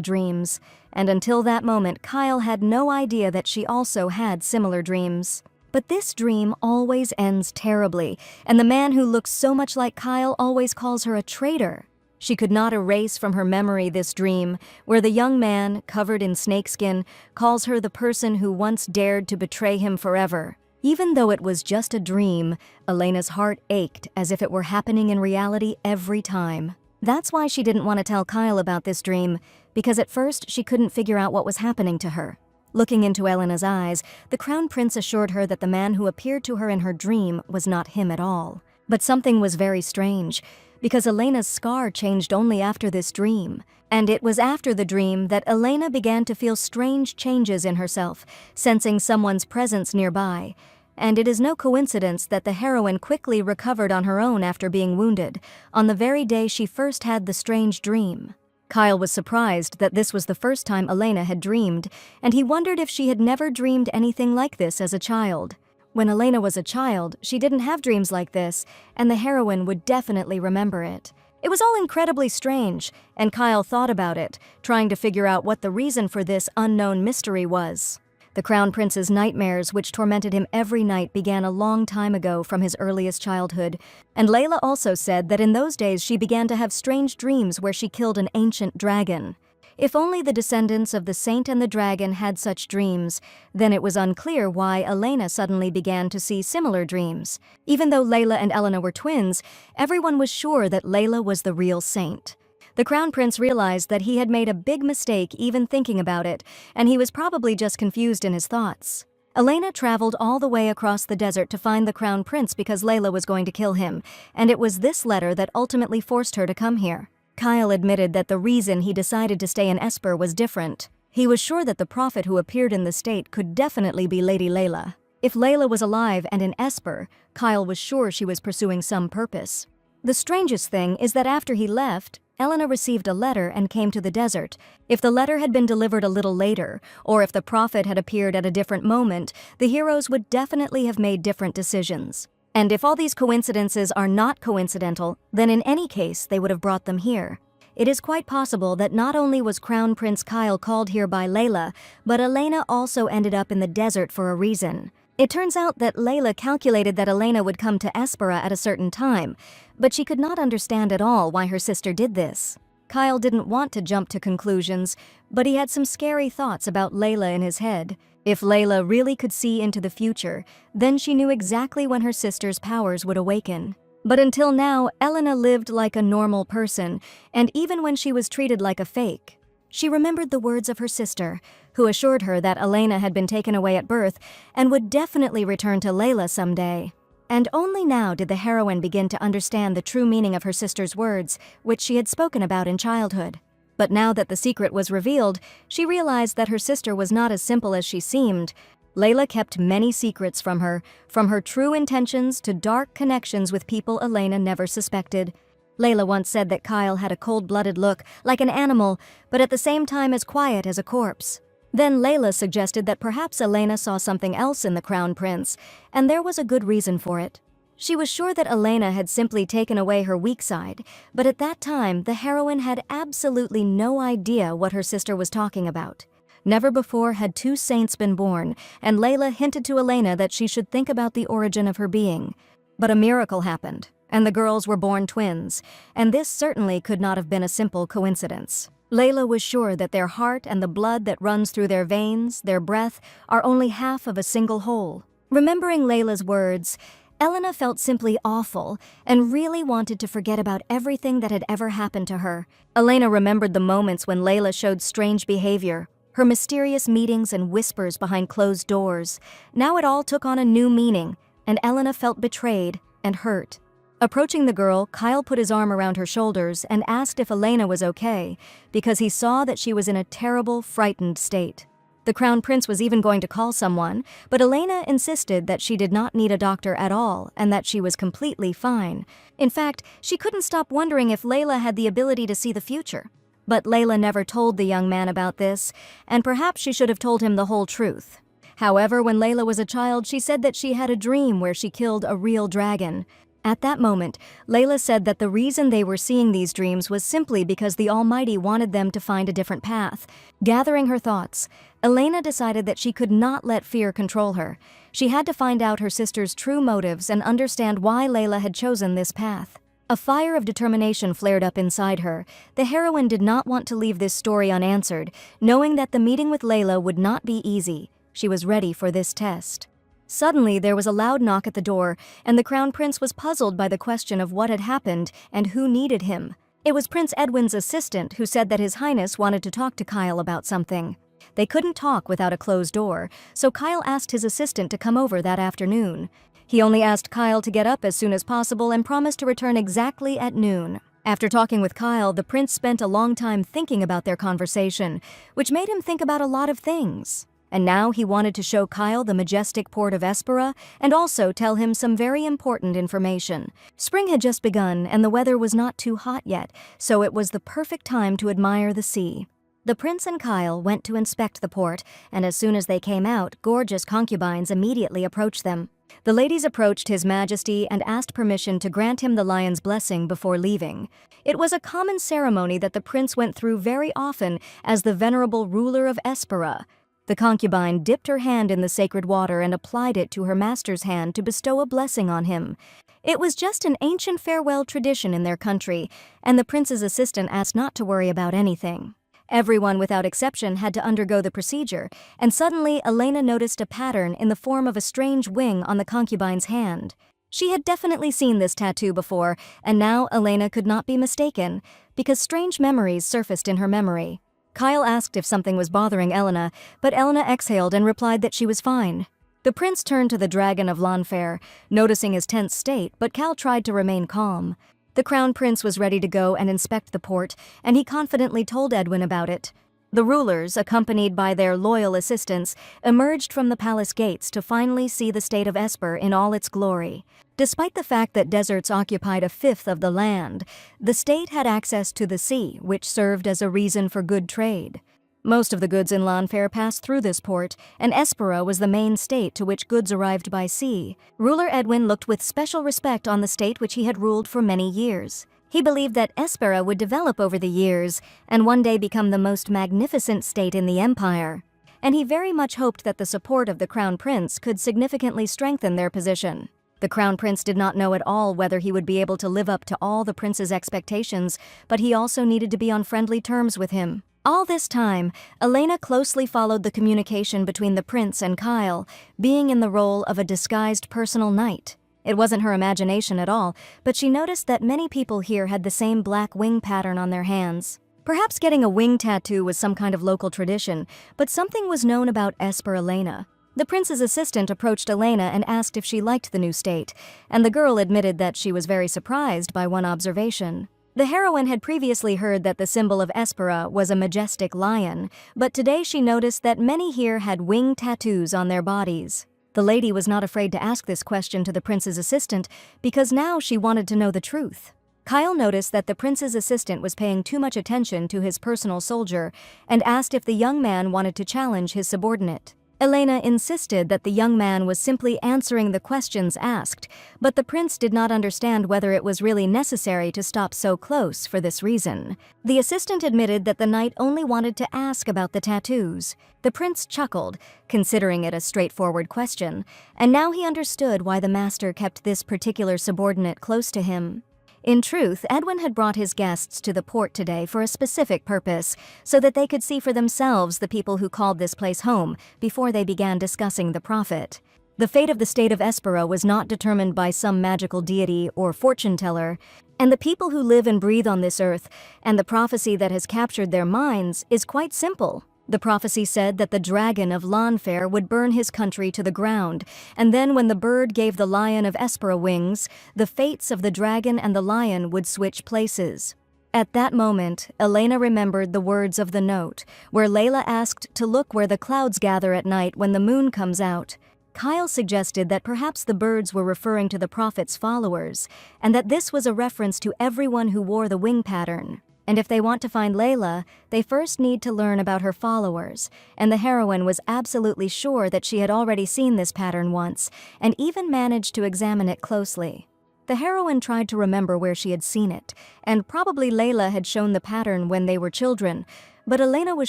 dreams, and until that moment Kyle had no idea that she also had similar dreams. But this dream always ends terribly, and the man who looks so much like Kyle always calls her a traitor. She could not erase from her memory this dream, where the young man, covered in snakeskin, calls her the person who once dared to betray him forever. Even though it was just a dream, Elena's heart ached as if it were happening in reality every time. That's why she didn't want to tell Kyle about this dream, because at first she couldn't figure out what was happening to her. Looking into Elena's eyes, the crown prince assured her that the man who appeared to her in her dream was not him at all. But something was very strange, because Elena's scar changed only after this dream. And it was after the dream that Elena began to feel strange changes in herself, sensing someone's presence nearby. And it is no coincidence that the heroine quickly recovered on her own after being wounded, on the very day she first had the strange dream. Kyle was surprised that this was the first time Elena had dreamed, and he wondered if she had never dreamed anything like this as a child. When Elena was a child, she didn't have dreams like this, and the heroine would definitely remember it. It was all incredibly strange, and Kyle thought about it, trying to figure out what the reason for this unknown mystery was. The Crown Prince's nightmares, which tormented him every night, began a long time ago from his earliest childhood, and Layla also said that in those days she began to have strange dreams where she killed an ancient dragon. If only the descendants of the saint and the dragon had such dreams, then it was unclear why Elena suddenly began to see similar dreams. Even though Layla and Elena were twins, everyone was sure that Layla was the real saint. The Crown Prince realized that he had made a big mistake even thinking about it, and he was probably just confused in his thoughts. Elena traveled all the way across the desert to find the Crown Prince because Layla was going to kill him, and it was this letter that ultimately forced her to come here. Kyle admitted that the reason he decided to stay in Esper was different. He was sure that the prophet who appeared in the state could definitely be Lady Layla. If Layla was alive and in Esper, Kyle was sure she was pursuing some purpose. The strangest thing is that after he left, Elena received a letter and came to the desert. If the letter had been delivered a little later, or if the prophet had appeared at a different moment, the heroes would definitely have made different decisions. And if all these coincidences are not coincidental, then in any case they would have brought them here. It is quite possible that not only was Crown Prince Kyle called here by Layla, but Elena also ended up in the desert for a reason. It turns out that Layla calculated that Elena would come to Espera at a certain time, but she could not understand at all why her sister did this. Kyle didn't want to jump to conclusions, but he had some scary thoughts about Layla in his head. If Layla really could see into the future, then she knew exactly when her sister's powers would awaken. But until now, Elena lived like a normal person, and even when she was treated like a fake, she remembered the words of her sister, who assured her that Elena had been taken away at birth and would definitely return to Layla someday. And only now did the heroine begin to understand the true meaning of her sister's words, which she had spoken about in childhood. But now that the secret was revealed, she realized that her sister was not as simple as she seemed. Layla kept many secrets from her true intentions to dark connections with people Elena never suspected. Layla once said that Kyle had a cold-blooded look, like an animal, but at the same time as quiet as a corpse. Then Layla suggested that perhaps Elena saw something else in the Crown Prince, and there was a good reason for it. She was sure that Elena had simply taken away her weak side, but at that time the heroine had absolutely no idea what her sister was talking about. Never before had two saints been born, and Layla hinted to Elena that she should think about the origin of her being. But a miracle happened, and the girls were born twins, and this certainly could not have been a simple coincidence. Layla was sure that their heart and the blood that runs through their veins, their breath, are only half of a single whole. Remembering Layla's words, Elena felt simply awful and really wanted to forget about everything that had ever happened to her. Elena remembered the moments when Layla showed strange behavior, her mysterious meetings and whispers behind closed doors. Now it all took on a new meaning, and Elena felt betrayed and hurt. Approaching the girl, Kyle put his arm around her shoulders and asked if Elena was okay, because he saw that she was in a terrible, frightened state. The Crown Prince was even going to call someone, but Elena insisted that she did not need a doctor at all and that she was completely fine. In fact, she couldn't stop wondering if Layla had the ability to see the future. But Layla never told the young man about this, and perhaps she should have told him the whole truth. However, when Layla was a child, she said that she had a dream where she killed a real dragon. At that moment, Layla said that the reason they were seeing these dreams was simply because the Almighty wanted them to find a different path. Gathering her thoughts, Elena decided that she could not let fear control her. She had to find out her sister's true motives and understand why Layla had chosen this path. A fire of determination flared up inside her. The heroine did not want to leave this story unanswered, knowing that the meeting with Layla would not be easy. She was ready for this test. Suddenly, there was a loud knock at the door, and the Crown Prince was puzzled by the question of what had happened and who needed him. It was Prince Edwin's assistant who said that His Highness wanted to talk to Kyle about something. They couldn't talk without a closed door, so Kyle asked his assistant to come over that afternoon. He only asked Kyle to get up as soon as possible and promised to return exactly at noon. After talking with Kyle, the prince spent a long time thinking about their conversation, which made him think about a lot of things. And now he wanted to show Kyle the majestic port of Espera and also tell him some very important information. Spring had just begun and the weather was not too hot yet, so it was the perfect time to admire the sea. The prince and Kyle went to inspect the port, and as soon as they came out, gorgeous concubines immediately approached them. The ladies approached His Majesty and asked permission to grant him the lion's blessing before leaving. It was a common ceremony that the prince went through very often as the venerable ruler of Espera. The concubine dipped her hand in the sacred water and applied it to her master's hand to bestow a blessing on him. It was just an ancient farewell tradition in their country, and the prince's assistant asked not to worry about anything. Everyone without exception had to undergo the procedure, and suddenly Elena noticed a pattern in the form of a strange wing on the concubine's hand. She had definitely seen this tattoo before, and now Elena could not be mistaken, because strange memories surfaced in her memory. Kyle asked if something was bothering Elena, but Elena exhaled and replied that she was fine. The prince turned to the dragon of Lanfair, noticing his tense state, but Cal tried to remain calm. The crown prince was ready to go and inspect the port, and he confidently told Edwin about it. The rulers, accompanied by their loyal assistants, emerged from the palace gates to finally see the state of Esper in all its glory. Despite the fact that deserts occupied a fifth of the land, the state had access to the sea, which served as a reason for good trade. Most of the goods in Lanfair passed through this port, and Espera was the main state to which goods arrived by sea. Ruler Edwin looked with special respect on the state which he had ruled for many years. He believed that Espera would develop over the years and one day become the most magnificent state in the empire. and he very much hoped that the support of the Crown Prince could significantly strengthen their position. The Crown Prince did not know at all whether he would be able to live up to all the prince's expectations, but he also needed to be on friendly terms with him. All this time, Elena closely followed the communication between the prince and Kyle, being in the role of a disguised personal knight. It wasn't her imagination at all, but she noticed that many people here had the same black wing pattern on their hands. Perhaps getting a wing tattoo was some kind of local tradition, but something was known about Esper Elena. The prince's assistant approached Elena and asked if she liked the new state, and the girl admitted that she was very surprised by one observation. The heroine had previously heard that the symbol of Espera was a majestic lion, but today she noticed that many here had wing tattoos on their bodies. The lady was not afraid to ask this question to the prince's assistant because now she wanted to know the truth. Kyle noticed that the prince's assistant was paying too much attention to his personal soldier and asked if the young man wanted to challenge his subordinate. Elena insisted that the young man was simply answering the questions asked, but the prince did not understand whether it was really necessary to stop so close for this reason. The assistant admitted that the knight only wanted to ask about the tattoos. The prince chuckled, considering it a straightforward question, and now he understood why the master kept this particular subordinate close to him. In truth, Edwin had brought his guests to the port today for a specific purpose, so that they could see for themselves the people who called this place home before they began discussing the prophet. The fate of the state of Espera was not determined by some magical deity or fortune teller, and the people who live and breathe on this earth, and the prophecy that has captured their minds, is quite simple. The prophecy said that the dragon of Lawnfair would burn his country to the ground, and then when the bird gave the lion of Espera wings, the fates of the dragon and the lion would switch places. At that moment, Elena remembered the words of the note, where Layla asked to look where the clouds gather at night when the moon comes out. Kyle suggested that perhaps the birds were referring to the prophet's followers, and that this was a reference to everyone who wore the wing pattern. And if they want to find Layla, they first need to learn about her followers, and the heroine was absolutely sure that she had already seen this pattern once, and even managed to examine it closely. The heroine tried to remember where she had seen it, and probably Layla had shown the pattern when they were children, but Elena was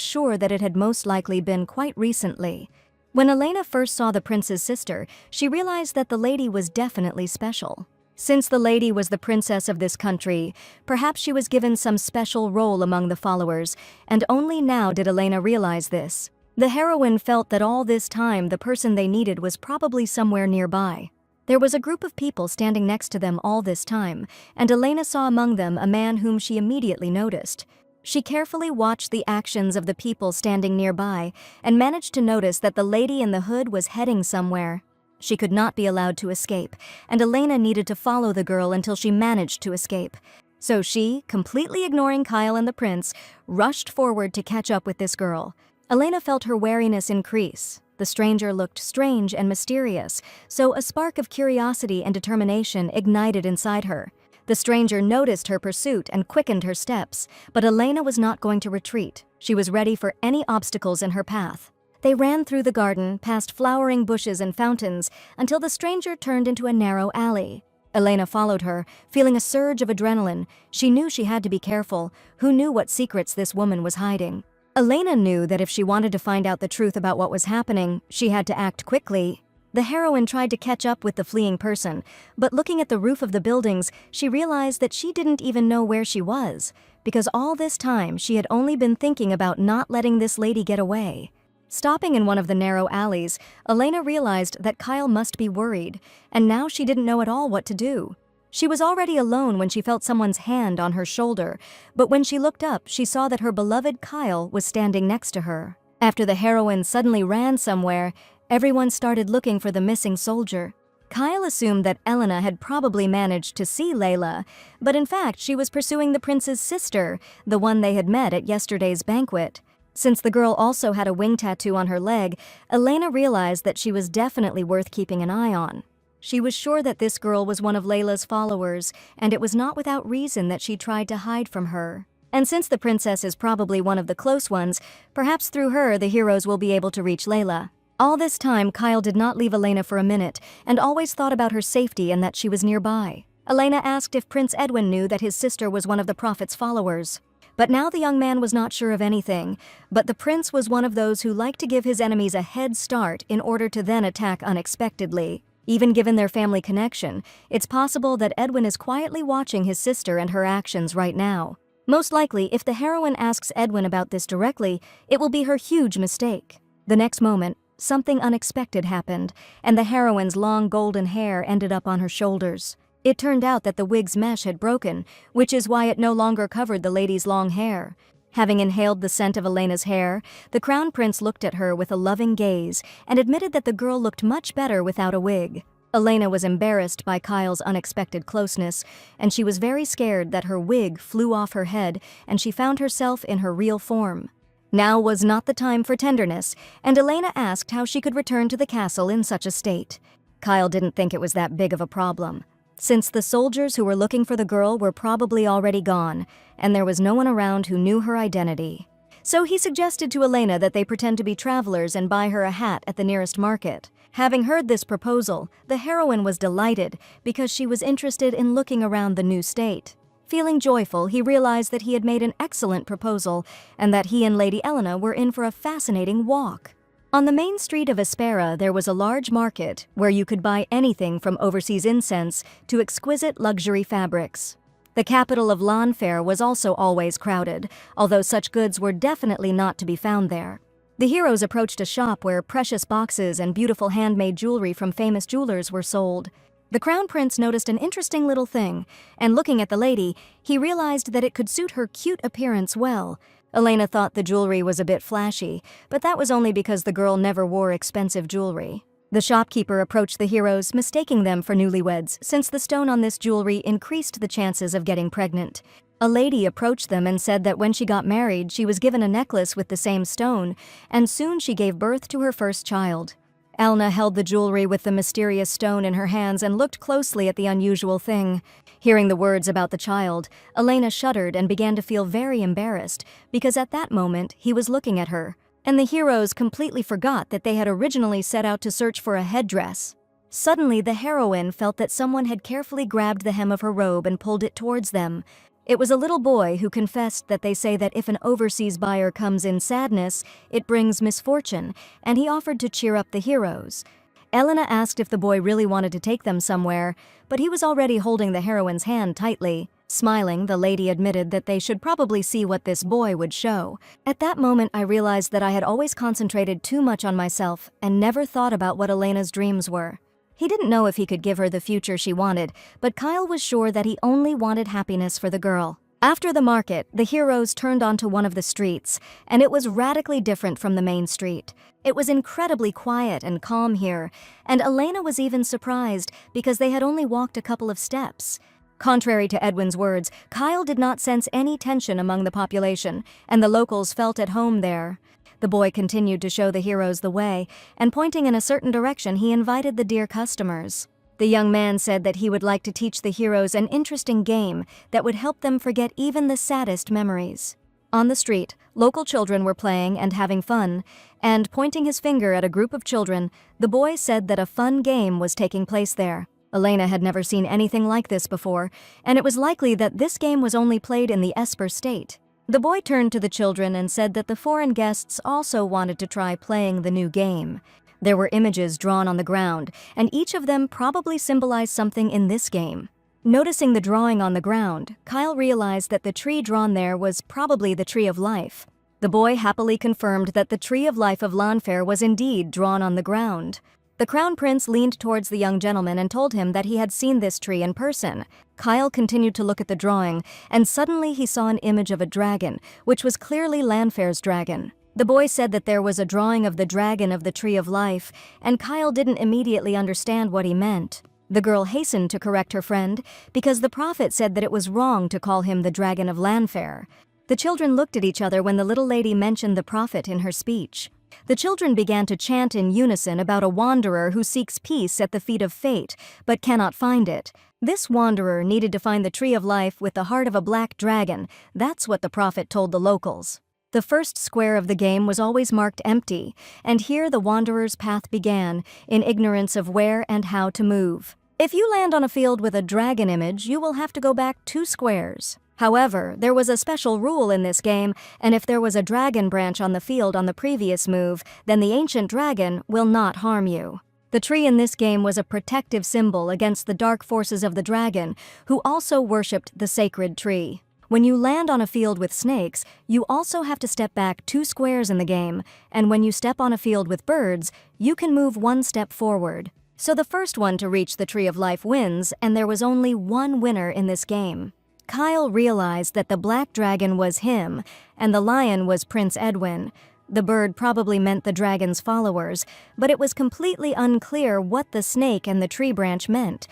sure that it had most likely been quite recently. When Elena first saw the prince's sister, she realized that the lady was definitely special. Since the lady was the princess of this country, perhaps she was given some special role among the followers, and only now did Elena realize this. The heroine felt that all this time the person they needed was probably somewhere nearby. There was a group of people standing next to them all this time, and Elena saw among them a man whom she immediately noticed. She carefully watched the actions of the people standing nearby and managed to notice that the lady in the hood was heading somewhere. She could not be allowed to escape, and Elena needed to follow the girl until she managed to escape. So she, completely ignoring Kyle and the prince, rushed forward to catch up with this girl. Elena felt her wariness increase. The stranger looked strange and mysterious, so a spark of curiosity and determination ignited inside her. The stranger noticed her pursuit and quickened her steps, but Elena was not going to retreat. She was ready for any obstacles in her path. They ran through the garden, past flowering bushes and fountains, until the stranger turned into a narrow alley. Elena followed her, feeling a surge of adrenaline. She knew she had to be careful. Who knew what secrets this woman was hiding? Elena knew that if she wanted to find out the truth about what was happening, she had to act quickly. The heroine tried to catch up with the fleeing person, but looking at the roof of the buildings, she realized that she didn't even know where she was, because all this time she had only been thinking about not letting this lady get away. Stopping in one of the narrow alleys, Elena realized that Kyle must be worried, and now she didn't know at all what to do. She was already alone when she felt someone's hand on her shoulder, but when she looked up, she saw that her beloved Kyle was standing next to her. After the heroine suddenly ran somewhere, everyone started looking for the missing soldier. Kyle assumed that Elena had probably managed to see Layla, but in fact she was pursuing the prince's sister, the one they had met at yesterday's banquet. Since the girl also had a wing tattoo on her leg, Elena realized that she was definitely worth keeping an eye on. She was sure that this girl was one of Layla's followers, and it was not without reason that she tried to hide from her. And since the princess is probably one of the close ones, perhaps through her the heroes will be able to reach Layla. All this time, Kyle did not leave Elena for a minute, and always thought about her safety and that she was nearby. Elena asked if Prince Edwin knew that his sister was one of the prophet's followers. But now the young man was not sure of anything, but the prince was one of those who liked to give his enemies a head start in order to then attack unexpectedly. Even given their family connection, it's possible that Edwin is quietly watching his sister and her actions right now. Most likely, if the heroine asks Edwin about this directly, it will be her huge mistake. The next moment, something unexpected happened, and the heroine's long golden hair ended up on her shoulders. It turned out that the wig's mesh had broken, which is why it no longer covered the lady's long hair. Having inhaled the scent of Elena's hair, the crown prince looked at her with a loving gaze and admitted that the girl looked much better without a wig. Elena was embarrassed by Kyle's unexpected closeness, and she was very scared that her wig flew off her head and she found herself in her real form. Now was not the time for tenderness, and Elena asked how she could return to the castle in such a state. Kyle didn't think it was that big of a problem, since the soldiers who were looking for the girl were probably already gone, and there was no one around who knew her identity. So he suggested to Elena that they pretend to be travelers and buy her a hat at the nearest market. Having heard this proposal, the heroine was delighted because she was interested in looking around the new state. Feeling joyful, he realized that he had made an excellent proposal and that he and Lady Elena were in for a fascinating walk. On the main street of Aspera, there was a large market where you could buy anything from overseas incense to exquisite luxury fabrics. The capital of Lanfair was also always crowded, although such goods were definitely not to be found there. The heroes approached a shop where precious boxes and beautiful handmade jewelry from famous jewelers were sold. The crown prince noticed an interesting little thing, and looking at the lady, he realized that it could suit her cute appearance well. Elena thought the jewelry was a bit flashy, but that was only because the girl never wore expensive jewelry. The shopkeeper approached the heroes, mistaking them for newlyweds, since the stone on this jewelry increased the chances of getting pregnant. A lady approached them and said that when she got married, she was given a necklace with the same stone, and soon she gave birth to her first child. Elena held the jewelry with the mysterious stone in her hands and looked closely at the unusual thing. Hearing the words about the child, Elena shuddered and began to feel very embarrassed because at that moment he was looking at her, and the heroes completely forgot that they had originally set out to search for a headdress. Suddenly, the heroine felt that someone had carefully grabbed the hem of her robe and pulled it towards them. It was a little boy who confessed that they say that if an overseas buyer comes in sadness, it brings misfortune, and he offered to cheer up the heroes. Elena asked if the boy really wanted to take them somewhere, but he was already holding the heroine's hand tightly. Smiling, the lady admitted that they should probably see what this boy would show. At that moment, I realized that I had always concentrated too much on myself and never thought about what Elena's dreams were. He didn't know if he could give her the future she wanted, but Kyle was sure that he only wanted happiness for the girl. After the market, the heroes turned onto one of the streets, and it was radically different from the main street. It was incredibly quiet and calm here, and Elena was even surprised because they had only walked a couple of steps. Contrary to Edwin's words, Kyle did not sense any tension among the population, and the locals felt at home there. The boy continued to show the heroes the way, and pointing in a certain direction, he invited the dear customers. The young man said that he would like to teach the heroes an interesting game that would help them forget even the saddest memories. On the street, local children were playing and having fun, and pointing his finger at a group of children, the boy said that a fun game was taking place there. Elena had never seen anything like this before, and it was likely that this game was only played in the Esper state. The boy turned to the children and said that the foreign guests also wanted to try playing the new game. There were images drawn on the ground, and each of them probably symbolized something in this game. Noticing the drawing on the ground, Kyle realized that the tree drawn there was probably the Tree of Life. The boy happily confirmed that the Tree of Life of Lanfair was indeed drawn on the ground. The crown prince leaned towards the young gentleman and told him that he had seen this tree in person. Kyle continued to look at the drawing, and suddenly he saw an image of a dragon, which was clearly Lanfair's dragon. The boy said that there was a drawing of the dragon of the Tree of Life, and Kyle didn't immediately understand what he meant. The girl hastened to correct her friend, because the prophet said that it was wrong to call him the dragon of Lanfair. The children looked at each other when the little lady mentioned the prophet in her speech. The children began to chant in unison about a wanderer who seeks peace at the feet of fate, but cannot find it. This wanderer needed to find the Tree of Life with the heart of a black dragon. That's what the prophet told the locals. The first square of the game was always marked empty, and here the wanderer's path began, in ignorance of where and how to move. If you land on a field with a dragon image, you will have to go back 2 squares. However, there was a special rule in this game, and if there was a dragon branch on the field on the previous move, then the ancient dragon will not harm you. The tree in this game was a protective symbol against the dark forces of the dragon, who also worshipped the sacred tree. When you land on a field with snakes, you also have to step back 2 squares in the game, and when you step on a field with birds, you can move 1 step forward. So the first one to reach the Tree of Life wins, and there was only one winner in this game. Kyle realized that the black dragon was him, and the lion was Prince Edwin. The bird probably meant the dragon's followers, but it was completely unclear what the snake and the tree branch meant.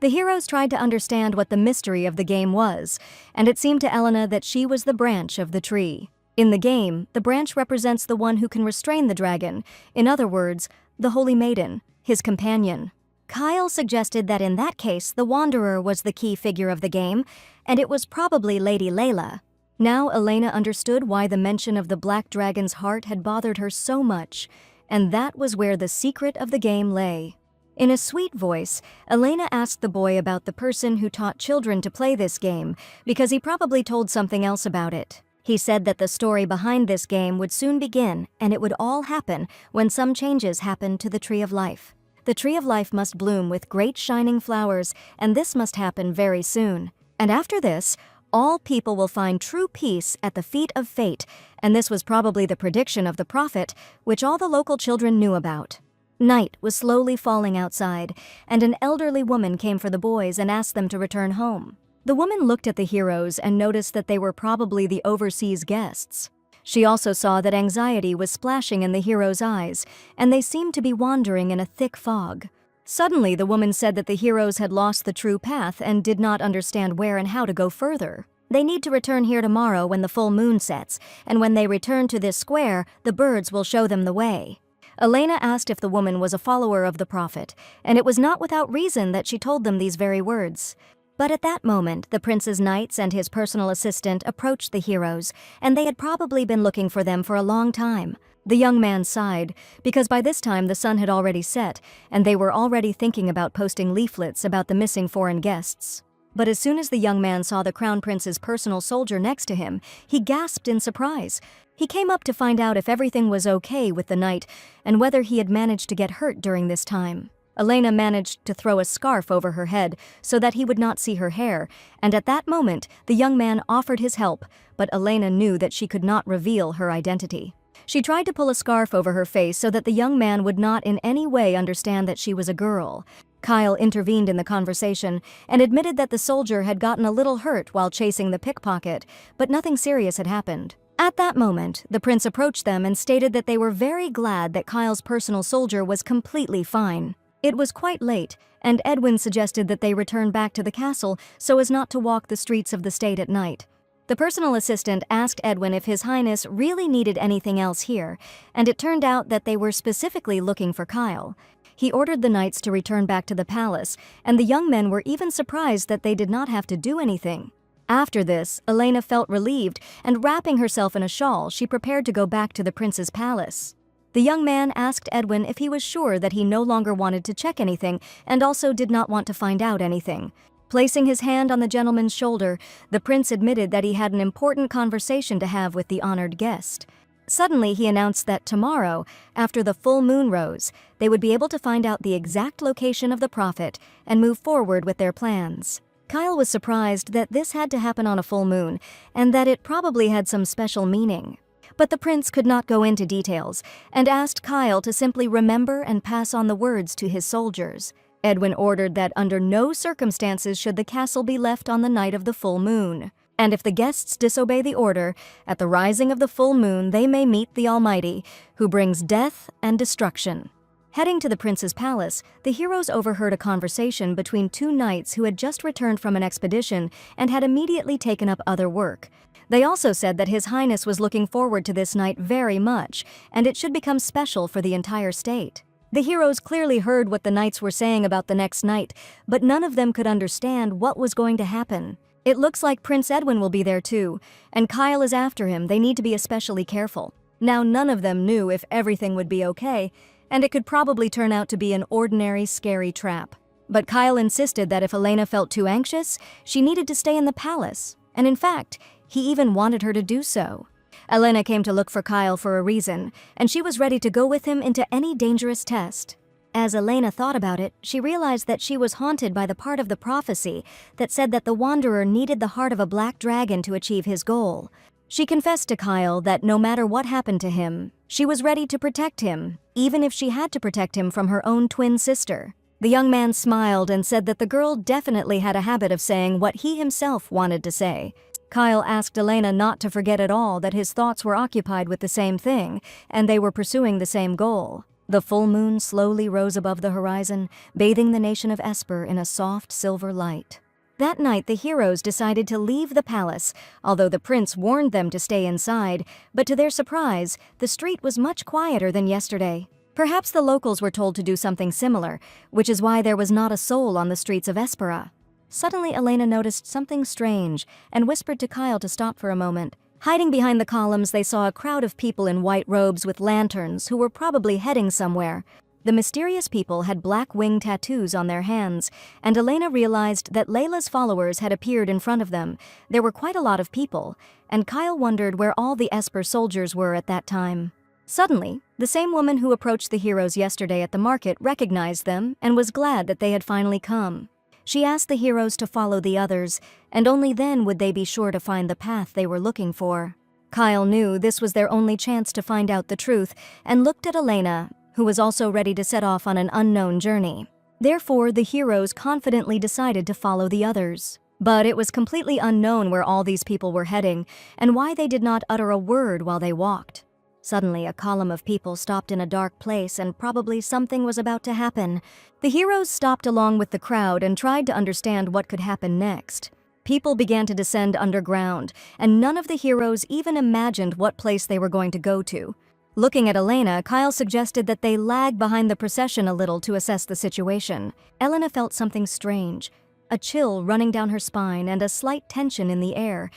The heroes tried to understand what the mystery of the game was, and it seemed to Elena that she was the branch of the tree. In the game, the branch represents the one who can restrain the dragon, in other words, the Holy Maiden, his companion. Kyle suggested that in that case, the Wanderer was the key figure of the game, and it was probably Lady Layla. Now Elena understood why the mention of the black dragon's heart had bothered her so much, and that was where the secret of the game lay. In a sweet voice, Elena asked the boy about the person who taught children to play this game, because he probably told something else about it. He said that the story behind this game would soon begin, and it would all happen when some changes happened to the Tree of Life. The Tree of Life must bloom with great shining flowers, and this must happen very soon. And after this, all people will find true peace at the feet of fate, and this was probably the prediction of the prophet, which all the local children knew about. Night was slowly falling outside, and an elderly woman came for the boys and asked them to return home. The woman looked at the heroes and noticed that they were probably the overseas guests. She also saw that anxiety was splashing in the heroes' eyes, and they seemed to be wandering in a thick fog. Suddenly, the woman said that the heroes had lost the true path and did not understand where and how to go further. They need to return here tomorrow when the full moon sets, and when they return to this square, the birds will show them the way. Elena asked if the woman was a follower of the prophet, and it was not without reason that she told them these very words. But at that moment, the prince's knights and his personal assistant approached the heroes, and they had probably been looking for them for a long time. The young man sighed, because by this time the sun had already set, and they were already thinking about posting leaflets about the missing foreign guests. But as soon as the young man saw the crown prince's personal soldier next to him, he gasped in surprise. He came up to find out if everything was okay with the knight, and whether he had managed to get hurt during this time. Elena managed to throw a scarf over her head so that he would not see her hair, and at that moment the young man offered his help, but Elena knew that she could not reveal her identity. She tried to pull a scarf over her face so that the young man would not in any way understand that she was a girl. Kyle intervened in the conversation and admitted that the soldier had gotten a little hurt while chasing the pickpocket, but nothing serious had happened. At that moment, the prince approached them and stated that they were very glad that Kyle's personal soldier was completely fine. It was quite late, and Edwin suggested that they return back to the castle so as not to walk the streets of the state at night. The personal assistant asked Edwin if His Highness really needed anything else here, and it turned out that they were specifically looking for Kyle. He ordered the knights to return back to the palace, and the young men were even surprised that they did not have to do anything. After this, Elena felt relieved, and wrapping herself in a shawl, she prepared to go back to the prince's palace. The young man asked Edwin if he was sure that he no longer wanted to check anything and also did not want to find out anything. Placing his hand on the gentleman's shoulder, the prince admitted that he had an important conversation to have with the honored guest. Suddenly, he announced that tomorrow, after the full moon rose, they would be able to find out the exact location of the prophet and move forward with their plans. Kyle was surprised that this had to happen on a full moon, and that it probably had some special meaning. But the prince could not go into details, and asked Kyle to simply remember and pass on the words to his soldiers. Edwin ordered that under no circumstances should the castle be left on the night of the full moon. And if the guests disobey the order, at the rising of the full moon they may meet the Almighty, who brings death and destruction. Heading to the prince's palace, the heroes overheard a conversation between 2 knights who had just returned from an expedition and had immediately taken up other work. They also said that His Highness was looking forward to this night very much, and it should become special for the entire state. The heroes clearly heard what the knights were saying about the next night, but none of them could understand what was going to happen. It looks like Prince Edwin will be there too, and Kyle is after him. They need to be especially careful. Now none of them knew if everything would be okay, and it could probably turn out to be an ordinary scary trap. But Kyle insisted that if Elena felt too anxious, she needed to stay in the palace, and in fact, he even wanted her to do so. Elena came to look for Kyle for a reason, and she was ready to go with him into any dangerous test. As Elena thought about it, she realized that she was haunted by the part of the prophecy that said that the Wanderer needed the heart of a black dragon to achieve his goal. She confessed to Kyle that no matter what happened to him, she was ready to protect him, even if she had to protect him from her own twin sister. The young man smiled and said that the girl definitely had a habit of saying what he himself wanted to say. Kyle asked Elena not to forget at all that his thoughts were occupied with the same thing, and they were pursuing the same goal. The full moon slowly rose above the horizon, bathing the nation of Esper in a soft silver light. That night, the heroes decided to leave the palace, although the prince warned them to stay inside, but to their surprise, the street was much quieter than yesterday. Perhaps the locals were told to do something similar, which is why there was not a soul on the streets of Espera. Suddenly, Elena noticed something strange and whispered to Kyle to stop for a moment. Hiding behind the columns, they saw a crowd of people in white robes with lanterns who were probably heading somewhere. The mysterious people had black wing tattoos on their hands, and Elena realized that Layla's followers had appeared in front of them. There were quite a lot of people, and Kyle wondered where all the Esper soldiers were at that time. Suddenly, the same woman who approached the heroes yesterday at the market recognized them and was glad that they had finally come. She asked the heroes to follow the others, and only then would they be sure to find the path they were looking for. Kyle knew this was their only chance to find out the truth, and looked at Elena, who was also ready to set off on an unknown journey. Therefore, the heroes confidently decided to follow the others. But it was completely unknown where all these people were heading, and why they did not utter a word while they walked. Suddenly, a column of people stopped in a dark place, and probably something was about to happen. The heroes stopped along with the crowd and tried to understand what could happen next. People began to descend underground, and none of the heroes even imagined what place they were going to go to. Looking at Elena, Kyle suggested that they lag behind the procession a little to assess the situation. Elena felt something strange, a chill running down her spine and a slight tension in the air.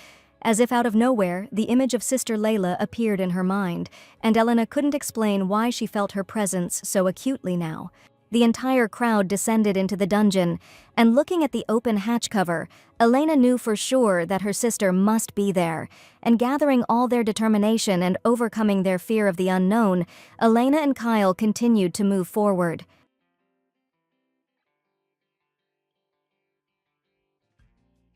As if out of nowhere, the image of Sister Layla appeared in her mind, and Elena couldn't explain why she felt her presence so acutely now. The entire crowd descended into the dungeon, and looking at the open hatch cover, Elena knew for sure that her sister must be there, and gathering all their determination and overcoming their fear of the unknown, Elena and Kyle continued to move forward.